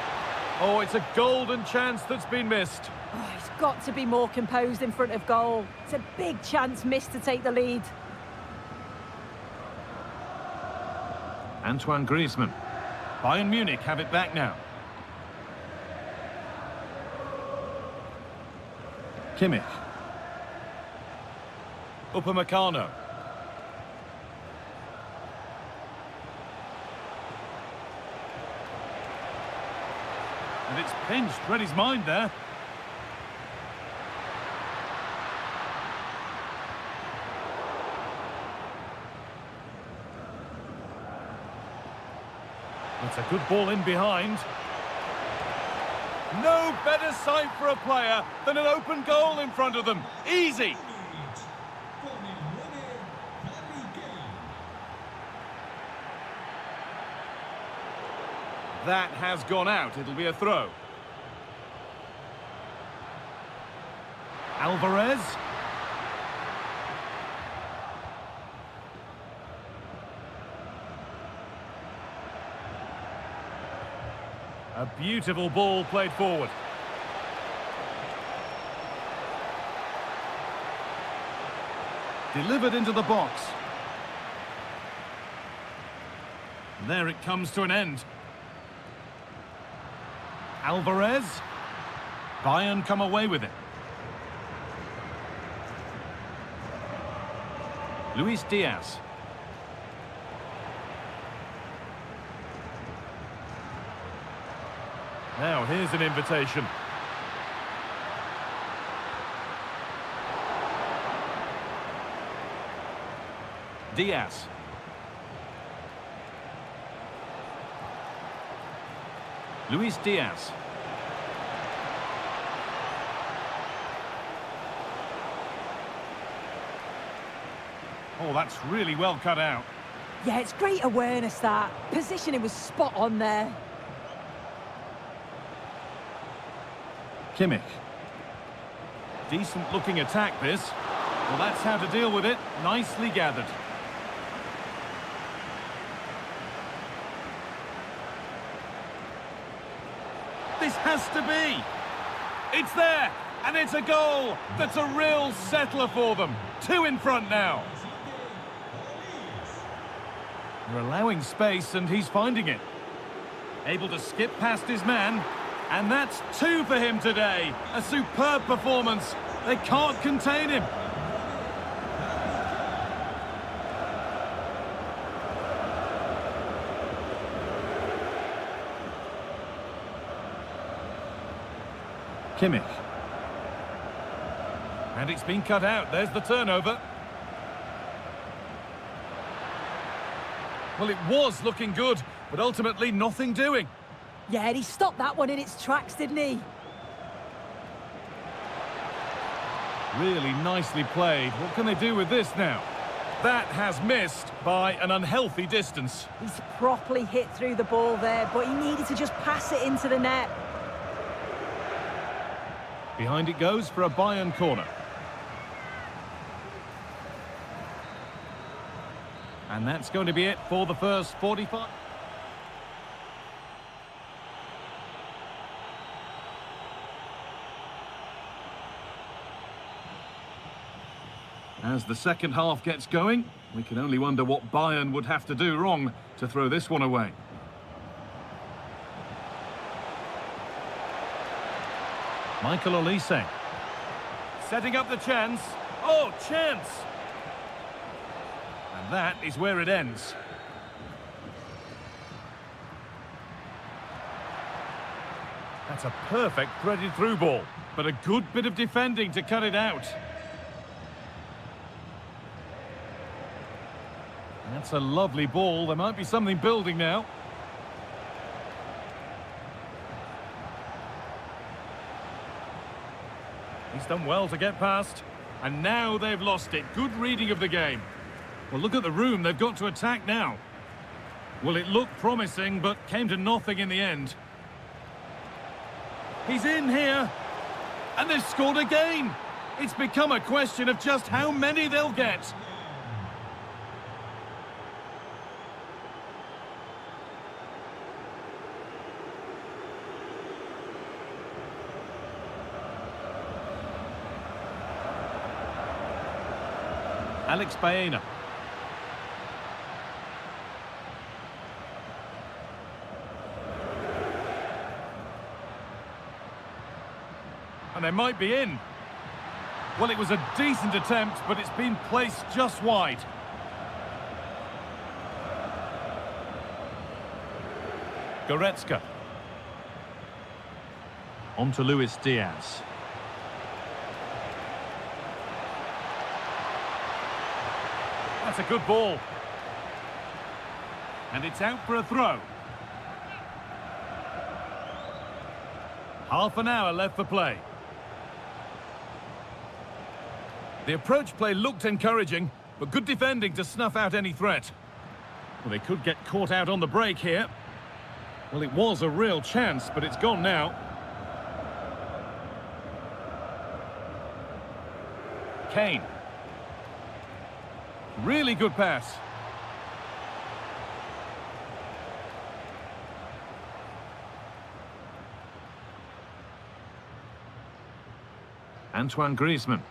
Oh, it's a golden chance that's been missed. Oh, he's got to be more composed in front of goal. It's a big chance missed to take the lead. Antoine Griezmann. Bayern Munich have it back now. Kimmich. Upamecano. And it's pinched, read his mind there. It's a good ball in behind. No better sight for a player than an open goal in front of them. Easy. That has gone out. It'll be a throw. Alvarez. A beautiful ball played forward. Delivered into the box. There it comes to an end. Alvarez. Bayern come away with it. Luis Diaz. Now, here's an invitation. Diaz. Luis Diaz. Oh, that's really well cut out. Yeah, it's great awareness, that. Positioning was spot on there. Kimmich. Decent looking attack, this. Well, that's how to deal with it. Nicely gathered. This has to be. It's there, and it's a goal. That's a real settler for them. 2 in front now. They're allowing space, and he's finding it. Able to skip past his man. And that's 2 for him today. A superb performance. They can't contain him. Kimmich. And it's been cut out. There's the turnover. Well, it was looking good, but ultimately nothing doing. Yeah, and he stopped that one in its tracks, didn't he? Really nicely played. What can they do with this now? That has missed by an unhealthy distance. He's properly hit through the ball there, but he needed to just pass it into the net. Behind it goes for a Bayern corner. And that's going to be it for the first 45. As the second half gets going, we can only wonder what Bayern would have to do wrong to throw this one away. Michael Olise. Setting up the chance. Oh, chance! And that is where it ends. That's a perfect threaded through ball, but a good bit of defending to cut it out. That's a lovely ball. There might be something building now. He's done well to get past. And now they've lost it. Good reading of the game. Well, look at the room they've got to attack now. Well, it looked promising, but came to nothing in the end. He's in here. And they've scored again. It's become a question of just how many they'll get. Alex Baena. And they might be in. Well, it was a decent attempt, but it's been placed just wide. Goretzka. On to Luis Diaz. That's a good ball. And it's out for a throw. Half an hour left for play. The approach play looked encouraging, but good defending to snuff out any threat. Well, they could get caught out on the break here. Well, it was a real chance, but it's gone now. Kane. Really good pass. Antoine Griezmann.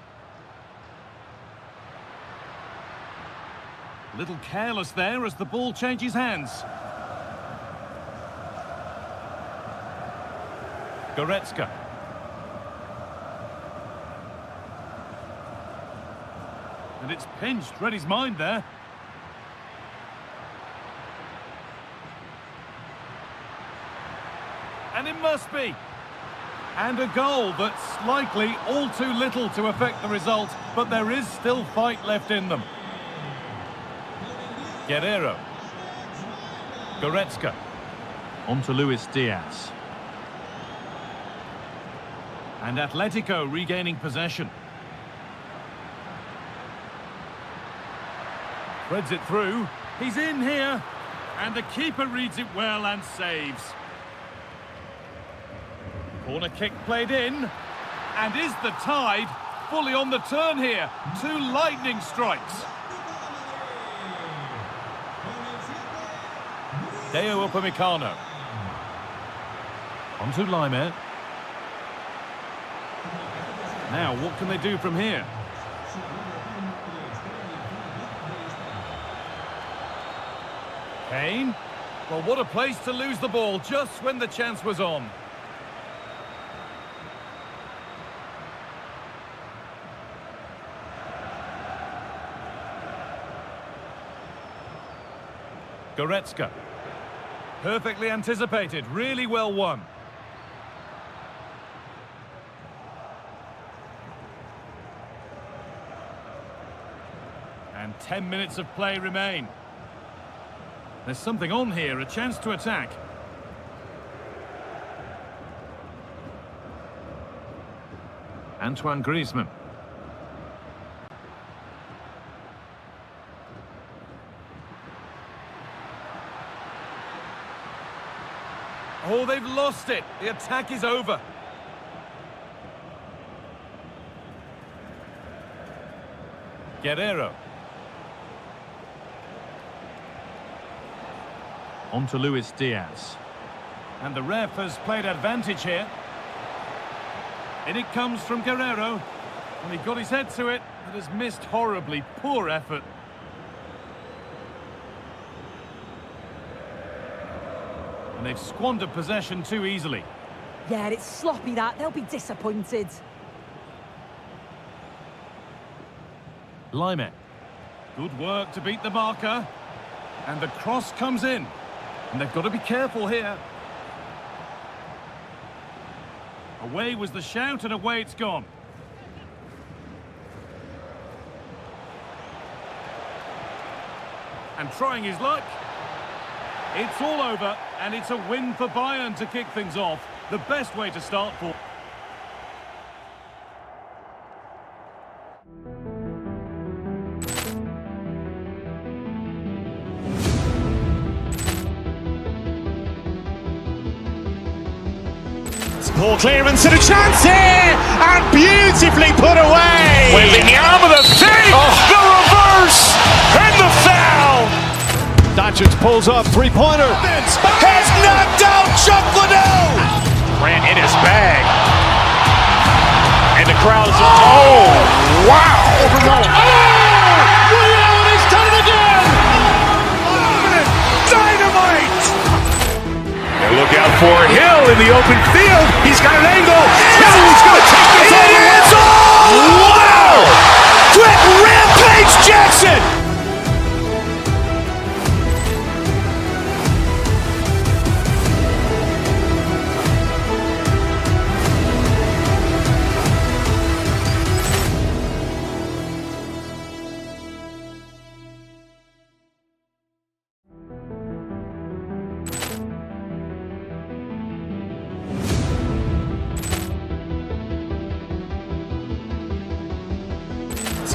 A little careless there as the ball changes hands. Goretzka. And it's pinched, read his mind there. And it must be. And a goal that's likely all too little to affect the result, but there is still fight left in them. Guerrero. Goretzka. On to Luis Diaz. And Atletico regaining possession. Threads it through. He's in here. And the keeper reads it well and saves. Corner kick played in. And is the tide fully on the turn here? Two lightning strikes. Deo Upamecano. On to Laimer. Now, what can they do from here? Kane. Well, what a place to lose the ball just when the chance was on. Goretzka. Perfectly anticipated, really well won. And 10 minutes of play remain. There's something on here, a chance to attack. Antoine Griezmann. Oh, they've lost it. The attack is over. Guerrero. On to Luis Diaz. And the ref has played advantage here. In it comes from Guerrero. And he got his head to it, but has missed horribly. Poor effort. And they've squandered possession too easily. Yeah, it's sloppy that. They'll be disappointed. Lime. Good work to beat the marker. And the cross comes in. And they've got to be careful here. Away was the shout, and away it's gone. And trying his luck. It's all over, and it's a win for Bayern to kick things off. The best way to start for... Poor clearance and a chance here, and beautifully put away. Waving the arm of the save, the reverse, and the foul. Doncic pulls up, three-pointer. Has knocked out Chuck Liddell. Ran in his bag. And the crowd is, oh, wow. Liddell has done it again. Dynamite. And look out for Hill in the open field. He's got an angle. Hill's going to take this all the way. Wow! Quick Rampage Jackson.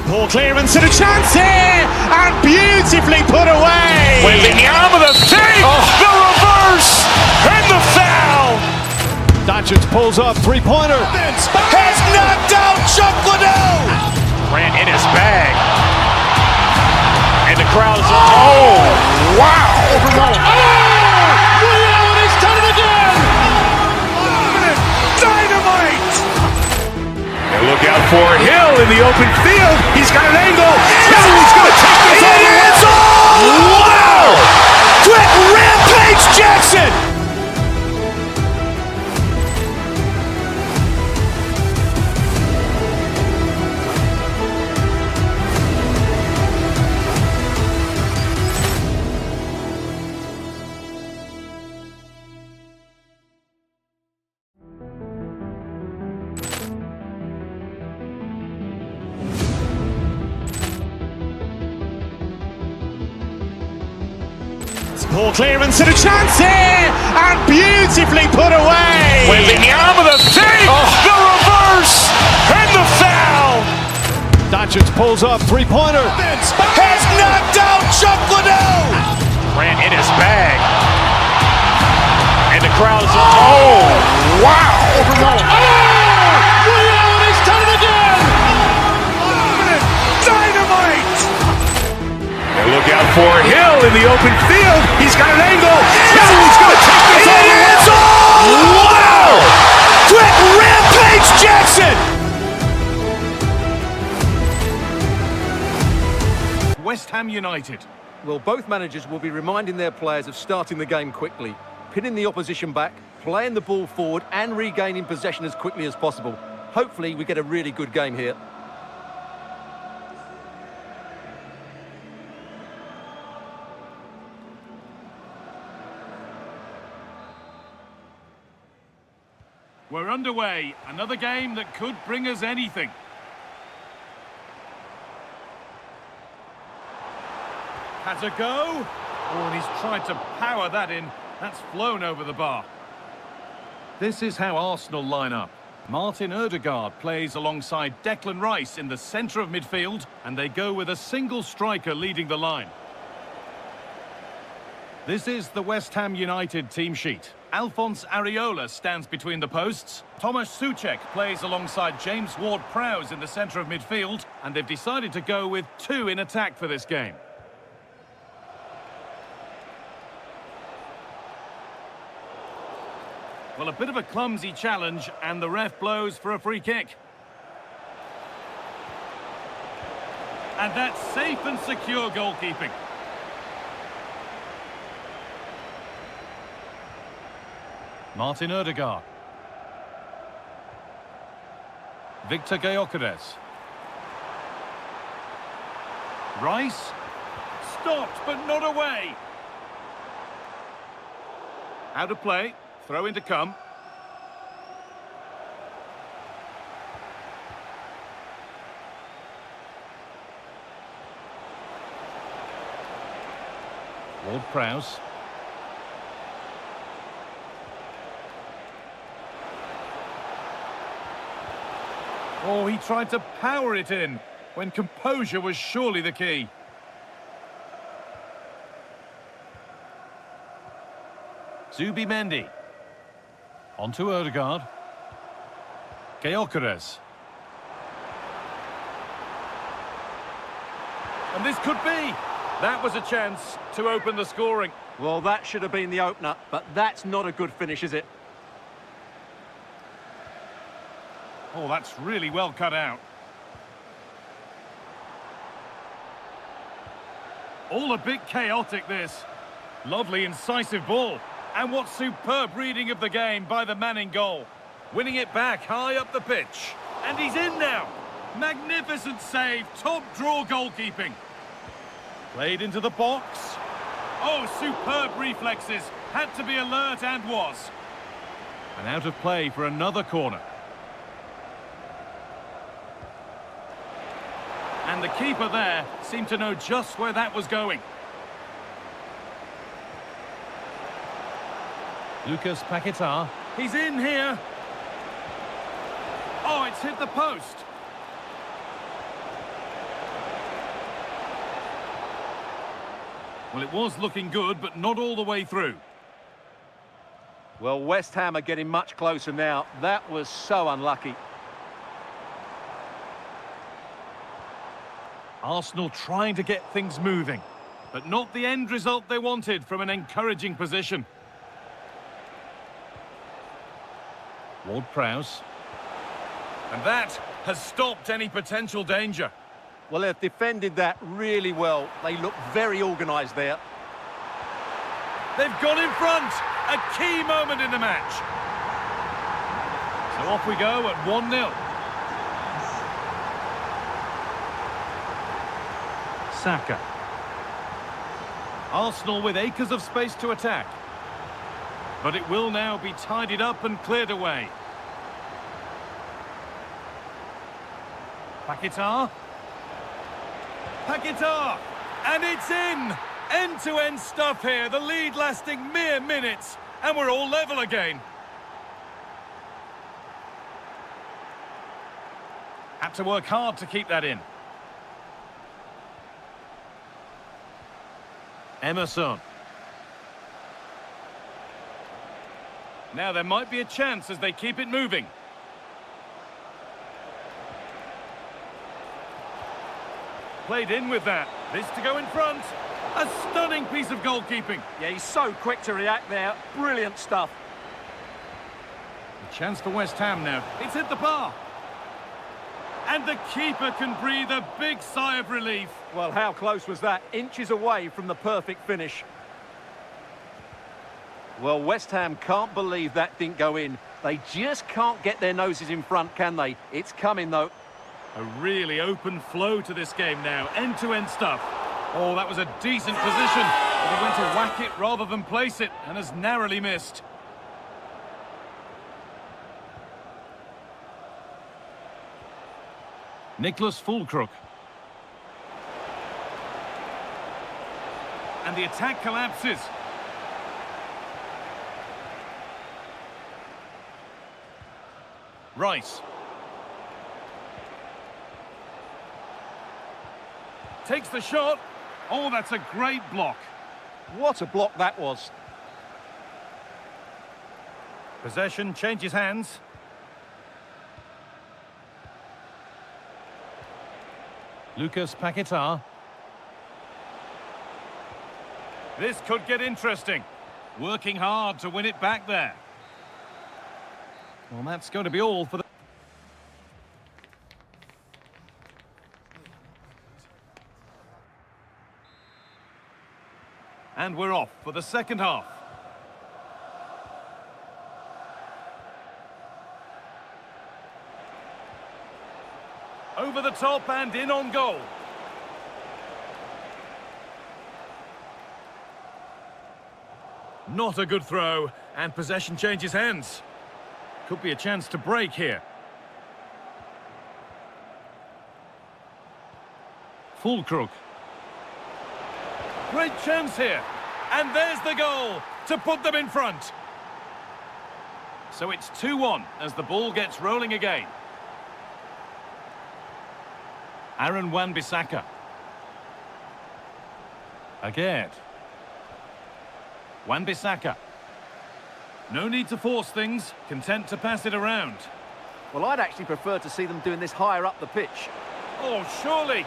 Poor clearance and a chance here, and beautifully put away. Waving the arm of the save, the reverse, and the foul. Doncic pulls up, three-pointer. Has knocked out Chuck Liddell. Ran in his bag. And the crowd is, oh, wow. Liddell has done it again. Dynamite. And look out for Hill in the open field. He's got an angle. Hill's going to take this all the way. Wow. Quick Rampage Jackson. Poor clearance and a chance here, and beautifully put away. Waving the arm of the save, the reverse, and the foul. Doncic pulls up, three-pointer. Has knocked out Chuck Liddell. Ran in his bag. And the crowd is, oh, wow. Liddell has done it again. Dynamite. And look out for Hill in the open field. He's got an angle. Hill's going to take this all the way. Wow. Quick Rampage Jackson. West Ham United. Well, both managers will be reminding their players of starting the game quickly, pinning the opposition back, playing the ball forward and regaining possession as quickly as possible. Hopefully we get a really good game here. We're underway. Another game that could bring us anything. Has a go. Oh, and he's tried to power that in. That's flown over the bar. This is how Arsenal line up. Martin Ødegaard plays alongside Declan Rice in the centre of midfield, and they go with a single striker leading the line. This is the West Ham United team sheet. Alphonse Areola stands between the posts. Tomasz Souček plays alongside James Ward-Prowse in the centre of midfield, and they've decided to go with two in attack for this game. Well, a bit of a clumsy challenge, and the ref blows for a free kick. And that's safe and secure goalkeeping. Martin Ødegaard. Victor Gyökeres. Rice. Stopped, but not away. Out of play. Throw in to come. Ward-Prowse. Oh, he tried to power it in when composure was surely the key. Zubimendi. On to Ødegaard. Gyökeres. And this could be. That was a chance to open the scoring. Well, that should have been the opener, but that's not a good finish, is it? Oh, that's really well cut out. All a bit chaotic, this. Lovely, incisive ball. And what superb reading of the game by the man in goal. Winning it back high up the pitch. And he's in now. Magnificent save, top draw goalkeeping. Played into the box. Oh, superb reflexes. Had to be alert and was. And out of play for another corner. And the keeper there seemed to know just where that was going. Lucas Paquetá. He's in here. Oh, it's hit the post. Well, it was looking good, but not all the way through. Well, West Ham are getting much closer now. That was so unlucky. Arsenal trying to get things moving, but not the end result they wanted from an encouraging position. Ward-Prowse. And that has stopped any potential danger. Well, they've defended that really well. They look very organised there. They've gone in front. A key moment in the match. So off we go at 1-0. Saka. Arsenal with acres of space to attack. But it will now be tidied up and cleared away. Paquetá. Paquetá! And it's in! End-to-end stuff here. The lead lasting mere minutes. And we're all level again. Had to work hard to keep that in. Emerson. Now there might be a chance as they keep it moving. Played in with that. This to go in front. A stunning piece of goalkeeping. Yeah, he's so quick to react there. Brilliant stuff. A chance for West Ham now. It's hit the bar. And the keeper can breathe a big sigh of relief. Well, how close was that? Inches away from the perfect finish. Well, West Ham can't believe that didn't go in. They just can't get their noses in front, can they? It's coming, though. A really open flow to this game now. End-to-end stuff. Oh, that was a decent position. But he went to whack it rather than place it and has narrowly missed. Nicholas Fulkrug. And the attack collapses. Rice. Takes the shot. Oh, that's a great block. What a block that was. Possession changes hands. Lucas Paquetá. This could get interesting. Working hard to win it back there. Well, that's going to be all for the... And we're off for the second half. Over the top and in on goal. Not a good throw, and possession changes hands. Could be a chance to break here. Fulkrug. Great chance here. And there's the goal to put them in front. So it's 2-1 as the ball gets rolling again. Aaron Wan-Bissaka. Again. Wan-Bissaka. No need to force things, content to pass it around. Well, I'd actually prefer to see them doing this higher up the pitch. Oh, surely.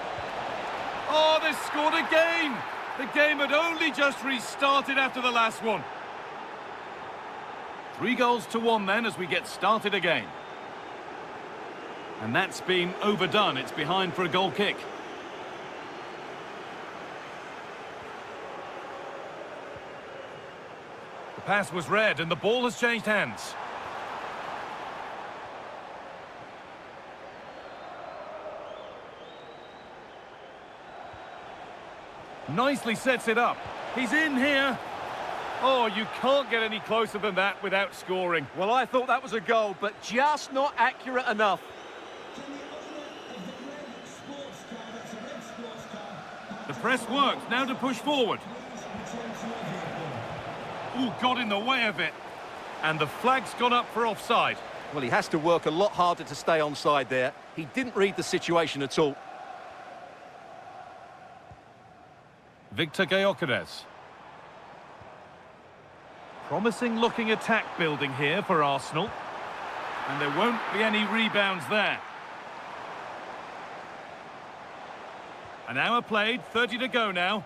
Oh, they scored again. The game had only just restarted after the last one. 3-1 then as we get started again. And that's been overdone. It's behind for a goal kick. The pass was read and the ball has changed hands. Nicely sets it up. He's in here. Oh, you can't get any closer than that without scoring. Well, I thought that was a goal, but just not accurate enough. The press works. Now to push forward. Ooh, got in the way of it. And the flag's gone up for offside. Well, he has to work a lot harder to stay onside there. He didn't read the situation at all. Victor Gyökeres. Promising looking attack building here for Arsenal. And there won't be any rebounds there. An hour played, 30 to go now.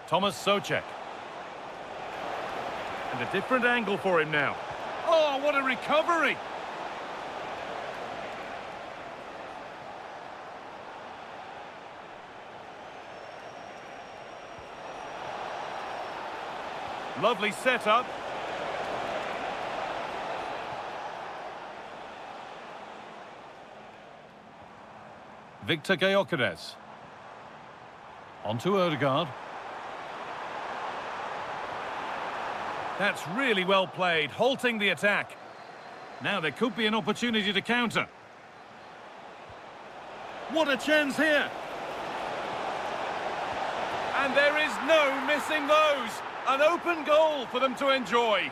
Thomas Souček. And a different angle for him now. Oh, what a recovery! Lovely setup. Victor Gyökeres. On to Ødegaard. That's really well played, halting the attack. Now there could be an opportunity to counter. What a chance here! And there is no missing those. An open goal for them to enjoy.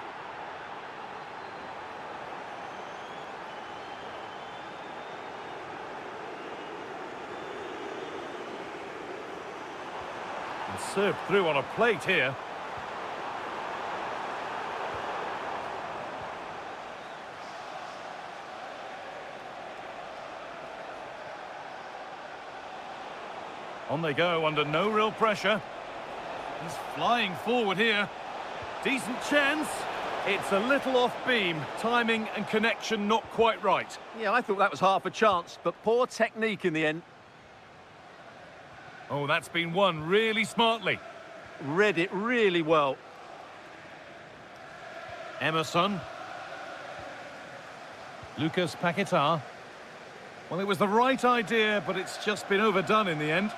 And served through on a plate here. On they go under no real pressure. He's flying forward here. Decent chance. It's a little off beam. Timing and connection not quite right. Yeah, I thought that was half a chance, but poor technique in the end. Oh, that's been won really smartly. Read it really well. Emerson. Lucas Paquetá. Well, it was the right idea, but it's just been overdone in the end.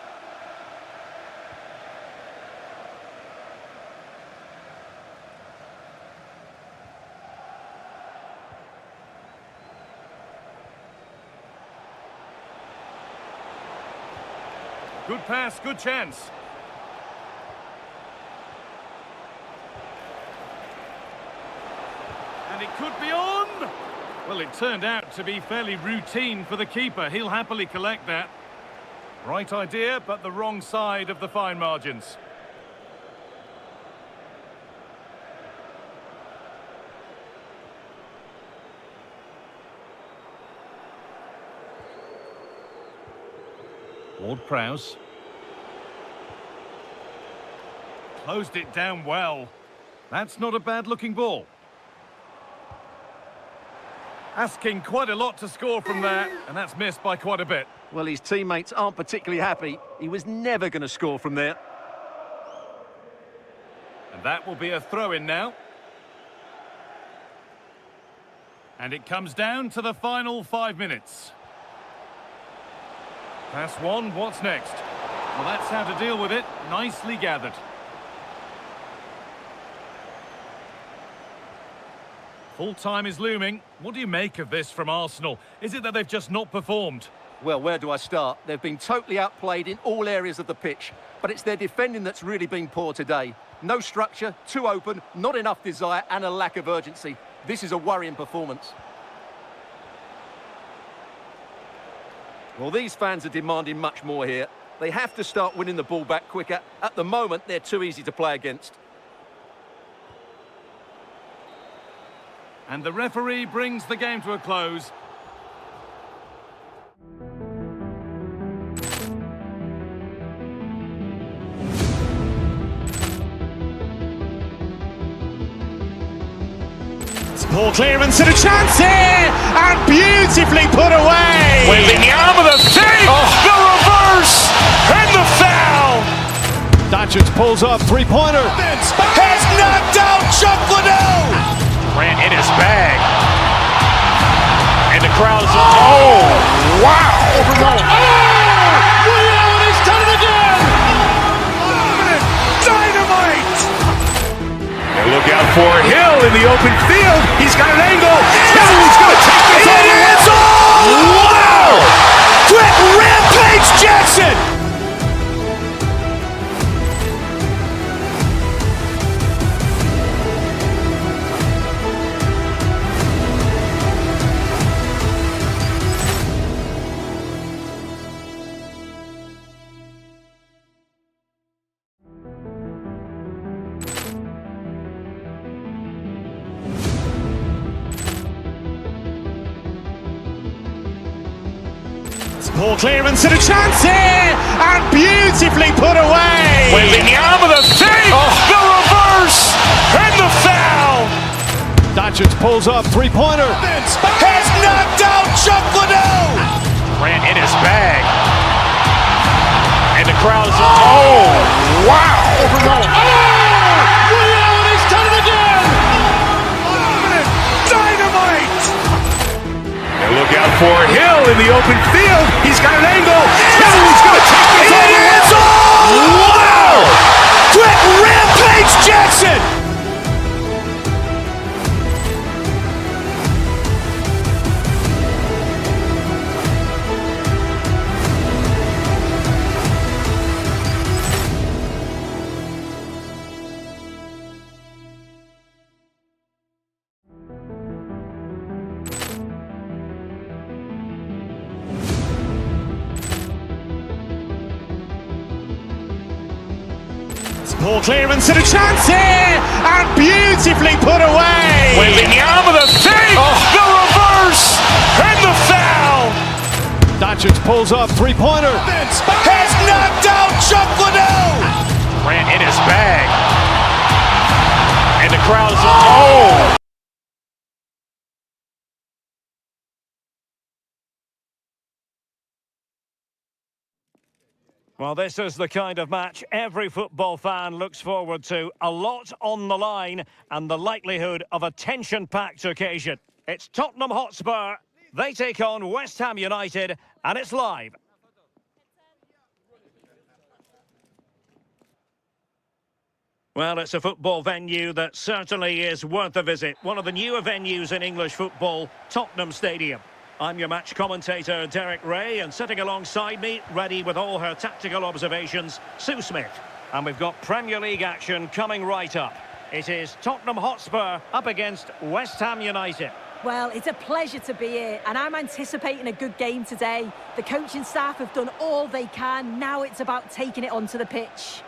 Good pass, good chance. And it could be on! Well, it turned out to be fairly routine for the keeper. He'll happily collect that. Right idea, but the wrong side of the fine margins. Ward-Prowse. Closed it down well. That's not a bad-looking ball. Asking quite a lot to score from there, and that's missed by quite a bit. Well, his teammates aren't particularly happy. He was never going to score from there. And that will be a throw-in now. And it comes down to the final 5 minutes. Pass one, what's next? Well, that's how to deal with it. Nicely gathered. Full time is looming. What do you make of this from Arsenal? Is it that they've just not performed? Well, where do I start? They've been totally outplayed in all areas of the pitch, but it's their defending that's really been poor today. No structure, too open, not enough desire, and a lack of urgency. This is a worrying performance. Well, these fans are demanding much more here. They have to start winning the ball back quicker. At the moment, they're too easy to play against. And the referee brings the game to a close. Poor clearance and a chance here, and beautifully put away. Waving the arm of the fake, the reverse, and the foul. Doncic pulls up, three-pointer. Has knocked out Chuck Liddell. Ran in his bag. And the crowd is, oh, wow. Ray Allen has done it again. Dynamite. And look out for Hill in the open field. He's got an angle. Hill is going to take this all the way. Wow. Quick Rampage Jackson. Poor clearance and a chance here, and beautifully put away. Waving the arm of the fake, the reverse, and the foul. Doncic pulls up, three-pointer. Has knocked out Chuck Liddell. Ran in his bag. And the crowd is, oh, wow. Ray Allen has done it again. Dynamite. And look out for Hill in the open field. He's got an angle. Hill is going to take this all the way. Wow. Quick Rampage Jackson. Poor clearance and a chance here, and beautifully put away. Waving the arm of the fake, the reverse, and the foul. Doncic pulls up, three-pointer. Has knocked out Chuck Liddell. Ran in his bag. And the crowd is, oh. Well, this is the kind of match every football fan looks forward to. A lot on the line and the likelihood of a tension-packed occasion. It's Tottenham Hotspur. They take on West Ham United, and it's live. Well, it's a football venue that certainly is worth a visit. One of the newer venues in English football, Tottenham Stadium. I'm your match commentator, Derek Ray, and sitting alongside me, ready with all her tactical observations, Sue Smith. And we've got Premier League action coming right up. It is Tottenham Hotspur up against West Ham United. Well, it's a pleasure to be here, and I'm anticipating a good game today. The coaching staff have done all they can. Now it's about taking it onto the pitch.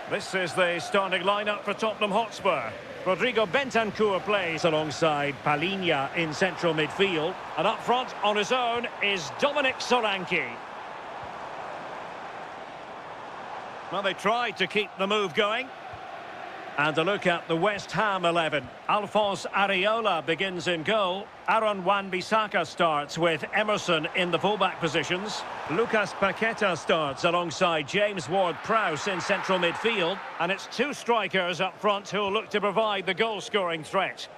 This is the starting lineup for Tottenham Hotspur. Rodrigo Bentancur plays alongside Palhinha in central midfield. And up front on his own is Dominic Solanke. Well, they tried to keep the move going. And a look at the West Ham 11. Alphonse Areola begins in goal. Aaron Wan-Bissaka starts with Emerson in the fullback positions. Lucas Paqueta starts alongside James Ward-Prowse in central midfield. And it's two strikers up front who will look to provide the goal-scoring threat.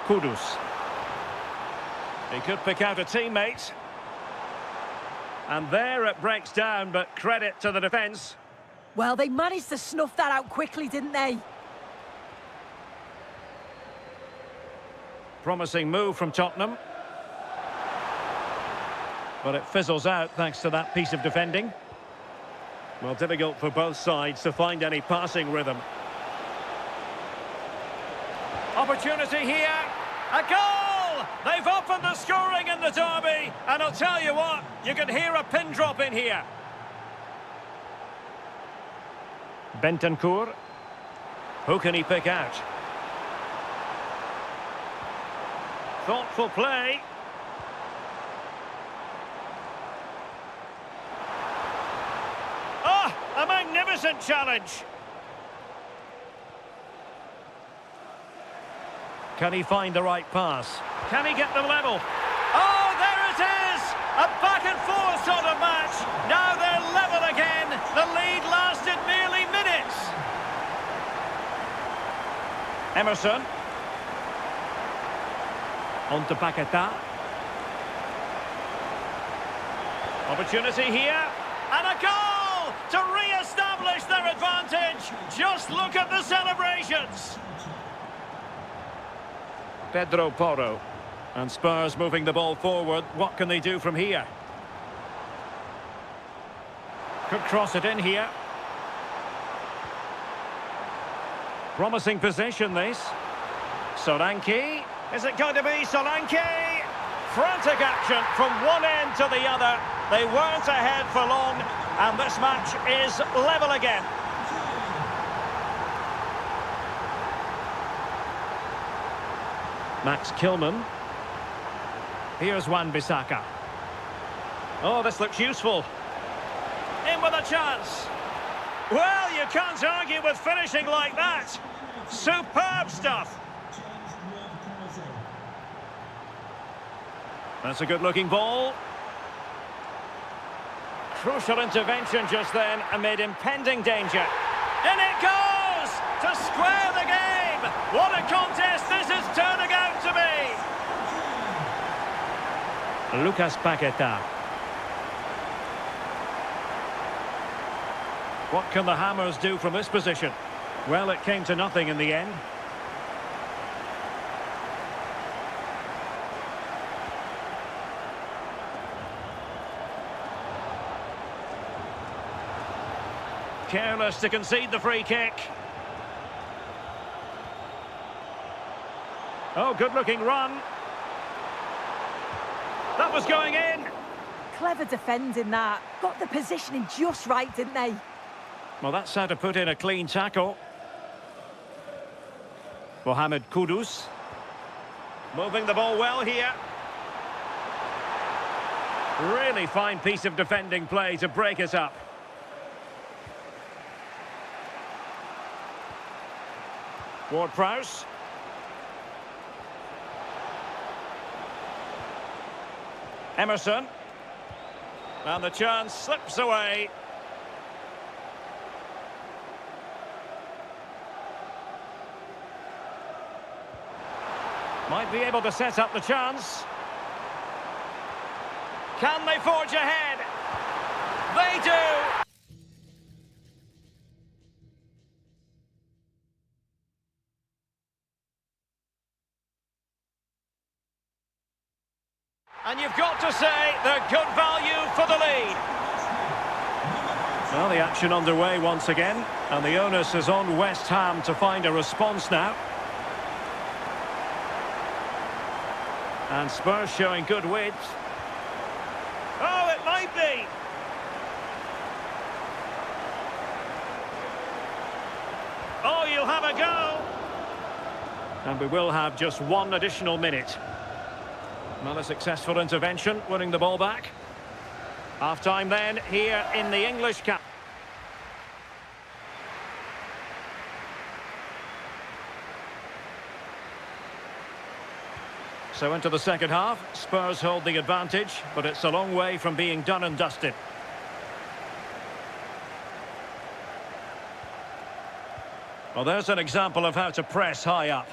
Kudus. He could pick out a teammate. And there it breaks down, but credit to the defence. Well, they managed to snuff that out quickly, didn't they? Promising move from Tottenham. But it fizzles out thanks to that piece of defending. Well, difficult for both sides to find any passing rhythm. Opportunity here. A goal! They've opened the scoring in the derby. And I'll tell you what, you can hear a pin drop in here. Bentancur. Who can he pick out? Thoughtful play. Ah, a magnificent challenge. Can he find the right pass? Can he get them level? Oh, there it is! A back and forth sort of match. Now they're level again. The lead lasted merely minutes. Emerson. On to Paqueta. Opportunity here. And a goal to re-establish their advantage. Just look at the celebrations. Pedro Porro. And Spurs moving the ball forward. What can they do from here? Could cross it in here. Promising possession, this. Solanke. Is it going to be Solanke? Frantic action from one end to the other. They weren't ahead for long. And this match is level again. Max Kilman. Here's Wan-Bissaka. Oh, this looks useful. In with a chance. Well, you can't argue with finishing like that. Superb stuff. That's a good-looking ball. Crucial intervention just then amid impending danger. In it goes! To square the game! What a contest this is turning out to be! Lucas Paqueta. What can the Hammers do from this position? Well, it came to nothing in the end. Careless to concede the free kick. Oh, good-looking run. That was going in. Clever defending that. Got the positioning just right, didn't they? Well, that's how to put in a clean tackle. Mohamed Kudus. Moving the ball well here. Really fine piece of defending play to break us up. Ward-Prowse. Emerson. And the chance slips away. Might be able to set up the chance. Can they forge ahead? They do! And you've got to say they're good value for the lead. Well, the action underway once again, and the onus is on West Ham to find a response now. And Spurs showing good width. Oh, it might be. Oh, you'll have a go. And we will have just one additional minute. Not a successful intervention, winning the ball back. Half-time then, here in the English camp. So into the second half, Spurs hold the advantage, but it's a long way from being done and dusted. Well, there's an example of how to press high up.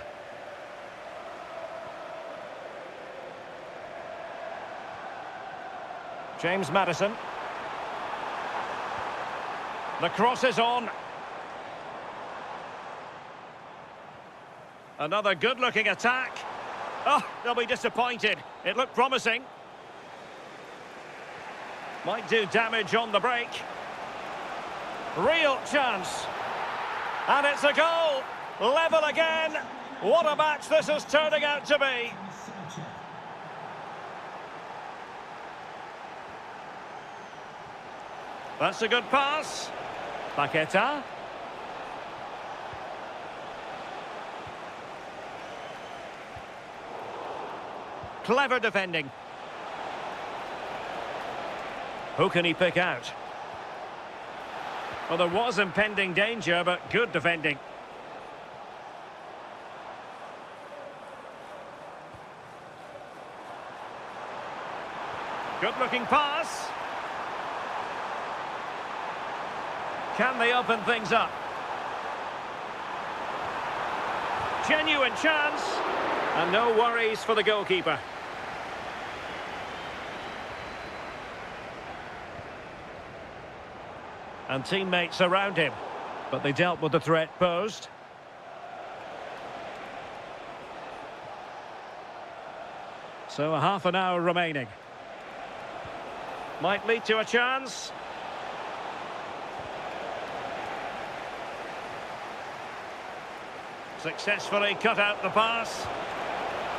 James Maddison. The cross is on. Another good-looking attack. Oh, they'll be disappointed. It looked promising. Might do damage on the break. Real chance. And it's a goal. Level again. What a match this is turning out to be. That's a good pass. Paqueta. Clever defending. Who can he pick out? Well, there was impending danger, but good defending. Good-looking pass. Can they open things up? Genuine chance. And no worries for the goalkeeper. And teammates around him. But they dealt with the threat posed. So a half an hour remaining. Might lead to a chance. Successfully cut out the pass.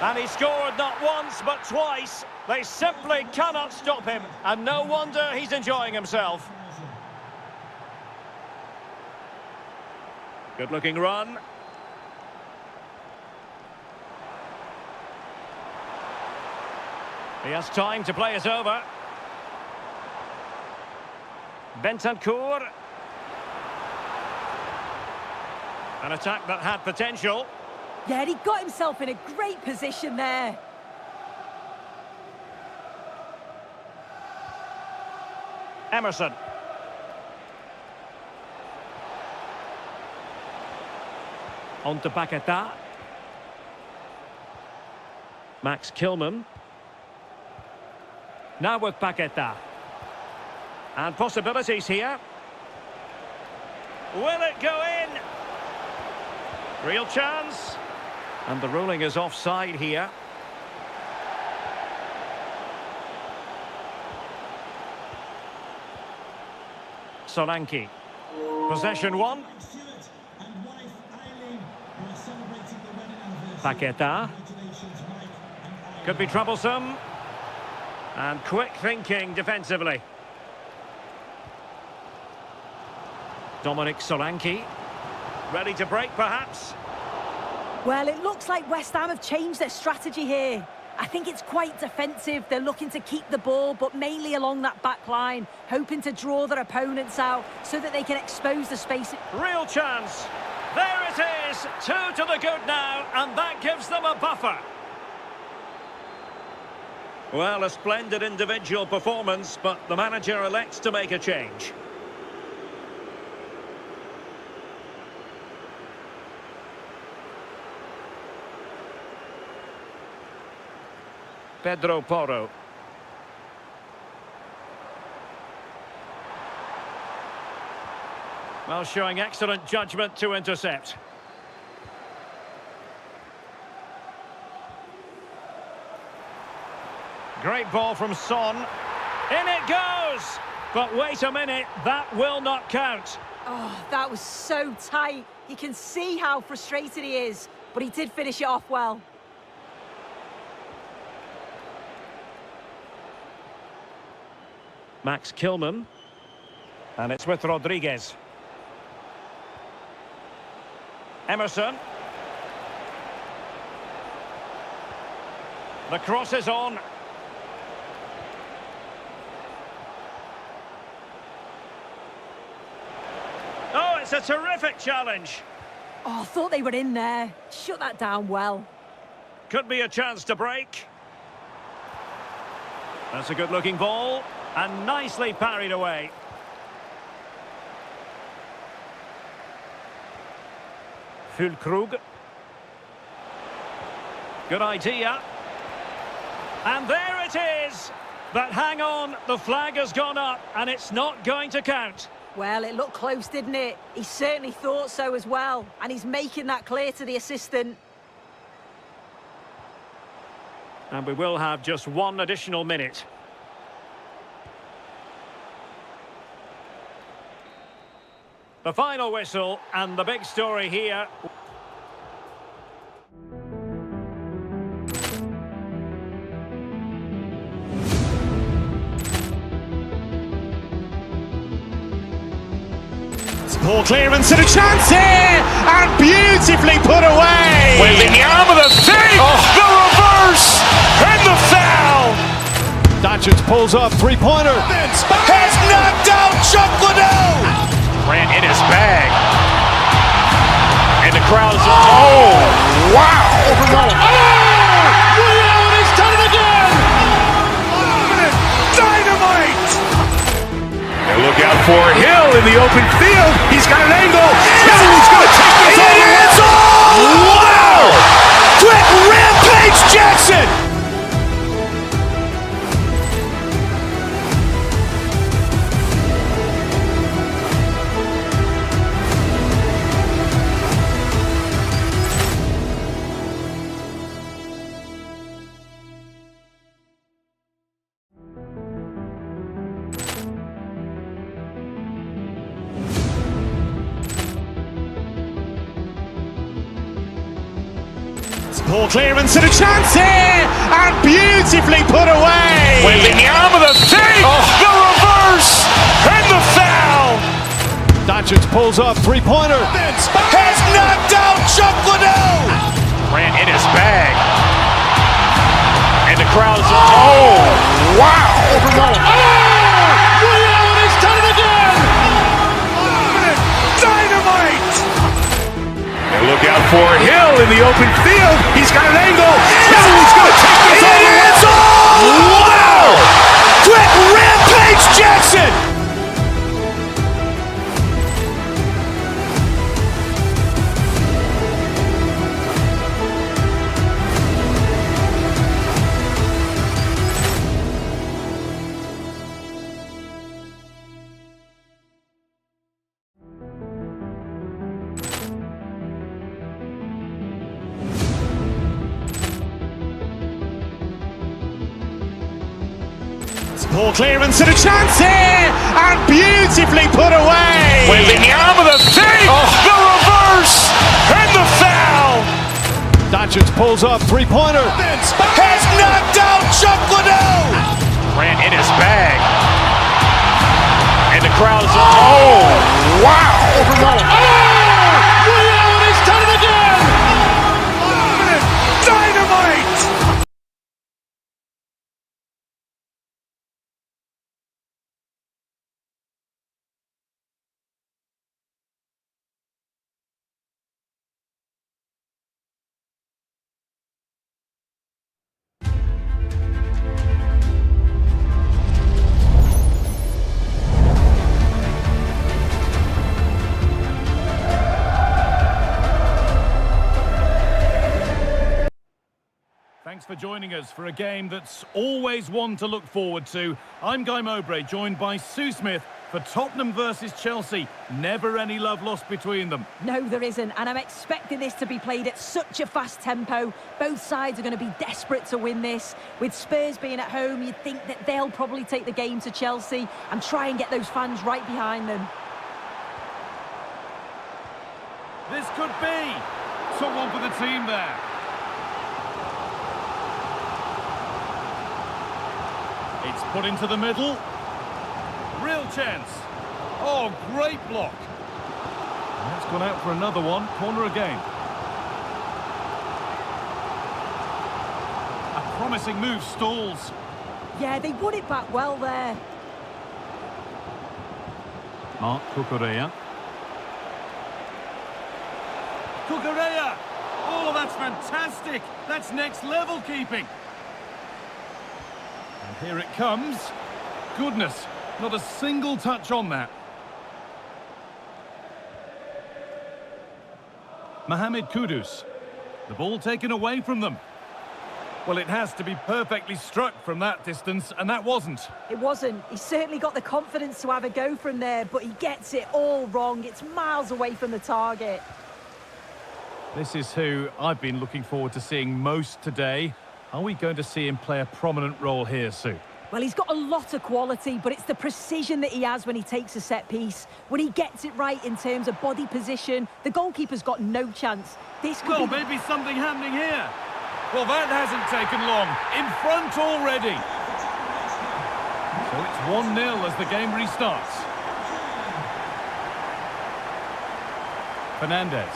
And he scored not once but twice. They simply cannot stop him. And no wonder he's enjoying himself. Good looking run. He has time to play it over. Bentancur. An attack that had potential. Yeah, he got himself in a great position there. Emerson. On to Paqueta. Max Kilman. Now with Paqueta. And possibilities here. Will it go in? Real chance. And the ruling is offside here. Solanke. Possession one. Paqueta. Could be troublesome. And quick thinking defensively. Dominic Solanke. Ready to break, perhaps? Well, it looks like West Ham have changed their strategy here. I think it's quite defensive. They're looking to keep the ball, but mainly along that back line, hoping to draw their opponents out so that they can expose the space. Real chance. There it is. 2 to the good now, and that gives them a buffer. Well, a splendid individual performance, but the manager elects to make a change. Pedro Porro. Well, showing excellent judgment to intercept. Great ball from Son. In it goes! But wait a minute, that will not count. Oh, that was so tight. You can see how frustrated he is, but he did finish it off well. Max Kilman. And it's with Rodriguez. Emerson. The cross is on. Oh, it's a terrific challenge. Oh, I thought they were in there. Shut that down well. Could be a chance to break. That's a good-looking ball. And nicely parried away. Füllkrug. Good idea. And there it is. But hang on, the flag has gone up and it's not going to count. Well, it looked close, didn't it? He certainly thought so as well. And he's making that clear to the assistant. And we will have just one additional minute. The final whistle and the big story here. Ball clearance and a chance here, and beautifully put away. Waving the arm of the fake, the reverse, and the foul. Doncic pulls up, three-pointer. Has knocked out Chuck Liddell. Ran in his bag. And the crowd is, oh, wow. He's done it again. Dynamite. And look out for Hill in the open field. He's got an angle. Hill is going to take this all the way. Wow. Quick rampage Jackson. Ball clearance and a chance here, and beautifully put away. Waving the arm of the fake, the reverse, and the foul. Doncic pulls up, three-pointer. Has knocked out Chuck Liddell. Ran in his bag. And the crowd is, oh, wow. He's done it again. Dynamite. And look out for Hill in the open field. He's got an angle. Hill is going to take this all the way. Wow. Quick rampage Jackson. Ball clearance and a chance here, and beautifully put away. Waving the arm of the fake, the reverse, and the foul. Doncic pulls up, three-pointer. Has knocked out Chuck Liddell. Ran in his bag. And the crowd is, oh, wow. He's done it again. Dynamite. Thanks for joining us for a game that's always one to look forward to. I'm Guy Mowbray, joined by Sue Smith For Tottenham versus Chelsea, never any love lost between them. No, there isn't, and I'm expecting this to be played at such a fast tempo. Both sides are going to be desperate to win this. With Spurs being at home, you'd think that they'll probably take the game to Chelsea and try and get those fans right behind them. This could be someone for the team there. It's put into the middle. Real chance. Oh, great block. That's gone out for another one. Corner again. A promising move stalls. Yeah, they won it back well there. Mark Cucurella. Cucurella! Oh, that's fantastic. That's next level keeping. And here it comes. Goodness, not a single touch on that. Mohamed Kudus. The ball taken away from them. Well, it has to be perfectly struck from that distance, and that wasn't. It wasn't. He's certainly got the confidence to have a go from there, but he gets it all wrong. It's miles away from the target. This is who I've been looking forward to seeing most today. Are we going to see him play a prominent role here, Sue? Well, he's got a lot of quality, but it's the precision that he has when he takes a set piece. When he gets it right in terms of body position, the goalkeeper's got no chance. This could Well, be... maybe something happening here. Well, that hasn't taken long. In front already. So it's 1-0 as the game restarts. Fernandez.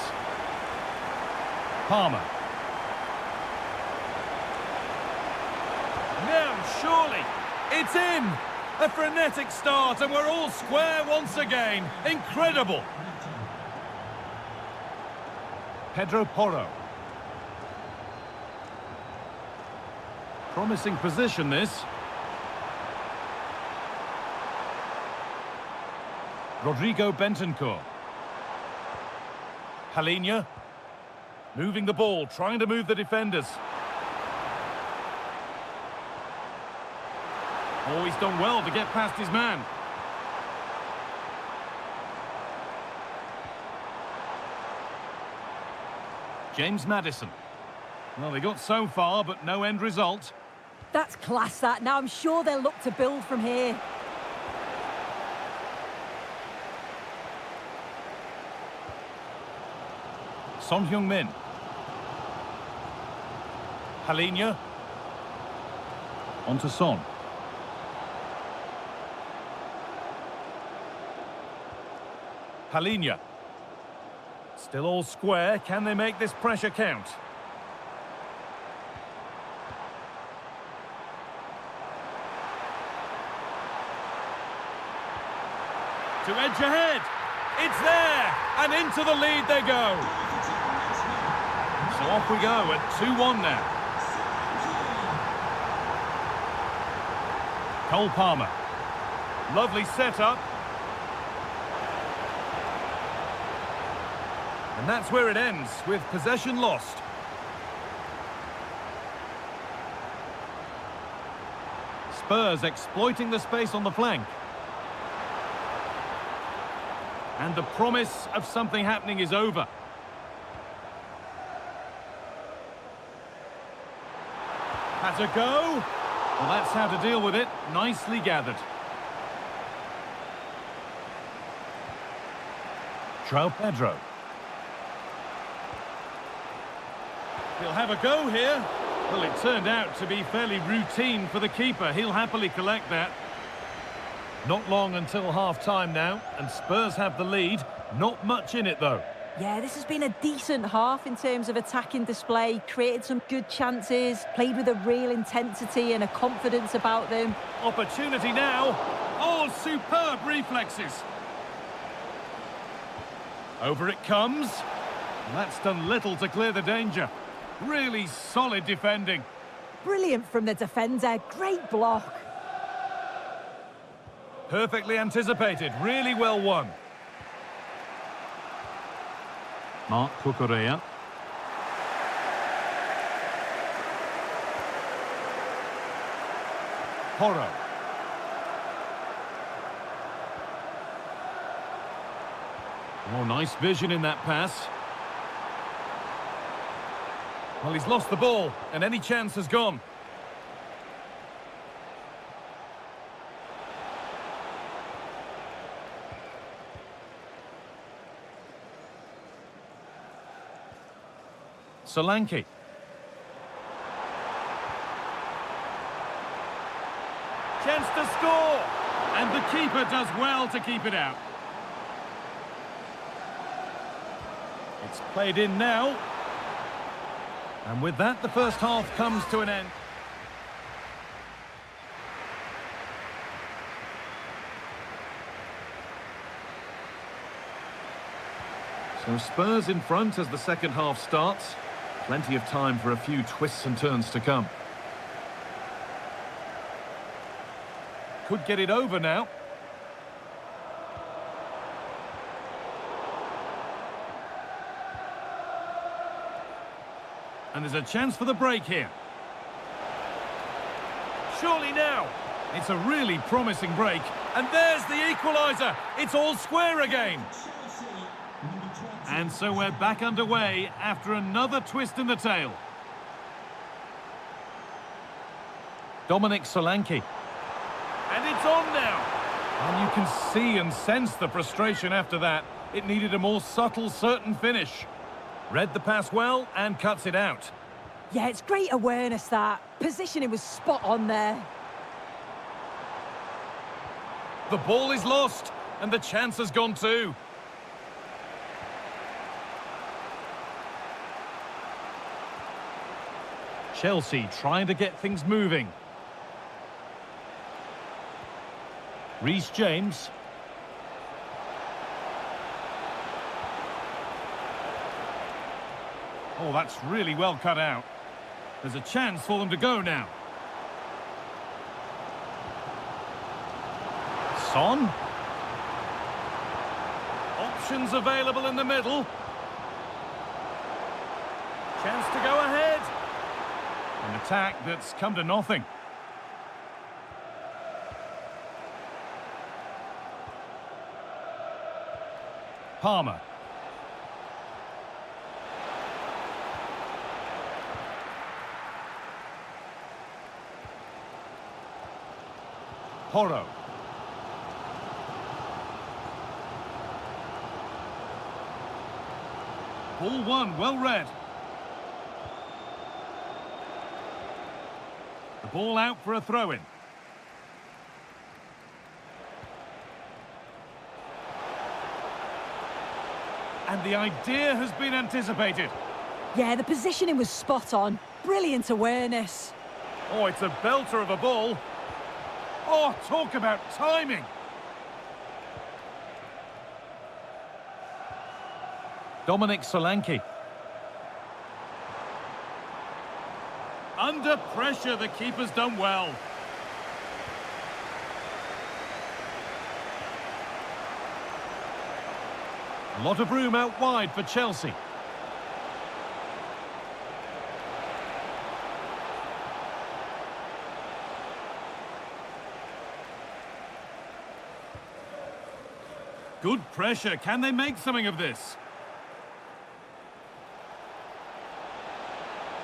Palmer. Now, surely, it's in! A frenetic start, and we're all square once again. Incredible! Pedro Porro. Promising position, this. Rodrigo Bentancur. Palhinha. Moving the ball, trying to move the defenders. Oh, he's done well to get past his man. James Maddison. Well, they got so far, but no end result. That's class, that. Now, I'm sure they'll look to build from here. Son Heung-min. Palhinha. On to Son. Palhinha. Still all square. Can they make this pressure count? To edge ahead. It's there. And into the lead they go. So off we go at 2-1 now. Cole Palmer. Lovely setup. And that's where it ends, with possession lost. Spurs exploiting the space on the flank. And the promise of something happening is over. Has a go. Well, that's how to deal with it. Nicely gathered. João Pedro. He'll have a go here. Well, it turned out to be fairly routine for the keeper. He'll happily collect that. Not long until half-time now, and Spurs have the lead. Not much in it, though. Yeah, this has been a decent half in terms of attacking display, created some good chances, played with a real intensity and a confidence about them. Opportunity now. Oh, superb reflexes. Over it comes. That's done little to clear the danger. Really solid defending. Brilliant from the defender, great block. Perfectly anticipated, really well won. Mark Cucurella. Porro. Oh, nice vision in that pass. Well, he's lost the ball, and any chance has gone. Solanke. Chance to score! And the keeper does well to keep it out. It's played in now. And with that, the first half comes to an end. So Spurs in front as the second half starts. Plenty of time for a few twists and turns to come. Could get it over now. And there's a chance for the break here. Surely now. It's a really promising break. And there's the equaliser. It's all square again. And so we're back underway after another twist in the tail. Dominic Solanke. And it's on now. And you can see and sense the frustration after that. It needed a more subtle, certain finish. Read the pass well and cuts it out. Yeah, it's great awareness, that. Positioning was spot on there. The ball is lost, and the chance has gone too. Chelsea trying to get things moving. Reece James. Oh, that's really well cut out. There's a chance for them to go now. Son. Options available in the middle. Chance to go ahead. An attack that's come to nothing. Palmer. Porro. Ball one, well read. The ball out for a throw-in. And the idea has been anticipated. Yeah, the positioning was spot on. Brilliant awareness. Oh, it's a belter of a ball. Oh, talk about timing. Dominic Solanke. Under pressure, the keeper's done well. A lot of room out wide for Chelsea. Good pressure. Can they make something of this?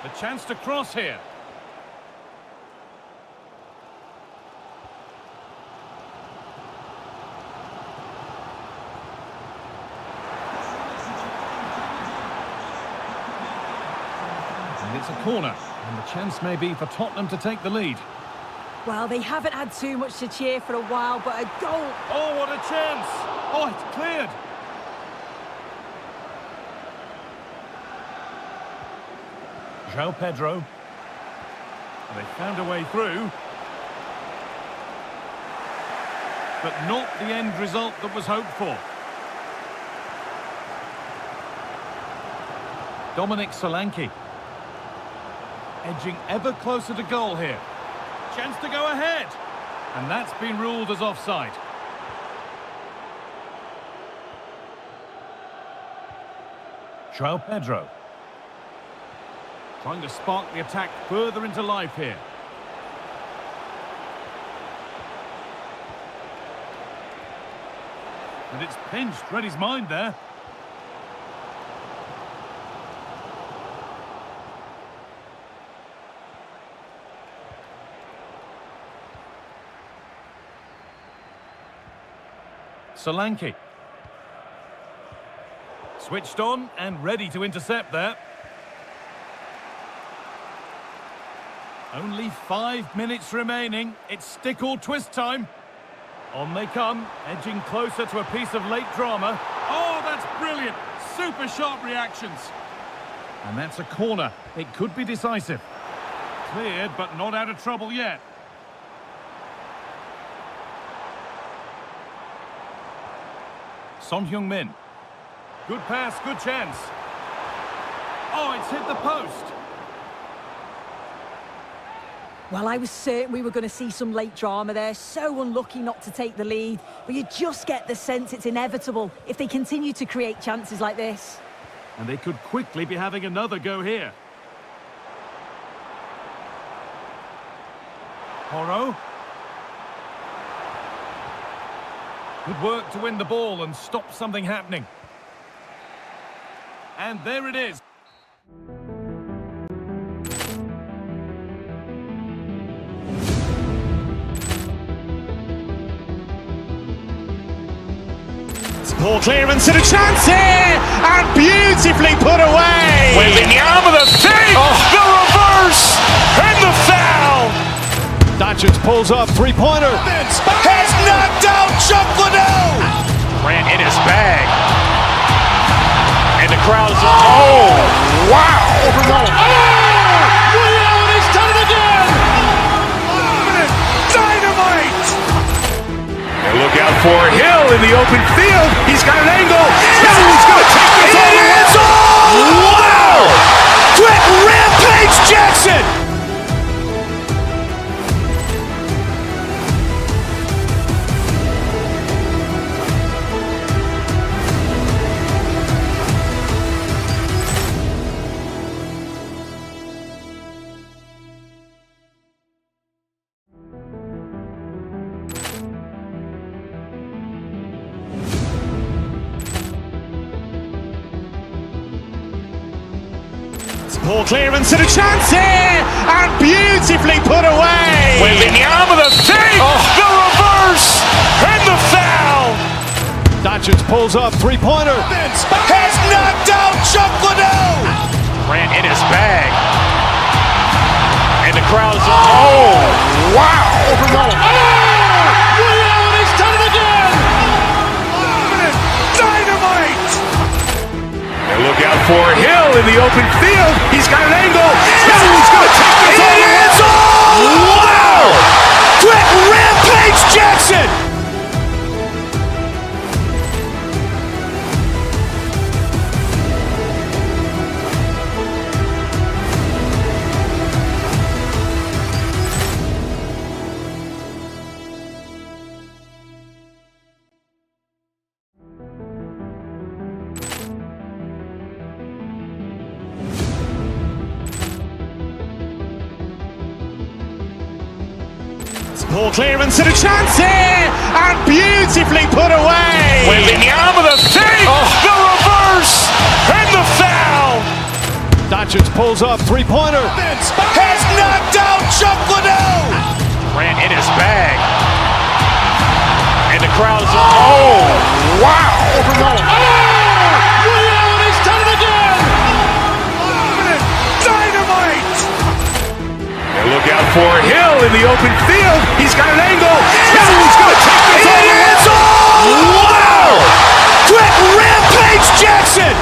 A chance to cross here. And it's a corner. And the chance may be for Tottenham to take the lead. Well, they haven't had too much to cheer for a while, but a goal... Oh, what a chance! Oh, it's cleared! João Pedro. And they found a way through. But not the end result that was hoped for. Dominic Solanke. Edging ever closer to goal here. Chance to go ahead. And that's been ruled as offside. João Pedro. Trying to spark the attack further into life here. And it's pinched, read his mind there. Solanke. Switched on and ready to intercept there. Only 5 minutes remaining. It's stick or twist time. On they come, edging closer to a piece of late drama. Oh, that's brilliant. Super sharp reactions. And that's a corner. It could be decisive. Cleared, but not out of trouble yet. Son Heung-min. Good pass, good chance. Oh, it's hit the post. Well, I was certain we were going to see some late drama there. So unlucky not to take the lead. But you just get the sense it's inevitable if they continue to create chances like this. And they could quickly be having another go here. Horo. Good work to win the ball and stop something happening. And there it is. Poor clearance and a chance here! And beautifully put away! Wembanyama the save! The reverse! And the foul! Doncic pulls up, three-pointer. Has knocked out Chuck Liddell! Grant in his bag. And the crowd is... Oh! Wow! Rio, he's done it again! Dynamite! And look out for Hill in the open field. He's got an angle. Hill is going to take this all the way. Wow! Quick Rampage Jackson! Poor clearance and a chance here! And beautifully put away! Wembanyama the save! The reverse! And the foul! Doncic pulls up, three-pointer. Has knocked out Chuck Liddell! Grant in his bag. And the crowd is... Oh! Wow! Rio, he's done it again! Dynamite! And look out for Hill in the open field. He's got an angle. Hill is going to take this all the way. Wow! Quick Rampage Jackson! Poor clearance and a chance here! And beautifully put away! Wembanyama the save! The reverse! And the foul! Doncic pulls up, three-pointer. Has knocked out Chuck Liddell! Grant in his bag. And the crowd is... Oh! Wow! Rio, he's done it again! Dynamite! And look out for Hill in the open field. He's got an angle. Hill is going to take this all the way. Wow! Quick Rampage Jackson!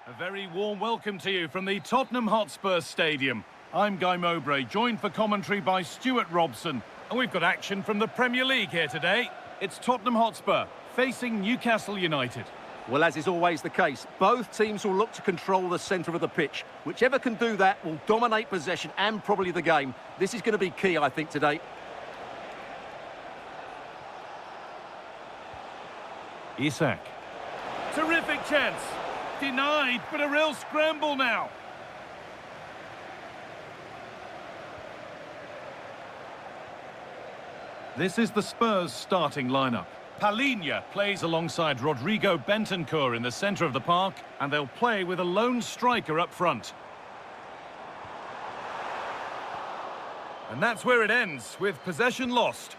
A very warm welcome to you from the Tottenham Hotspur Stadium. I'm Guy Mowbray, joined for commentary by Stuart Robson. And we've got action from the Premier League here today. It's Tottenham Hotspur facing Newcastle United. Well, as is always the case, both teams will look to control the centre of the pitch. Whichever can do that will dominate possession and probably the game. This is going to be key, I think, today. Isak. Terrific chance. Denied, but a real scramble now. This is the Spurs starting lineup. Palhinha plays alongside Rodrigo Bentancur in the centre of the park, and they'll play with a lone striker up front. And that's where it ends, with possession lost.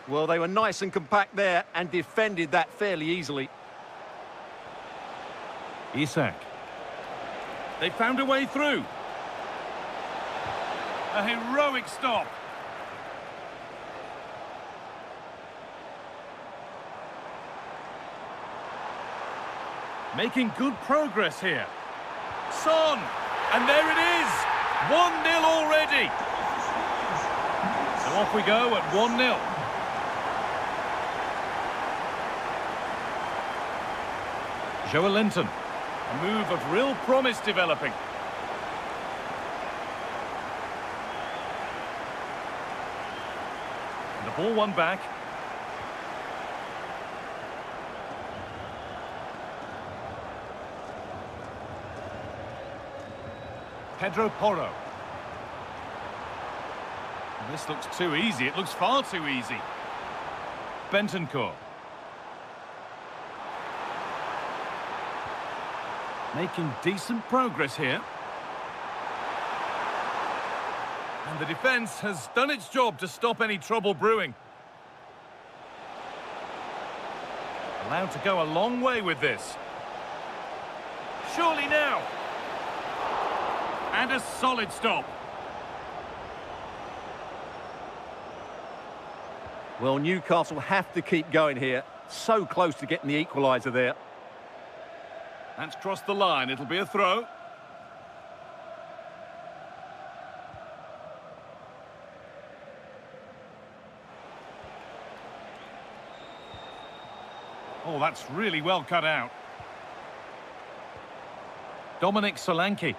Well, they were nice and compact there and defended that fairly easily. Isak. They found a way through. A heroic stop. Making good progress here. Son! And there it is! 1-0 already! So off we go at 1-0. Joelinton. A move of real promise developing. And the ball won back. Pedro Porro. This looks too easy. It looks far too easy. Bentancur. Making decent progress here. And the defence has done its job to stop any trouble brewing. Allowed to go a long way with this. Surely now. And a solid stop. Well, Newcastle have to keep going here. So close to getting the equaliser there. That's crossed the line. It'll be a throw. Oh, that's really well cut out. Dominic Solanke.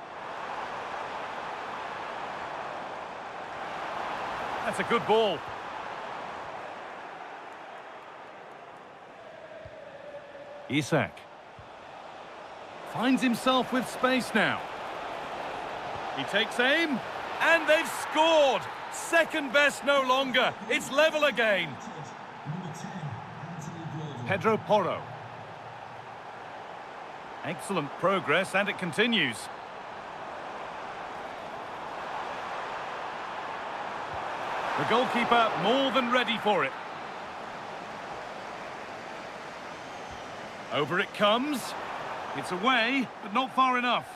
That's a good ball. Isak. Finds himself with space now. He takes aim, and they've scored! Second best no longer. It's level again. Pedro Porro. Excellent progress, and it continues. The goalkeeper more than ready for it. Over it comes. It's away, but not far enough.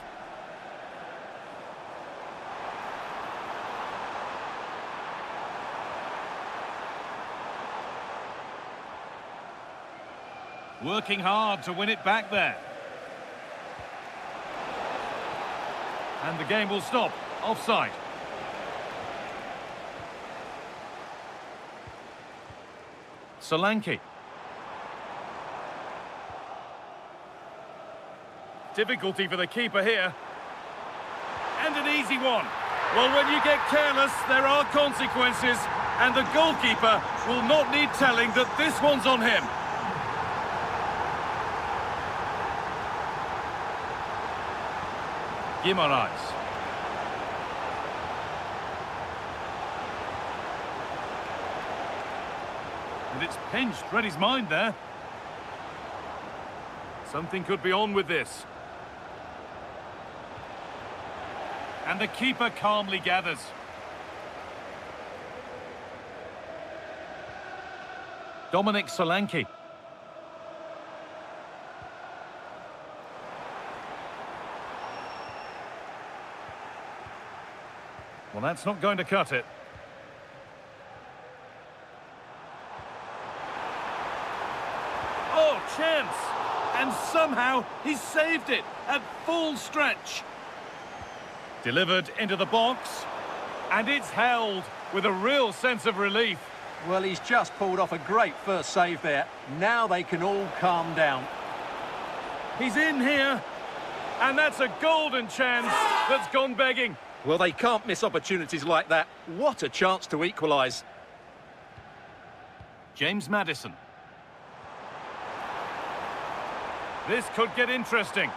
Working hard to win it back there. And the game will stop. Offside. Solanke. Difficulty for the keeper here. And an easy one. Well, when you get careless, there are consequences. And the goalkeeper will not need telling that this one's on him. Guimaraes. And it's pinched, read his mind there. Something could be on with this. And the keeper calmly gathers. Dominic Solanke. Well, that's not going to cut it. Oh, chance! And somehow he's saved it at full stretch. Delivered into the box. And it's held with a real sense of relief. Well, he's just pulled off a great first save there. Now they can all calm down. He's in here. And that's a golden chance that's gone begging. Well, they can't miss opportunities like that. What a chance to equalise. James Maddison. This could get interesting.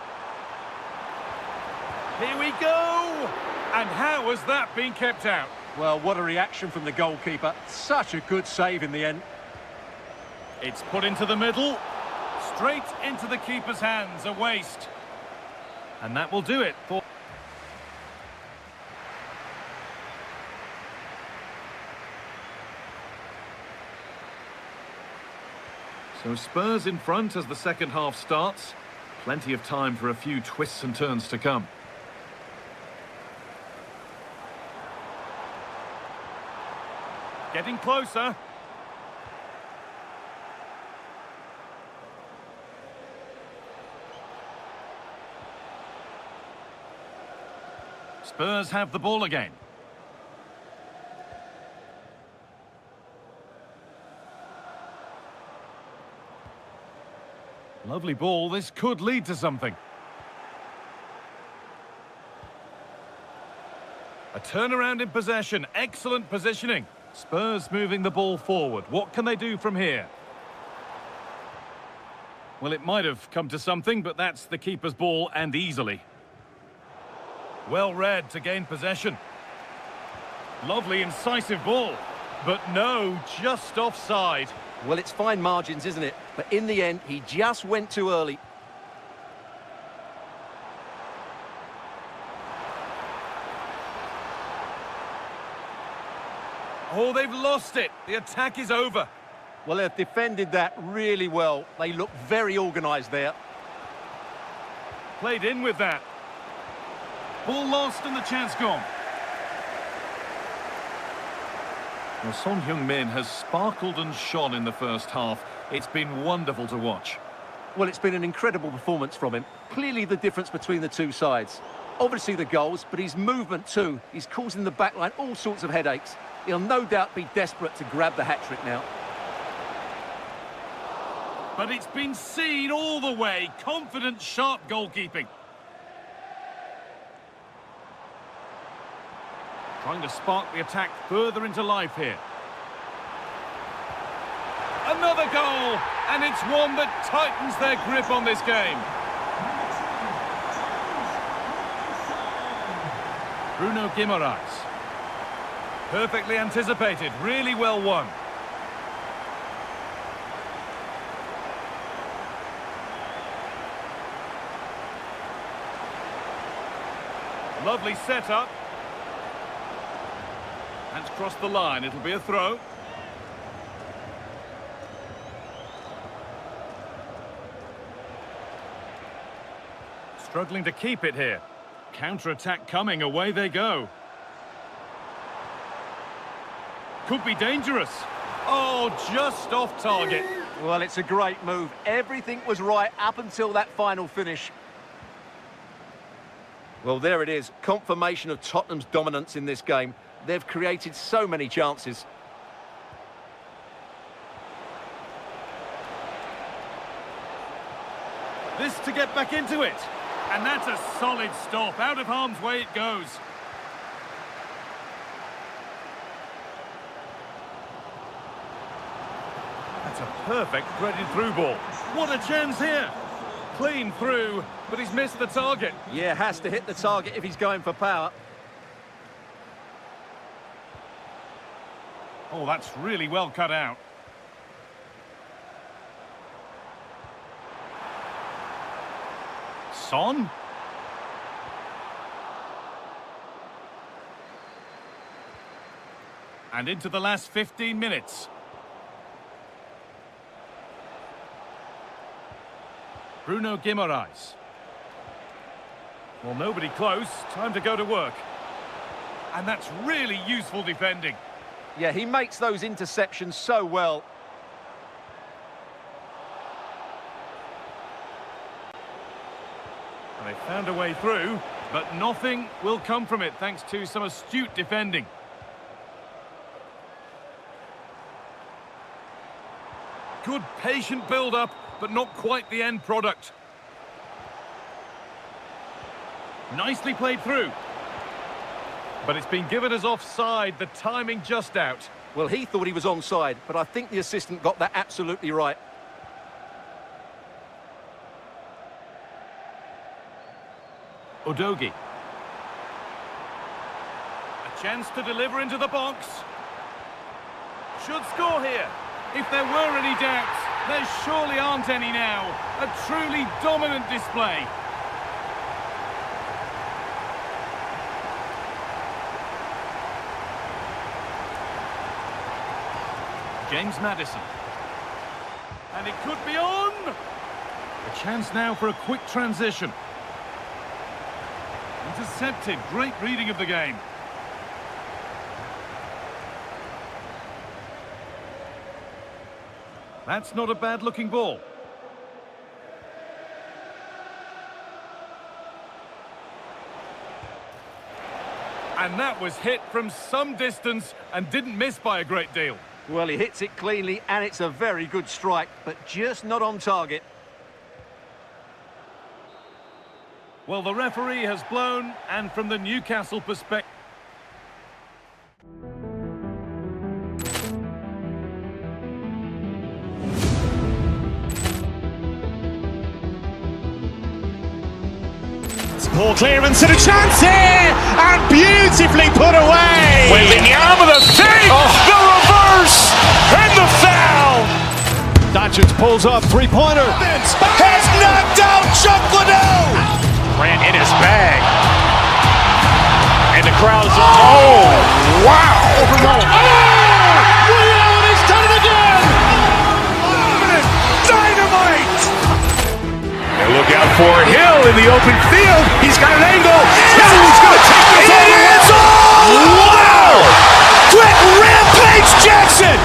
Here we go! And how has that been kept out? Well, what a reaction from the goalkeeper. Such a good save in the end. It's put into the middle. Straight into the keeper's hands, a waste. And that will do it for... So Spurs in front as the second half starts. Plenty of time for a few twists and turns to come. Getting closer. Spurs have the ball again. Lovely ball. This could lead to something. A turnaround in possession. Excellent positioning. Spurs moving the ball forward. What can they do from here? Well, it might have come to something, but that's the keeper's ball, and easily. Well read to gain possession. Lovely incisive ball. But no, just offside. Well, it's fine margins, isn't it? But in the end, he just went too early. Oh, they've lost it. The attack is over. Well, they've defended that really well. They look very organised there. Played in with that. Ball lost and the chance gone. Well, Son Heung-min has sparkled and shone in the first half. It's been wonderful to watch. Well, it's been an incredible performance from him. Clearly the difference between the two sides. Obviously the goals, but his movement too. He's causing the backline all sorts of headaches. He'll no doubt be desperate to grab the hat-trick now. But it's been seen all the way. Confident, sharp goalkeeping. Trying to spark the attack further into life here. Another goal! And it's one that tightens their grip on this game. Bruno Guimaraes. Perfectly anticipated, really well won. Lovely setup. And crossed the line, it'll be a throw. Struggling to keep it here. Counter-attack coming, away they go. Could be dangerous. Oh, just off target. Well, it's a great move. Everything was right up until that final finish. Well, there it is. Confirmation of Tottenham's dominance in this game. They've created so many chances. This to get back into it. And that's a solid stop. Out of harm's way it goes. That's a perfect threaded through ball. What a chance here. Clean through, but he's missed the target. Yeah, has to hit the target if he's going for power. Oh, that's really well cut out. Son? And into the last 15 minutes. Bruno Guimaraes. Well, nobody close. Time to go to work. And that's really useful defending. Yeah, he makes those interceptions so well. And they found a way through, but nothing will come from it thanks to some astute defending. Good patient build-up, but not quite the end product. Nicely played through. But it's been given as offside, the timing just out. Well, he thought he was onside, but I think the assistant got that absolutely right. Udogie. A chance to deliver into the box. Should score here. If there were any doubts, there surely aren't any now. A truly dominant display. James Maddison. And it could be on! A chance now for a quick transition. Intercepted, great reading of the game. That's not a bad-looking ball. And that was hit from some distance and didn't miss by a great deal. Well, he hits it cleanly, and it's a very good strike, but just not on target. Well, the referee has blown, and from the Newcastle perspective... Poor clearance and a chance here, and beautifully put away. Waving the arm of the save, the reverse, and the foul. Doncic pulls up, three-pointer. Has knocked out Chuck Liddell. Ran in his bag. And the crowd is, oh, wow. Ray Allen has done it again. Dynamite. And look out for Hill in the open field. He's got an angle. Hill is going to take this all the way. Wow. Quick rampage Jackson.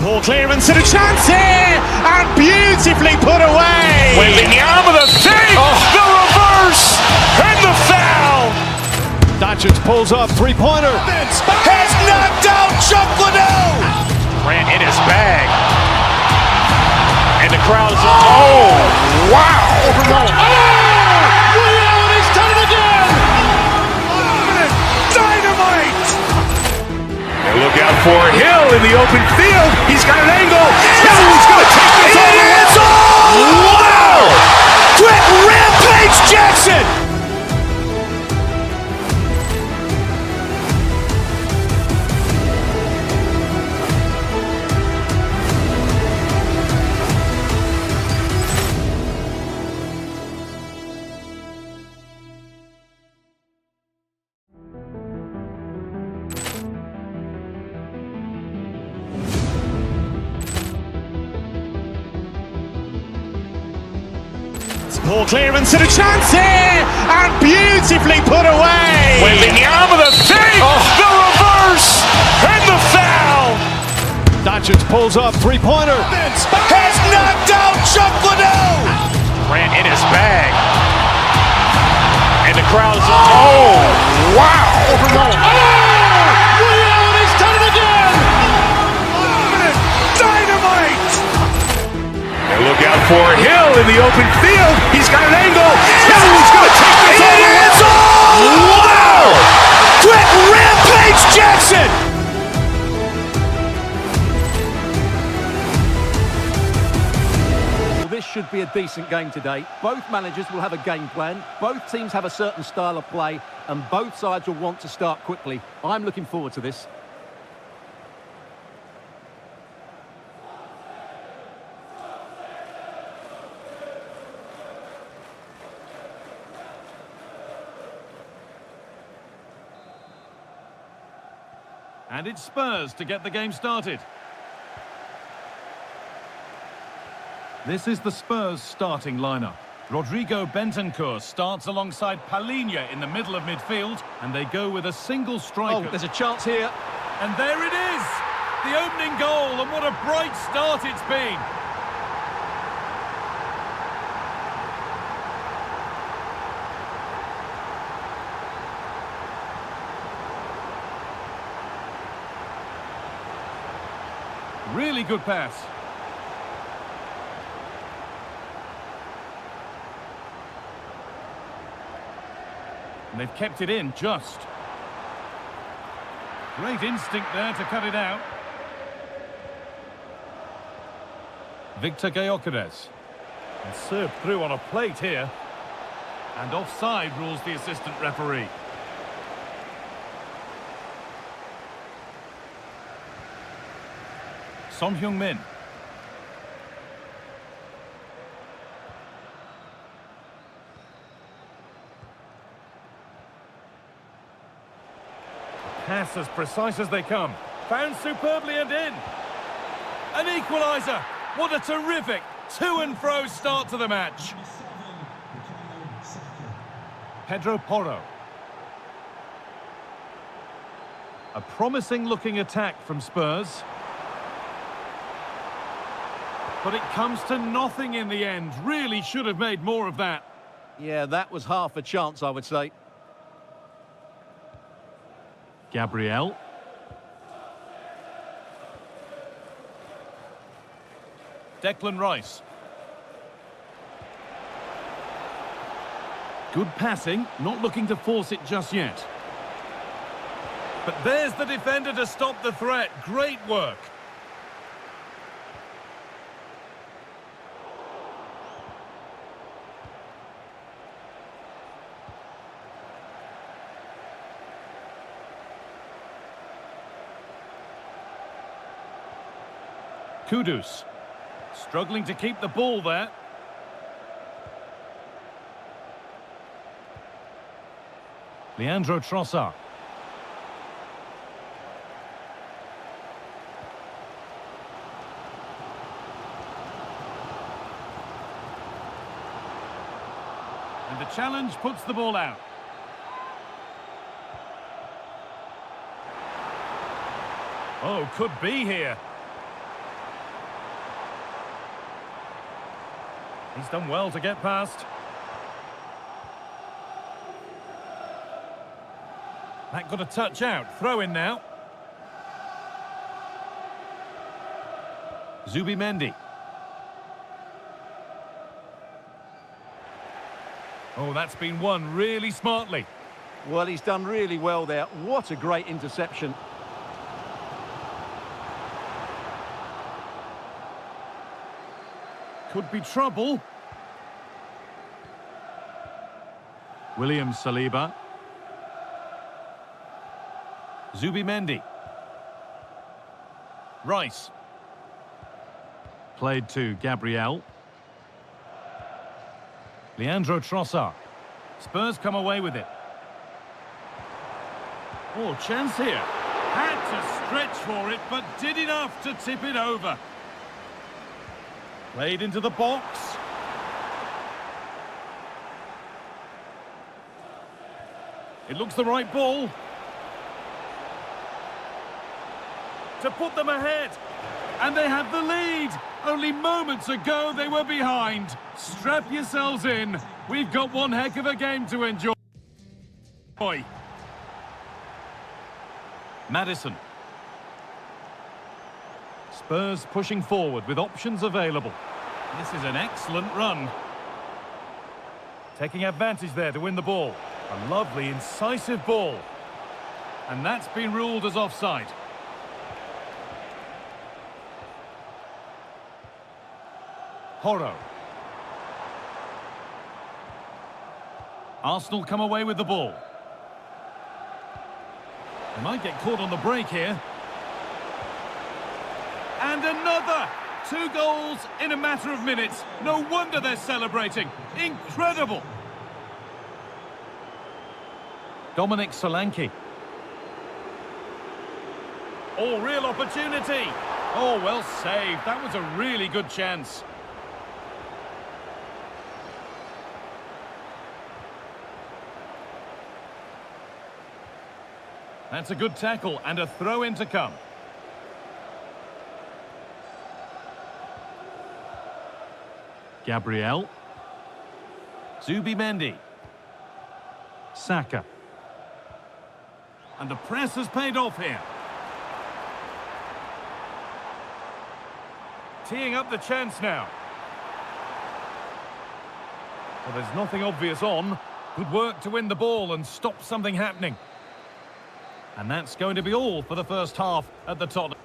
Poor clearance and a chance here, and beautifully put away. Waving the arm of the save, the reverse, and the foul. Doncic pulls up, three-pointer. Has knocked out Chuck Liddell. Ran in his bag. And the crowd is, oh, wow. Ray Allen has done it again. Dynamite. And look out for Hill in the open field. He's got an angle. Hill is going to take this all the way. Wow. Quick rampage Jackson. Poor clearance and a chance here, and beautifully put away. Waving the arm of the save, the reverse, and the foul. Doncic pulls up, three-pointer. Has knocked out Chuck Liddell. Ran in his bag. And the crowd is, oh, wow. Ray Allen has done it again. Dynamite. And look out for Hill in the open field. He's got an angle. Hill is going to take this all the way. Wow. Quick rampage Jackson. Well, this should be a decent game today. Both managers will have a game plan. Both teams have a certain style of play, and both sides will want to start quickly. I'm looking forward to this. And it's Spurs to get the game started. This is the Spurs starting lineup. Rodrigo Bentancur starts alongside Palhinha in the middle of midfield, and they go with a single striker. Oh, there's a chance here. And there it is! The opening goal, and what a bright start it's been! Really good pass. And they've kept it in, just. Great instinct there to cut it out. Victor Gyökeres. And served through on a plate here. And offside rules the assistant referee. Son Heung-min. Pass as precise as they come. Found superbly and in. An equaliser. What a terrific to-and-fro start to the match. Pedro Porro. A promising-looking attack from Spurs. But it comes to nothing in the end. Really should have made more of that. Yeah, that was half a chance, I would say. Gabriel. Declan Rice. Good passing, not looking to force it just yet. But there's the defender to stop the threat. Great work. Kudus, struggling to keep the ball there. Leandro Trossard. And the challenge puts the ball out. Oh, could be here. He's done well to get past. That got a touch out. Throw in now. Zubimendi. Oh, that's been won really smartly. Well, he's done really well there. What a great interception. Could be trouble. William Saliba. Zubimendi. Rice. Played to Gabriel. Leandro Trossard. Spurs come away with it. Oh, chance here. Had to stretch for it, but did enough to tip it over. Played into the box. It looks the right ball. To put them ahead. And they have the lead. Only moments ago they were behind. Strap yourselves in. We've got one heck of a game to enjoy. Maddison. Spurs pushing forward with options available. This is an excellent run. Taking advantage there to win the ball. A lovely, incisive ball. And that's been ruled as offside. Porro. Arsenal come away with the ball. They might get caught on the break here. And another! 2 goals in a matter of minutes. No wonder they're celebrating. Incredible! Dominic Solanke. Oh, real opportunity. Oh, well saved. That was a really good chance. That's a good tackle and a throw-in to come. Gabriel. Zubimendi. Saka. And the press has paid off here. Teeing up the chance now. Well, there's nothing obvious on. Good work to win the ball and stop something happening. And that's going to be all for the first half at the Tottenham.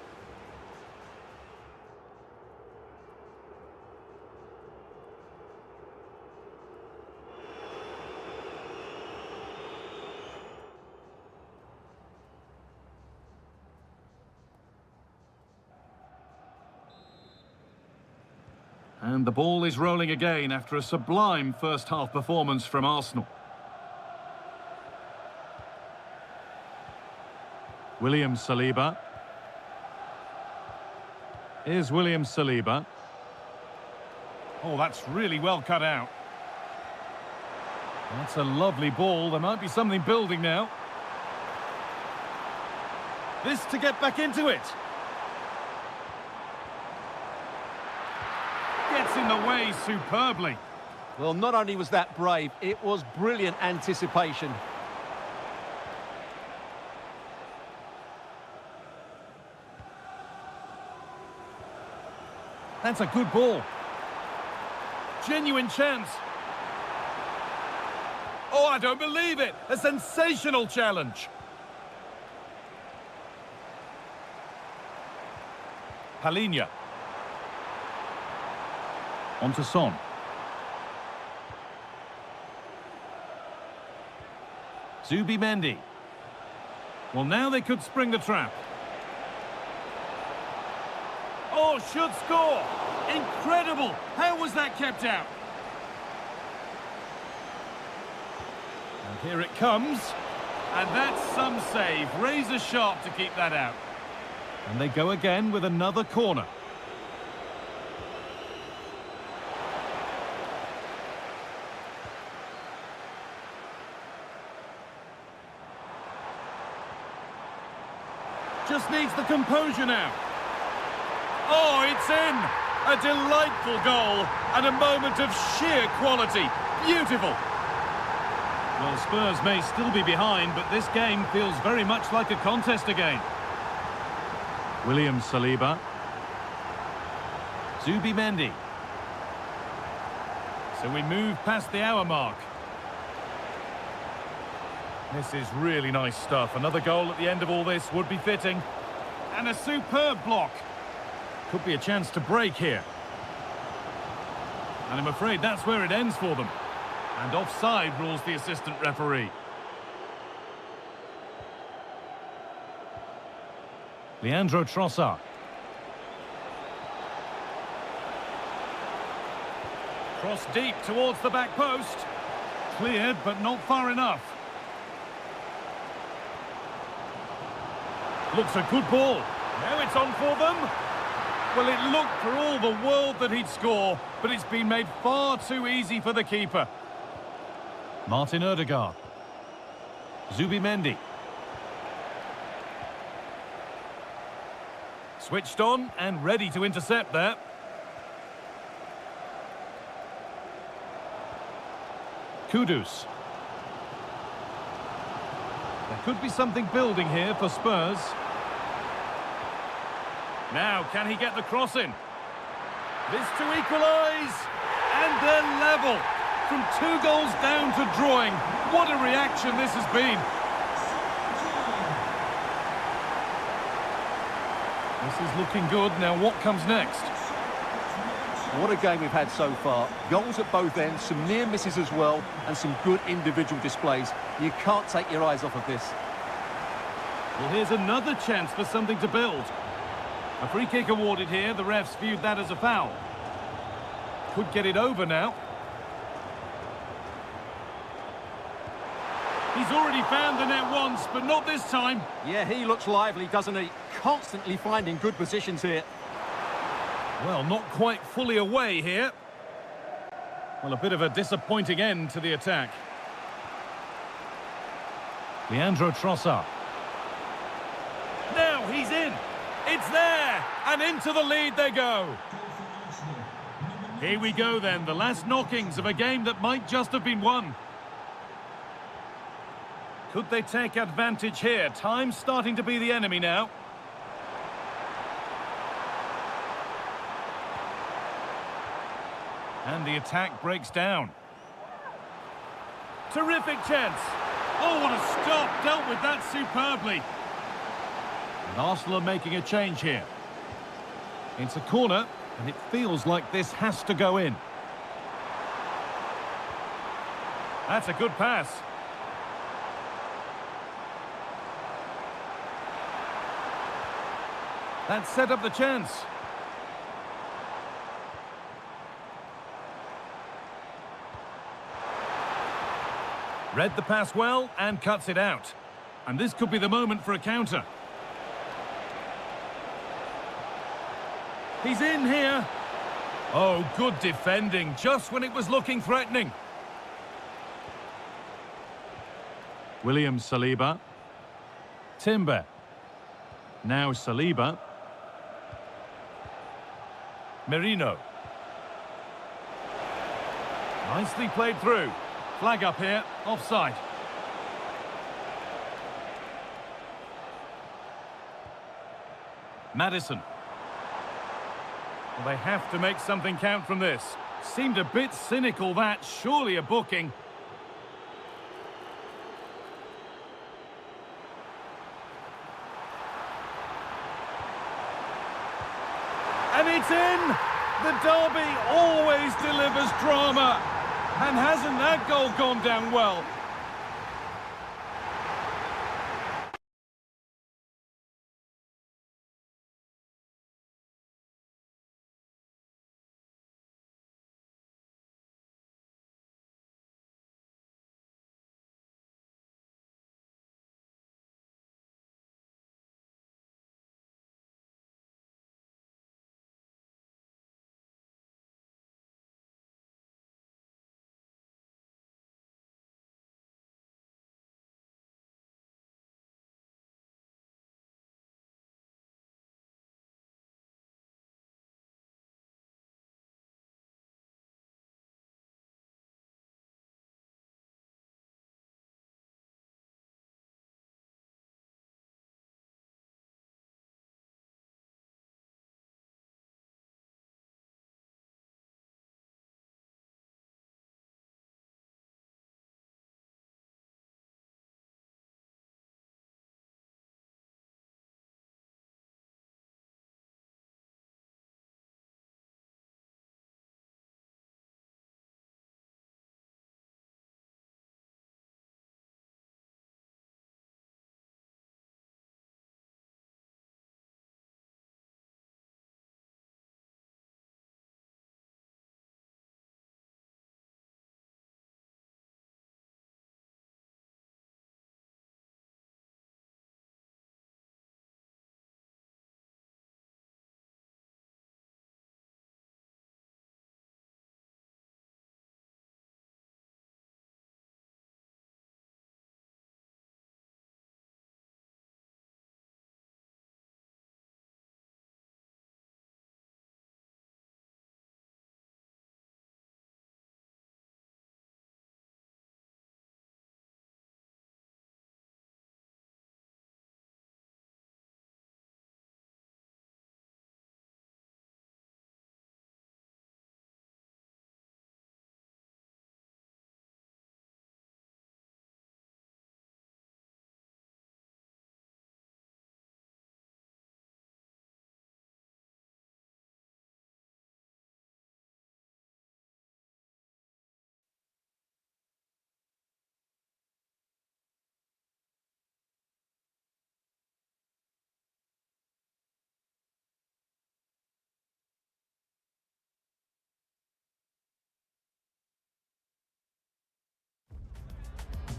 And the ball is rolling again after a sublime first-half performance from Arsenal. William Saliba. Here's William Saliba. Oh, that's really well cut out. That's a lovely ball. There might be something building now. This to get back into it. Gets in the way superbly. Well, not only was that brave, it was brilliant anticipation. That's a good ball. Genuine chance. Oh, I don't believe it. A sensational challenge. Palhinha. On to Son. Zubimendi. Well, now they could spring the trap. Oh, should score! Incredible! How was that kept out? And here it comes. And that's some save. Razor sharp to keep that out. And they go again with another corner. Just needs the composure now. Oh, it's in! A delightful goal and a moment of sheer quality. Beautiful. Well, Spurs may still be behind, but this game feels very much like a contest again. William Saliba. Zubimendi. So we move past the hour mark. This is really nice stuff. Another goal at the end of all this would be fitting. And a superb block. Could be a chance to break here. And I'm afraid that's where it ends for them. And offside rules the assistant referee. Leandro Trossard. Cross deep towards the back post. Cleared, but not far enough. Looks a good ball. Now it's on for them. Well, it looked for all the world that he'd score, but it's been made far too easy for the keeper. Martin Odegaard. Zubimendi. Switched on and ready to intercept there. Kudus. There could be something building here for Spurs. Now, can he get the cross in? This to equalise. And they're level. From 2 goals down to drawing. What a reaction this has been. This is looking good. Now, what comes next? What a game we've had so far. Goals at both ends, some near misses as well, and some good individual displays. You can't take your eyes off of this. Well, here's another chance for something to build. A free kick awarded here. The refs viewed that as a foul. Could get it over now. He's already found the net once, but not this time. Yeah, he looks lively, doesn't he? Constantly finding good positions here. Well, not quite fully away here. Well, a bit of a disappointing end to the attack. Leandro Trossard. he's in. It's there, and into the lead they go. Here we go then, the last knockings of a game that might just have been won. Could they take advantage here? Time's starting to be the enemy now. And the attack breaks down. Terrific chance. Oh, what a stop. Dealt with that superbly. And Arsenal are making a change here. It's a corner, and it feels like this has to go in. That's a good pass. That set up the chance. Read the pass well and cuts it out. And this could be the moment for a counter. He's in here. Oh, good defending, just when it was looking threatening. William Saliba. Timber. Now Saliba. Merino. Nicely played through. Flag up here, offside. Maddison. Well, they have to make something count from this. Seemed a bit cynical, that. Surely a booking. And it's in! The derby always delivers drama. And hasn't that goal gone down well?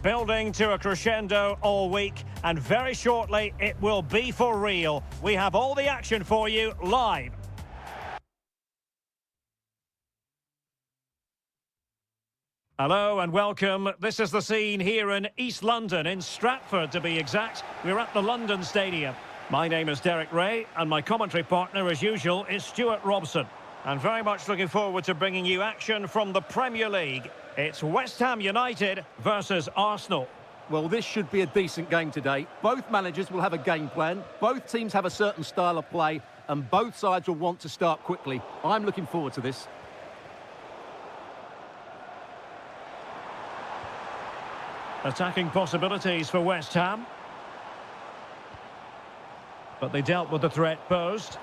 Building to a crescendo all week, and very shortly it will be for real. We have all the action for you live. Hello and welcome. This is the scene here in East London, in Stratford to be exact. We're at the London Stadium. My name is Derek Ray, and my commentary partner, as usual, is Stuart Robson. And very much looking forward to bringing you action from the Premier League. It's West Ham United versus Arsenal. Well, this should be a decent game today. Both managers will have a game plan. Both teams have a certain style of play, and both sides will want to start quickly. I'm looking forward to this. Attacking possibilities for West Ham. But they dealt with the threat posed.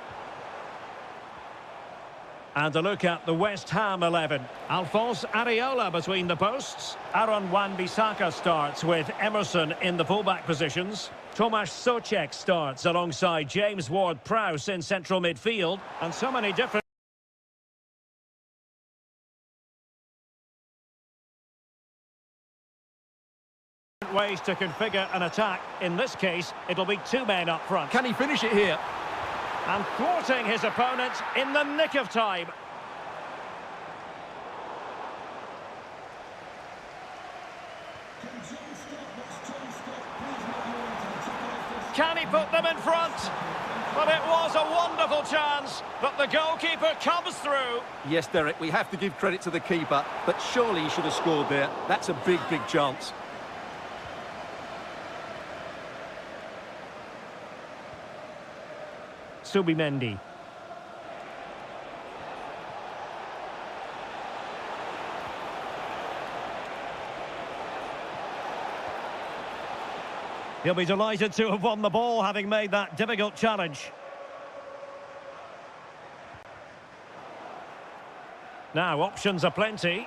And a look at the West Ham 11. Alphonse Areola between the posts. Aaron Wan-Bissaka starts with Emerson in the fullback positions. Tomasz Souček starts alongside James Ward-Prowse in central midfield. And so many different ways to configure an attack. In this case, it'll be two men up front. Can he finish it here? And thwarting his opponent in the nick of time. Can he put them in front? But it was a wonderful chance, but the goalkeeper comes through. Yes, Derek, we have to give credit to the keeper, but surely he should have scored there. That's a big, big chance. Subimendi. He'll be delighted to have won the ball, having made that difficult challenge. Now, options are plenty.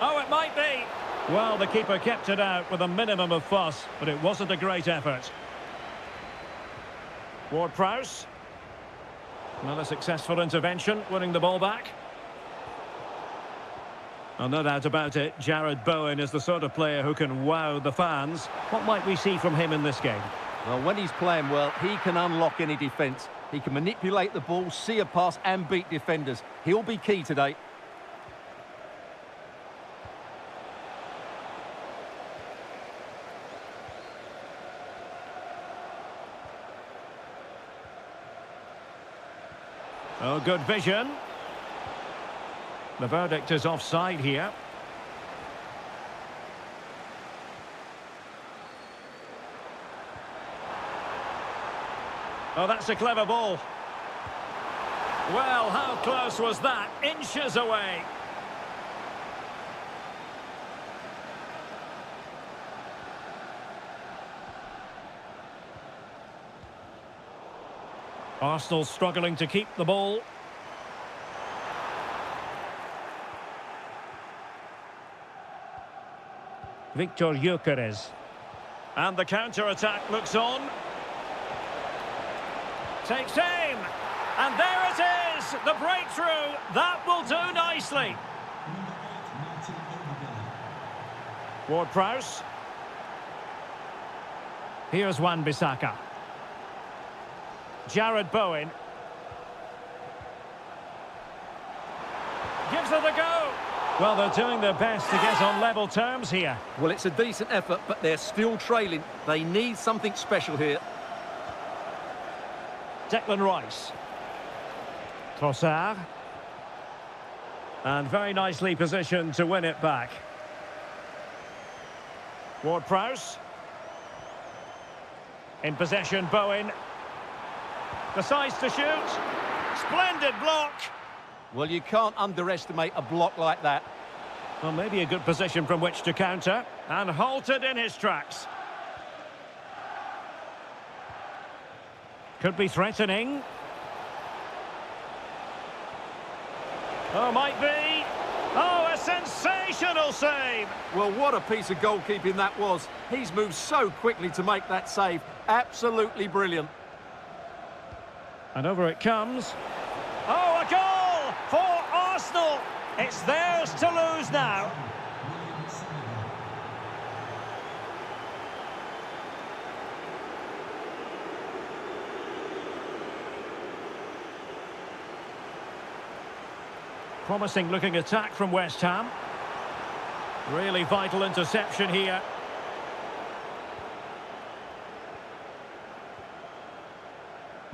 Oh, it might be. Well, the keeper kept it out with a minimum of fuss, but it wasn't a great effort. Ward-Prowse. Another successful intervention, winning the ball back. Oh, no doubt about it, Jared Bowen is the sort of player who can wow the fans. What might we see from him in this game? Well, when he's playing well, he can unlock any defence. He can manipulate the ball, see a pass and beat defenders. He'll be key today. Oh, good vision. The verdict is offside here. Oh, that's a clever ball. Well, how close was that? Inches away. Arsenal struggling to keep the ball. Victor Gyökeres. And the counter-attack looks on. Takes aim. And there it is! The breakthrough. That will do nicely. Ward-Prowse. Here's Wan-Bissaka. Jared Bowen. Gives it a go. Well, they're doing their best to get on level terms here. Well, it's a decent effort, but they're still trailing. They need something special here. Declan Rice. Trossard. And very nicely positioned to win it back. Ward-Prowse. In possession, Bowen. Decides to shoot. Splendid block. Well, you can't underestimate a block like that. Well, maybe a good position from which to counter. And halted in his tracks. Could be threatening. Oh, might be. Oh, a sensational save. Well, what a piece of goalkeeping that was. He's moved so quickly to make that save. Absolutely brilliant. And over it comes. Oh, a goal for Arsenal. It's theirs to lose now. Promising looking attack from West Ham. Really vital interception here.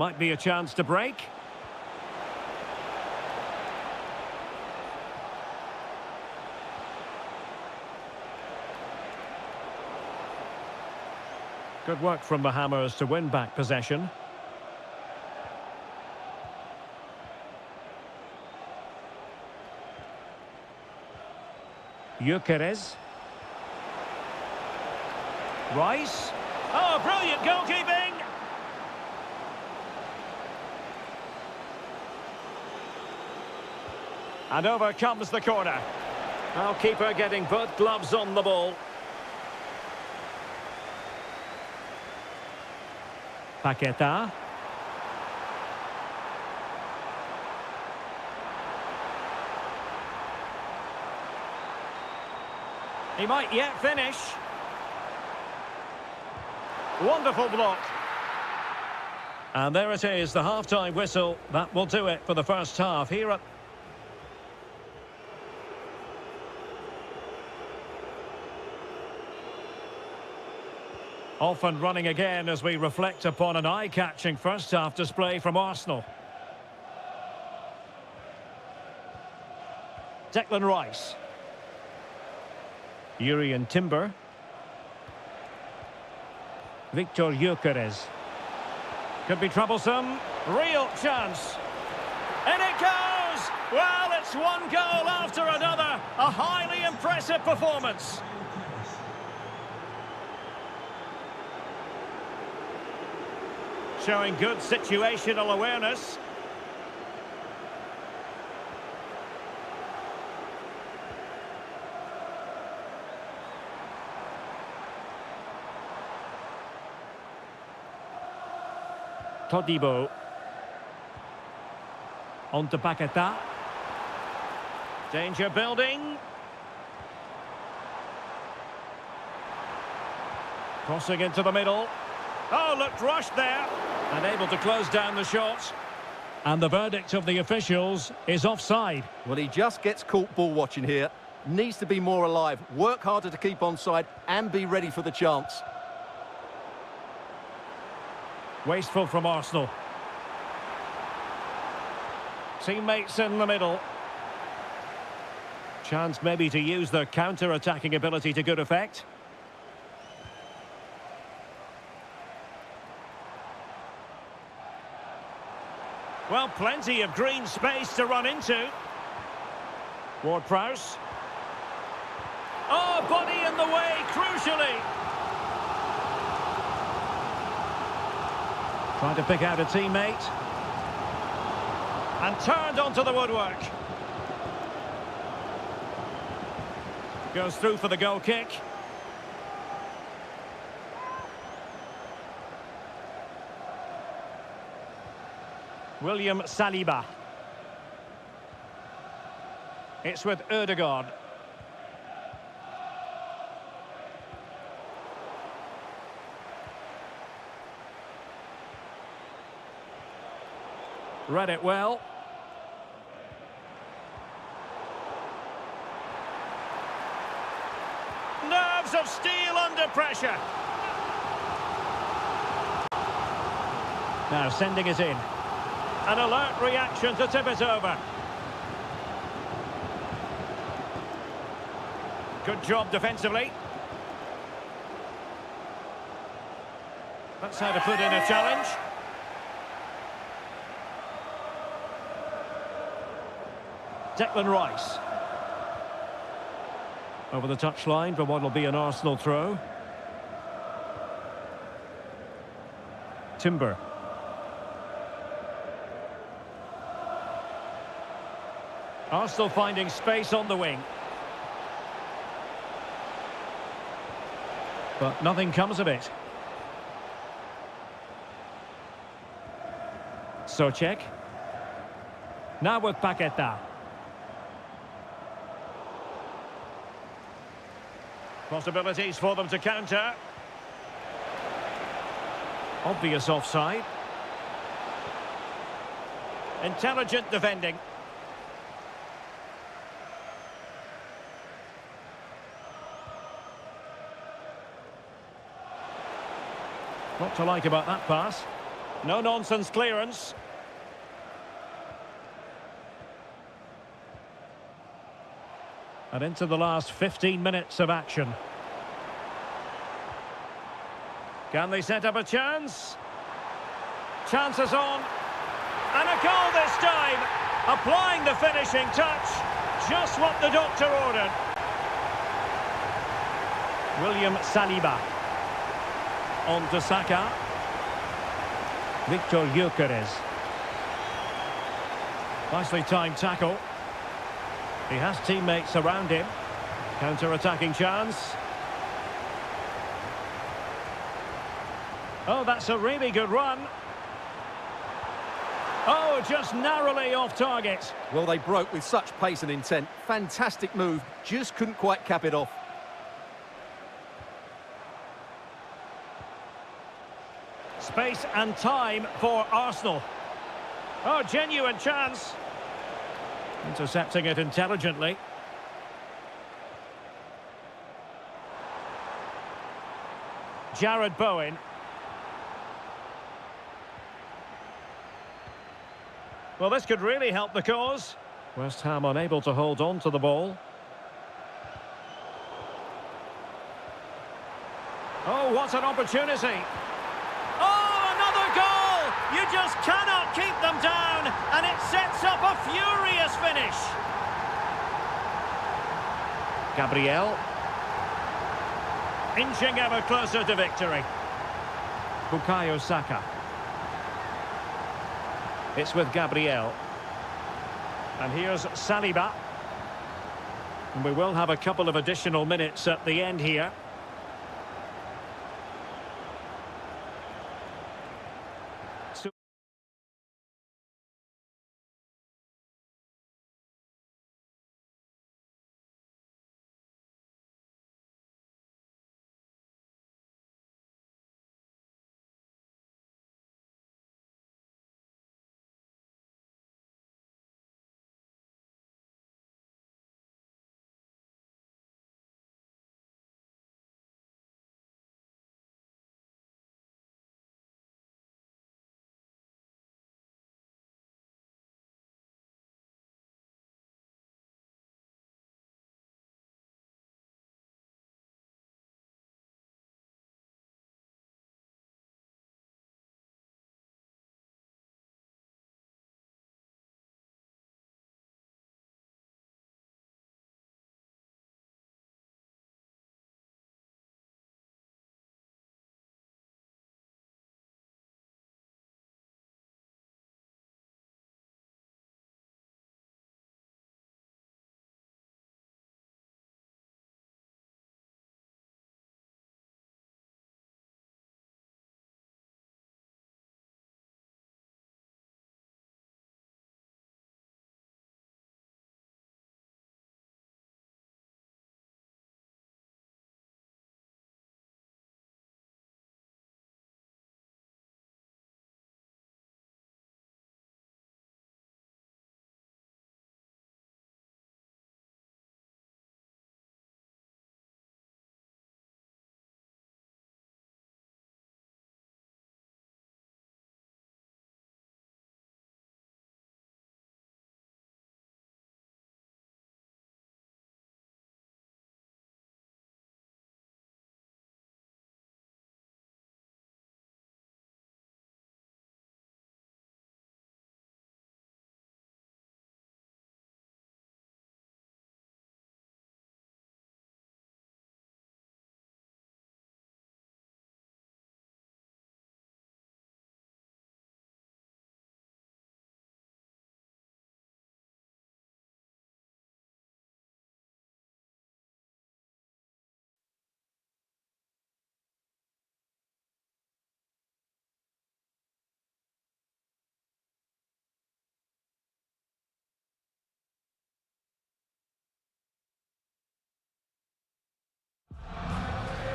Might be a chance to break. Good work from the Hammers to win back possession. Gyökeres. Rice. Oh, brilliant goalkeeping! And over comes the corner. Now keeper getting both gloves on the ball. Paqueta. He might yet finish. Wonderful block. And there it is, the half-time whistle. That will do it for the first half. Here at... Off and running again as we reflect upon an eye-catching first-half display from Arsenal. Declan Rice. Jurriën Timber. Viktor Gyökeres. Could be troublesome. Real chance. And it goes! Well, it's one goal after another. A highly impressive performance. Showing good situational awareness. Todibo. On to Paqueta. Danger building. Crossing into the middle. Oh, looked rushed there. Unable to close down the shot. And the verdict of the officials is offside. Well, he just gets caught ball watching here. Needs to be more alive, work harder to keep onside and be ready for the chance. Wasteful from Arsenal. Teammates in the middle. Chance maybe to use their counter-attacking ability to good effect. Well, plenty of green space to run into. Ward-Prowse. Oh, body in the way, crucially. Trying to pick out a teammate. And turned onto the woodwork. Goes through for the goal kick. William Saliba. It's with Ødegaard. Read it well. Nerves of steel under pressure. Now sending it in. An alert reaction to tip it over. Good job defensively. That's how to put in a challenge. Declan Rice. Over the touchline for what will be an Arsenal throw. Timber. Arsenal finding space on the wing. But nothing comes of it. Souček. Now with Paqueta. Possibilities for them to counter. Obvious offside. Intelligent defending. What to like about that pass? No-nonsense clearance. And into the last 15 minutes of action. Can they set up a chance? Chances on. And a goal this time. Applying the finishing touch. Just what the doctor ordered. William Saliba. On to Saka. Victor Gyökeres. Nicely timed tackle. He has teammates around him. Counter-attacking chance. Oh, that's a really good run. Oh, just narrowly off target. Well, they broke with such pace and intent. Fantastic move. Just couldn't quite cap it off. Space and time for Arsenal. Oh, genuine chance. Intercepting it intelligently. Jared Bowen. Well, this could really help the cause. West Ham unable to hold on to the ball. Oh, what an opportunity. Oh, another goal! You just cannot keep them down, and it sets up a furious finish. Gabriel. Inching ever closer to victory. Bukayo Saka. It's with Gabriel. And here's Saliba. And we will have a couple of additional minutes at the end here.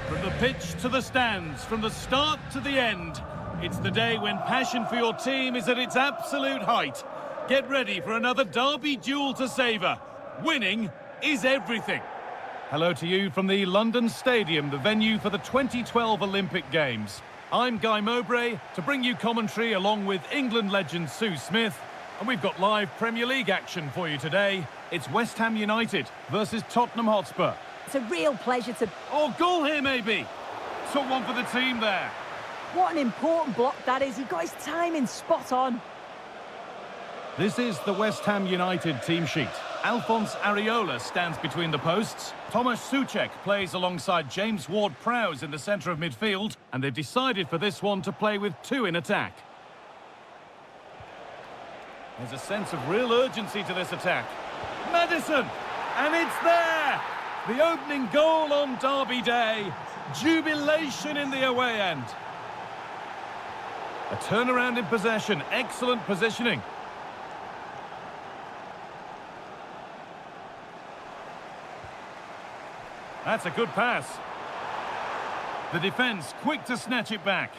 From the pitch to the stands, from the start to the end, it's the day when passion for your team is at its absolute height. Get ready for another derby duel to savour. Winning is everything. Hello to you from the London Stadium, the venue for the 2012 Olympic Games. I'm Guy Mowbray to bring you commentary along with England legend Sue Smith. And we've got live Premier League action for you today. It's West Ham United versus Tottenham Hotspur. It's a real pleasure to... Oh, goal here maybe. Took one for the team there. What an important block that is. He got his timing spot on. This is the West Ham United team sheet. Alphonse Areola stands between the posts. Tomasz Souček plays alongside James Ward-Prowse in the centre of midfield. And they've decided for this one to play with two in attack. There's a sense of real urgency to this attack. Maddison! And it's there! The opening goal on Derby Day. Jubilation in the away end. A turnaround in possession. Excellent positioning. That's a good pass. The defence quick to snatch it back.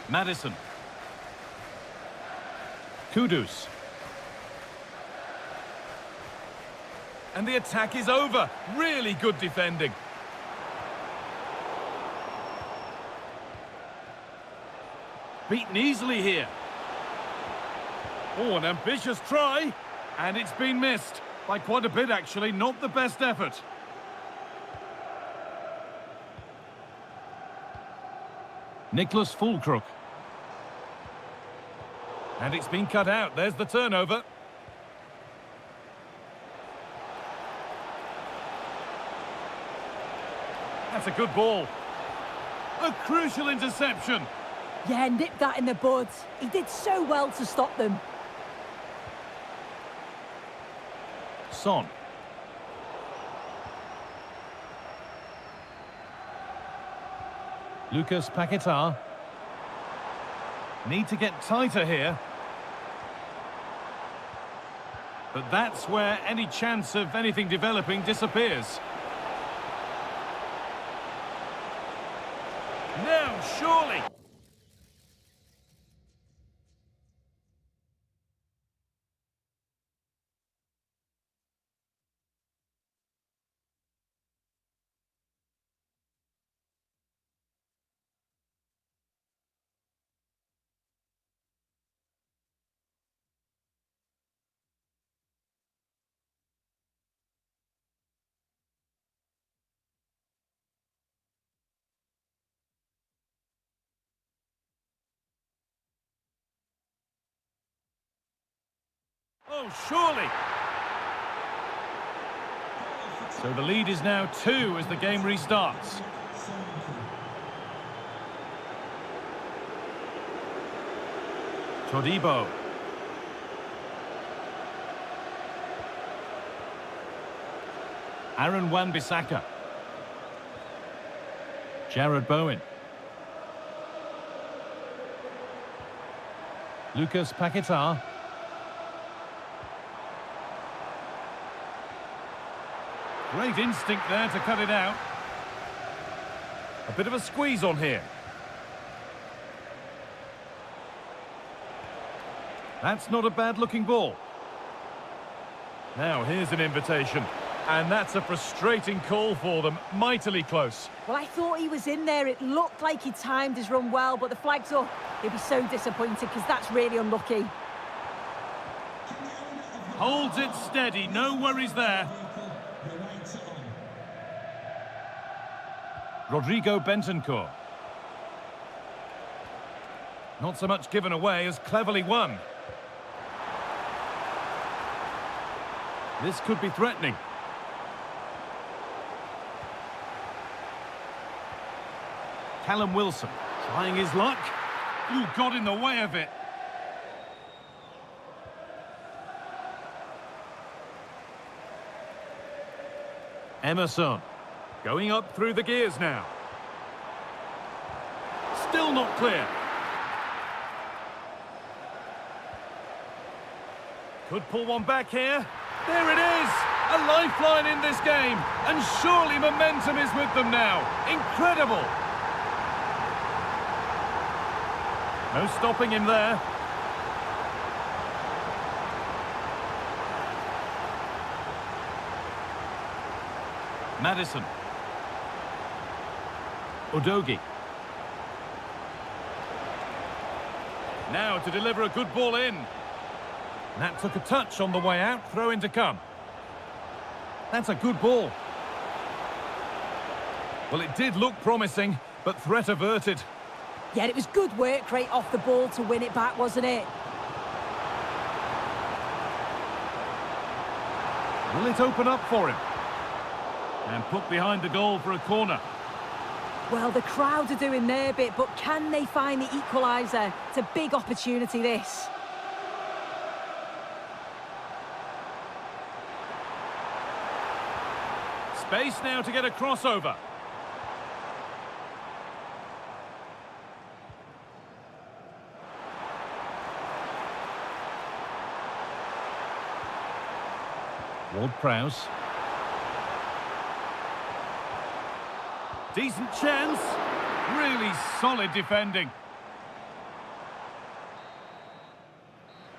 Maddison. Kudus. And the attack is over. Really good defending. Beaten easily here. Oh, an ambitious try. And it's been missed. By quite a bit, actually. Not the best effort. Nicholas Fulkrug. And it's been cut out. There's the turnover. That's a good ball. A crucial interception. Yeah, nip that in the bud. He did so well to stop them. Son. Lucas Paquetá. Need to get tighter here. But that's where any chance of anything developing disappears. Now, surely. Oh, surely. So the lead is now 2 as the game restarts. Todibo. Aaron Wan-Bissaka. Jared Bowen. Lucas Paquetá. Great instinct there to cut it out. A bit of a squeeze on here. That's not a bad-looking ball. Now, here's an invitation. And that's a frustrating call for them. Mightily close. Well, I thought he was in there. It looked like he timed his run well, but the flag's up. He'll be so disappointed because that's really unlucky. Holds it steady. No worries there. Rodrigo Bentancur. Not so much given away as cleverly won. This could be threatening. Callum Wilson trying his luck. Ooh, got in the way of it. Emerson. Going up through the gears now. Still not clear. Could pull one back here. There it is! A lifeline in this game. And surely momentum is with them now. Incredible! No stopping him there. Maddison. Udogi. Now to deliver a good ball in. That took a touch on the way out, throw in to come. That's a good ball. Well, it did look promising, but threat averted. Yeah, it was good work rate off the ball to win it back, wasn't it? Will it open up for him? And put behind the goal for a corner. Well, the crowd are doing their bit, but can they find the equaliser? It's a big opportunity, this. Space now to get a crossover. Ward-Prowse. Decent chance. Really solid defending.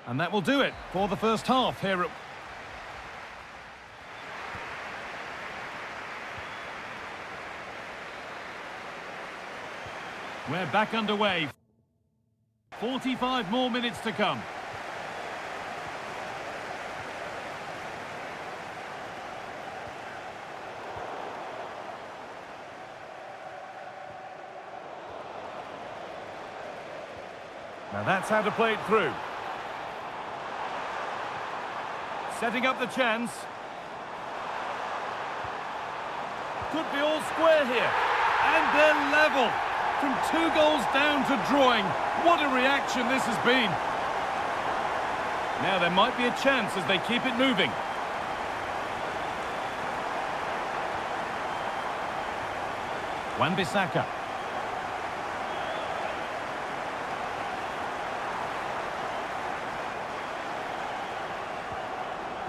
And that will do it for the first half here at... We're back underway. 45 more minutes to come. Now that's how to play it through. Setting up the chance. Could be all square here. And they're level. From 2 goals down to drawing. What a reaction this has been. Now there might be a chance as they keep it moving. Wan-Bissaka.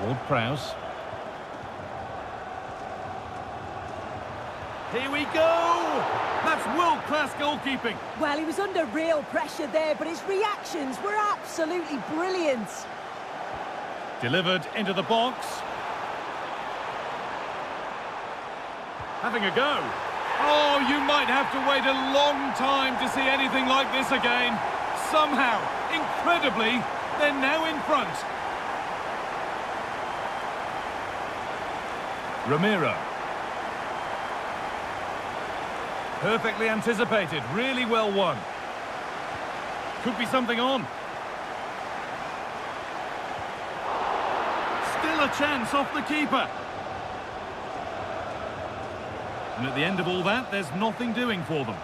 Ward-Prowse. Here we go! That's world-class goalkeeping. Well, he was under real pressure there, but his reactions were absolutely brilliant. Delivered into the box. Having a go. Oh, you might have to wait a long time to see anything like this again. Somehow, incredibly, they're now in front. Ramiro. Perfectly anticipated, really well won. Could be something on. Still a chance off the keeper. And at the end of all that, there's nothing doing for them.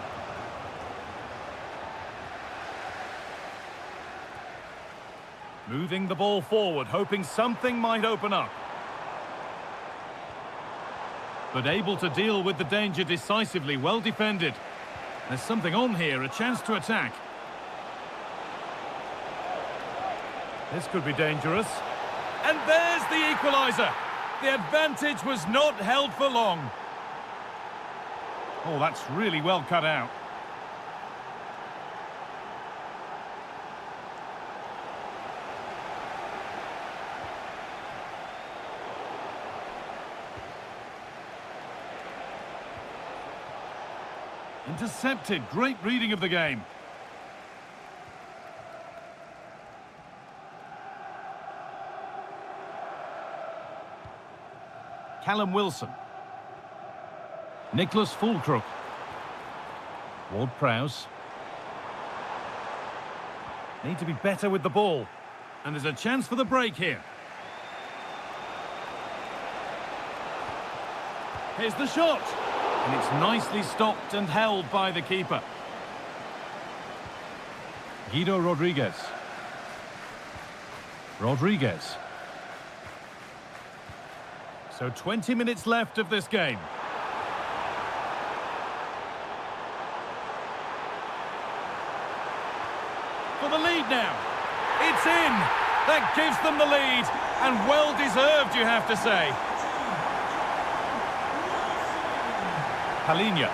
Moving the ball forward, hoping something might open up. But able to deal with the danger decisively, well defended. There's something on here, a chance to attack. This could be dangerous. And there's the equaliser. The advantage was not held for long. Oh, that's really well cut out. Intercepted, great reading of the game. Callum Wilson. Nicholas Fulcrook. Ward-Prowse. Need to be better with the ball. And there's a chance for the break here. Here's the shot. And it's nicely stopped and held by the keeper. Guido Rodriguez. Rodriguez. So 20 minutes left of this game. For the lead now. It's in. That gives them the lead. And well deserved, you have to say. Palinha.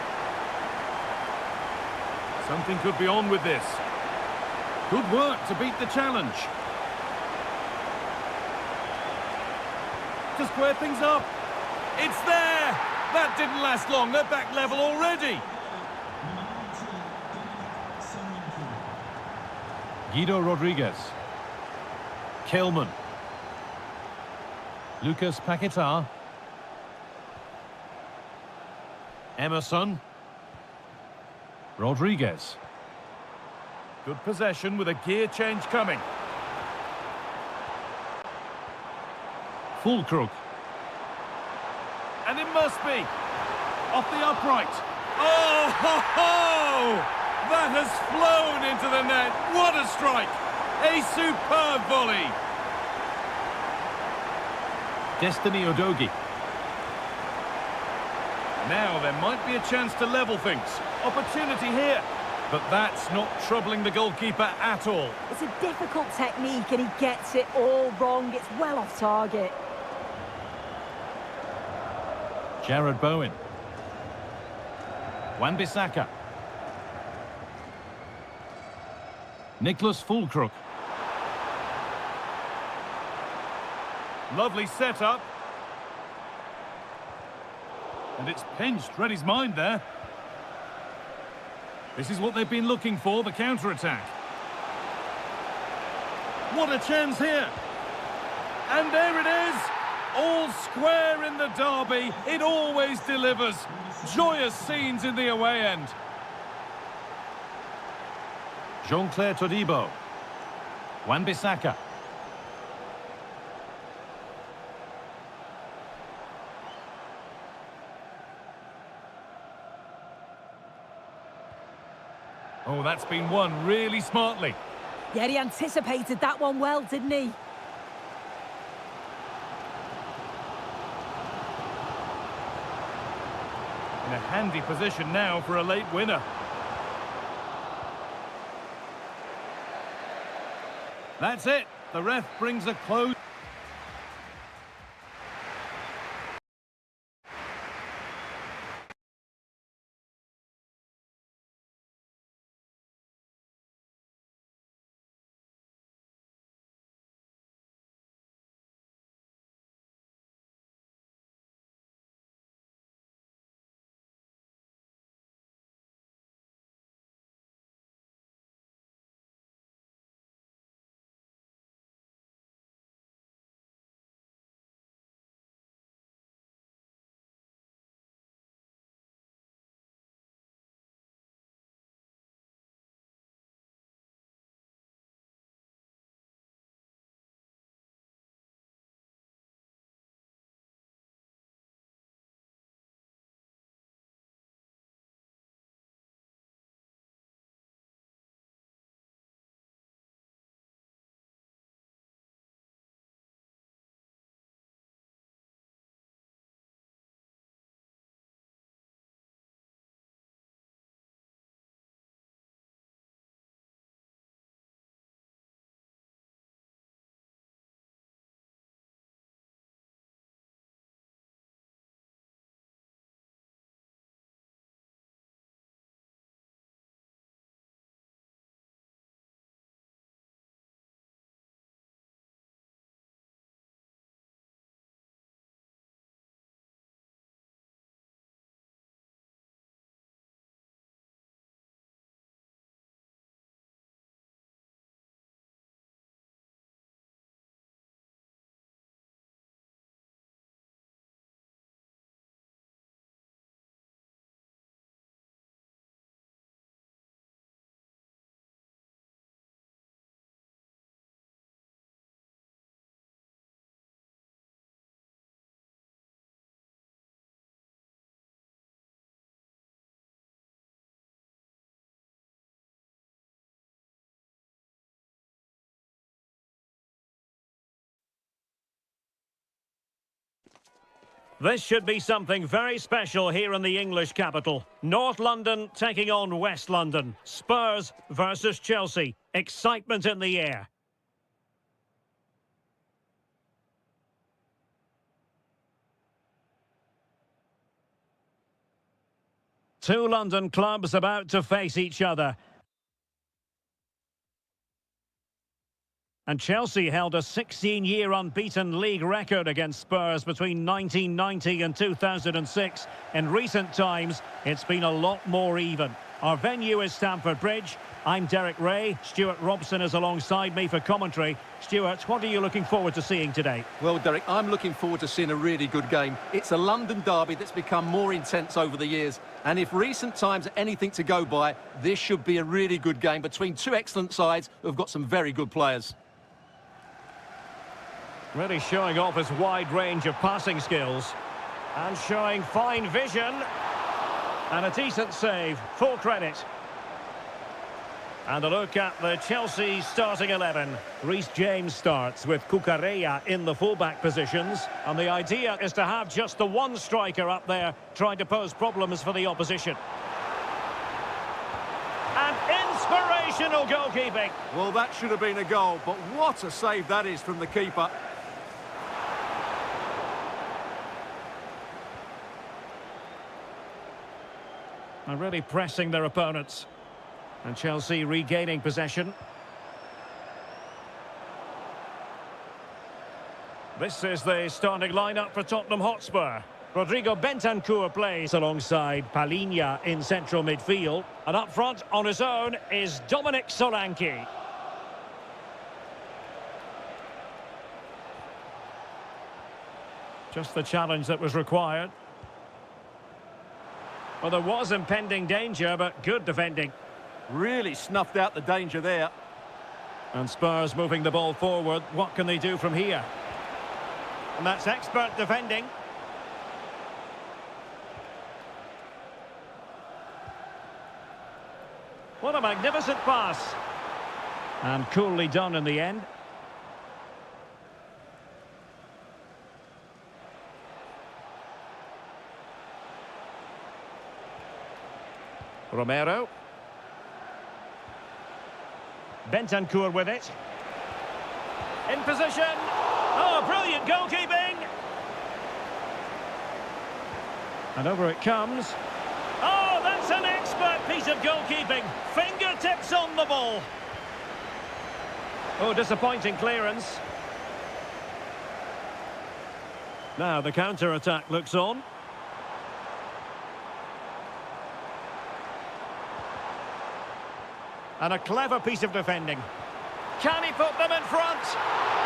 Something could be on with this. Good work to beat the challenge. To square things up. It's there! That didn't last long. They're back level already. Guido Rodriguez. Kilman. Lucas Paquetá. Emerson. Rodriguez. Good possession with a gear change coming. Fulkrug. And it must be. Off the upright. Oh, ho, ho! That has flown into the net. What a strike. A superb volley. Destiny Udogie. Now there might be a chance to level things. Opportunity here. But that's not troubling the goalkeeper at all. It's a difficult technique and he gets it all wrong. It's well off target. Jared Bowen. Wan-Bissaka. Nicholas Fulkrug. Lovely setup. And it's pinched. Read his mind there. This is what they've been looking for, the counter-attack. What a chance here. And there it is. All square in the derby. It always delivers. Joyous scenes in the away end. Jean-Claire Todibo. Wan-Bissaka. Oh, that's been won really smartly. Yeah, he anticipated that one well, didn't he? In a handy position now for a late winner. That's it. The ref brings a close. This should be something very special here in the English capital. North London taking on West London. Spurs versus Chelsea. Excitement in the air. Two London clubs about to face each other. And Chelsea held a 16-year unbeaten league record against Spurs between 1990 and 2006. In recent times, it's been a lot more even. Our venue is Stamford Bridge. I'm Derek Ray. Stuart Robson is alongside me for commentary. Stuart, what are you looking forward to seeing today? Well, Derek, I'm looking forward to seeing a really good game. It's a London derby that's become more intense over the years. And if recent times are anything to go by, this should be a really good game between two excellent sides who've got some very good players. Really showing off his wide range of passing skills. And showing fine vision. And a decent save. Full credit. And a look at the Chelsea starting 11. Reece James starts with Cucurella in the fullback positions. And the idea is to have just the one striker up there trying to pose problems for the opposition. And inspirational goalkeeping. Well, that should have been a goal, but what a save that is from the keeper. And really pressing their opponents. And Chelsea regaining possession. This is the starting lineup for Tottenham Hotspur. Rodrigo Bentancur plays alongside Palhinha in central midfield. And up front on his own is Dominic Solanke. Just the challenge that was required. Well, there was impending danger, but good defending. Really snuffed out the danger there. And Spurs moving the ball forward. What can they do from here? And that's expert defending. What a magnificent pass. And coolly done in the end. Romero. Bentancur with it. In position. Oh, brilliant goalkeeping. And over it comes. Oh, that's an expert piece of goalkeeping. Fingertips on the ball. Oh, disappointing clearance. Now the counter-attack looks on. And a clever piece of defending. Can he put them in front?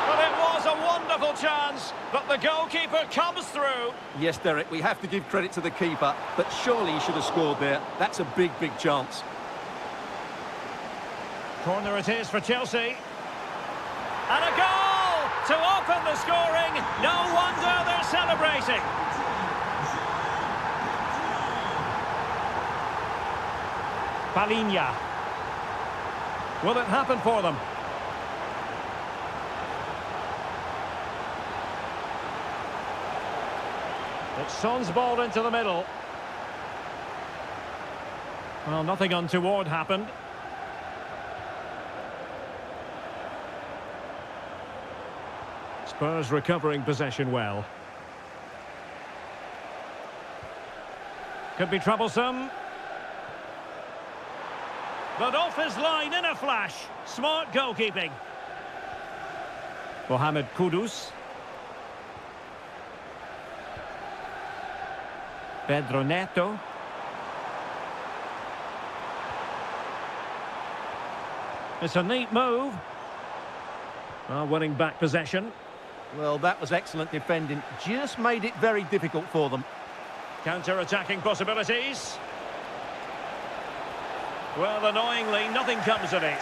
But it was a wonderful chance, but the goalkeeper comes through. Yes, Derek, we have to give credit to the keeper, but surely he should have scored there. That's a big, big chance. Corner it is for Chelsea. And a goal to open the scoring. No wonder they're celebrating. Palhinha. Will it happen for them? It's Son's ball into the middle. Well, nothing untoward happened. Spurs recovering possession well. Could be troublesome. But off his line in a flash. Smart goalkeeping. Mohamed Kudus. Pedro Neto. It's a neat move. Well, winning back possession. Well, that was excellent defending. Just made it very difficult for them. Counter-attacking possibilities. Well, annoyingly, nothing comes of it.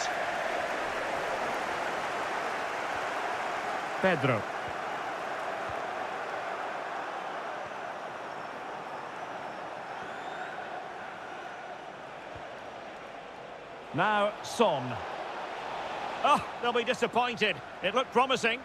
Pedro. Now, Son. Oh, they'll be disappointed. It looked promising.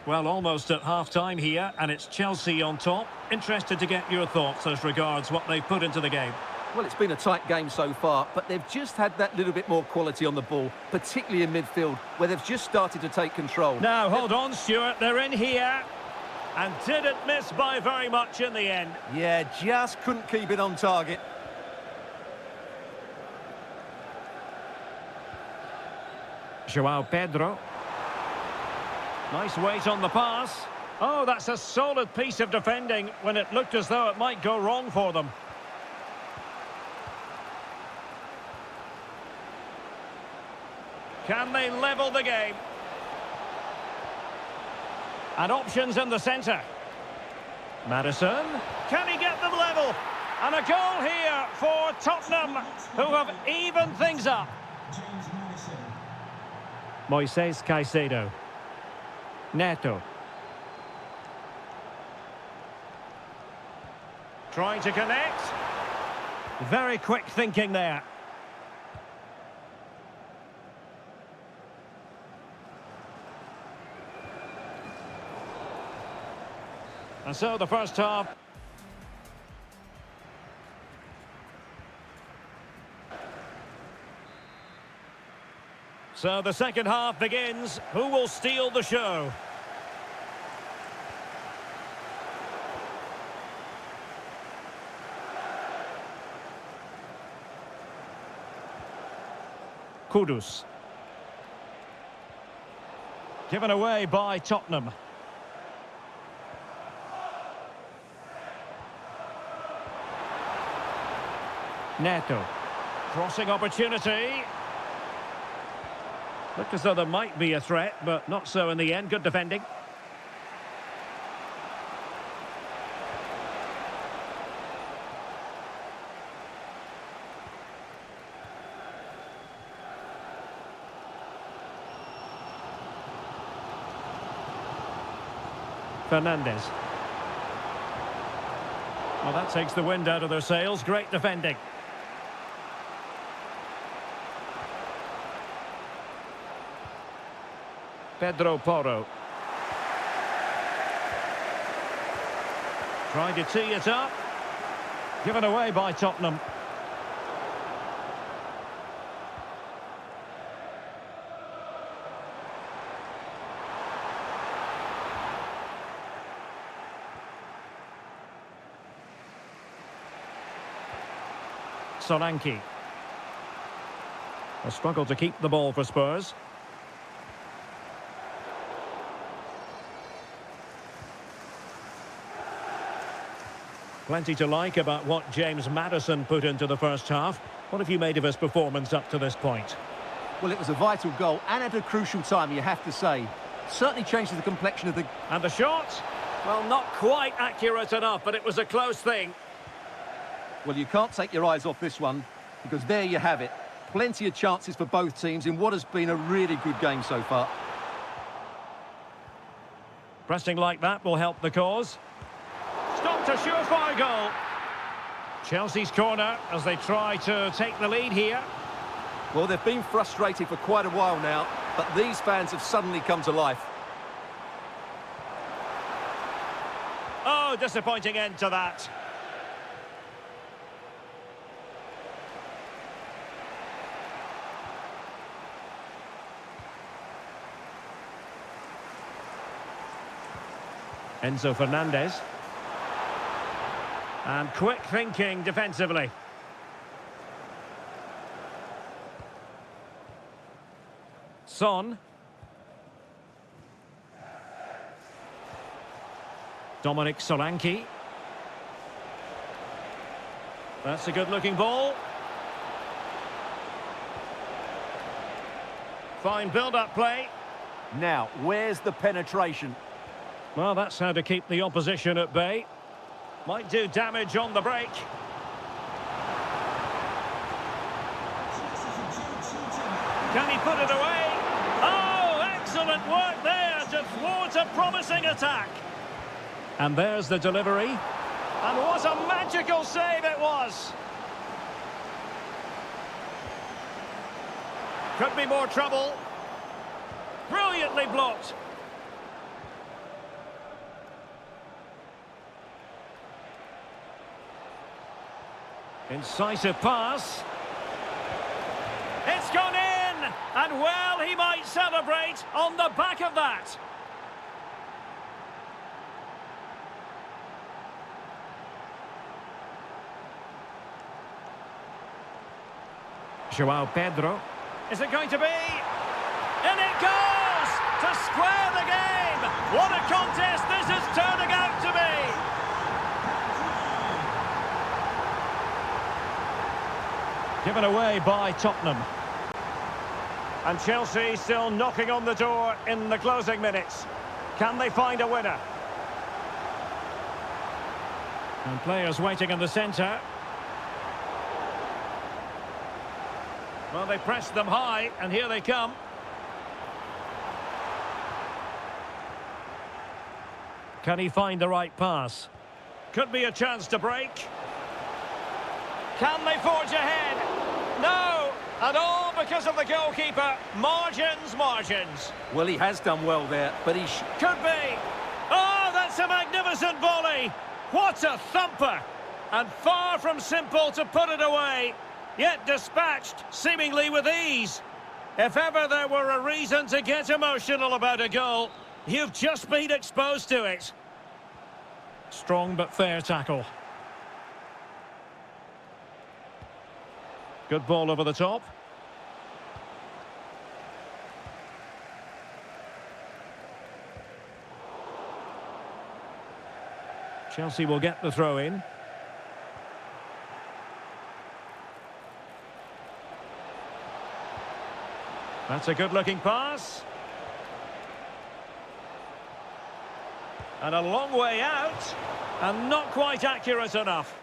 Well, almost at half-time here, and it's Chelsea on top. Interested to get your thoughts as regards what they've put into the game. Well, it's been a tight game so far, but they've just had that little bit more quality on the ball, particularly in midfield, where they've just started to take control. Now, hold on, Stuart. They're in here. And didn't miss by very much in the end. Yeah, just couldn't keep it on target. Joao Pedro. Nice weight on the pass. Oh, that's a solid piece of defending when it looked as though it might go wrong for them. Can they level the game? And options in the centre. Madison. Can he get them level? And a goal here for Tottenham, who have evened things up. James Madison. Moises Caicedo. Neto. Trying to connect. Very quick thinking there. And so the first half. So the second half begins. Who will steal the show? Kudus. Given away by Tottenham. Neto. Crossing opportunity. Looked as though there might be a threat, but not so in the end. Good defending. Fernandez. Well, that takes the wind out of their sails. Great defending. Pedro Porro. Trying to tee it up. Given away by Tottenham. Solanke. A struggle to keep the ball for Spurs. Plenty to like about what James Madison put into the first half. What have you made of his performance up to this point? Well, it was a vital goal and at a crucial time, you have to say. Certainly changes the complexion of the... And the shot? Well, not quite accurate enough, but it was a close thing. Well, you can't take your eyes off this one, because there you have it. Plenty of chances for both teams in what has been a really good game so far. Pressing like that will help the cause. Stopped a surefire goal. Chelsea's corner as they try to take the lead here. Well, they've been frustrated for quite a while now, but these fans have suddenly come to life. Oh, disappointing end to that. Enzo Fernandez. And quick thinking defensively. Son. Dominic Solanke. That's a good-looking ball. Fine build-up play. Now, where's the penetration? Well, that's how to keep the opposition at bay. Might do damage on the break. Can he put it away? Oh, excellent work there to thwart a promising attack. And there's the delivery. And what a magical save it was. Could be more trouble. Brilliantly blocked. Incisive pass. It's gone in! And well, he might celebrate on the back of that. João Pedro. Is it going to be? And it goes! To square the game! What a contest this is turning out to be! Given away by Tottenham. And Chelsea still knocking on the door in the closing minutes. Can they find a winner? And players waiting in the centre. Well, they pressed them high, and here they come. Can he find the right pass? Could be a chance to break. Can they forge ahead? No! And all because of the goalkeeper. Margins, margins. Well, he has done well there, but he could be. Oh, that's a magnificent volley. What a thumper. And far from simple to put it away, yet dispatched seemingly with ease. If ever there were a reason to get emotional about a goal, you've just been exposed to it. Strong but fair tackle. Good ball over the top. Chelsea will get the throw in. That's a good-looking pass. And a long way out, and not quite accurate enough.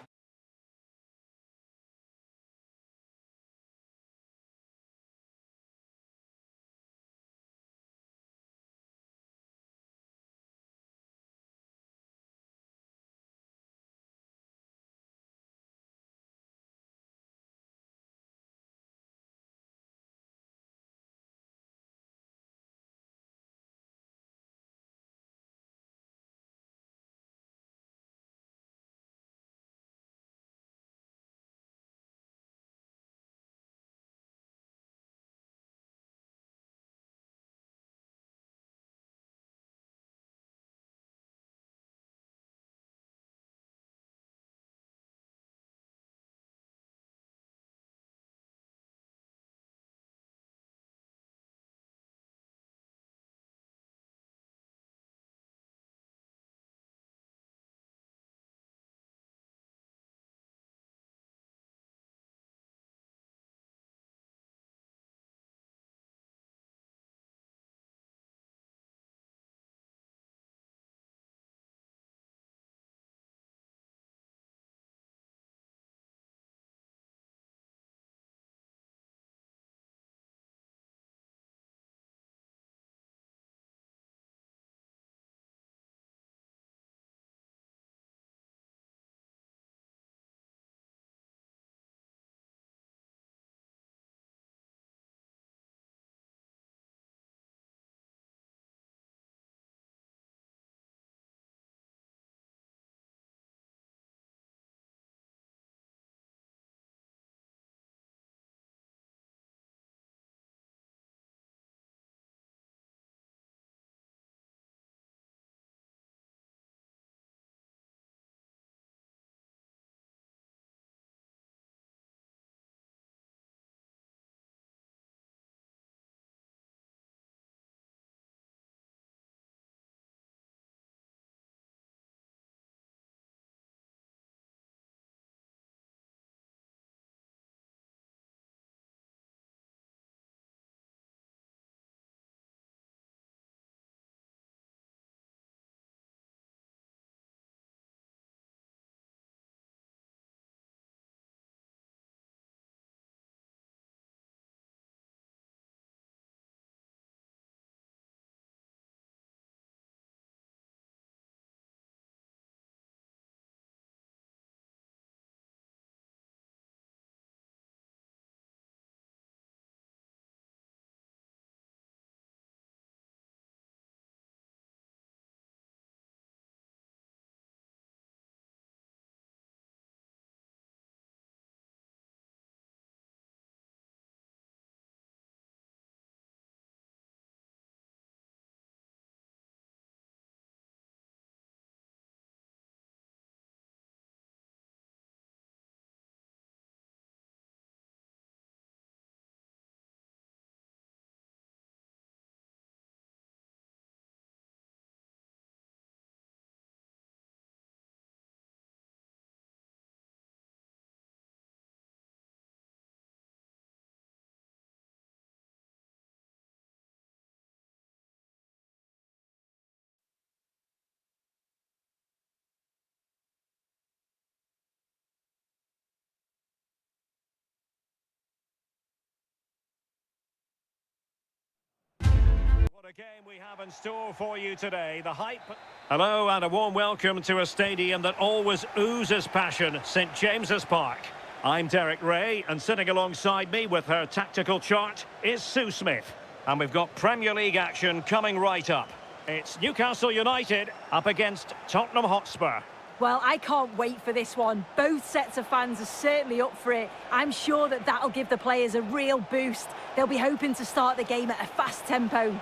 What a game we have in store for you today. The hype. Hello and a warm welcome to a stadium that always oozes passion, St James's Park. I'm Derek Ray, and sitting alongside me with her tactical chart is Sue Smith. And we've got Premier League action coming right up. It's Newcastle United up against Tottenham Hotspur. Well, I can't wait for this one. Both sets of fans are certainly up for it. I'm sure that that'll give the players a real boost. They'll be hoping to start the game at a fast tempo.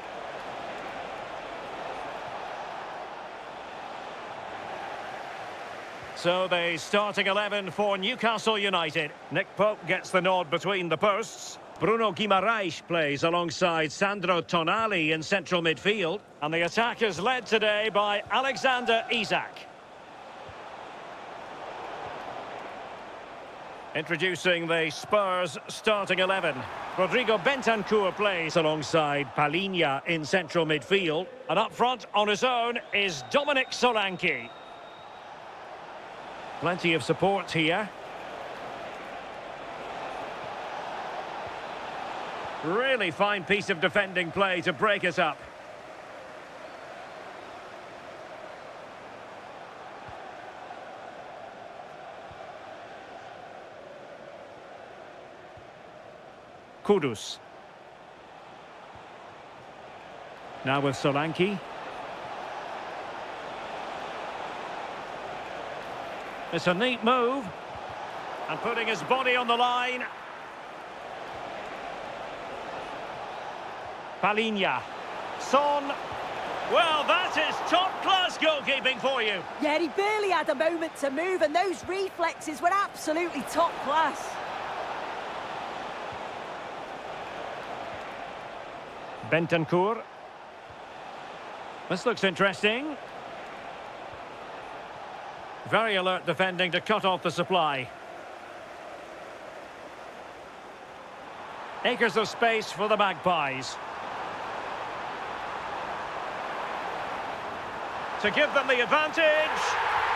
So the starting 11 for Newcastle United. Nick Pope gets the nod between the posts. Bruno Guimaraes plays alongside Sandro Tonali in central midfield. And the attack is led today by Alexander Isak. Introducing the Spurs starting 11. Rodrigo Bentancur plays alongside Palhinha in central midfield. And up front on his own is Dominic Solanke. Plenty of support here. Really fine piece of defending play to break it up. Kudus. Now with Solanke. It's a neat move. And putting his body on the line. Palhinha. Son. Well, that is top-class goalkeeping for you. Yeah, he barely had a moment to move, and those reflexes were absolutely top class. Bentancur. This looks interesting. Very alert defending to cut off the supply. Acres of space for the Magpies. To give them the advantage.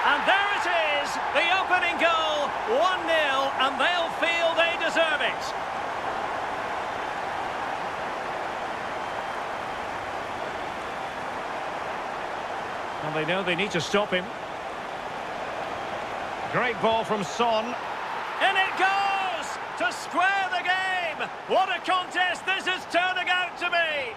And there it is, the opening goal, 1-0, and they'll feel they deserve it. And they know they need to stop him. Great ball from Son. In it goes! To square the game! What a contest this is turning out to be!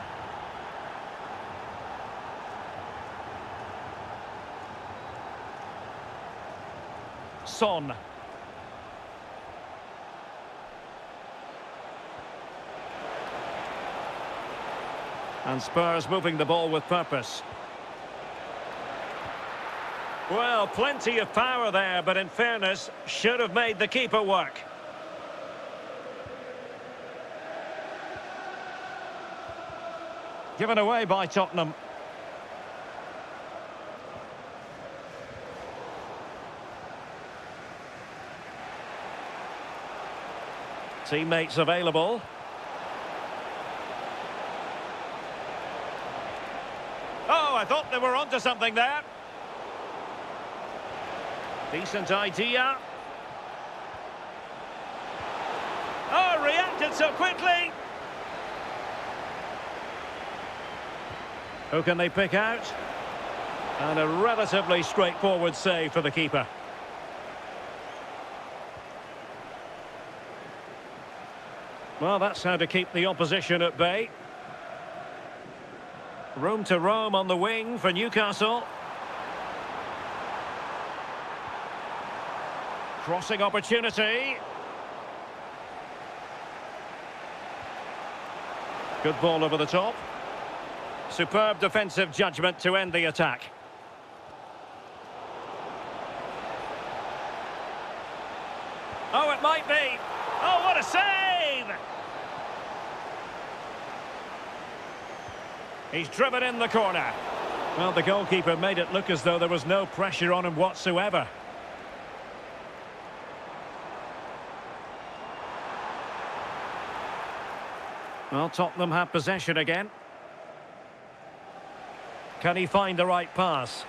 Son. And Spurs moving the ball with purpose. Well, plenty of power there, but in fairness, should have made the keeper work. Given away by Tottenham. Teammates available. Oh, I thought they were onto something there. Decent idea. Oh, reacted so quickly. Who can they pick out? And a relatively straightforward save for the keeper. Well, that's how to keep the opposition at bay. Room to roam on the wing for Newcastle. Crossing opportunity. Good ball over the top. Superb defensive judgment to end the attack. Oh, it might be. Oh, what a save! He's driven in the corner. Well, the goalkeeper made it look as though there was no pressure on him whatsoever. Well, Tottenham have possession again. Can he find the right pass?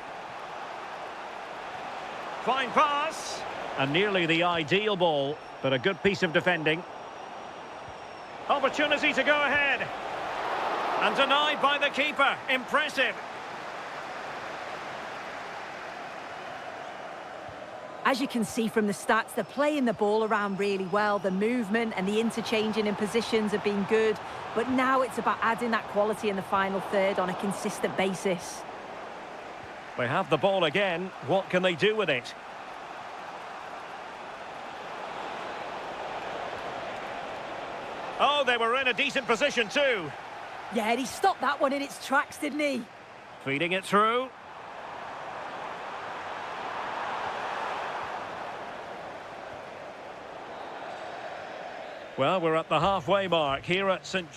Fine pass. And nearly the ideal ball, but a good piece of defending. Opportunity to go ahead. And denied by the keeper. Impressive. As you can see from the stats, they're playing the ball around really well. The movement and the interchanging in positions have been good. But now it's about adding that quality in the final third on a consistent basis. They have the ball again. What can they do with it? Oh, they were in a decent position too. Yeah, and he stopped that one in its tracks, didn't he? Feeding it through. Well, we're at the halfway mark here at St.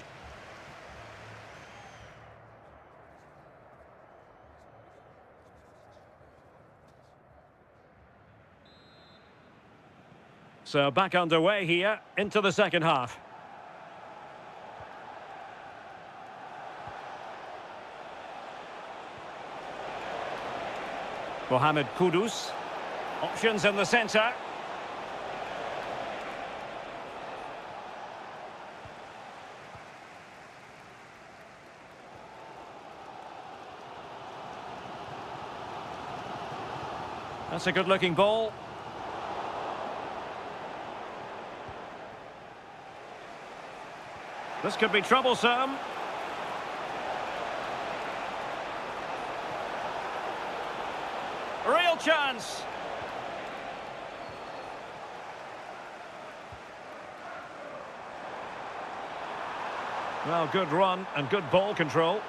So back underway here into the second half. Mohamed Kudus. Options in the centre. That's a good-looking ball. This could be troublesome. Real chance. Well, good run and good ball control.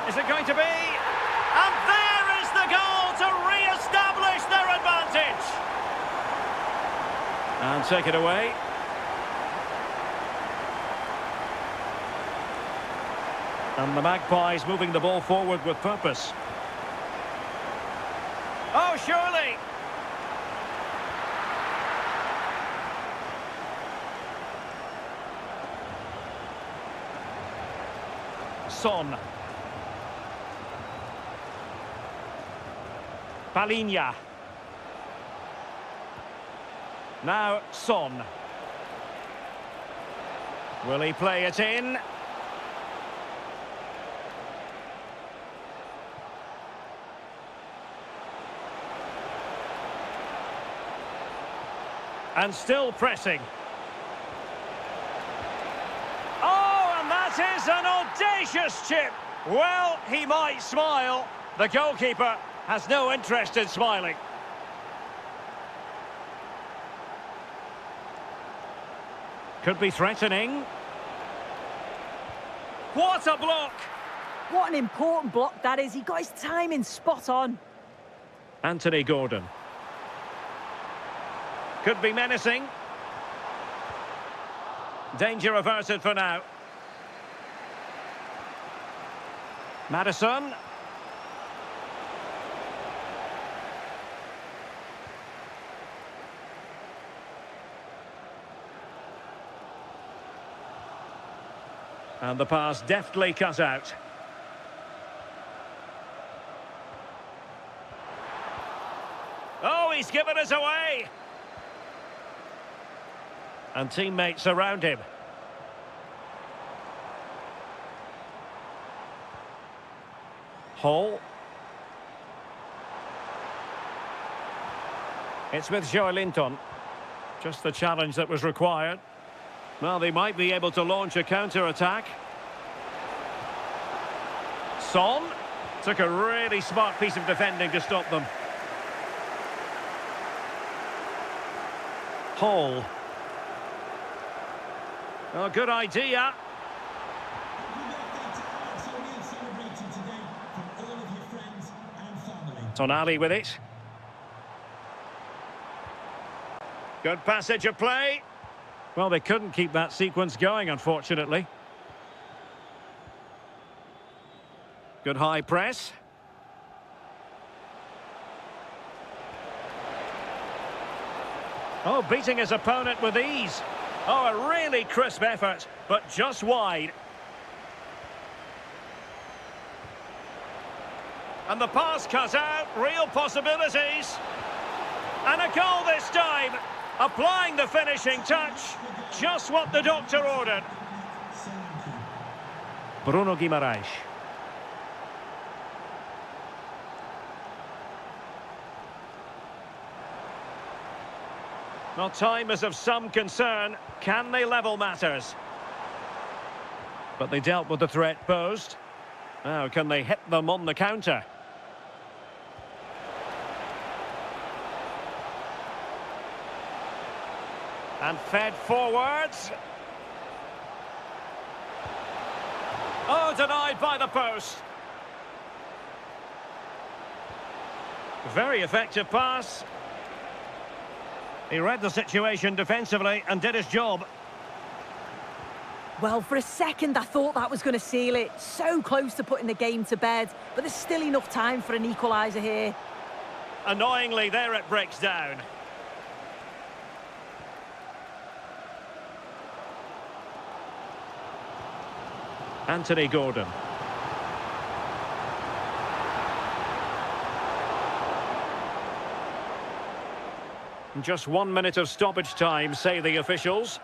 Is it going to be? And there is the goal to re-establish their advantage. And take it away. And the Magpies moving the ball forward with purpose. Oh, surely! Son. Palinha. Now Son. Will he play it in? And still pressing. Oh, and that is an audacious chip. Well, he might smile. The goalkeeper has no interest in smiling. Could be threatening. What a block! What an important block that is. He got his timing spot on. Anthony Gordon. Could be menacing. Danger averted for now. Maddison. And the pass deftly cut out. Oh, he's given us away. And teammates around him. Hall. It's with Joelinton. Just the challenge that was required. Well, they might be able to launch a counter-attack. Son took a really smart piece of defending to stop them. Hall. Oh, good idea. Tonali with it. Good passage of play. Well, they couldn't keep that sequence going, unfortunately. Good high press. Oh, beating his opponent with ease. Oh, a really crisp effort, but just wide. And the pass cut out, real possibilities. And a goal this time, applying the finishing touch, just what the doctor ordered. Bruno Guimaraes. Well, time is of some concern. Can they level matters? But they dealt with the threat posed. Now, can they hit them on the counter? And fed forwards. Oh, denied by the post. Very effective pass. He read the situation defensively and did his job. Well, for a second, I thought that was going to seal it. So close to putting the game to bed, but there's still enough time for an equaliser here. Annoyingly, there it breaks down. Anthony Gordon. Just 1 minute of stoppage time, say the officials.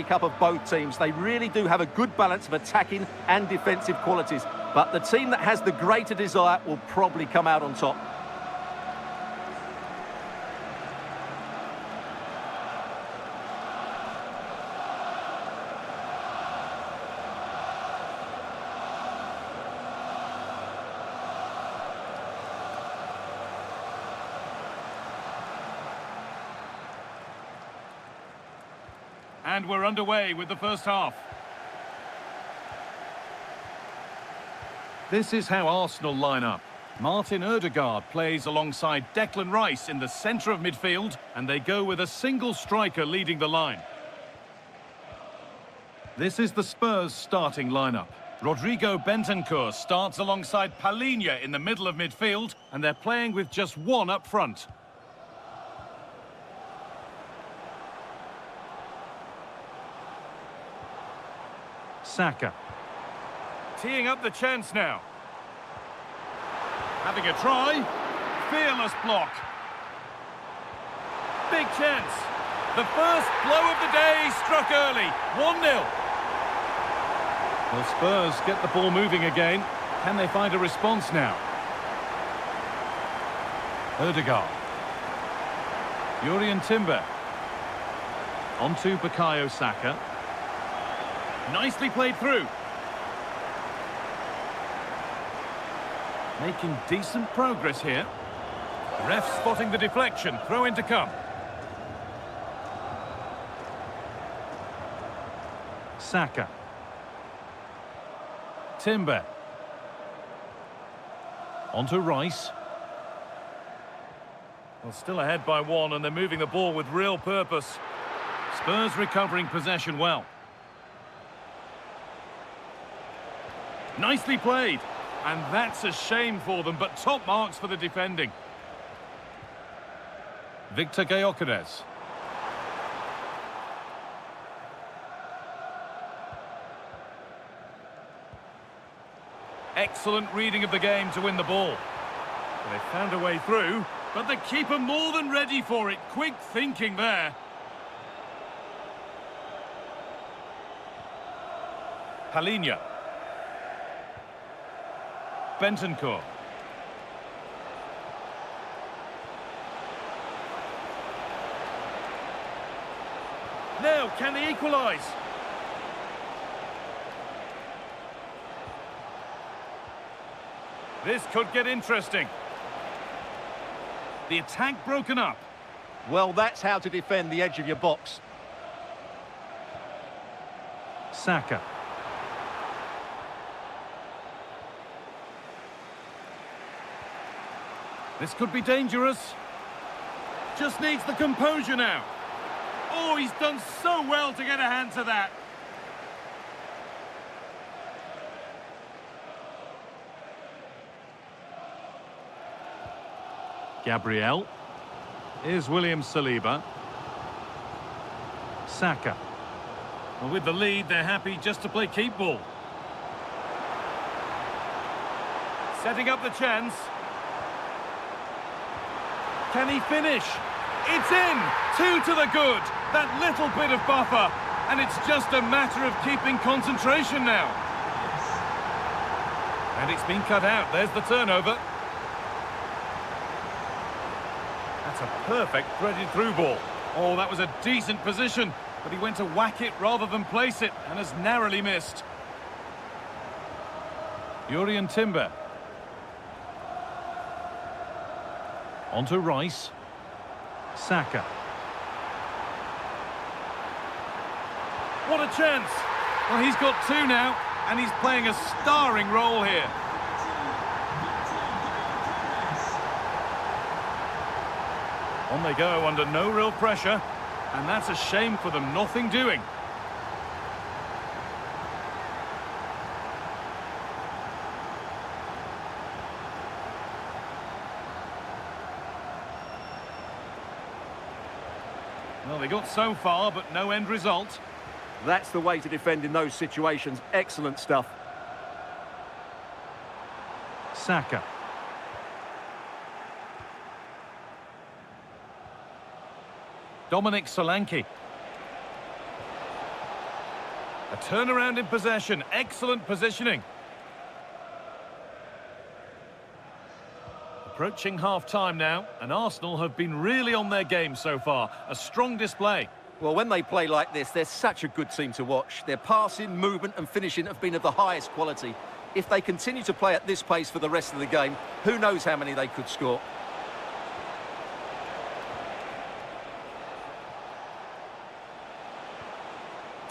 Up of both teams. They really do have a good balance of attacking and defensive qualities, but the team that has the greater desire will probably come out on top. And we're underway with the first half. This is how Arsenal line up. Martin Ødegaard plays alongside Declan Rice in the centre of midfield, and they go with a single striker leading the line. This is the Spurs starting lineup. Rodrigo Bentancur starts alongside Palhinha in the middle of midfield, and they're playing with just one up front. Saka. Teeing up the chance now. Having a try. Fearless block. Big chance. The first blow of the day struck early. 1-0. Well, Spurs get the ball moving again. Can they find a response now? Ødegaard. Jurrien Timber. Onto Bukayo Saka. Nicely played through. Making decent progress here. Ref spotting the deflection. Throw in to come. Saka. Timber. Onto Rice. Well, still ahead by one, and they're moving the ball with real purpose. Spurs recovering possession well. Nicely played. And that's a shame for them, but top marks for the defending. Victor Gyökeres. Excellent reading of the game to win the ball. They found a way through, but the keeper more than ready for it. Quick thinking there. Palhinha. Bentancur. Now, can they equalise? This could get interesting. The attack broken up. Well, that's how to defend the edge of your box. Saka. This could be dangerous. Just needs the composure now. Oh, he's done so well to get a hand to that. Gabriel. Here's William Saliba. Saka. Well, with the lead, they're happy just to play keep ball. Setting up the chance. Can he finish? It's in! 2 to the good. That little bit of buffer. And it's just a matter of keeping concentration now. And it's been cut out. There's the turnover. That's a perfect threaded through ball. Oh, that was a decent position. But he went to whack it rather than place it. And has narrowly missed. Jurrien Timber. Onto Rice. Saka. What a chance! Well, he's got 2 now, and he's playing a starring role here. On they go under no real pressure, and that's a shame for them, nothing doing. Well, they got so far, but no end result. That's the way to defend in those situations. Excellent stuff. Saka. Dominic Solanke. A turnaround in possession. Excellent positioning. Approaching half-time now, and Arsenal have been really on their game so far. A strong display. Well, when they play like this, they're such a good team to watch. Their passing, movement and finishing have been of the highest quality. If they continue to play at this pace for the rest of the game, who knows how many they could score.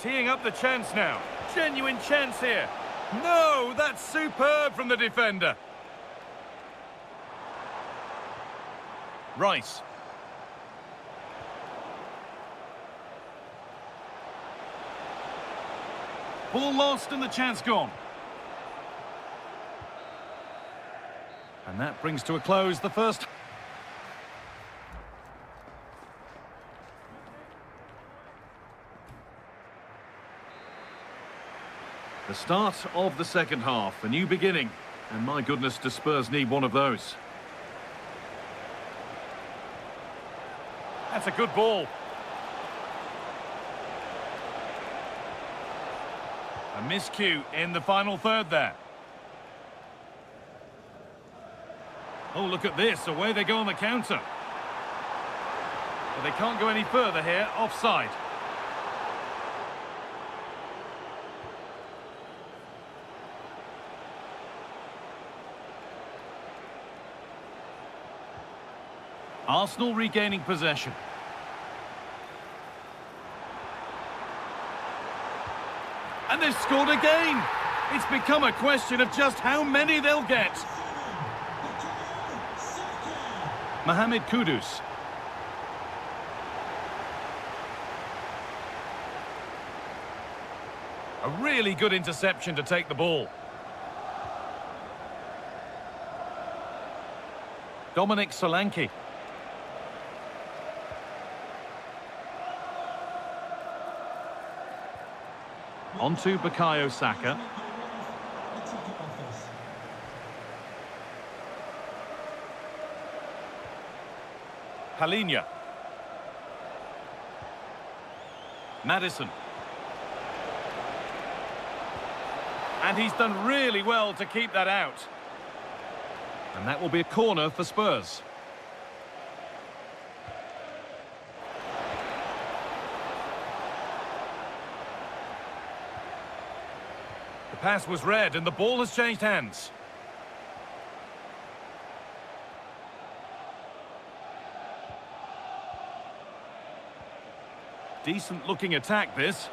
Teeing up the chance now. Genuine chance here. No, that's superb from the defender. Rice. Ball lost and the chance gone. And that brings to a close the first. The start of the second half, a new beginning. And my goodness, do Spurs need one of those. That's a good ball. A miscue in the final third there. Oh, look at this. Away they go on the counter. But they can't go any further here. Offside. Arsenal regaining possession. And they've scored again. It's become a question of just how many they'll get. Mohamed Kudus. A really good interception to take the ball. Dominic Solanke. On to Bukayo Saka. Palhinha. Maddison. And he's done really well to keep that out. And that will be a corner for Spurs. The pass was read and the ball has changed hands. Decent looking attack this.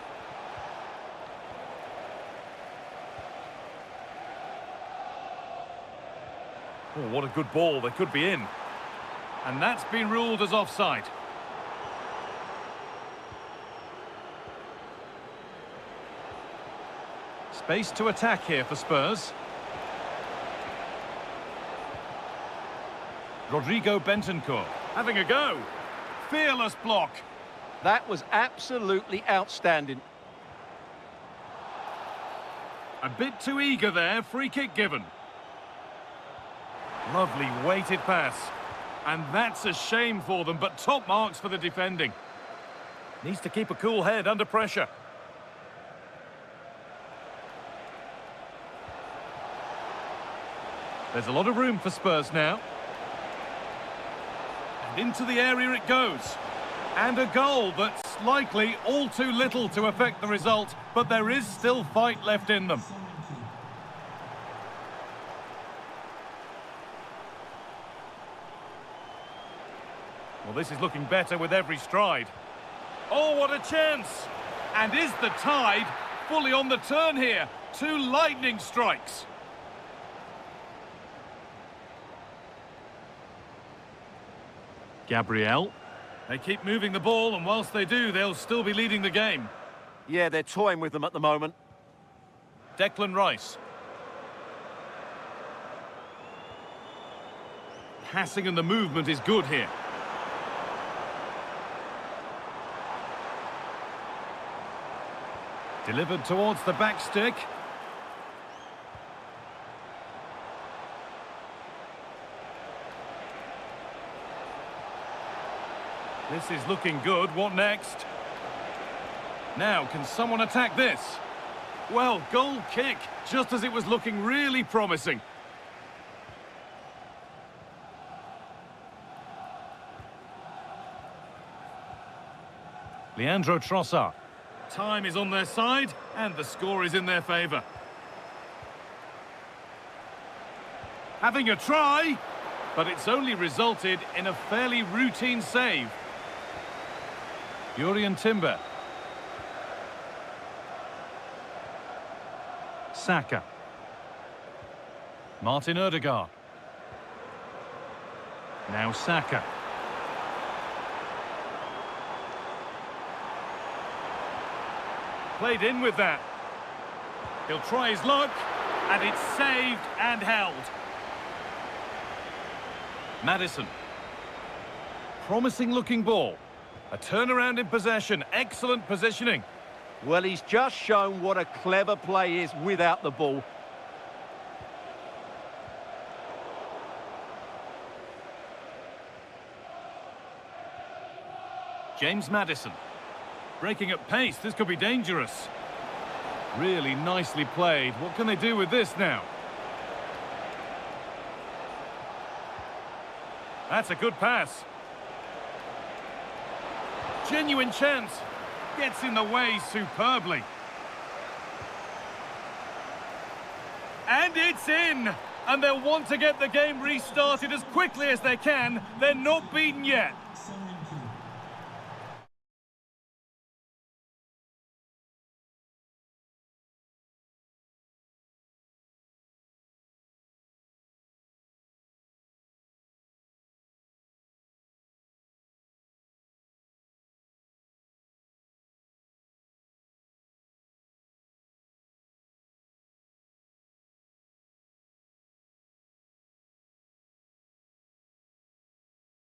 Oh, what a good ball. They could be in. And that's been ruled as offside. Space to attack here for Spurs. Rodrigo Bentancur having a go. Fearless block. That was absolutely outstanding. A bit too eager there. Free kick given. Lovely weighted pass. And that's a shame for them, but top marks for the defending. Needs to keep a cool head under pressure. There's a lot of room for Spurs now. And into the area it goes. And a goal that's likely all too little to affect the result, but there is still fight left in them. Well, this is looking better with every stride. Oh, what a chance! And is the tide fully on the turn here? Two lightning strikes. Gabriel. They keep moving the ball, and whilst they do, they'll still be leading the game. Yeah, they're toying with them at the moment. Declan Rice. Passing and the movement is good here. Delivered towards the back stick. This is looking good. What next? Now, can someone attack this? Well, goal kick, just as it was looking really promising. Leandro Trossard. Time is on their side, and the score is in their favour. Having a try, but it's only resulted in a fairly routine save. Jurrien Timber. Saka. Martin Odegaard. Now Saka. Played in with that. He'll try his luck, and it's saved and held. Maddison. Promising looking ball. A turnaround in possession. Excellent positioning. Well, he's just shown what a clever play is without the ball. James Maddison. Breaking at pace. This could be dangerous. Really nicely played. What can they do with this now? That's a good pass. Genuine chance. Gets in the way superbly. And it's in! And they'll want to get the game restarted as quickly as they can. They're not beaten yet.